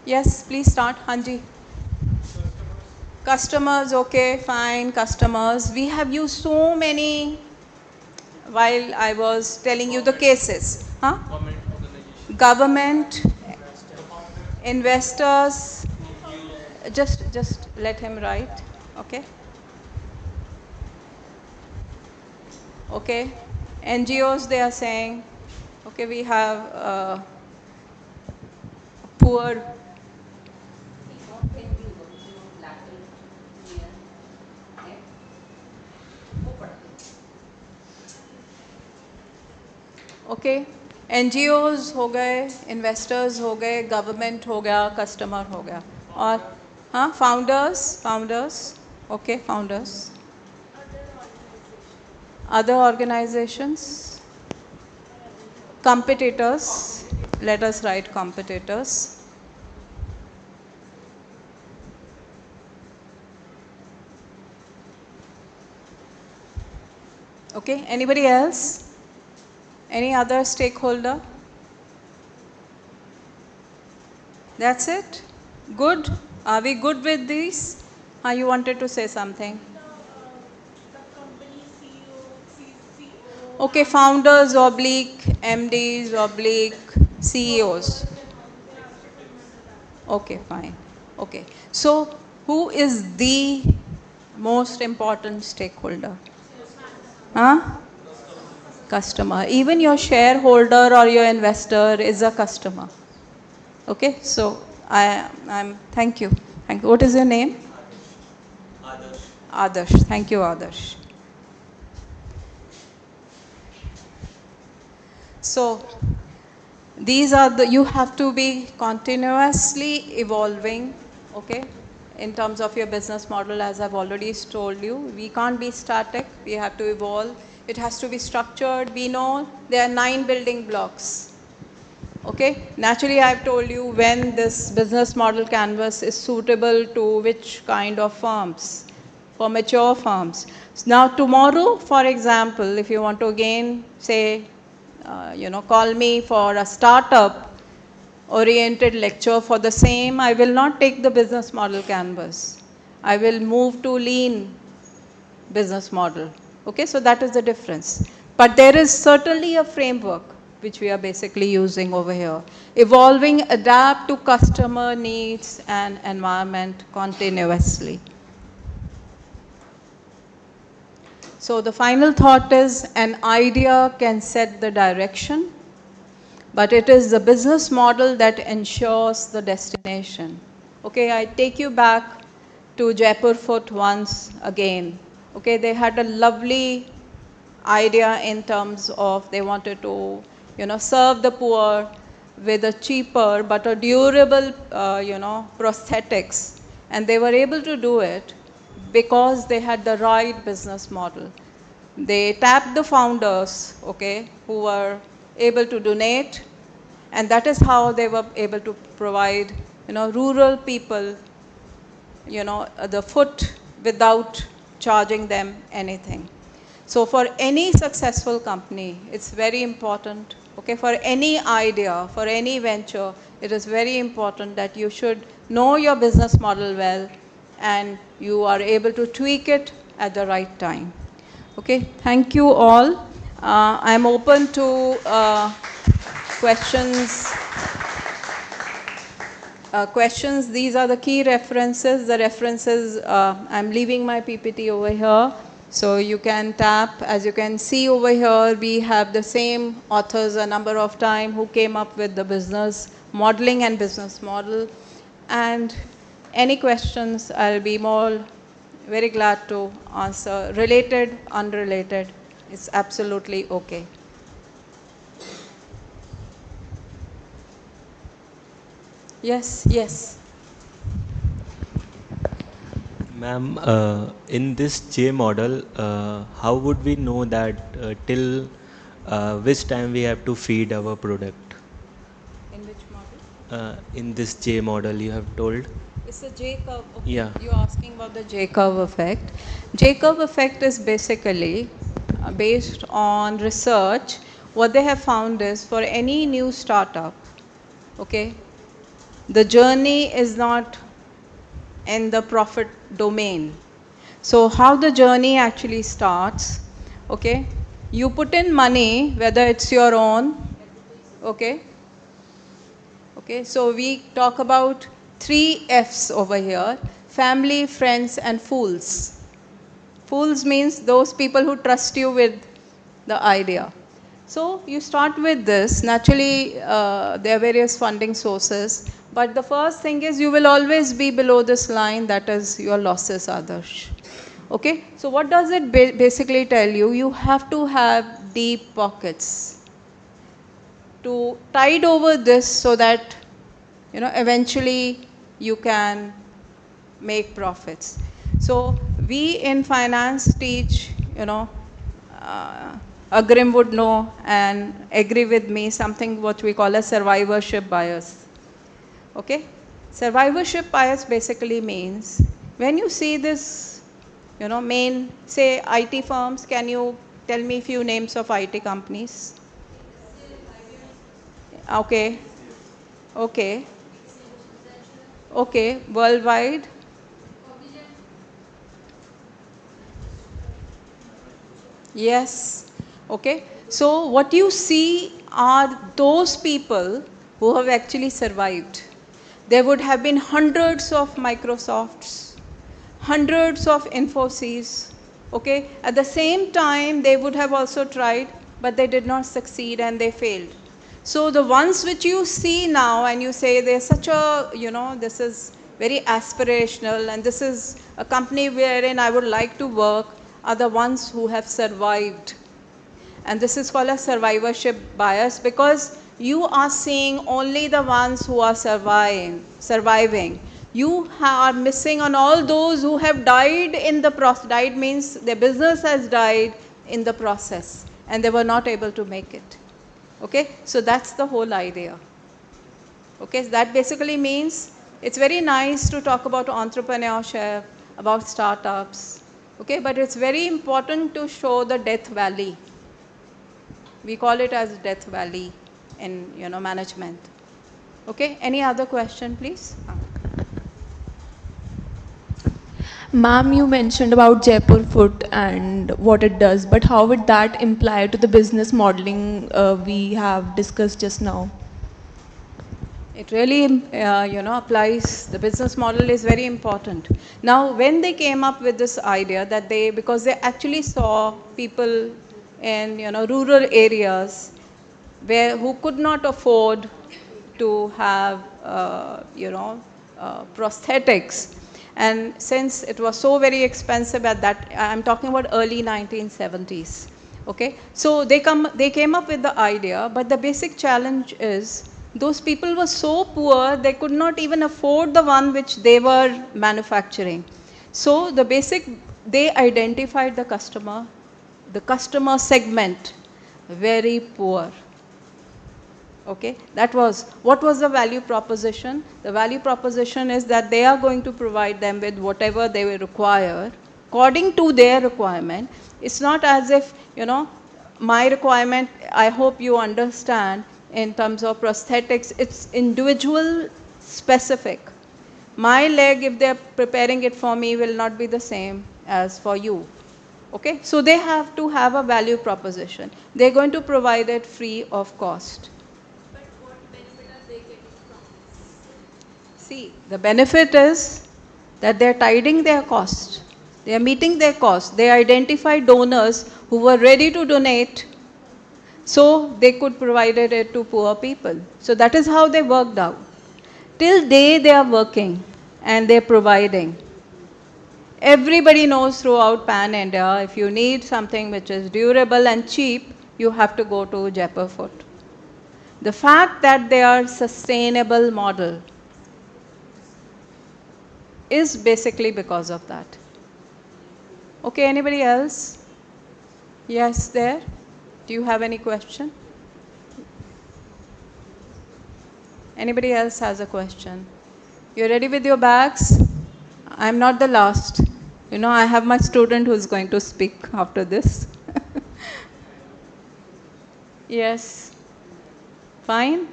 Yes, please start. Hanji. Customers, okay, fine, customers. We have used so many while I was telling you the cases. Huh? Government, investors, just let him write. Okay. Okay. NGOs, they are saying, okay, we have poor. Okay, NGOs हो गए, investors हो गए, government हो गया, customer हो गया, और हाँ, founders, okay, founders, other organizations, competitors, let us write competitors. Okay, anybody else? Any other stakeholder? That's it? Good? Are we good with these? You wanted to say something? Okay, founders oblique MDs oblique CEOs. Okay, fine. Okay, so Who is the most important stakeholder? Huh? Customer. Even your shareholder or your investor is a customer. Okay, so thank you. Thank you. What is your name? Adarsh. Adarsh. Thank you, Adarsh. So these are the, you have to be continuously evolving, okay, in terms of your business model. As I've already told you, we can't be static, we have to evolve. It has to be structured. We know there are 9 building blocks. Okay, naturally I've told you when this business model canvas is suitable to which kind of firms, for mature firms. Now tomorrow, for example, if you want to again say, call me for a startup oriented lecture for the same, I will not take the business model canvas. I will move to lean business model. Okay, so that is the difference. But there is certainly a framework which we are basically using over here. Evolving, adapt to customer needs and environment continuously. So the final thought is an idea can set the direction, but it is the business model that ensures the destination. Okay, I take you back to Jaipur Fort once again. Okay, they had a lovely idea in terms of they wanted to, serve the poor with a cheaper but a durable, prosthetics. And they were able to do it because they had the right business model. They tapped the founders, okay, who were able to donate, and that is how they were able to provide, rural people, the foot without charging them anything. So for any successful company, it's very important, okay, for any idea, for any venture, it is very important that you should know your business model well and you are able to tweak it at the right time. Okay, thank you all. I'm open to questions. Questions, these are the key references. The references, I'm leaving my PPT over here. So you can tap, as you can see over here, we have the same authors a number of times who came up with the business modeling and business model. And any questions, I'll be very glad to answer. Related, unrelated, it's absolutely okay. Yes, yes. Ma'am, in this J model, how would we know that till which time we have to feed our product? In which model? In this J model you have told. It's a J curve. Okay. Yeah. You're asking about the J curve effect. J curve effect is basically based on research. What they have found is for any new startup, okay, the journey is not in the profit domain. So how the journey actually starts, okay, you put in money, whether it's your own, okay. Okay, so we talk about 3 F's over here: family, friends, and fools. Fools means those people who trust you with the idea. So you start with this. Naturally, there are various funding sources. But the first thing is you will always be below this line, that is your losses, Adarsh. Okay, so what does it basically tell you? You have to have deep pockets to tide over this so that, eventually you can make profits. So we in finance teach, Agrim would know and agree with me, something what we call a survivorship bias. Okay? Survivorship bias basically means when you see this, main, say, IT firms, can you tell me a few names of IT companies? Okay. Okay. Okay. Worldwide? Yes. Okay. So what you see are those people who have actually survived. There would have been hundreds of Microsofts, hundreds of Infosys. Okay, at the same time they would have also tried, but they did not succeed and they failed. So the ones which you see now and you say there's such a, this is very aspirational and this is a company wherein I would like to work, are the ones who have survived. And this is called a survivorship bias, because you are seeing only the ones who are surviving. You are missing on all those who have died in the process. Died means their business has died in the process and they were not able to make it. Okay, so that's the whole idea. Okay, so that basically means it's very nice to talk about entrepreneurship, about startups. Okay, but it's very important to show the death valley. We call it as death valley in management. Okay, any other question, please? Ma'am, you mentioned about Jaipur food and what it does, but how would that imply to the business modeling we have discussed just now? It really, applies. The business model is very important. Now, when they came up with this idea that because they actually saw people in, rural areas who could not afford to have, prosthetics. And since it was so very expensive at that, I'm talking about early 1970s. Okay, so they came up with the idea, but the basic challenge is those people were so poor they could not even afford the one which they were manufacturing. So they identified the customer segment, very poor. Okay, what was the value proposition? The value proposition is that they are going to provide them with whatever they will require according to their requirement. It's not as if, my requirement, I hope you understand, in terms of prosthetics, it's individual specific. My leg, if they're preparing it for me, will not be the same as for you. Okay, so they have to have a value proposition. They're going to provide it free of cost. See, the benefit is that they're tiding their cost. They are meeting their cost. They identify donors who were ready to donate, so they could provide it to poor people. So that is how they worked out. Till they are working and they're providing. Everybody knows throughout Pan India, if you need something which is durable and cheap, you have to go to Jaipur Foot. The fact that they are sustainable model is basically because of that. Okay, anybody else? Yes, there. Do you have any question? Anybody else has a question? You ready with your bags? I'm not the last. I have my student who's going to speak after this. Yes. Fine?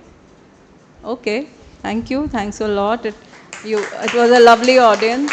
Okay. Thank you. Thanks a lot. It was a lovely audience.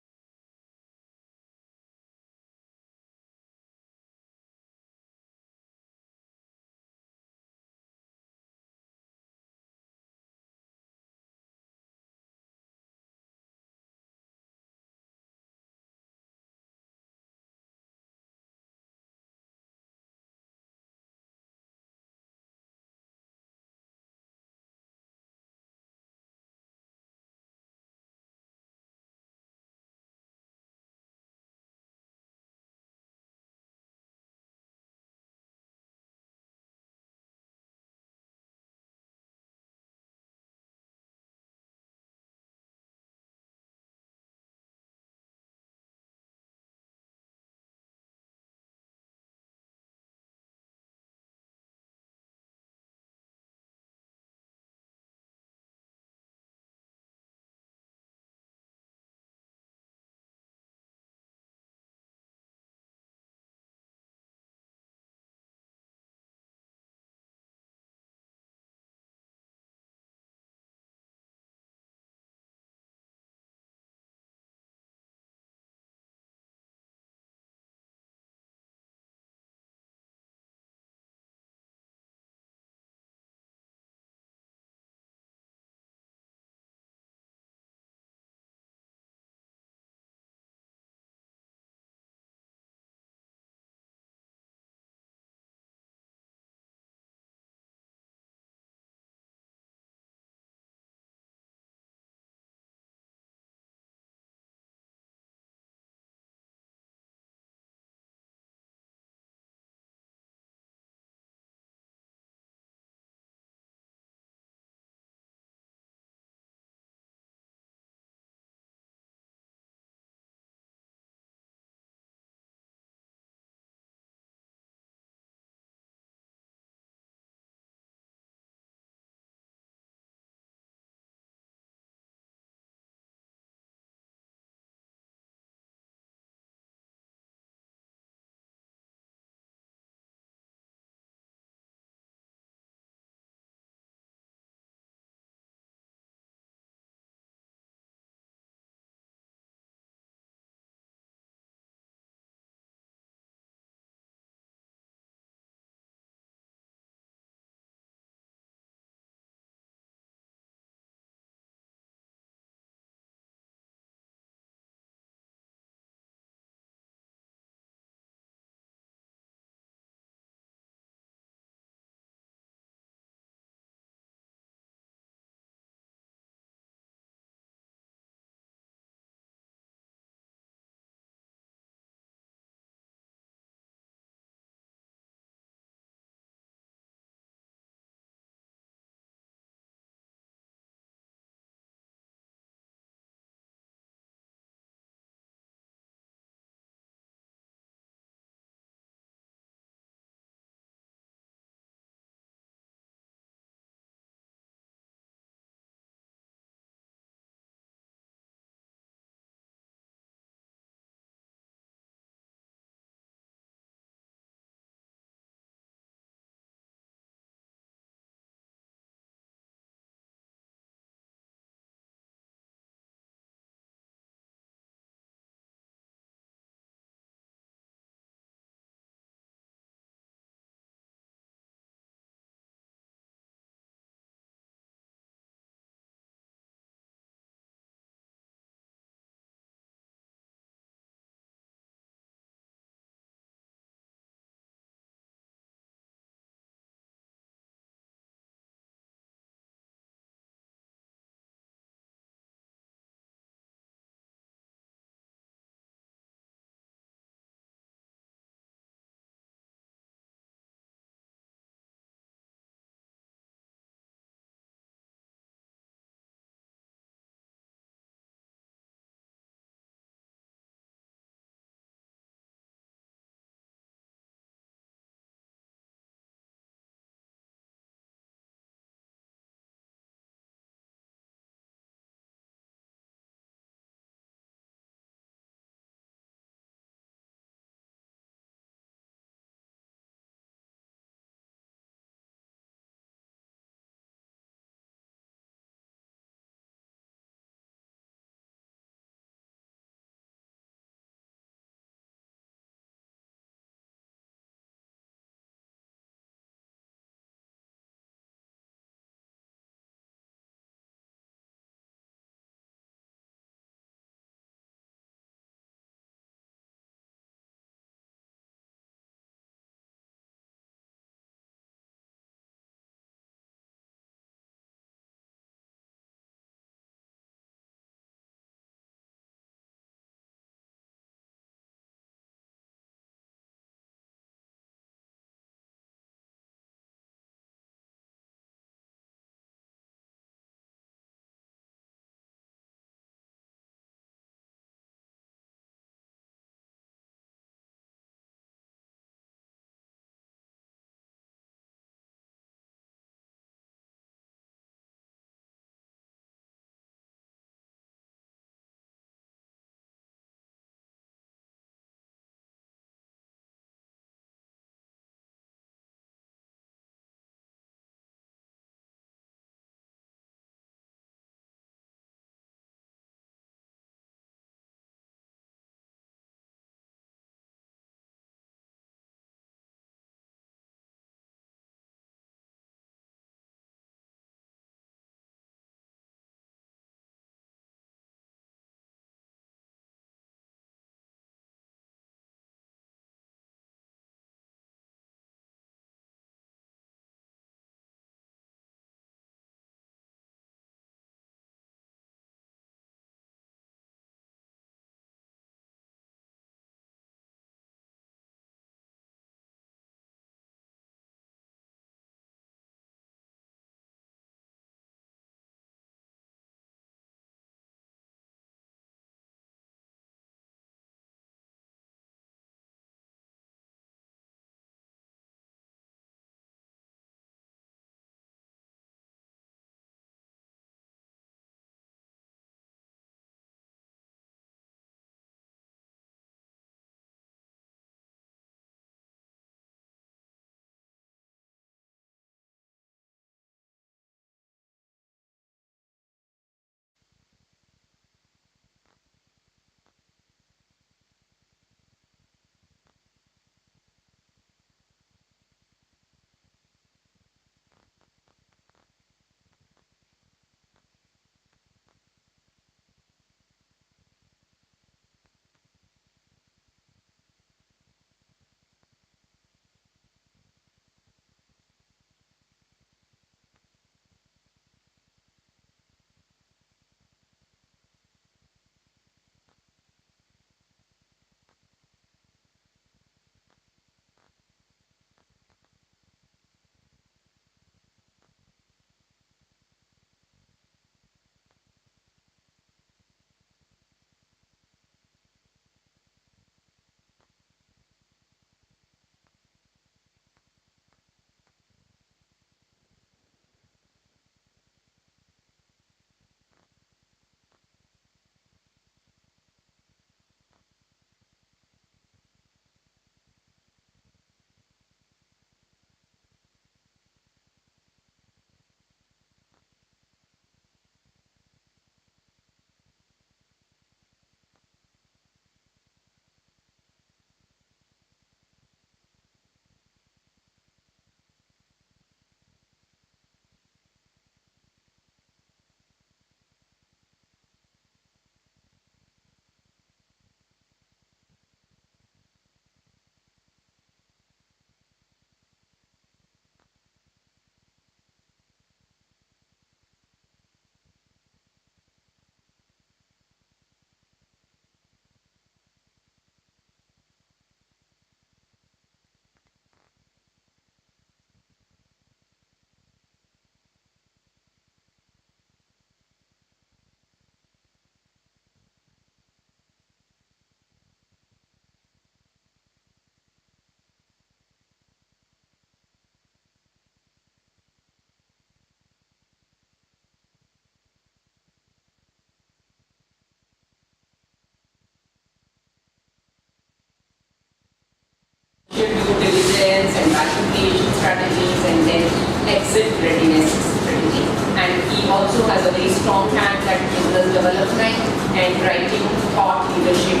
strong hand at business development and writing thought leadership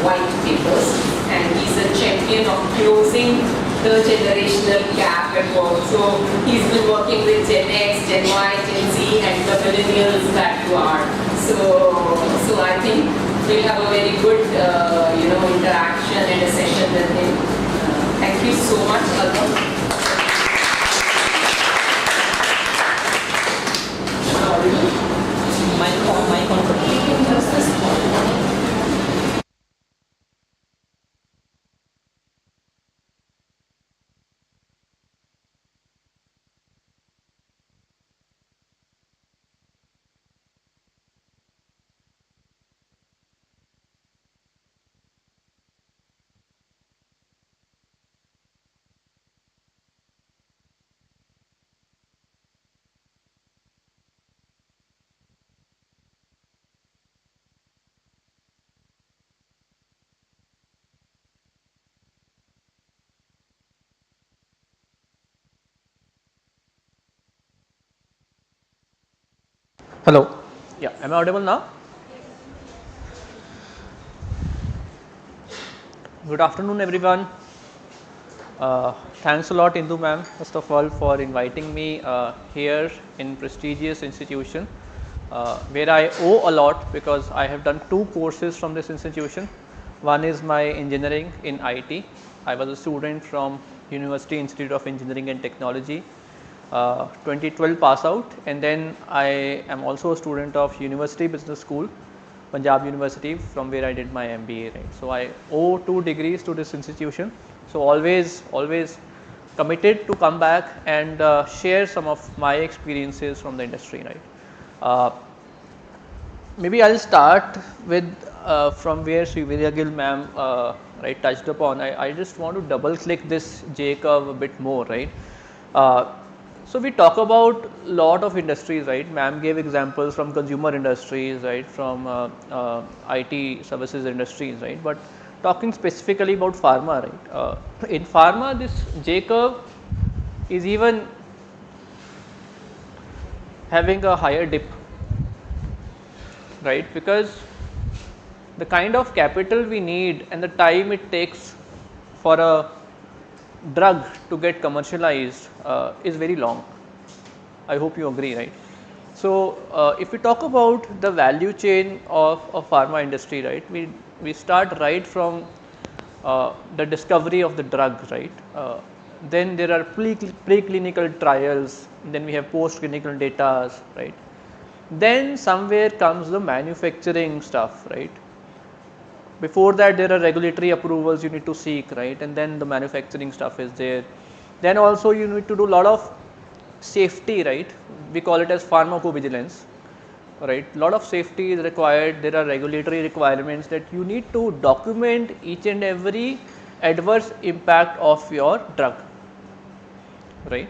white papers. And he's a champion of closing the generational gap at work. So he's been working with Gen X, Gen Y, Gen Z, and the millennials that you are. So I think we'll have a very good, interaction and a session with him. Thank you so much, Alva. Mic on. Hello. Yeah, am I audible now? Good afternoon, everyone. Thanks a lot, Indu ma'am, first of all, for inviting me here in prestigious institution where I owe a lot because I have done 2 courses from this institution. One is my engineering in IT. I was a student from University Institute of Engineering and Technology, 2012 pass out, and then I am also a student of University Business School, Punjab University, from where I did my MBA. Right, so I owe 2 degrees to this institution. So always committed to come back and share some of my experiences from the industry. Right, maybe I'll start with from where Sri Virya Gill ma'am right touched upon. I just want to double click this J curve a bit more. Right. So we talk about lot of industries, right? Ma'am gave examples from consumer industries, right? From IT services industries, right? But talking specifically about pharma, right? In pharma, this J curve is even having a higher dip, right? Because the kind of capital we need and the time it takes for a drug to get commercialized is very long. I hope you agree, right? So if we talk about the value chain of a pharma industry, right, we start right from the discovery of the drug, right? Then there are preclinical trials, then we have post-clinical data, right? Then somewhere comes the manufacturing stuff, right? Before that, there are regulatory approvals you need to seek, right? And then the manufacturing stuff is there. Then also you need to do a lot of safety, right? We call it as pharmacovigilance, right? A lot of safety is required. There are regulatory requirements that you need to document each and every adverse impact of your drug, right?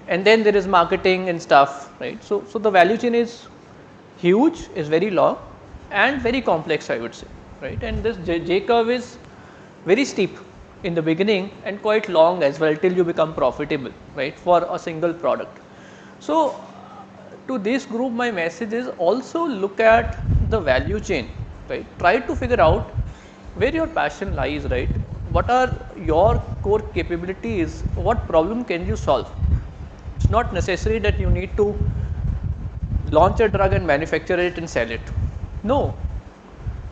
And then there is marketing and stuff, right? So the value chain is huge, is very long and very complex, I would say, right? And this J curve is very steep in the beginning and quite long as well till you become profitable, right, for a single product. So to this group, my message is also look at the value chain, right? Try to figure out where your passion lies, right? What are your core capabilities? What problem can you solve? It's not necessary that you need to launch a drug and manufacture it and sell it. No.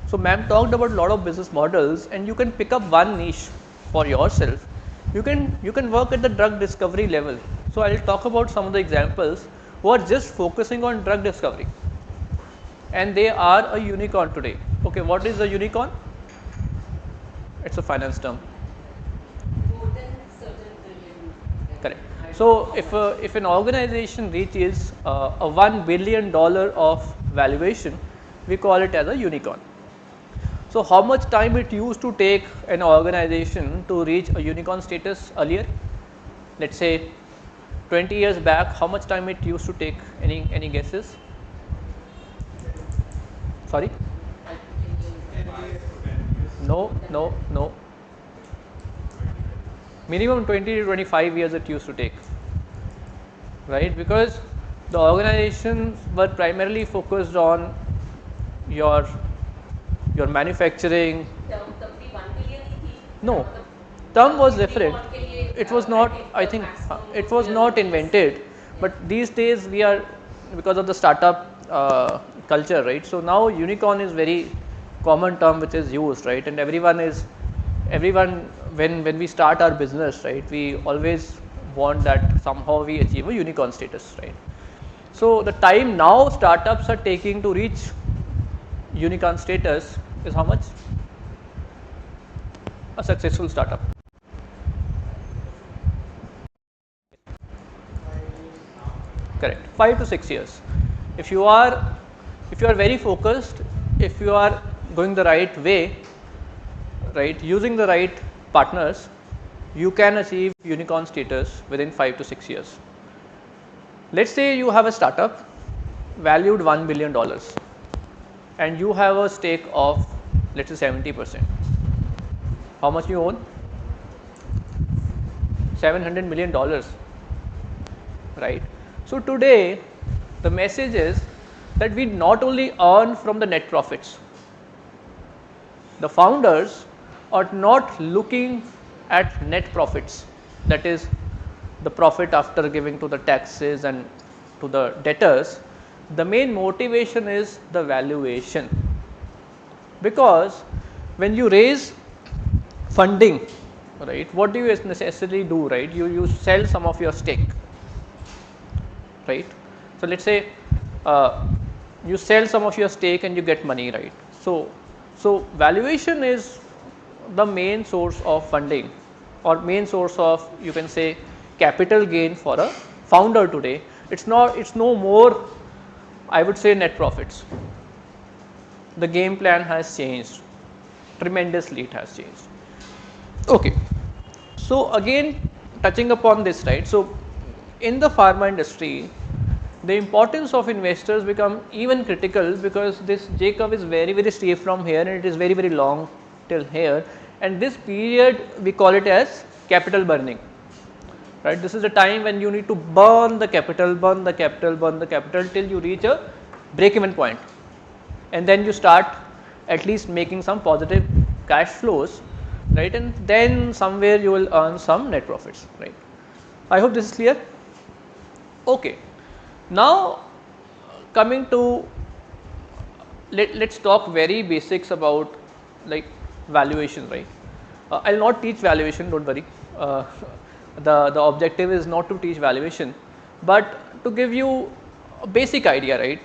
So ma'am talked about a lot of business models, and you can pick up one niche for yourself. You can work at the drug discovery level. So I will talk about some of the examples who are just focusing on drug discovery, and they are a unicorn today. Okay, what is a unicorn? It's a finance term. Correct. So if an organization reaches a $1 billion of valuation, we call it as a unicorn. So how much time it used to take an organization to reach a unicorn status earlier? Let's say 20 years back, how much time it used to take? Any guesses? Sorry? No. Minimum 20 to 25 years it used to take, right? Because The organizations were primarily focused on your manufacturing. No, term was different. It was not, I think, it was not invented. But these days we are, because of the startup culture, right? So now unicorn is very common term which is used, right? And everyone when we start our business, right, we always want that somehow we achieve a unicorn status, right? So the time now startups are taking to reach unicorn status is how much? A successful startup. Correct. 5 to 6 years. If you are very focused, if you are going the right way, right, using the right partners, you can achieve unicorn status within 5 to 6 years. Let's say you have a startup valued $1 billion and you have a stake of, let's say, 70%. How much you own? $700 million, right? So today the message is that we not only earn from the net profits. The founders are not looking at net profits, that is the profit after giving to the taxes and to the debtors. The main motivation is the valuation, because when you raise funding, right, what do you necessarily do, right? You sell some of your stake, right? So let's say you sell some of your stake and you get money, right? So valuation is the main source of funding, or main source of, you can say, capital gain for a founder today. It's no more, I would say, net profits. The game plan has changed tremendously. It has changed. Okay. So again, touching upon this, right? So in the pharma industry, the importance of investors become even critical, because this J curve is very steep from here and it is very long till here, and this period we call it as capital burning, right? This is the time when you need to burn the capital till you reach a break even point, and then you start at least making some positive cash flows, right? And then somewhere you will earn some net profits, right? I hope this is clear. Okay. Now coming to, let's talk very basics about like valuation, right? I'll not teach valuation, don't worry. The objective is not to teach valuation, but to give you a basic idea, right?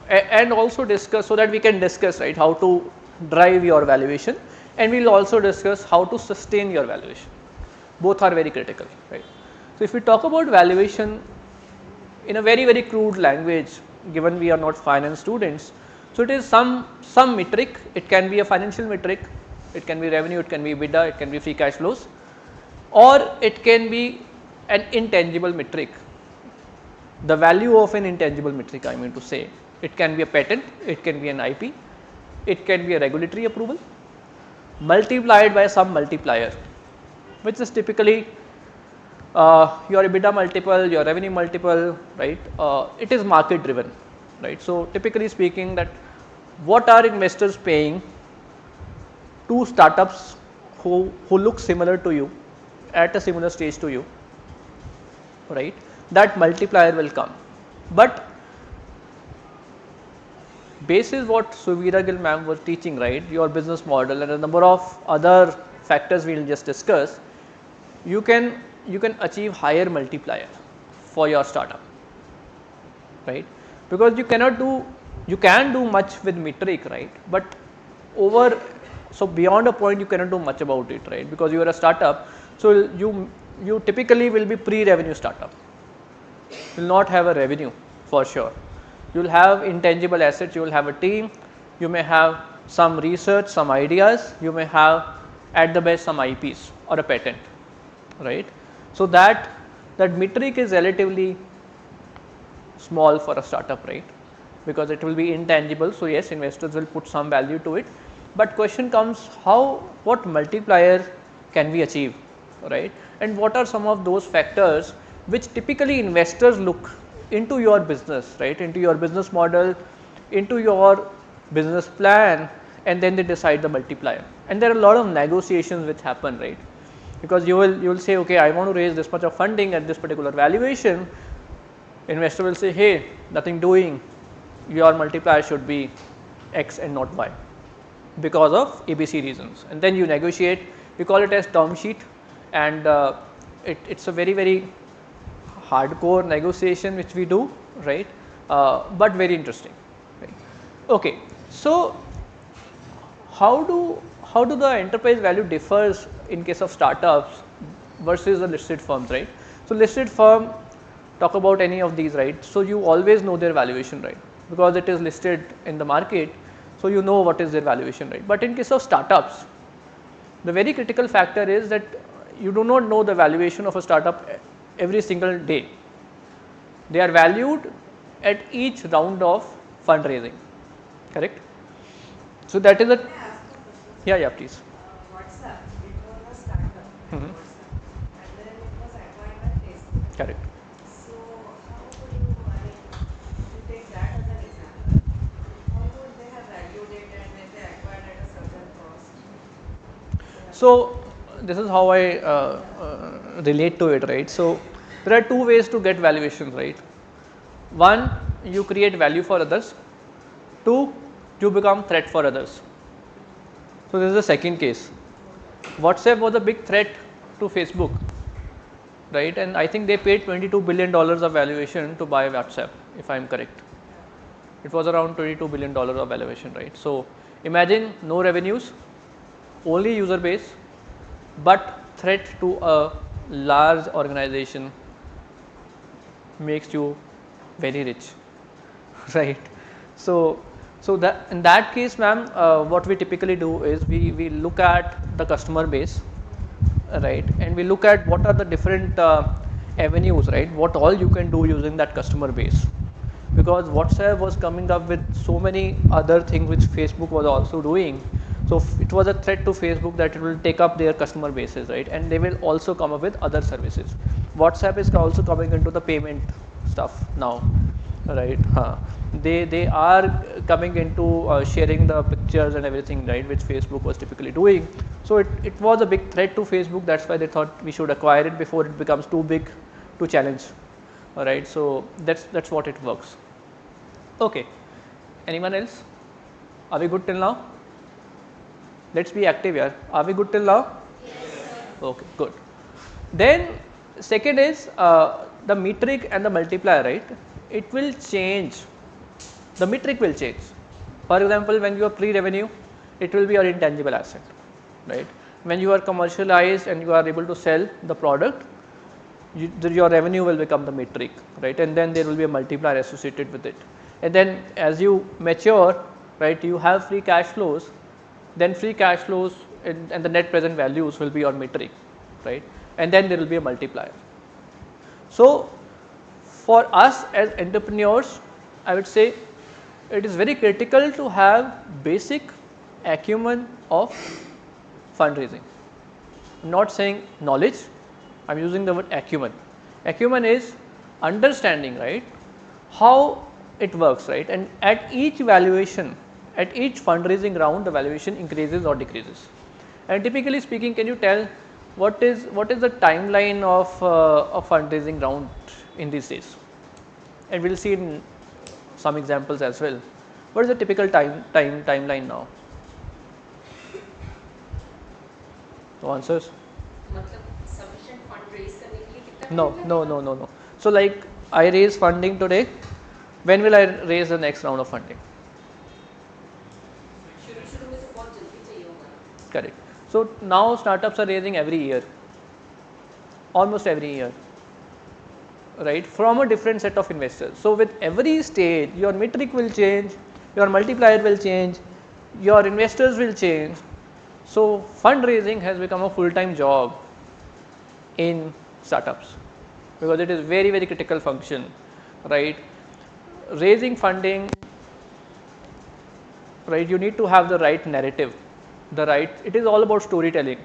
And also discuss, so that we can discuss, right, how to drive your valuation, and we will also discuss how to sustain your valuation. Both are very critical, right? So if we talk about valuation in a very crude language, given we are not finance students, so it is some metric. It can be a financial metric, it can be revenue, it can be EBITDA, it can be free cash flows, or it can be an intangible metric, the value of an intangible metric, I mean to say. It can be a patent, it can be an IP, it can be a regulatory approval multiplied by some multiplier, which is typically your EBITDA multiple, your revenue multiple, right? It is market driven, right? So typically speaking, that what are investors paying to startups who look similar to you, at a similar stage to you, right? That multiplier will come. But basis what Suvira Gill ma'am was teaching, right, your business model and a number of other factors we will just discuss, you can achieve higher multiplier for your startup, right? Because you can do much with metric, right? But so beyond a point you cannot do much about it, right? Because you are a startup, so you typically will be pre-revenue startup. You will not have a revenue for sure. You will have intangible assets, you will have a team, you may have some research, some ideas, you may have at the best some IPs or a patent, right? So that metric is relatively small for a startup, right? Because it will be intangible. So yes, investors will put some value to it, but question comes, what multiplier can we achieve, right? And what are some of those factors which typically investors look into your business, right, into your business model, into your business plan, and then they decide the multiplier. And there are a lot of negotiations which happen, right, because you will say, okay, I want to raise this much of funding at this particular valuation. Investor will say, hey, nothing doing, your multiplier should be X and not Y because of ABC reasons, and then you negotiate. We call it as term sheet, and it's a very hardcore negotiation which we do, right, but very interesting, right. Okay, so how do the enterprise value differs in case of startups versus the listed firms, right? So listed firm, talk about any of these, right, so you always know their valuation, right, because it is listed in the market, so you know what is their valuation, right. But in case of startups, the very critical factor is that you do not know the valuation of a startup every single day. They are valued at each round of fundraising, correct? So that is a, yeah, please. WhatsApp, it was a startup, Mhm. and then it was acquired by Facebook. Correct. So how would you, if you take that as an example, how would they have valued it and when they acquired at a certain cost? So this is how I relate to it, right. So there are two ways to get valuations, right. One, you create value for others. Two, you become threat for others. So this is the second case. WhatsApp was a big threat to Facebook, right, and I think they paid $22 billion of valuation to buy WhatsApp, if I am correct. It was around $22 billion of valuation, right. So imagine no revenues, only user base, but threat to a large organization makes you very rich, right. So that in that case, ma'am, what we typically do is we look at the customer base, right, and we look at what are the different avenues, right, what all you can do using that customer base, because WhatsApp was coming up with so many other things which Facebook was also doing. So it was a threat to Facebook that it will take up their customer bases, right, and they will also come up with other services. WhatsApp is also coming into the payment stuff now, right. They are coming into sharing the pictures and everything, right, which Facebook was typically doing. So it was a big threat to Facebook. That's why they thought we should acquire it before it becomes too big to challenge. All right, so that's what it works. Okay, anyone else? Are we good till now? Let's be active here. Are we good till now? Yes. Okay, good. Then second is the metric and the multiplier, right? It will change. The metric will change. For example, when you are pre-revenue, it will be your intangible asset, right? When you are commercialized and you are able to sell the product, your revenue will become the metric, right, and then there will be a multiplier associated with it. And then as you mature, right, you have free cash flows, then free cash flows and the net present values will be your metric, right, and then there will be a multiplier. So for us as entrepreneurs, I would say it is very critical to have basic acumen of fundraising. I'm not saying knowledge, I'm using the word acumen. Acumen is understanding, right, how it works, right, and at each valuation, at each fundraising round, the valuation increases or decreases. And typically speaking, can you tell what is the timeline of a fundraising round in these days? And we'll see in some examples as well. What is the typical timeline now? No answers? Sufficient fundraise करने के लिए कितना No. So like I raise funding today. When will I raise the next round of funding? शुरू में तो बहुत जल्दी चाहिए होगा. Correct. So now startups are raising every year, almost every year, right, from a different set of investors. So with every stage, your metric will change, your multiplier will change, your investors will change. So fundraising has become a full-time job in startups because it is very critical function, right. Raising funding, right, you need to have the right narrative, it is all about storytelling.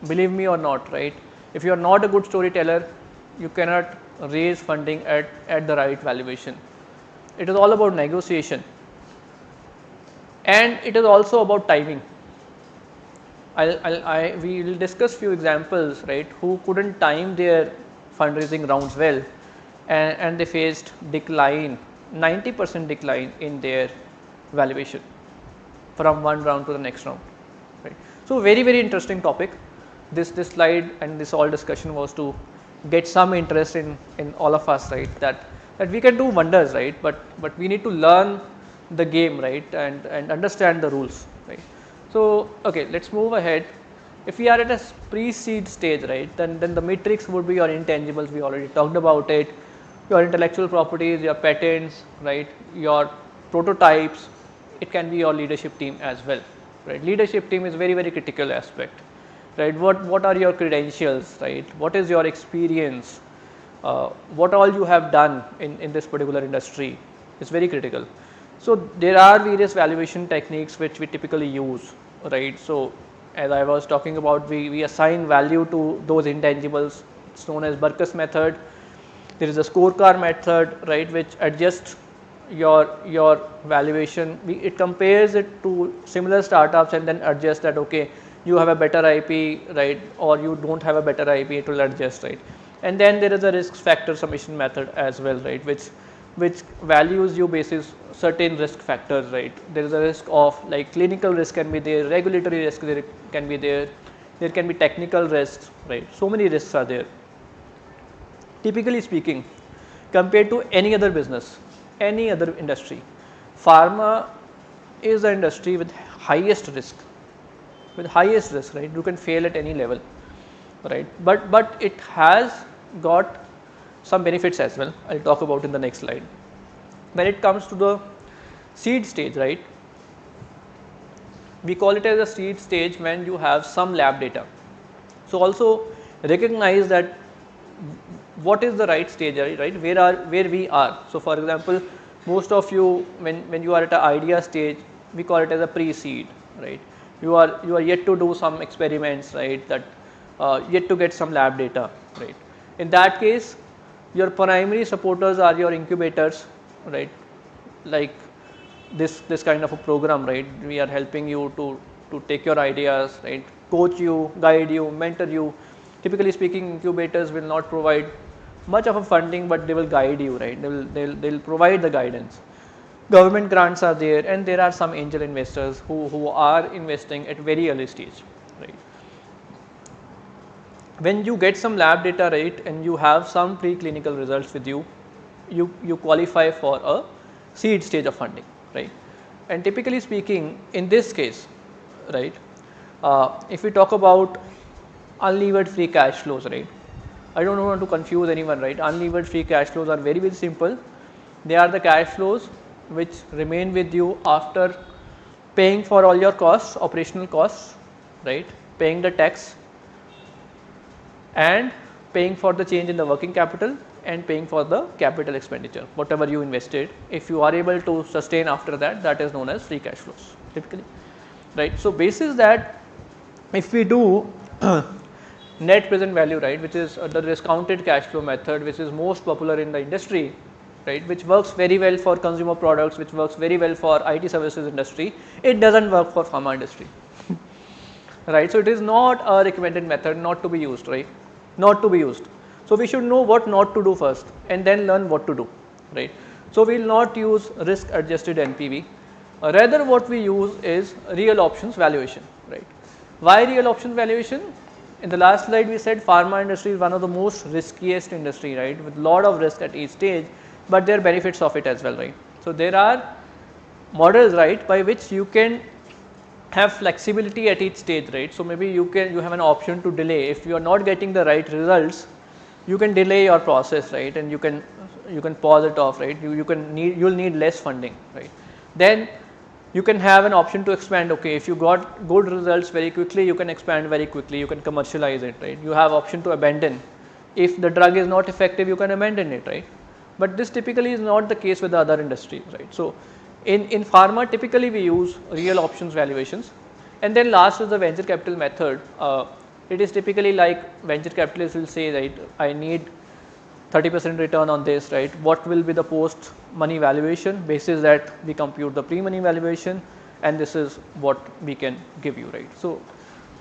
Believe me or not, right, if you are not a good storyteller, you cannot raise funding at the right valuation. It is all about negotiation, and it is also about timing. We will discuss few examples, right, who couldn't time their fundraising rounds well, and they faced decline, 90% decline in their valuation from one round to the next round, right. So very, very interesting topic. This slide and this all discussion was to get some interest in all of us, right, that we can do wonders, right, but we need to learn the game, right, and understand the rules, right. So okay, let's move ahead. If we are at a pre-seed stage, right, then the metrics would be your intangibles. We already talked about it. Your intellectual properties, your patents, right, your prototypes. It can be your leadership team as well, right. Leadership team is very, very critical aspect, right. What are your credentials, right? What is your experience? What all you have done in this particular industry is very critical. So there are various valuation techniques which we typically use, right. So as I was talking about, we assign value to those intangibles. It's known as Burkus method. There is a scorecard method, right, which adjusts your valuation. It compares it to similar startups and then adjusts that, okay, you have a better IP, right, or you don't have a better IP, it will adjust, right. And then there is a risk factor summation method as well, right, which values you basis certain risk factors, right. There is a risk of, like, clinical risk can be there, regulatory risk there can be there can be technical risks, right. So many risks are there. Typically speaking, compared to any other business, any other industry, pharma is the industry with highest risk, right. You can fail at any level, right, but it has got some benefits as well. I'll talk about in the next slide. When it comes to the seed stage, right, we call it as a seed stage when you have some lab data. So also recognize that what is the right stage, right, where we are. So for example, most of you, when you are at an idea stage, we call it as a pre-seed, right. You are yet to do some experiments, right, that yet to get some lab data, right. In that case, your primary supporters are your incubators, right, like this kind of a program, right. We are helping you to take your ideas, right, coach you, guide you, mentor you. Typically speaking, incubators will not provide much of a funding, but they will guide you, right. They'll provide the guidance. Government grants are there, and there are some angel investors who are investing at very early stage, right. When you get some lab data, right, and you have some preclinical results with you, you qualify for a seed stage of funding, right. And typically speaking, in this case, right, if we talk about unlevered free cash flows, right, I don't want to confuse anyone, right. Unlevered free cash flows are very, very simple. They are the cash flows which remain with you after paying for all your costs, operational costs, right, paying the tax and paying for the change in the working capital and paying for the capital expenditure, whatever you invested. If you are able to sustain after that, that is known as free cash flows typically, right. So basis that, if we do net present value, right, which is the discounted cash flow method, which is most popular in the industry, right, which works very well for consumer products, which works very well for IT services industry, it doesn't work for pharma industry. Right. So it is not a recommended method, not to be used, right, not to be used. So we should know what not to do first and then learn what to do, right. So we will not use risk adjusted NPV, rather what we use is real options valuation, right. Why real options valuation? In the last slide we said pharma industry is one of the most riskiest industry, right, with lot of risk at each stage, but there are benefits of it as well, right. So there are models, right, by which you can have flexibility at each stage, right. So maybe you have an option to delay. If you are not getting the right results, you can delay your process, right, and you can pause it off, right. You'll need less funding, right. Then you can have an option to expand. Okay, if you got good results very quickly, you can expand very quickly, you can commercialize it, right. You have option to abandon. If the drug is not effective, you can abandon it, right. But this typically is not the case with the other industries, right. So in pharma, typically we use real options valuations. And then last is the venture capital method. It is typically like venture capitalists will say, right, I need 30% return on this, right? What will be the post money valuation? Basis that we compute the pre-money valuation, and this is what we can give you, right? So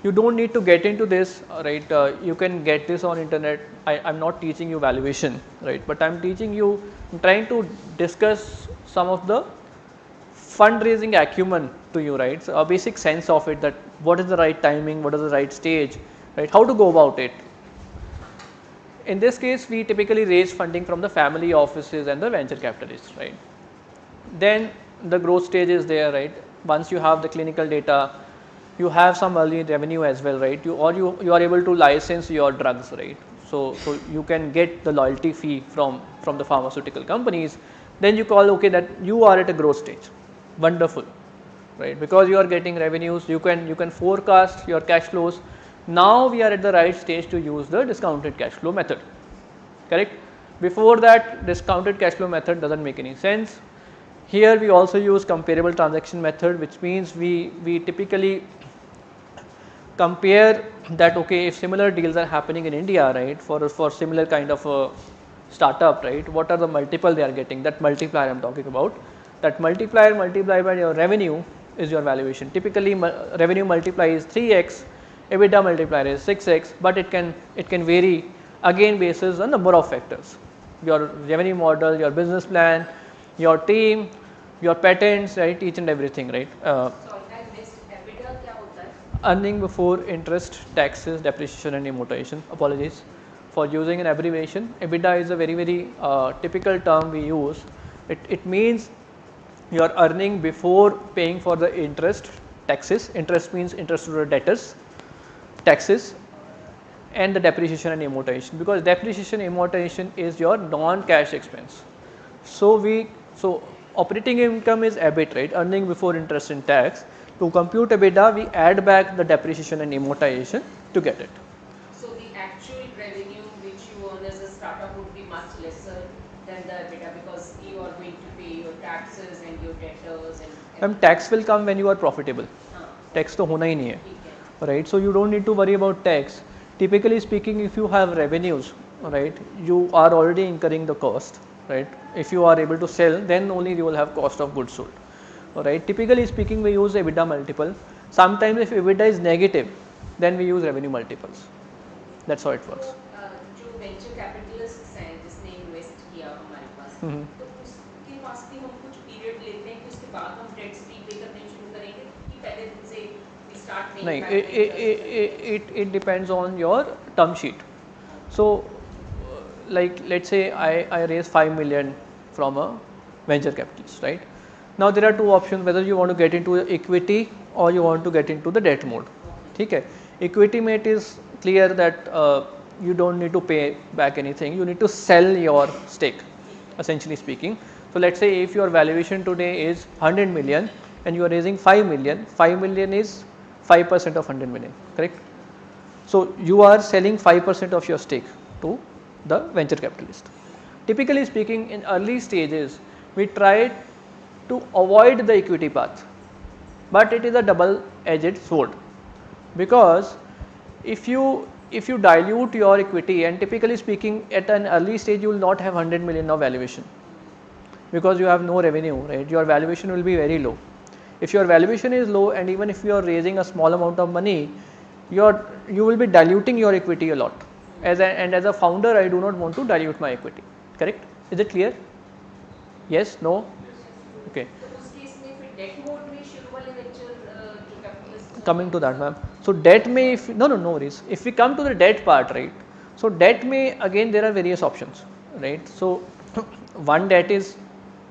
you don't need to get into this, right? You can get this on internet. I'm not teaching you valuation, right? But I'm trying to discuss some of the fundraising acumen to you, right? So a basic sense of it, that what is the right timing, what is the right stage, right? How to go about it. In this case, we typically raise funding from the family offices and the venture capitalists, right? Then the growth stage is there, right? Once you have the clinical data, you have some early revenue as well, right? You are able to license your drugs, right? So you can get the loyalty fee from the pharmaceutical companies. Then you call, okay, that you are at a growth stage. Wonderful, right? Because you are getting revenues, you can forecast your cash flows. Now we are at the right stage to use the discounted cash flow method, correct? Before that, discounted cash flow method doesn't make any sense. Here we also use comparable transaction method, which means we typically compare that, okay, if similar deals are happening in India, right, for similar kind of a startup, right, what are the multiple they are getting? That multiplier I'm talking about. That multiplier multiplied by your revenue is your valuation. Typically revenue multiplier is 3x, EBITDA multiplier is 6x, but it can vary again basis on number of factors. Your revenue model, your business plan, your team, your patents, right, each and everything, right. Earning before interest, taxes, depreciation and amortization. Apologies for using an abbreviation. EBITDA is a very typical term we use. It means you are earning before paying for the interest, taxes. Interest means interest to the debtors, taxes, and the depreciation and amortization, because depreciation amortization is your non-cash expense. So operating income is EBIT, right, earning before interest and tax. To compute EBITDA, we add back the depreciation and amortization to get it. So the actual revenue which you earn as a startup would be much lesser than the EBITDA, because you are going to pay your taxes and your debtors and Tax will come when you are profitable. Tax to hona hi nahi hai, right? So you don't need to worry about tax. Typically speaking, if you have revenues, right, you are already incurring the cost, right? If you are able to sell, then only you will have cost of goods sold. Right. Typically speaking, we use EBITDA multiple. Sometimes if EBITDA is negative, then we use revenue multiples. That's how it works. जो venture capitalists हैं जिसने invest किया हमारे पास, तो उसके पास भी हम कुछ period लेते हैं कि उसके बाद हम debts repay करने शुरू करेंगे कि पहले दिन से we start paying back the interest? It depends on your term sheet. So like let's say I raise 5 million from a venture capitalist, right? Now there are two options, whether you want to get into equity or you want to get into the debt mode. Okay. Equity mate is clear that you don't need to pay back anything, you need to sell your stake, essentially speaking. So let's say if your valuation today is 100 million and you are raising 5 million, 5 million is 5% of 100 million, correct? So you are selling 5% of your stake to the venture capitalist. Typically speaking, in early stages, we try to avoid the equity path, but it is a double-edged sword, because if you dilute your equity, and typically speaking at an early stage you will not have 100 million of valuation because you have no revenue, right? Your valuation will be very low. If your valuation is low, and even if you are raising a small amount of money, you will be diluting your equity a lot. As a founder, I do not want to dilute my equity, correct? Is it clear? Yes, no? Okay. Coming to that, ma'am. So debt may, no worries. If we come to the debt part, right? So debt may, again there are various options, right? So one debt is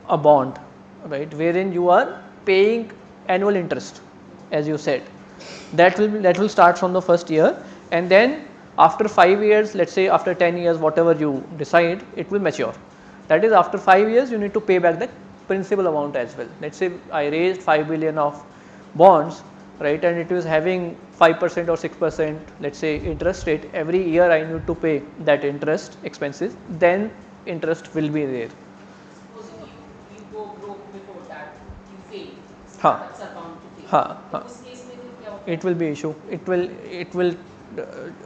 a bond, right, wherein you are paying annual interest, as you said. That will start from the first year, and then after 5 years, let's say after 10 years, whatever you decide, it will mature. That is, after 5 years you need to pay back the principal amount as well. Let's say I raised 5 billion of bonds, right, and it was having 5% or 6%, let's say, interest rate. Every year I need to pay that interest expenses, then interest will be there. Suppose you go broke before that, you fail. हाँ, Startups are bound to fail. तो उस case में फिर क्या होगा? It will be issue. It will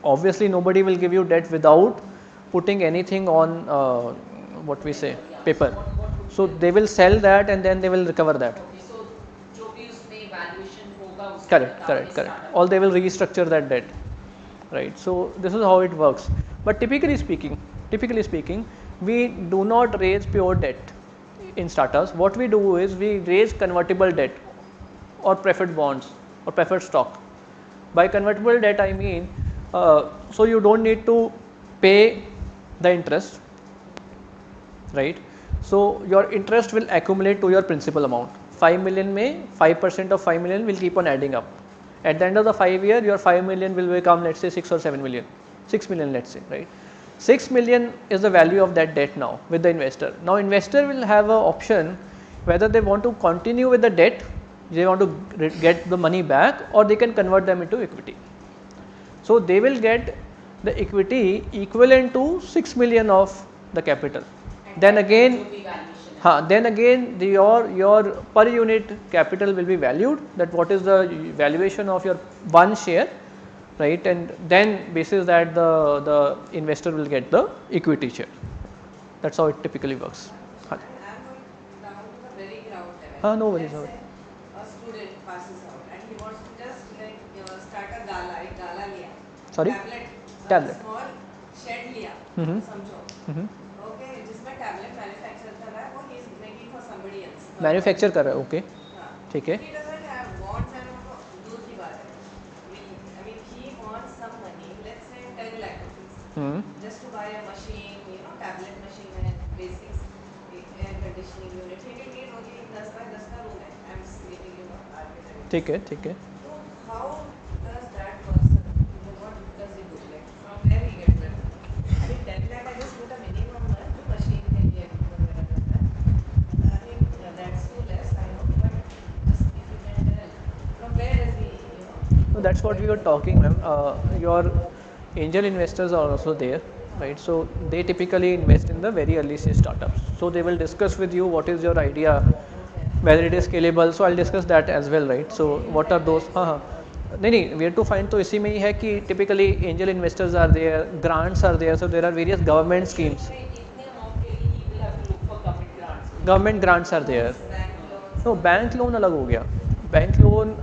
obviously nobody will give you debt without putting anything on what we say paper. So they will sell that and then they will recover that. So जो भी उसमें valuation होगा उसका Correct, बता correct, के correct. startup Or they will restructure that debt, right? So this is how it works. But typically speaking, we do not raise pure debt in startups. What we do is we raise convertible debt or preferred bonds or preferred stock. By convertible debt, I mean so you don't need to pay the interest, right? So your interest will accumulate to your principal amount. 5 million may 5% of 5 million will keep on adding up. At the end of the 5 year, your 5 million will become, let's say, 6 or 7 million, 6 million, let's say, right? 6 million is the value of that debt now with the investor. Now investor will have an option whether they want to continue with the debt, they want to get the money back, or they can convert them into equity. So they will get the equity equivalent to 6 million of the capital. Then again, your per unit capital will be valued, that what is the valuation of your one share, right? And then basis that the investor will get the equity share. That's how it typically works. I'm going down to the very ground level. No worries. Let's say a student passes out and he wants to just like start a gala, एक gala लिया. Sorry? Tablet. Small shed लिया. Mhm. समझो. Okay, जिसमें tablet manufacture कर रहा है, वो he is making for somebody else. Manufacture कर रहा है, ओके, ठीक है. He doesn't have wants and दूर की बात है. I mean, he wants some money. Let's say 10 lakh rupees. Just to buy a machine, tablet machine and basics, air conditioning unit. He will need only 10 by 10 का room है. I'm just giving you arbitrary. ठीक है, ठीक है. So how does that person, what does he do? Like from where he gets that? I mean 10 lakh I just put a minimum machine के लिए वगैरह करता है. I mean that's too less, I know, but just if you can tell from where is he? No, that's what we were talking, ma'am. Your angel investors are also there, right? So they typically invest in the very early stage startups. So they will discuss with you what is your idea, whether it is scalable. So I'll discuss that as well, right? So what are those? नहीं, where to find तो इसी में ही है कि typically angel investors are there, grants are there. So there are various government schemes. Government grants are there. No, bank loan अलग हो गया. Bank loan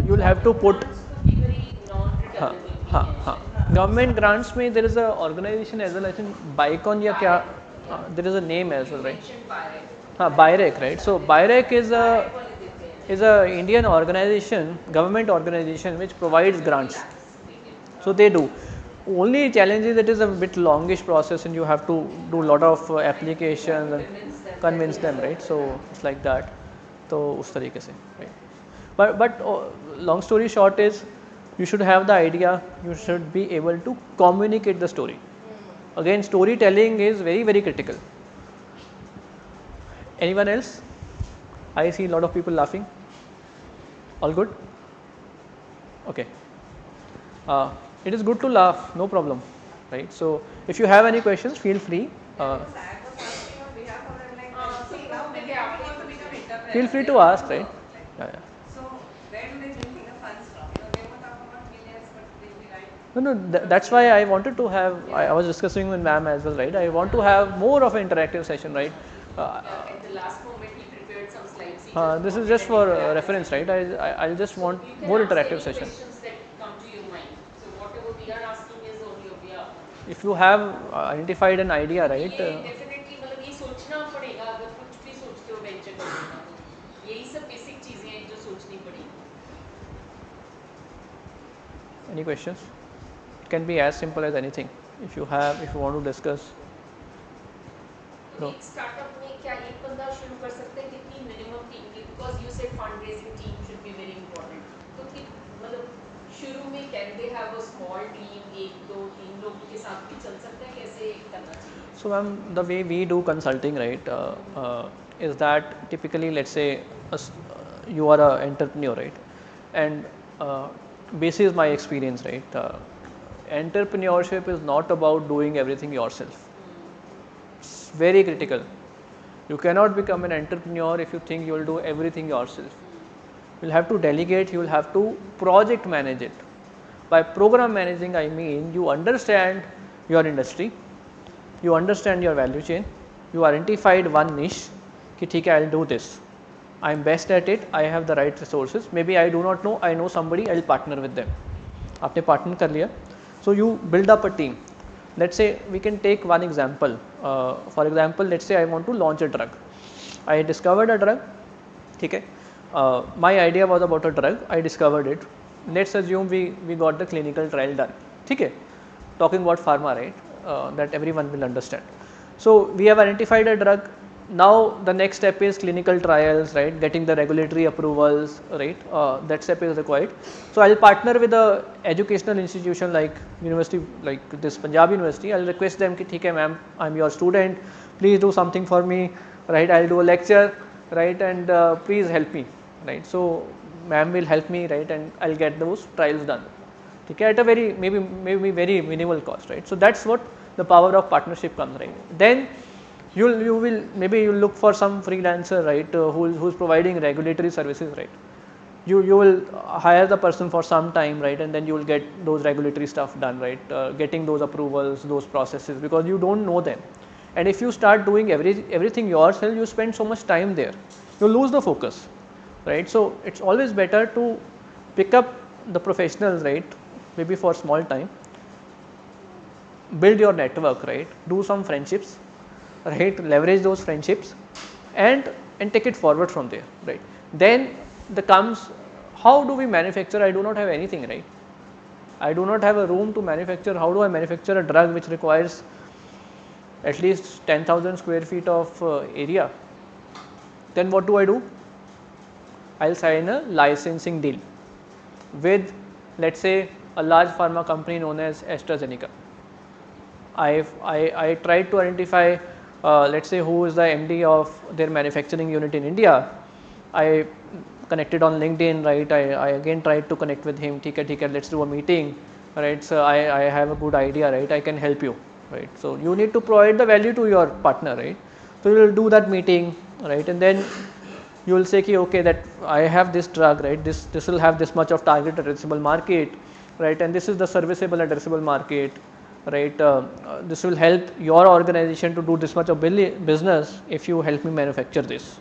you'll have to put. हाँ. Government grants में there is a organization as well. I think Bicon या क्या? There is a name as well, right? हाँ, BIREC, right? So BIREC is a Indian organization, government organization which provides grants. So they do. Only challenge is it is a bit longish process and you have to do a lot of applications and convince them, right? So it's like that. तो उस तरीके से, right? But long story short is you should have the idea, you should be able to communicate the story. Again, storytelling is very, very critical. Anyone else? I see a lot of people laughing. All good? Okay. It is good to laugh, no problem, right? So if you have any questions, feel free. Feel free to ask, right? Yeah. So where do they bring the funds from? They won't talk about millions, but they'll be right. No, that's why I wanted to have, I was discussing with ma'am as well, right? I want to have more of an interactive session, right? At the last moment he prepared some slides. This is just for reference, right? I just want more interactive session. Questions that come to your mind. So whatever we are asking is only we are. If you have identified an idea, right? Definitely मतलब ये सोचना पड़ेगा अगर कुछ भी सोचते हो venture करने का तो यही सब बेसिक चीजें हैं जो सोचनी पड़ेगी. Any questions? It can be as simple as anything. If you want to discuss. No. एक स्टार्टअप में क्या एक बंदा शुरू कर सकते हैं कितनी मिनिमम टीम की because you said fundraising team should be very important तो कि मतलब शुरू में can they have a small team एक दो तीन लोगों के साथ भी चल सकता है कैसे करना चाहिए. So ma'am, the way we do consulting, right, is that typically let's say you are an entrepreneur, right, and basis my experience, right, entrepreneurship is not about doing everything yourself. It's very critical. You cannot become an entrepreneur if you think you will do everything yourself. You will have to delegate, you will have to project manage it. By program managing, I mean you understand your industry, you understand your value chain, you identified one niche कि ठीक है I'll do this, I'm best at it, I have the right resources, maybe I do not know, I know somebody, I'll partner with them. आपने partner कर लिया, so you build up a team. Let's say we can take one example. For example, let's say I want to launch a drug. I discovered a drug. ठीक है. My idea was about a drug. I discovered it. Let's assume we got the clinical trial done. ठीक है. Talking about pharma, right? That everyone will understand. So we have identified a drug. Now the next step is clinical trials, right? Getting the regulatory approvals, right? That step is required. So I'll partner with a educational institution like university, like this Punjab University. I'll request them कि ठीक है ma'am, I'm your student. Please do something for me, right? I'll do a lecture, right? And please help me, right? So ma'am will help me, right? And I'll get those trials done. Okay, at a very maybe very minimal cost, right? So that's what the power of partnership comes, right? Then you will maybe you look for some freelancer, right? Who's providing regulatory services, right? You will hire the person for some time, right? And then you will get those regulatory stuff done, right? Getting those approvals, those processes, because you don't know them. And if you start doing everything yourself, you spend so much time there, you lose the focus, right? So it's always better to pick up the professionals, right? Maybe for small time, build your network, right? Do some friendships, right? Leverage those friendships and take it forward from there, right? Then the comes, how do we manufacture? I do not have anything, right? I do not have a room to manufacture. How do I manufacture a drug which requires at least 10,000 square feet of area? Then what do? I'll sign a licensing deal with, let's say, a large pharma company known as AstraZeneca. I tried to identify, let's say, who is the MD of their manufacturing unit in India. I connected on LinkedIn, right? I again tried to connect with him. Okay, let's do a meeting, right? So I have a good idea, right? I can help you, right? So you need to provide the value to your partner, right? So you will do that meeting, right? And then you will say, okay, that I have this drug, right? This will have this much of target addressable market, right? And this is the serviceable addressable market, right? This will help your organization to do this much of business if you help me manufacture this,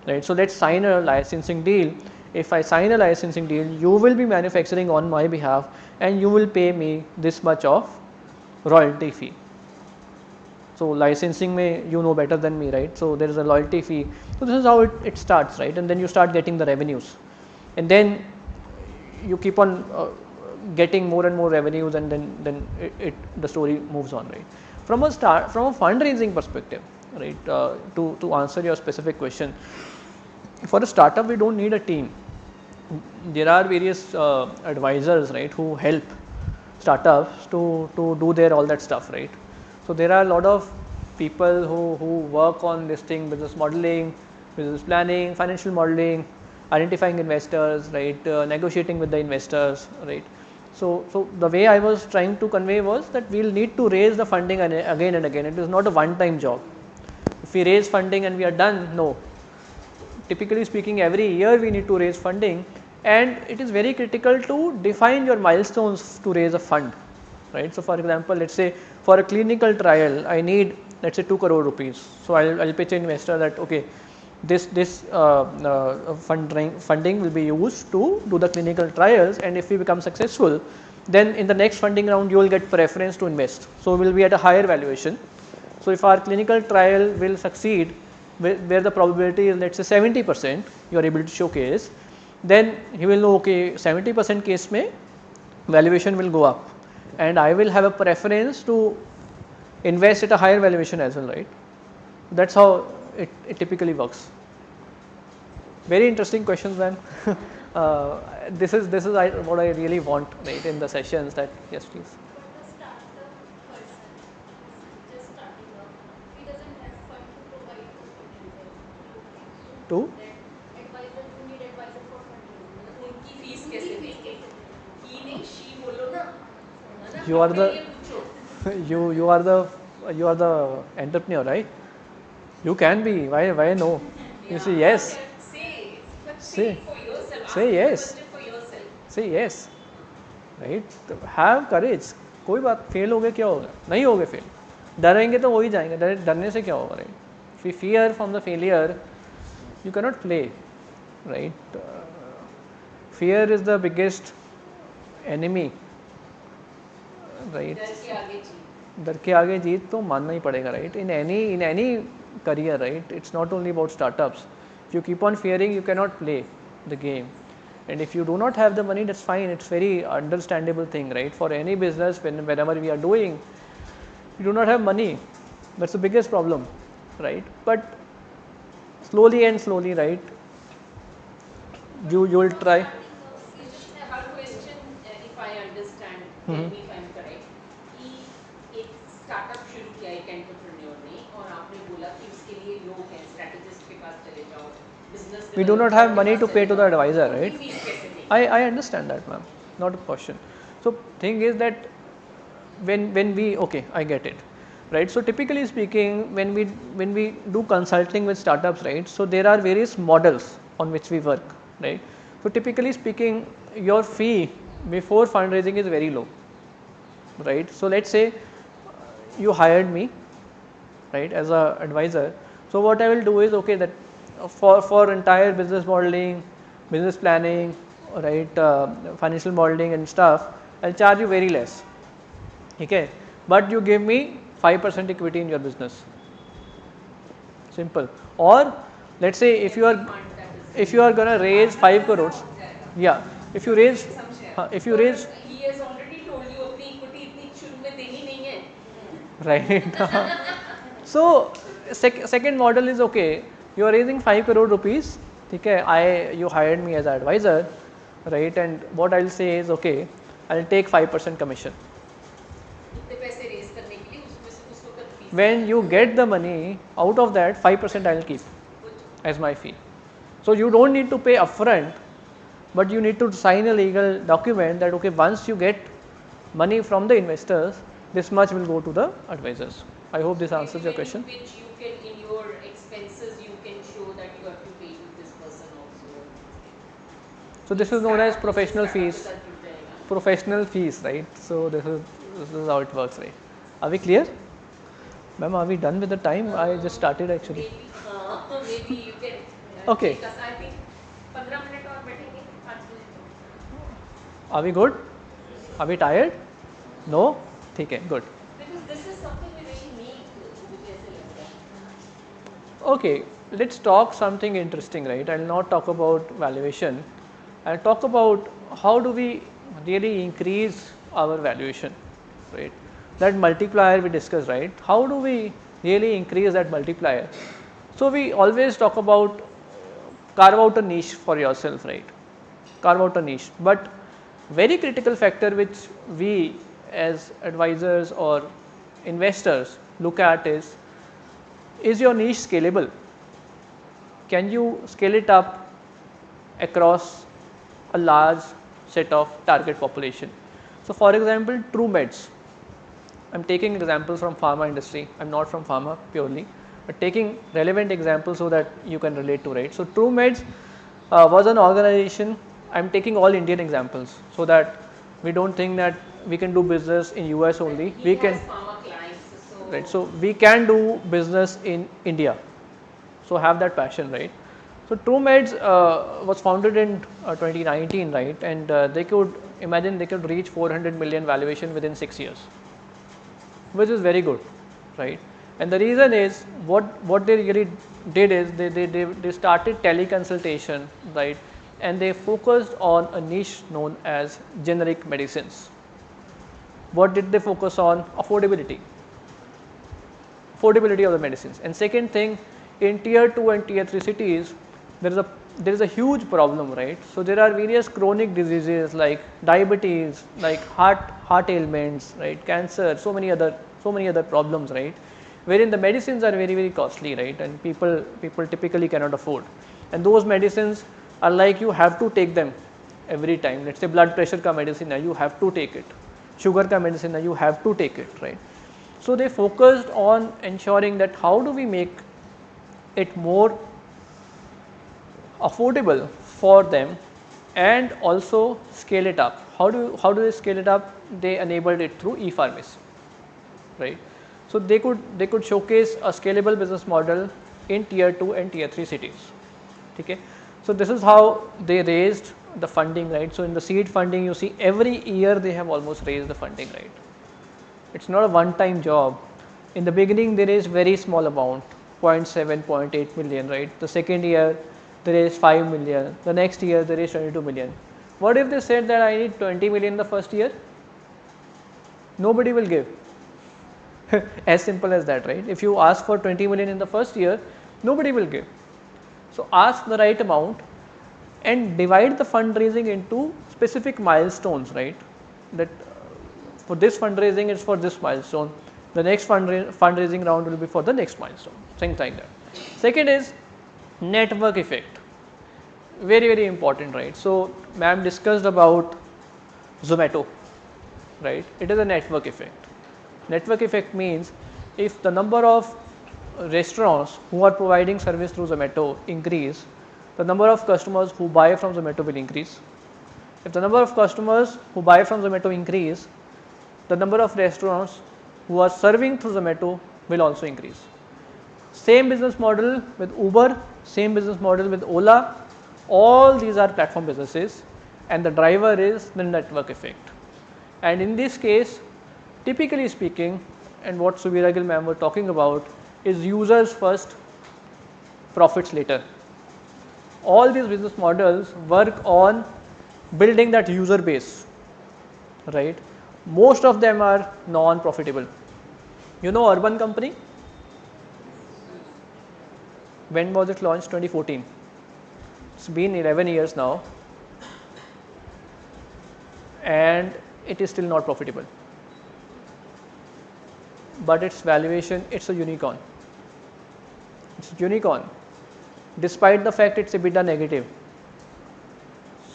right? So let's sign a licensing deal. If I sign a licensing deal, you will be manufacturing on my behalf and you will pay me this much of royalty fee. So licensing may, you know better than me, right? So there is a loyalty fee. So this is how it starts, right? And then you start getting the revenues, and then you keep on getting more and more revenues, and then the story moves on, right? From a fundraising perspective, right? To answer your specific question, for a startup we don't need a team. There are various advisors, right, who help startups to do their all that stuff, right? So there are a lot of people who work on this thing: business modeling, business planning, financial modeling, identifying investors, right, negotiating with the investors, right? So the way I was trying to convey was that we'll need to raise the funding again and again. It is not a one-time job. If we raise funding and we are done, no. Typically speaking, every year we need to raise funding, and it is very critical to define your milestones to raise a fund, right? So for example, let's say for a clinical trial, I need, let's say, 2 crore rupees. So I'll pitch an investor that, okay, this funding will be used to do the clinical trials, and if we become successful, then in the next funding round you will get preference to invest. So we will be at a higher valuation. So if our clinical trial will succeed, where the probability is, let's say, 70%, you are able to showcase, then he will know, okay, 70% case mein valuation will go up, and I will have a preference to invest at a higher valuation as well, right? That's how it typically works. Very interesting questions, man. This is what I really want, right, in the sessions. That yes, please. To उनकी fees कैसे देंगे? ही नहीं, she बोलो ना. you are the you are the entrepreneur, right? You can be. Why no? You say yes. Say for yourself. say yes. For yourself. Say yes. Right? Have courage. कोई बात, fail हो गए क्या होगा? नहीं होगे फेल. डरेंगे तो वो ही जाएंगे, डरने से क्या होगा, right? If we fear from the failure, you cannot play, right? Fear is the biggest enemy, right? डर के आगे जीत तो मानना ही पड़ेगा, right? In any career, right? It's not only about startups. If you keep on fearing, you cannot play the game. And if you do not have the money, that's fine. It's very understandable thing, right? For any business, whenever we are doing, you do not have money. That's the biggest problem, right? But slowly and slowly, right? You will try. Her question, if I understand, tell me if I'm correct, कि एक startup शुरू किया एक entrepreneur ने और आपने बोला कि उसके लिए लोग हैं, strategist के पास चले जाओ, business. We do not have money to pay to the advisor, right? I understand that, ma'am. Not a question. So thing is that when we, okay, I get it, right? So typically speaking, when we do consulting with startups, right? So there are various models on which we work, right? So typically speaking, your fee before fundraising is very low, right? So let's say you hired me, right, as a advisor. So what I will do is, okay, that for entire business modeling, business planning, right, financial modeling and stuff, I'll charge you very less, okay, but you give me 5% equity in your business. Simple. Or let's say if you are gonna raise 5 crores, yeah, if you raise He has already told you अपनी equity इतनी शुरू में देनी नहीं है. right? So second model is, okay, you are raising 5 crore rupees, okay, you hired me as an advisor, right, and what I'll say is, okay, I'll take 5% commission. When you get the money, out of that 5% I'll keep as my fee. So you don't need to pay upfront, but you need to sign a legal document that, okay, once you get money from the investors, this much will go to the advisors. I hope this answers your question. Which you can, in your expenses, you can show that you have to pay to this person also. So this is known as professional fees. Professional fees, right? So this is how it works, right? Are we clear? Ma'am, are we done with the time? I just started actually. Maybe you can. Okay. I think 15 minutes और बैठेंगे, 5 minutes. Are we good? Are we tired? No? ठीक है, good. Because this is something we really need, मुझे ऐसे लगता है. Okay, let's talk something interesting, right? I'll not talk about valuation. I'll talk about how do we really increase our valuation, right? That multiplier we discussed, right? How do we really increase that multiplier? So we always talk about carve out a niche for yourself, right? Carve out a niche. But very critical factor which we as advisors or investors look at is your niche scalable? Can you scale it up across a large set of target population? So for example, TrueMeds. I'm taking examples from pharma industry. I'm not from pharma purely, but taking relevant examples so that you can relate to, right? So TrueMeds was an organization. I'm taking all Indian examples so that we don't think that we can do business in US only. We can, right? So we can do business in India. So have that passion, right? So TrueMeds was founded in 2019, right? And they could imagine they could reach 400 million valuation within 6 years, which is very good, right? And the reason is what they really did is they started teleconsultation, right? And they focused on a niche known as generic medicines. What did they focus on? Affordability of the medicines. And second thing, in tier 2 and tier 3 cities, there is a huge problem, right? So there are various chronic diseases like diabetes, like heart ailments, right? Cancer, so many other problems, right? Wherein the medicines are very, very costly, right? And people typically cannot afford. And those medicines are like you have to take them every time. Let's say blood pressure ka medicine hai, you have to take it. Sugar ka medicine hai, you have to take it, right? So they focused on ensuring that how do we make it more affordable for them and also scale it up. How do they scale it up? They enabled it through e-pharmacy, right? So they could showcase a scalable business model in tier 2 and tier 3 cities. Okay. So this is how they raised the funding, right? So in the seed funding, you see every year they have almost raised the funding, right? It's not a one-time job. In the beginning, they raised very small amount, 0.7, 0.8 million, right? The second year, they raised 5 million. The next year, they raised 22 million. What if they said that I need 20 million the first year? Nobody will give. As simple as that, right? If you ask for 20 million in the first year, nobody will give. So ask the right amount and divide the fundraising into specific milestones, right? That for this fundraising is for this milestone. The next fundraising round will be for the next milestone, things like that. Second is network effect. Very, very important, right? So ma'am discussed about Zomato, right? It is a network effect. Network effect means if the number of restaurants who are providing service through Zomato increase, the number of customers who buy from Zomato will increase. If the number of customers who buy from Zomato increase, the number of restaurants who are serving through Zomato will also increase. Same business model with Uber, same business model with Ola, all these are platform businesses and the driver is the network effect. And in this case, typically speaking, and what Subiragil ma'am were talking about is users first, profits later. All these business models work on building that user base, right? Most of them are non-profitable. You know Urban Company? When was it launched? 2014. It's been 11 years now and it is still not profitable. But its valuation, it's a unicorn. It's a unicorn despite the fact it's EBITDA negative.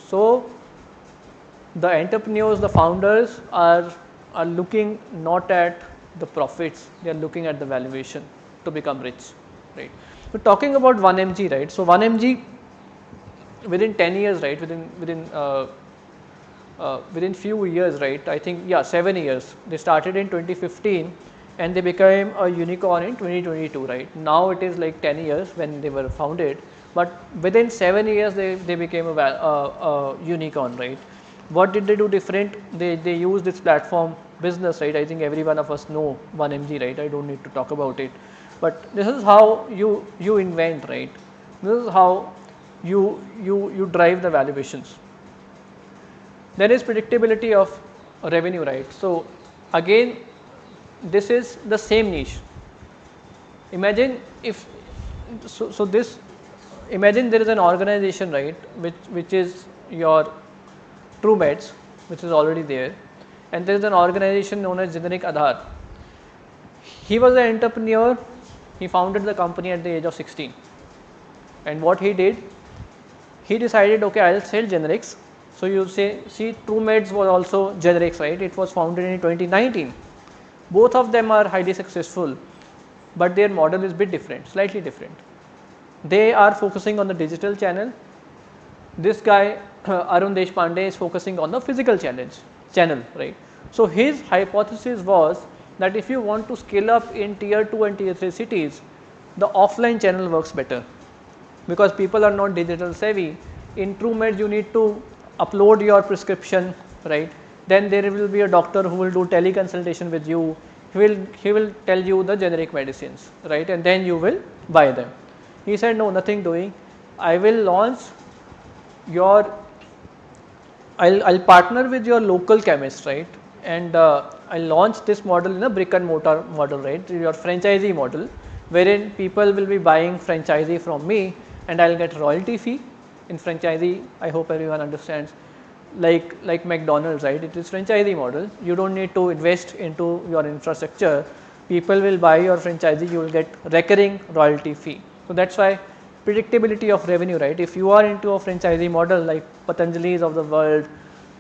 So the entrepreneurs, the founders are looking not at the profits, they are looking at the valuation to become rich, right? So talking about 1mg, right? So 1mg within 10 years, right? Within few years, right? I think 7 years. They started in 2015 and they became a unicorn in 2022, right? Now it is like 10 years when they were founded, but within 7 years they became a unicorn, right? What did they do different? They used this platform business, right? I think every one of us know 1mg, right? I don't need to talk about it, but this is how you invent, right? This is how you drive the valuations. There is predictability of revenue, right? So again, this is the same niche. Imagine if imagine there is an organization, right, which is your TrueMeds, which is already there, and there is an organization known as Generic Aadhaar. He was an entrepreneur. He founded the company at the age of 16, and what he did, he decided, okay, I'll sell generics. So you see TrueMeds was also generics, right? It was founded in 2019. Both of them are highly successful, but their model is a bit different, slightly different. They are focusing on the digital channel. This guy, Arun Deshpande, is focusing on the physical channel, right? So his hypothesis was that if you want to scale up in tier 2 and tier 3 cities, the offline channel works better because people are not digital savvy. In TrueMeds, you need to upload your prescription, right? Then there will be a doctor who will do teleconsultation with you. He will tell you the generic medicines, right? And then you will buy them. He said, no, nothing doing. I will launch I'll partner with your local chemist, right? And I'll launch this model in a brick and mortar model, right? Your franchisee model, wherein people will be buying franchisee from me and I'll get royalty fee. In franchisee, I hope everyone understands, like McDonald's, right? It is franchisee model. You don't need to invest into your infrastructure. People will buy your franchisee, you will get recurring royalty fee. So that's why predictability of revenue, right? If you are into a franchisee model like Patanjali's of the world,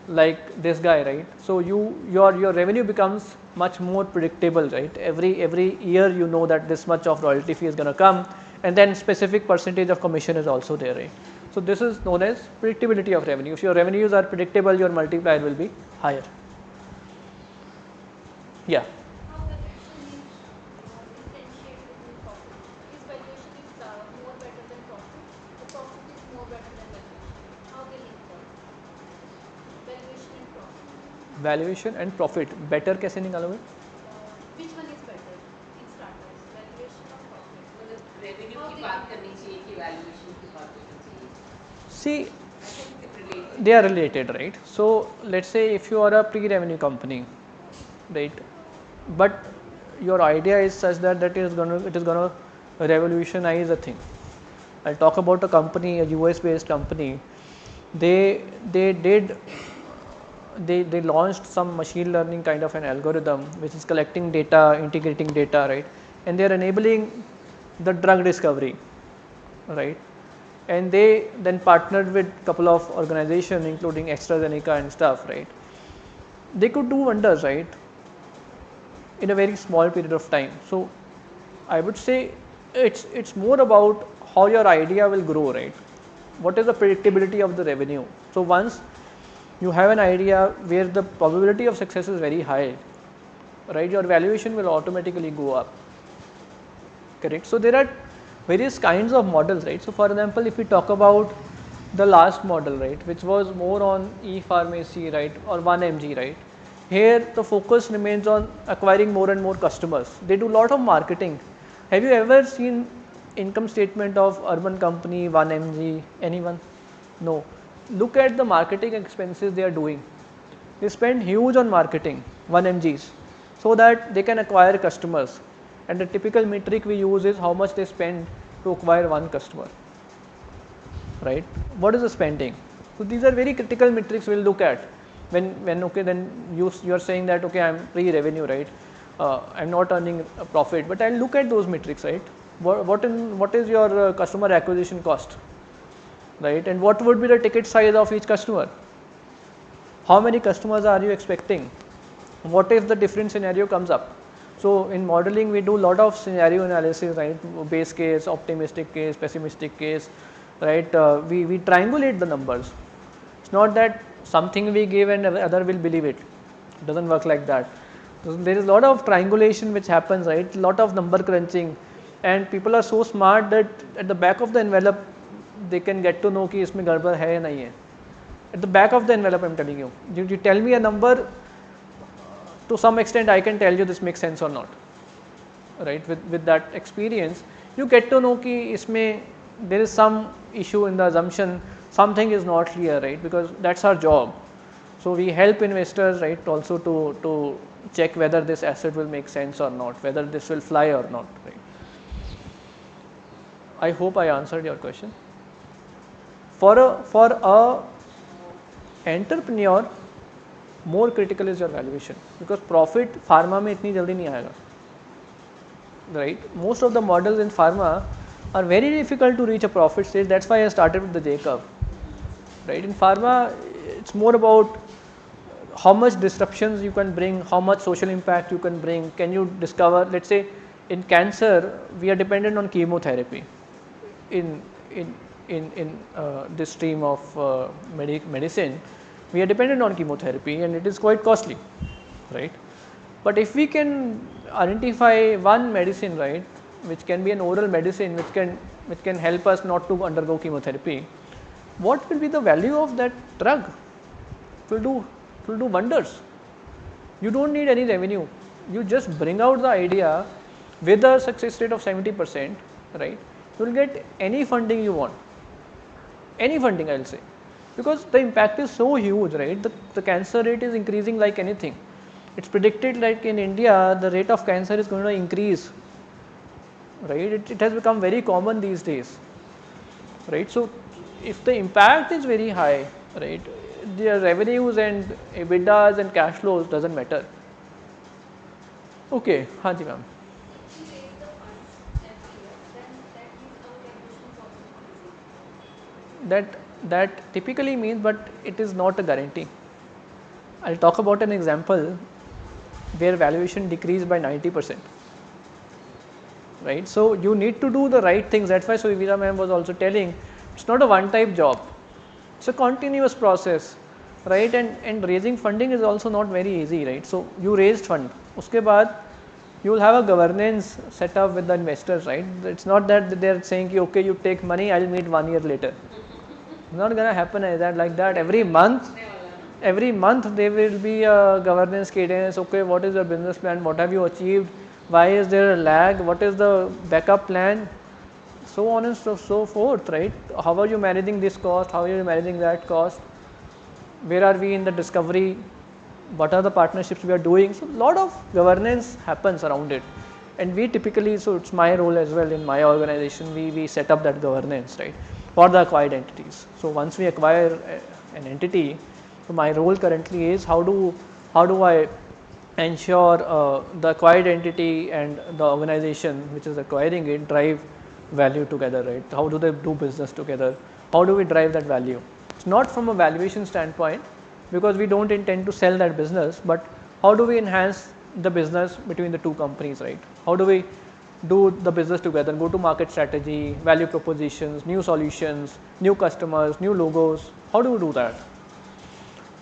like this guy, right? So your revenue becomes much more predictable, right? Every year you know that this much of royalty fee is going to come, and then specific percentage of commission is also there, right? So this is known as predictability of revenue. If your revenues are predictable, your multiplier will be higher. Yeah. valuation and profit better कैसे निकालोगे? Which one is better in startups, valuation or profit? मतलब revenue की बात करनी चाहिए कि valuation की बात करनी चाहिए? See, I think it relates. they are related, right? So let's say if you are a pre-revenue company, right, but your idea is such that it is gonna revolutionize a thing. I'll talk about a company, a US based company. They launched some machine learning kind of an algorithm which is collecting data, integrating data, right, and they are enabling the drug discovery, right, and they then partnered with couple of organizations including AstraZeneca and stuff, right. They could do wonders, right, in a very small period of time. So I would say it's more about how your idea will grow, right? What is the predictability of the revenue? So once you have an idea where the probability of success is very high, right, your valuation will automatically go up. Correct. So there are various kinds of models, right? So for example, if we talk about the last model, right, which was more on e-pharmacy, right, or 1mg, right, here the focus remains on acquiring more and more customers. They do a lot of marketing. Have you ever seen income statement of urban company 1mg? Anyone? No. Look at the marketing expenses they are doing. They spend huge on marketing 1mgs so that they can acquire customers, and the typical metric we use is how much they spend to acquire one customer, right? What is the spending? So these are very critical metrics we'll look at when okay, then you are saying that okay, I'm pre-revenue, right, I'm not earning a profit, but I'll look at those metrics, right? What is your customer acquisition cost, right, and what would be the ticket size of each customer? How many customers are you expecting? What if the different scenario comes up? So in modeling we do a lot of scenario analysis, right, base case, optimistic case, pessimistic case, right, we triangulate the numbers. It's not that something we give and other will believe it. It doesn't work like that. So there is a lot of triangulation which happens, right, a lot of number crunching, and people are so smart that at the back of the envelope they can get to know कि इसमें गड़बड़ है या नहीं है. At the back of the envelope I'm telling you, you tell me a number, to some extent I can tell you this makes sense or not, right. With that experience you get to know कि इसमें there is some issue in the assumption, something is not clear, right, because that's our job. So we help investors, right, also to check whether this asset will make sense or not, whether this will fly or not, right. I hope I answered your question. For a entrepreneur, more critical is your valuation, because profit pharma में इतनी जल्दी नहीं आएगा, right. Most of the models in pharma are very difficult to reach a profit stage. That's why I started with the J curve, right. In pharma it's more about how much disruptions you can bring, how much social impact you can bring. Can you discover, let's say in cancer we are dependent on chemotherapy in this stream of medicine. We are dependent on chemotherapy and it is quite costly, right. But if we can identify one medicine, right, which can be an oral medicine which can help us not to undergo chemotherapy, what will be the value of that drug? It will do wonders. You don't need any revenue. You just bring out the idea with a success rate of 70%, right. You will get any funding you want, any funding I will say, because the impact is so huge, right. The cancer rate is increasing like anything. It's predicted like in India the rate of cancer is going to increase, right. It has become very common these days, right. So if the impact is very high, right, their revenues and EBITDAs and cash flows doesn't matter. Okay, हाँ जी ma'am. That typically means, but it is not a guarantee. I'll talk about an example where valuation decreased by 90%, right. So you need to do the right things. That's why Suvira ma'am was also telling, it's not a one type job, it's a continuous process, right. And raising funding is also not very easy, right. So you raised fund, uske baad you will have a governance set up with the investors, right. It's not that they are saying okay, you take money, I'll meet 1 year later. It's not going to happen like that every month. every month there will be a governance cadence. Okay, what is your business plan? What have you achieved? Why is there a lag? What is the backup plan? So on and so forth, right? How are you managing this cost? How are you managing that cost? Where are we in the discovery? What are the partnerships we are doing? So a lot of governance happens around it, and we typically, so it's my role as well in my organization, we set up that governance, right, for the acquired entities. So once we acquire an entity, so my role currently is how do I ensure the acquired entity and the organization which is acquiring it drive value together, right? How do they do business together? How do we drive that value? It's not from a valuation standpoint, because we don't intend to sell that business, but how do we enhance the business between the two companies, right? How do we do the business together, go to market strategy, value propositions, new solutions, new customers, new logos? How do we do that?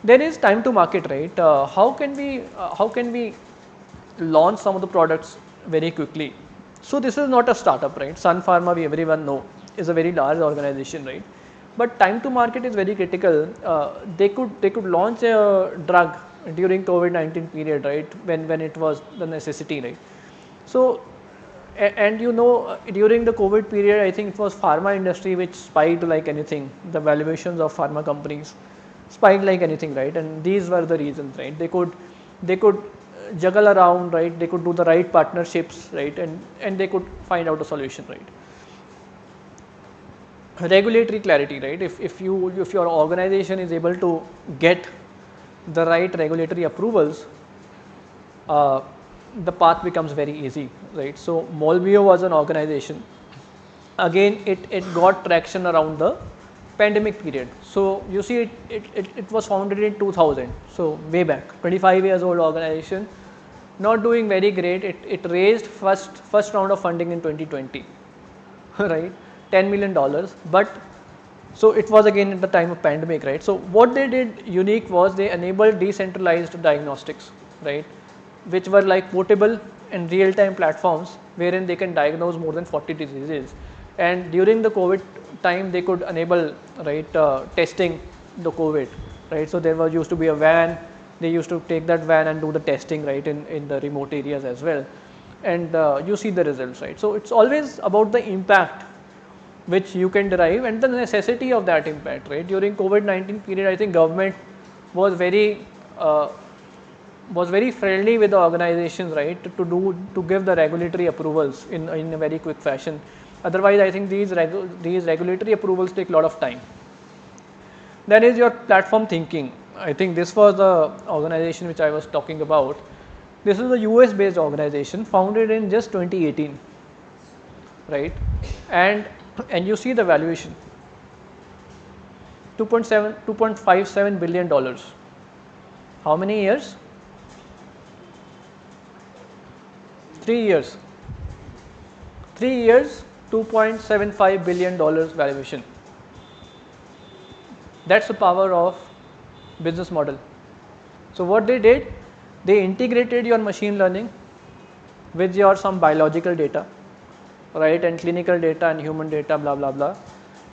There is time to market, right? How can we launch some of the products very quickly? So this is not a startup, right? Sun Pharma, we everyone know, is a very large organization, right? But time to market is very critical. They could launch a drug during COVID-19 period, right? When it was the necessity, right? So and you know, during the COVID period, I think it was pharma industry which spiked like anything. The valuations of pharma companies spiked like anything, right? And these were the reasons, right? They could juggle around, right? They could do the right partnerships, right? And they could find out a solution, right? Regulatory clarity, right? If your organization is able to get the right regulatory approvals, the path becomes very easy, right? So Molbio was an organization. Again, it got traction around the pandemic period. So you see, it was founded in 2000, so way back, 25 years old organization, not doing very great. It raised first round of funding in 2020, right? $10 million, but so it was again at the time of pandemic, right? So what they did unique was they enabled decentralized diagnostics, right, which were like portable and real-time platforms wherein they can diagnose more than 40 diseases. And during the COVID time, they could enable, right, testing the COVID, right? So there was used to be a van. They used to take that van and do the testing, right, in the remote areas as well. And you see the results, right? So it's always about the impact which you can derive and the necessity of that impact, right? During COVID-19 period, I think government was very friendly with the organizations, right, to give the regulatory approvals in a very quick fashion. Otherwise, I think these regulatory approvals take a lot of time. Then is your platform thinking. I think this was the organization which I was talking about. This is a US based organization founded in just 2018, right? And you see the valuation, $2.57 billion. How many years? 3 years. 3 years, $2.75 billion valuation. That's the power of business model. So what they did, they integrated your machine learning with your some biological data, right, and clinical data and human data, blah blah blah,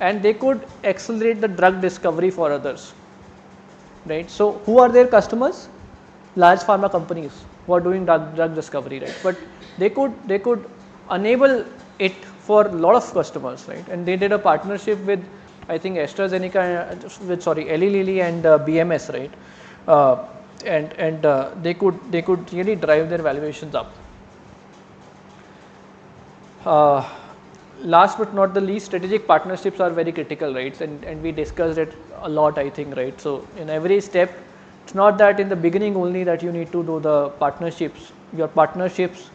and they could accelerate the drug discovery for others, right? So who are their customers? Large pharma companies who are doing drug discovery, right? But they could enable it for a lot of customers, right? And they did a partnership with, I think, AstraZeneca, with Eli Lilly and BMS, right? And they could really drive their valuations up. Last but not the least, strategic partnerships are very critical, right? And we discussed it a lot, I think, right? So in every step, it's not that in the beginning only that you need to do the partnerships. Your partnerships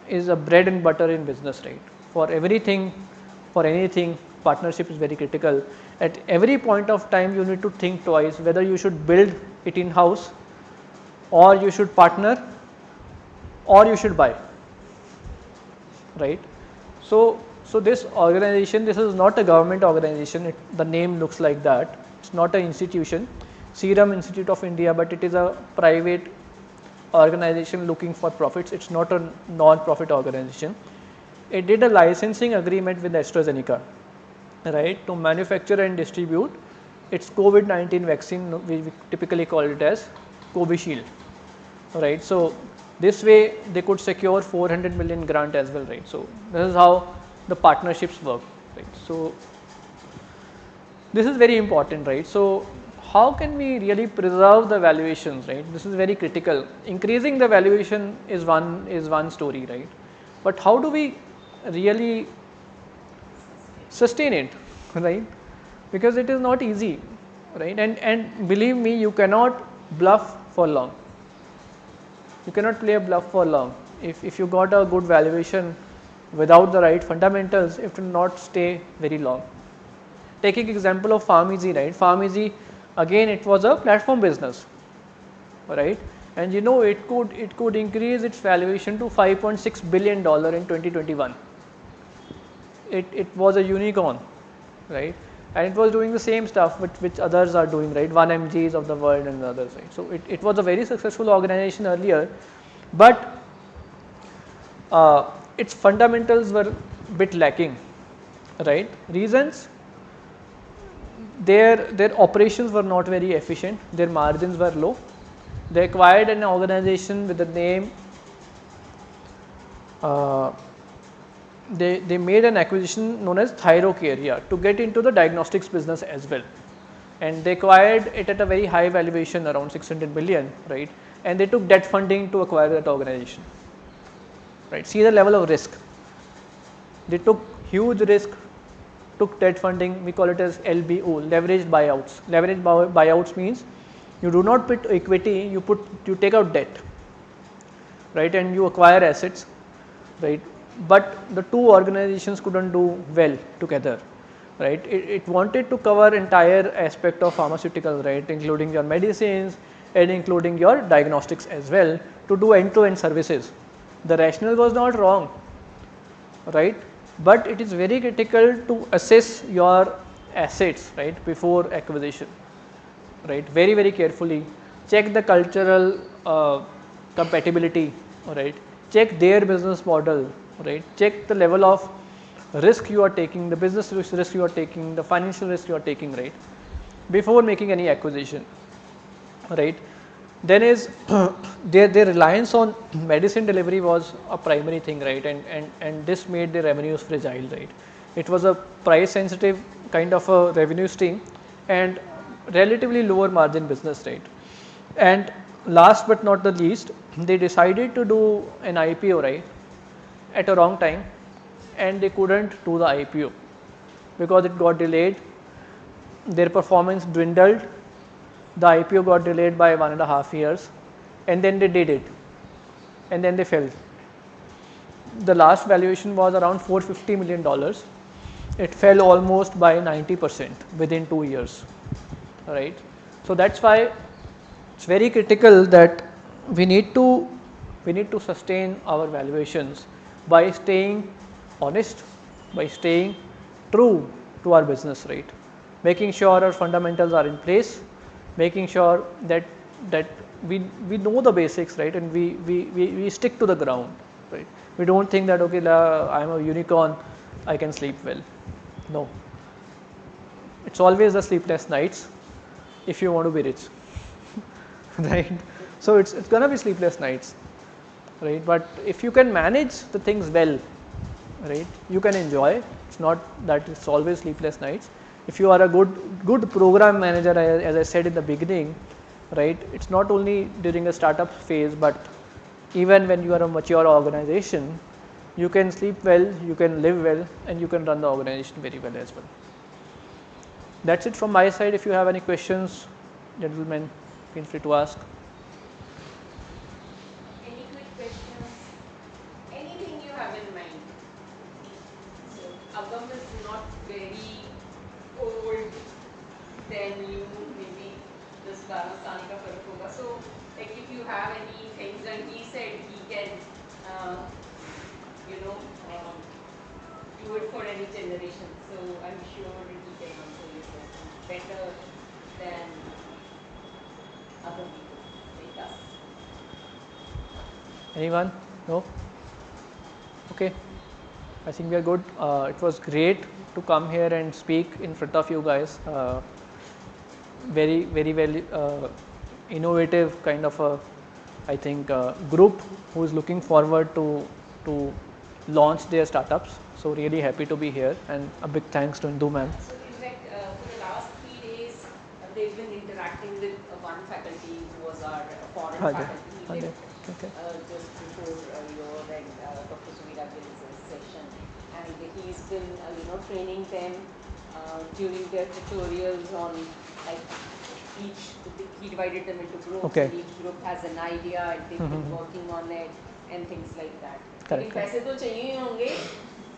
is a bread and butter in business, right? For everything, for anything, partnership is very critical. At every point of time, you need to think twice whether you should build it in-house, or you should partner, or you should buy, right? So this organization, this is not a government organization. The name looks like that. It's not an institution, Serum Institute of India, but it is a private organization looking for profits. It's not a non-profit organization. It did a licensing agreement with AstraZeneca, right, to manufacture and distribute its COVID-19 vaccine, we typically call it as Covishield, right? So this way they could secure 400 million grant as well, right? So this is how the partnerships work, right? So this is very important, right? So how can we really preserve the valuations, right? This is very critical. Increasing the valuation is one story, right? But how do we really sustain it, right? Because it is not easy, right? And believe me, you cannot bluff for long. You cannot play a bluff for long. If you got a good valuation without the right fundamentals, it will not stay very long. Taking example of PharmEasy, right? PharmEasy, again, it was a platform business, right? And you know, it could increase its valuation to $5.6 billion in 2021. It was a unicorn, right? And it was doing the same stuff which others are doing, right? 1mgs of the world and others, right? So it was a very successful organization earlier, but its fundamentals were a bit lacking, right? Reasons: their operations were not very efficient, their margins were low. They acquired an organization with the name, they made an acquisition known as Thyrocare to get into the diagnostics business as well, and they acquired it at a very high valuation, around 600 million, right? And they took debt funding to acquire that organization, right? See the level of risk. They took huge risk, took debt funding. We call it as LBO, leveraged buyouts. Leveraged buyouts means you do not put equity, you take out debt, right? And you acquire assets, right? But the two organizations couldn't do well together, right? It wanted to cover entire aspect of pharmaceuticals, right? Including your medicines and including your diagnostics as well, to do end-to-end services. The rationale was not wrong, right? But it is very critical to assess your assets, right, before acquisition, right? Very, very carefully. Check the cultural compatibility, right? Check their business model, right? Check the level of risk you are taking, the business risk you are taking, the financial risk you are taking, right, before making any acquisition, right? Then is their reliance on medicine delivery was a primary thing, right? And this made the revenues fragile, right? It was a price sensitive kind of a revenue stream and relatively lower margin business, right? And last but not the least, they decided to do an IPO, right, at a wrong time, and they couldn't do the IPO because it got delayed. Their performance dwindled. The IPO got delayed by 1.5 years, and then they did it, and then they fell. The last valuation was around $450 million. It fell almost by 90% within 2 years, right? So that's why it's very critical that we need to sustain our valuations by staying honest, by staying true to our business, right? Making sure our fundamentals are in place, making sure that we know the basics, right, and we stick to the ground, right? We don't think that, okay, I am a unicorn, I can sleep well. No, it's always the sleepless nights if you want to be rich, right? So it's gonna be sleepless nights, right? But if you can manage the things well, right, you can enjoy. It's not that it's always sleepless nights. If you are a good program manager, as I said in the beginning, right, it's not only during a startup phase, but even when you are a mature organization, you can sleep well, you can live well, and you can run the organization very well as well. That's it from my side. If you have any questions, gentlemen, feel free to ask. Any quick questions? Anything you have in mind? So, Agam is not very old than you, maybe this 12 साल का फर्क होगा. So, like if you have any things, and he said he can, do it for any generation. So, I'm sure he can answer your questions better than other people like us. Anyone? No? Okay. I think we are good. It was great to come here and speak in front of you guys. very well innovative kind of a, I think, group who is looking forward to launch their startups. So really happy to be here, and a big thanks to Indu ma'am. So in fact, for the last 3 days, they've been interacting with one faculty who was our foreign faculty. He left just before your and Dr. Sumira Gill's session, and he's been training them during their tutorials on like he divided them into groups, and each group has an idea and they've been working on it and things like that. लेकिन पैसे तो चाहिए ही होंगे,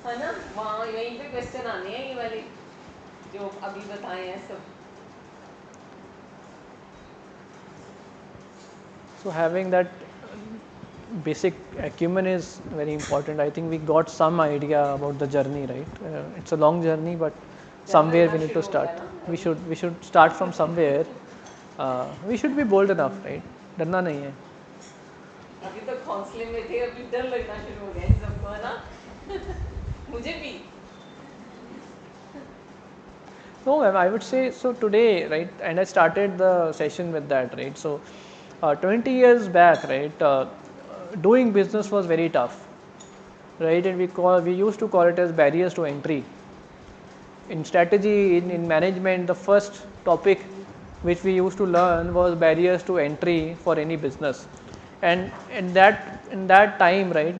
है ना? वहाँ यहीं पे क्वेश्चन आने हैं ये वाले जो अभी बताए हैं सब. So having that basic acumen is very important. I think we got some idea about the journey, right? It's a long journey, but somewhere we need to start. We should start from somewhere. We should be bold enough, right? डरना नहीं है. अभी तो हौसले में थे, अभी डर लगना शुरू हो गया इन सबको, है ना? मुझे भी. No, ma'am, I would say so today, right? And I started the session with that, right? So 20 years back, right? Doing business was very tough, right? And we used to call it as barriers to entry. In strategy, in management, the first topic which we used to learn was barriers to entry for any business. And in that time, right,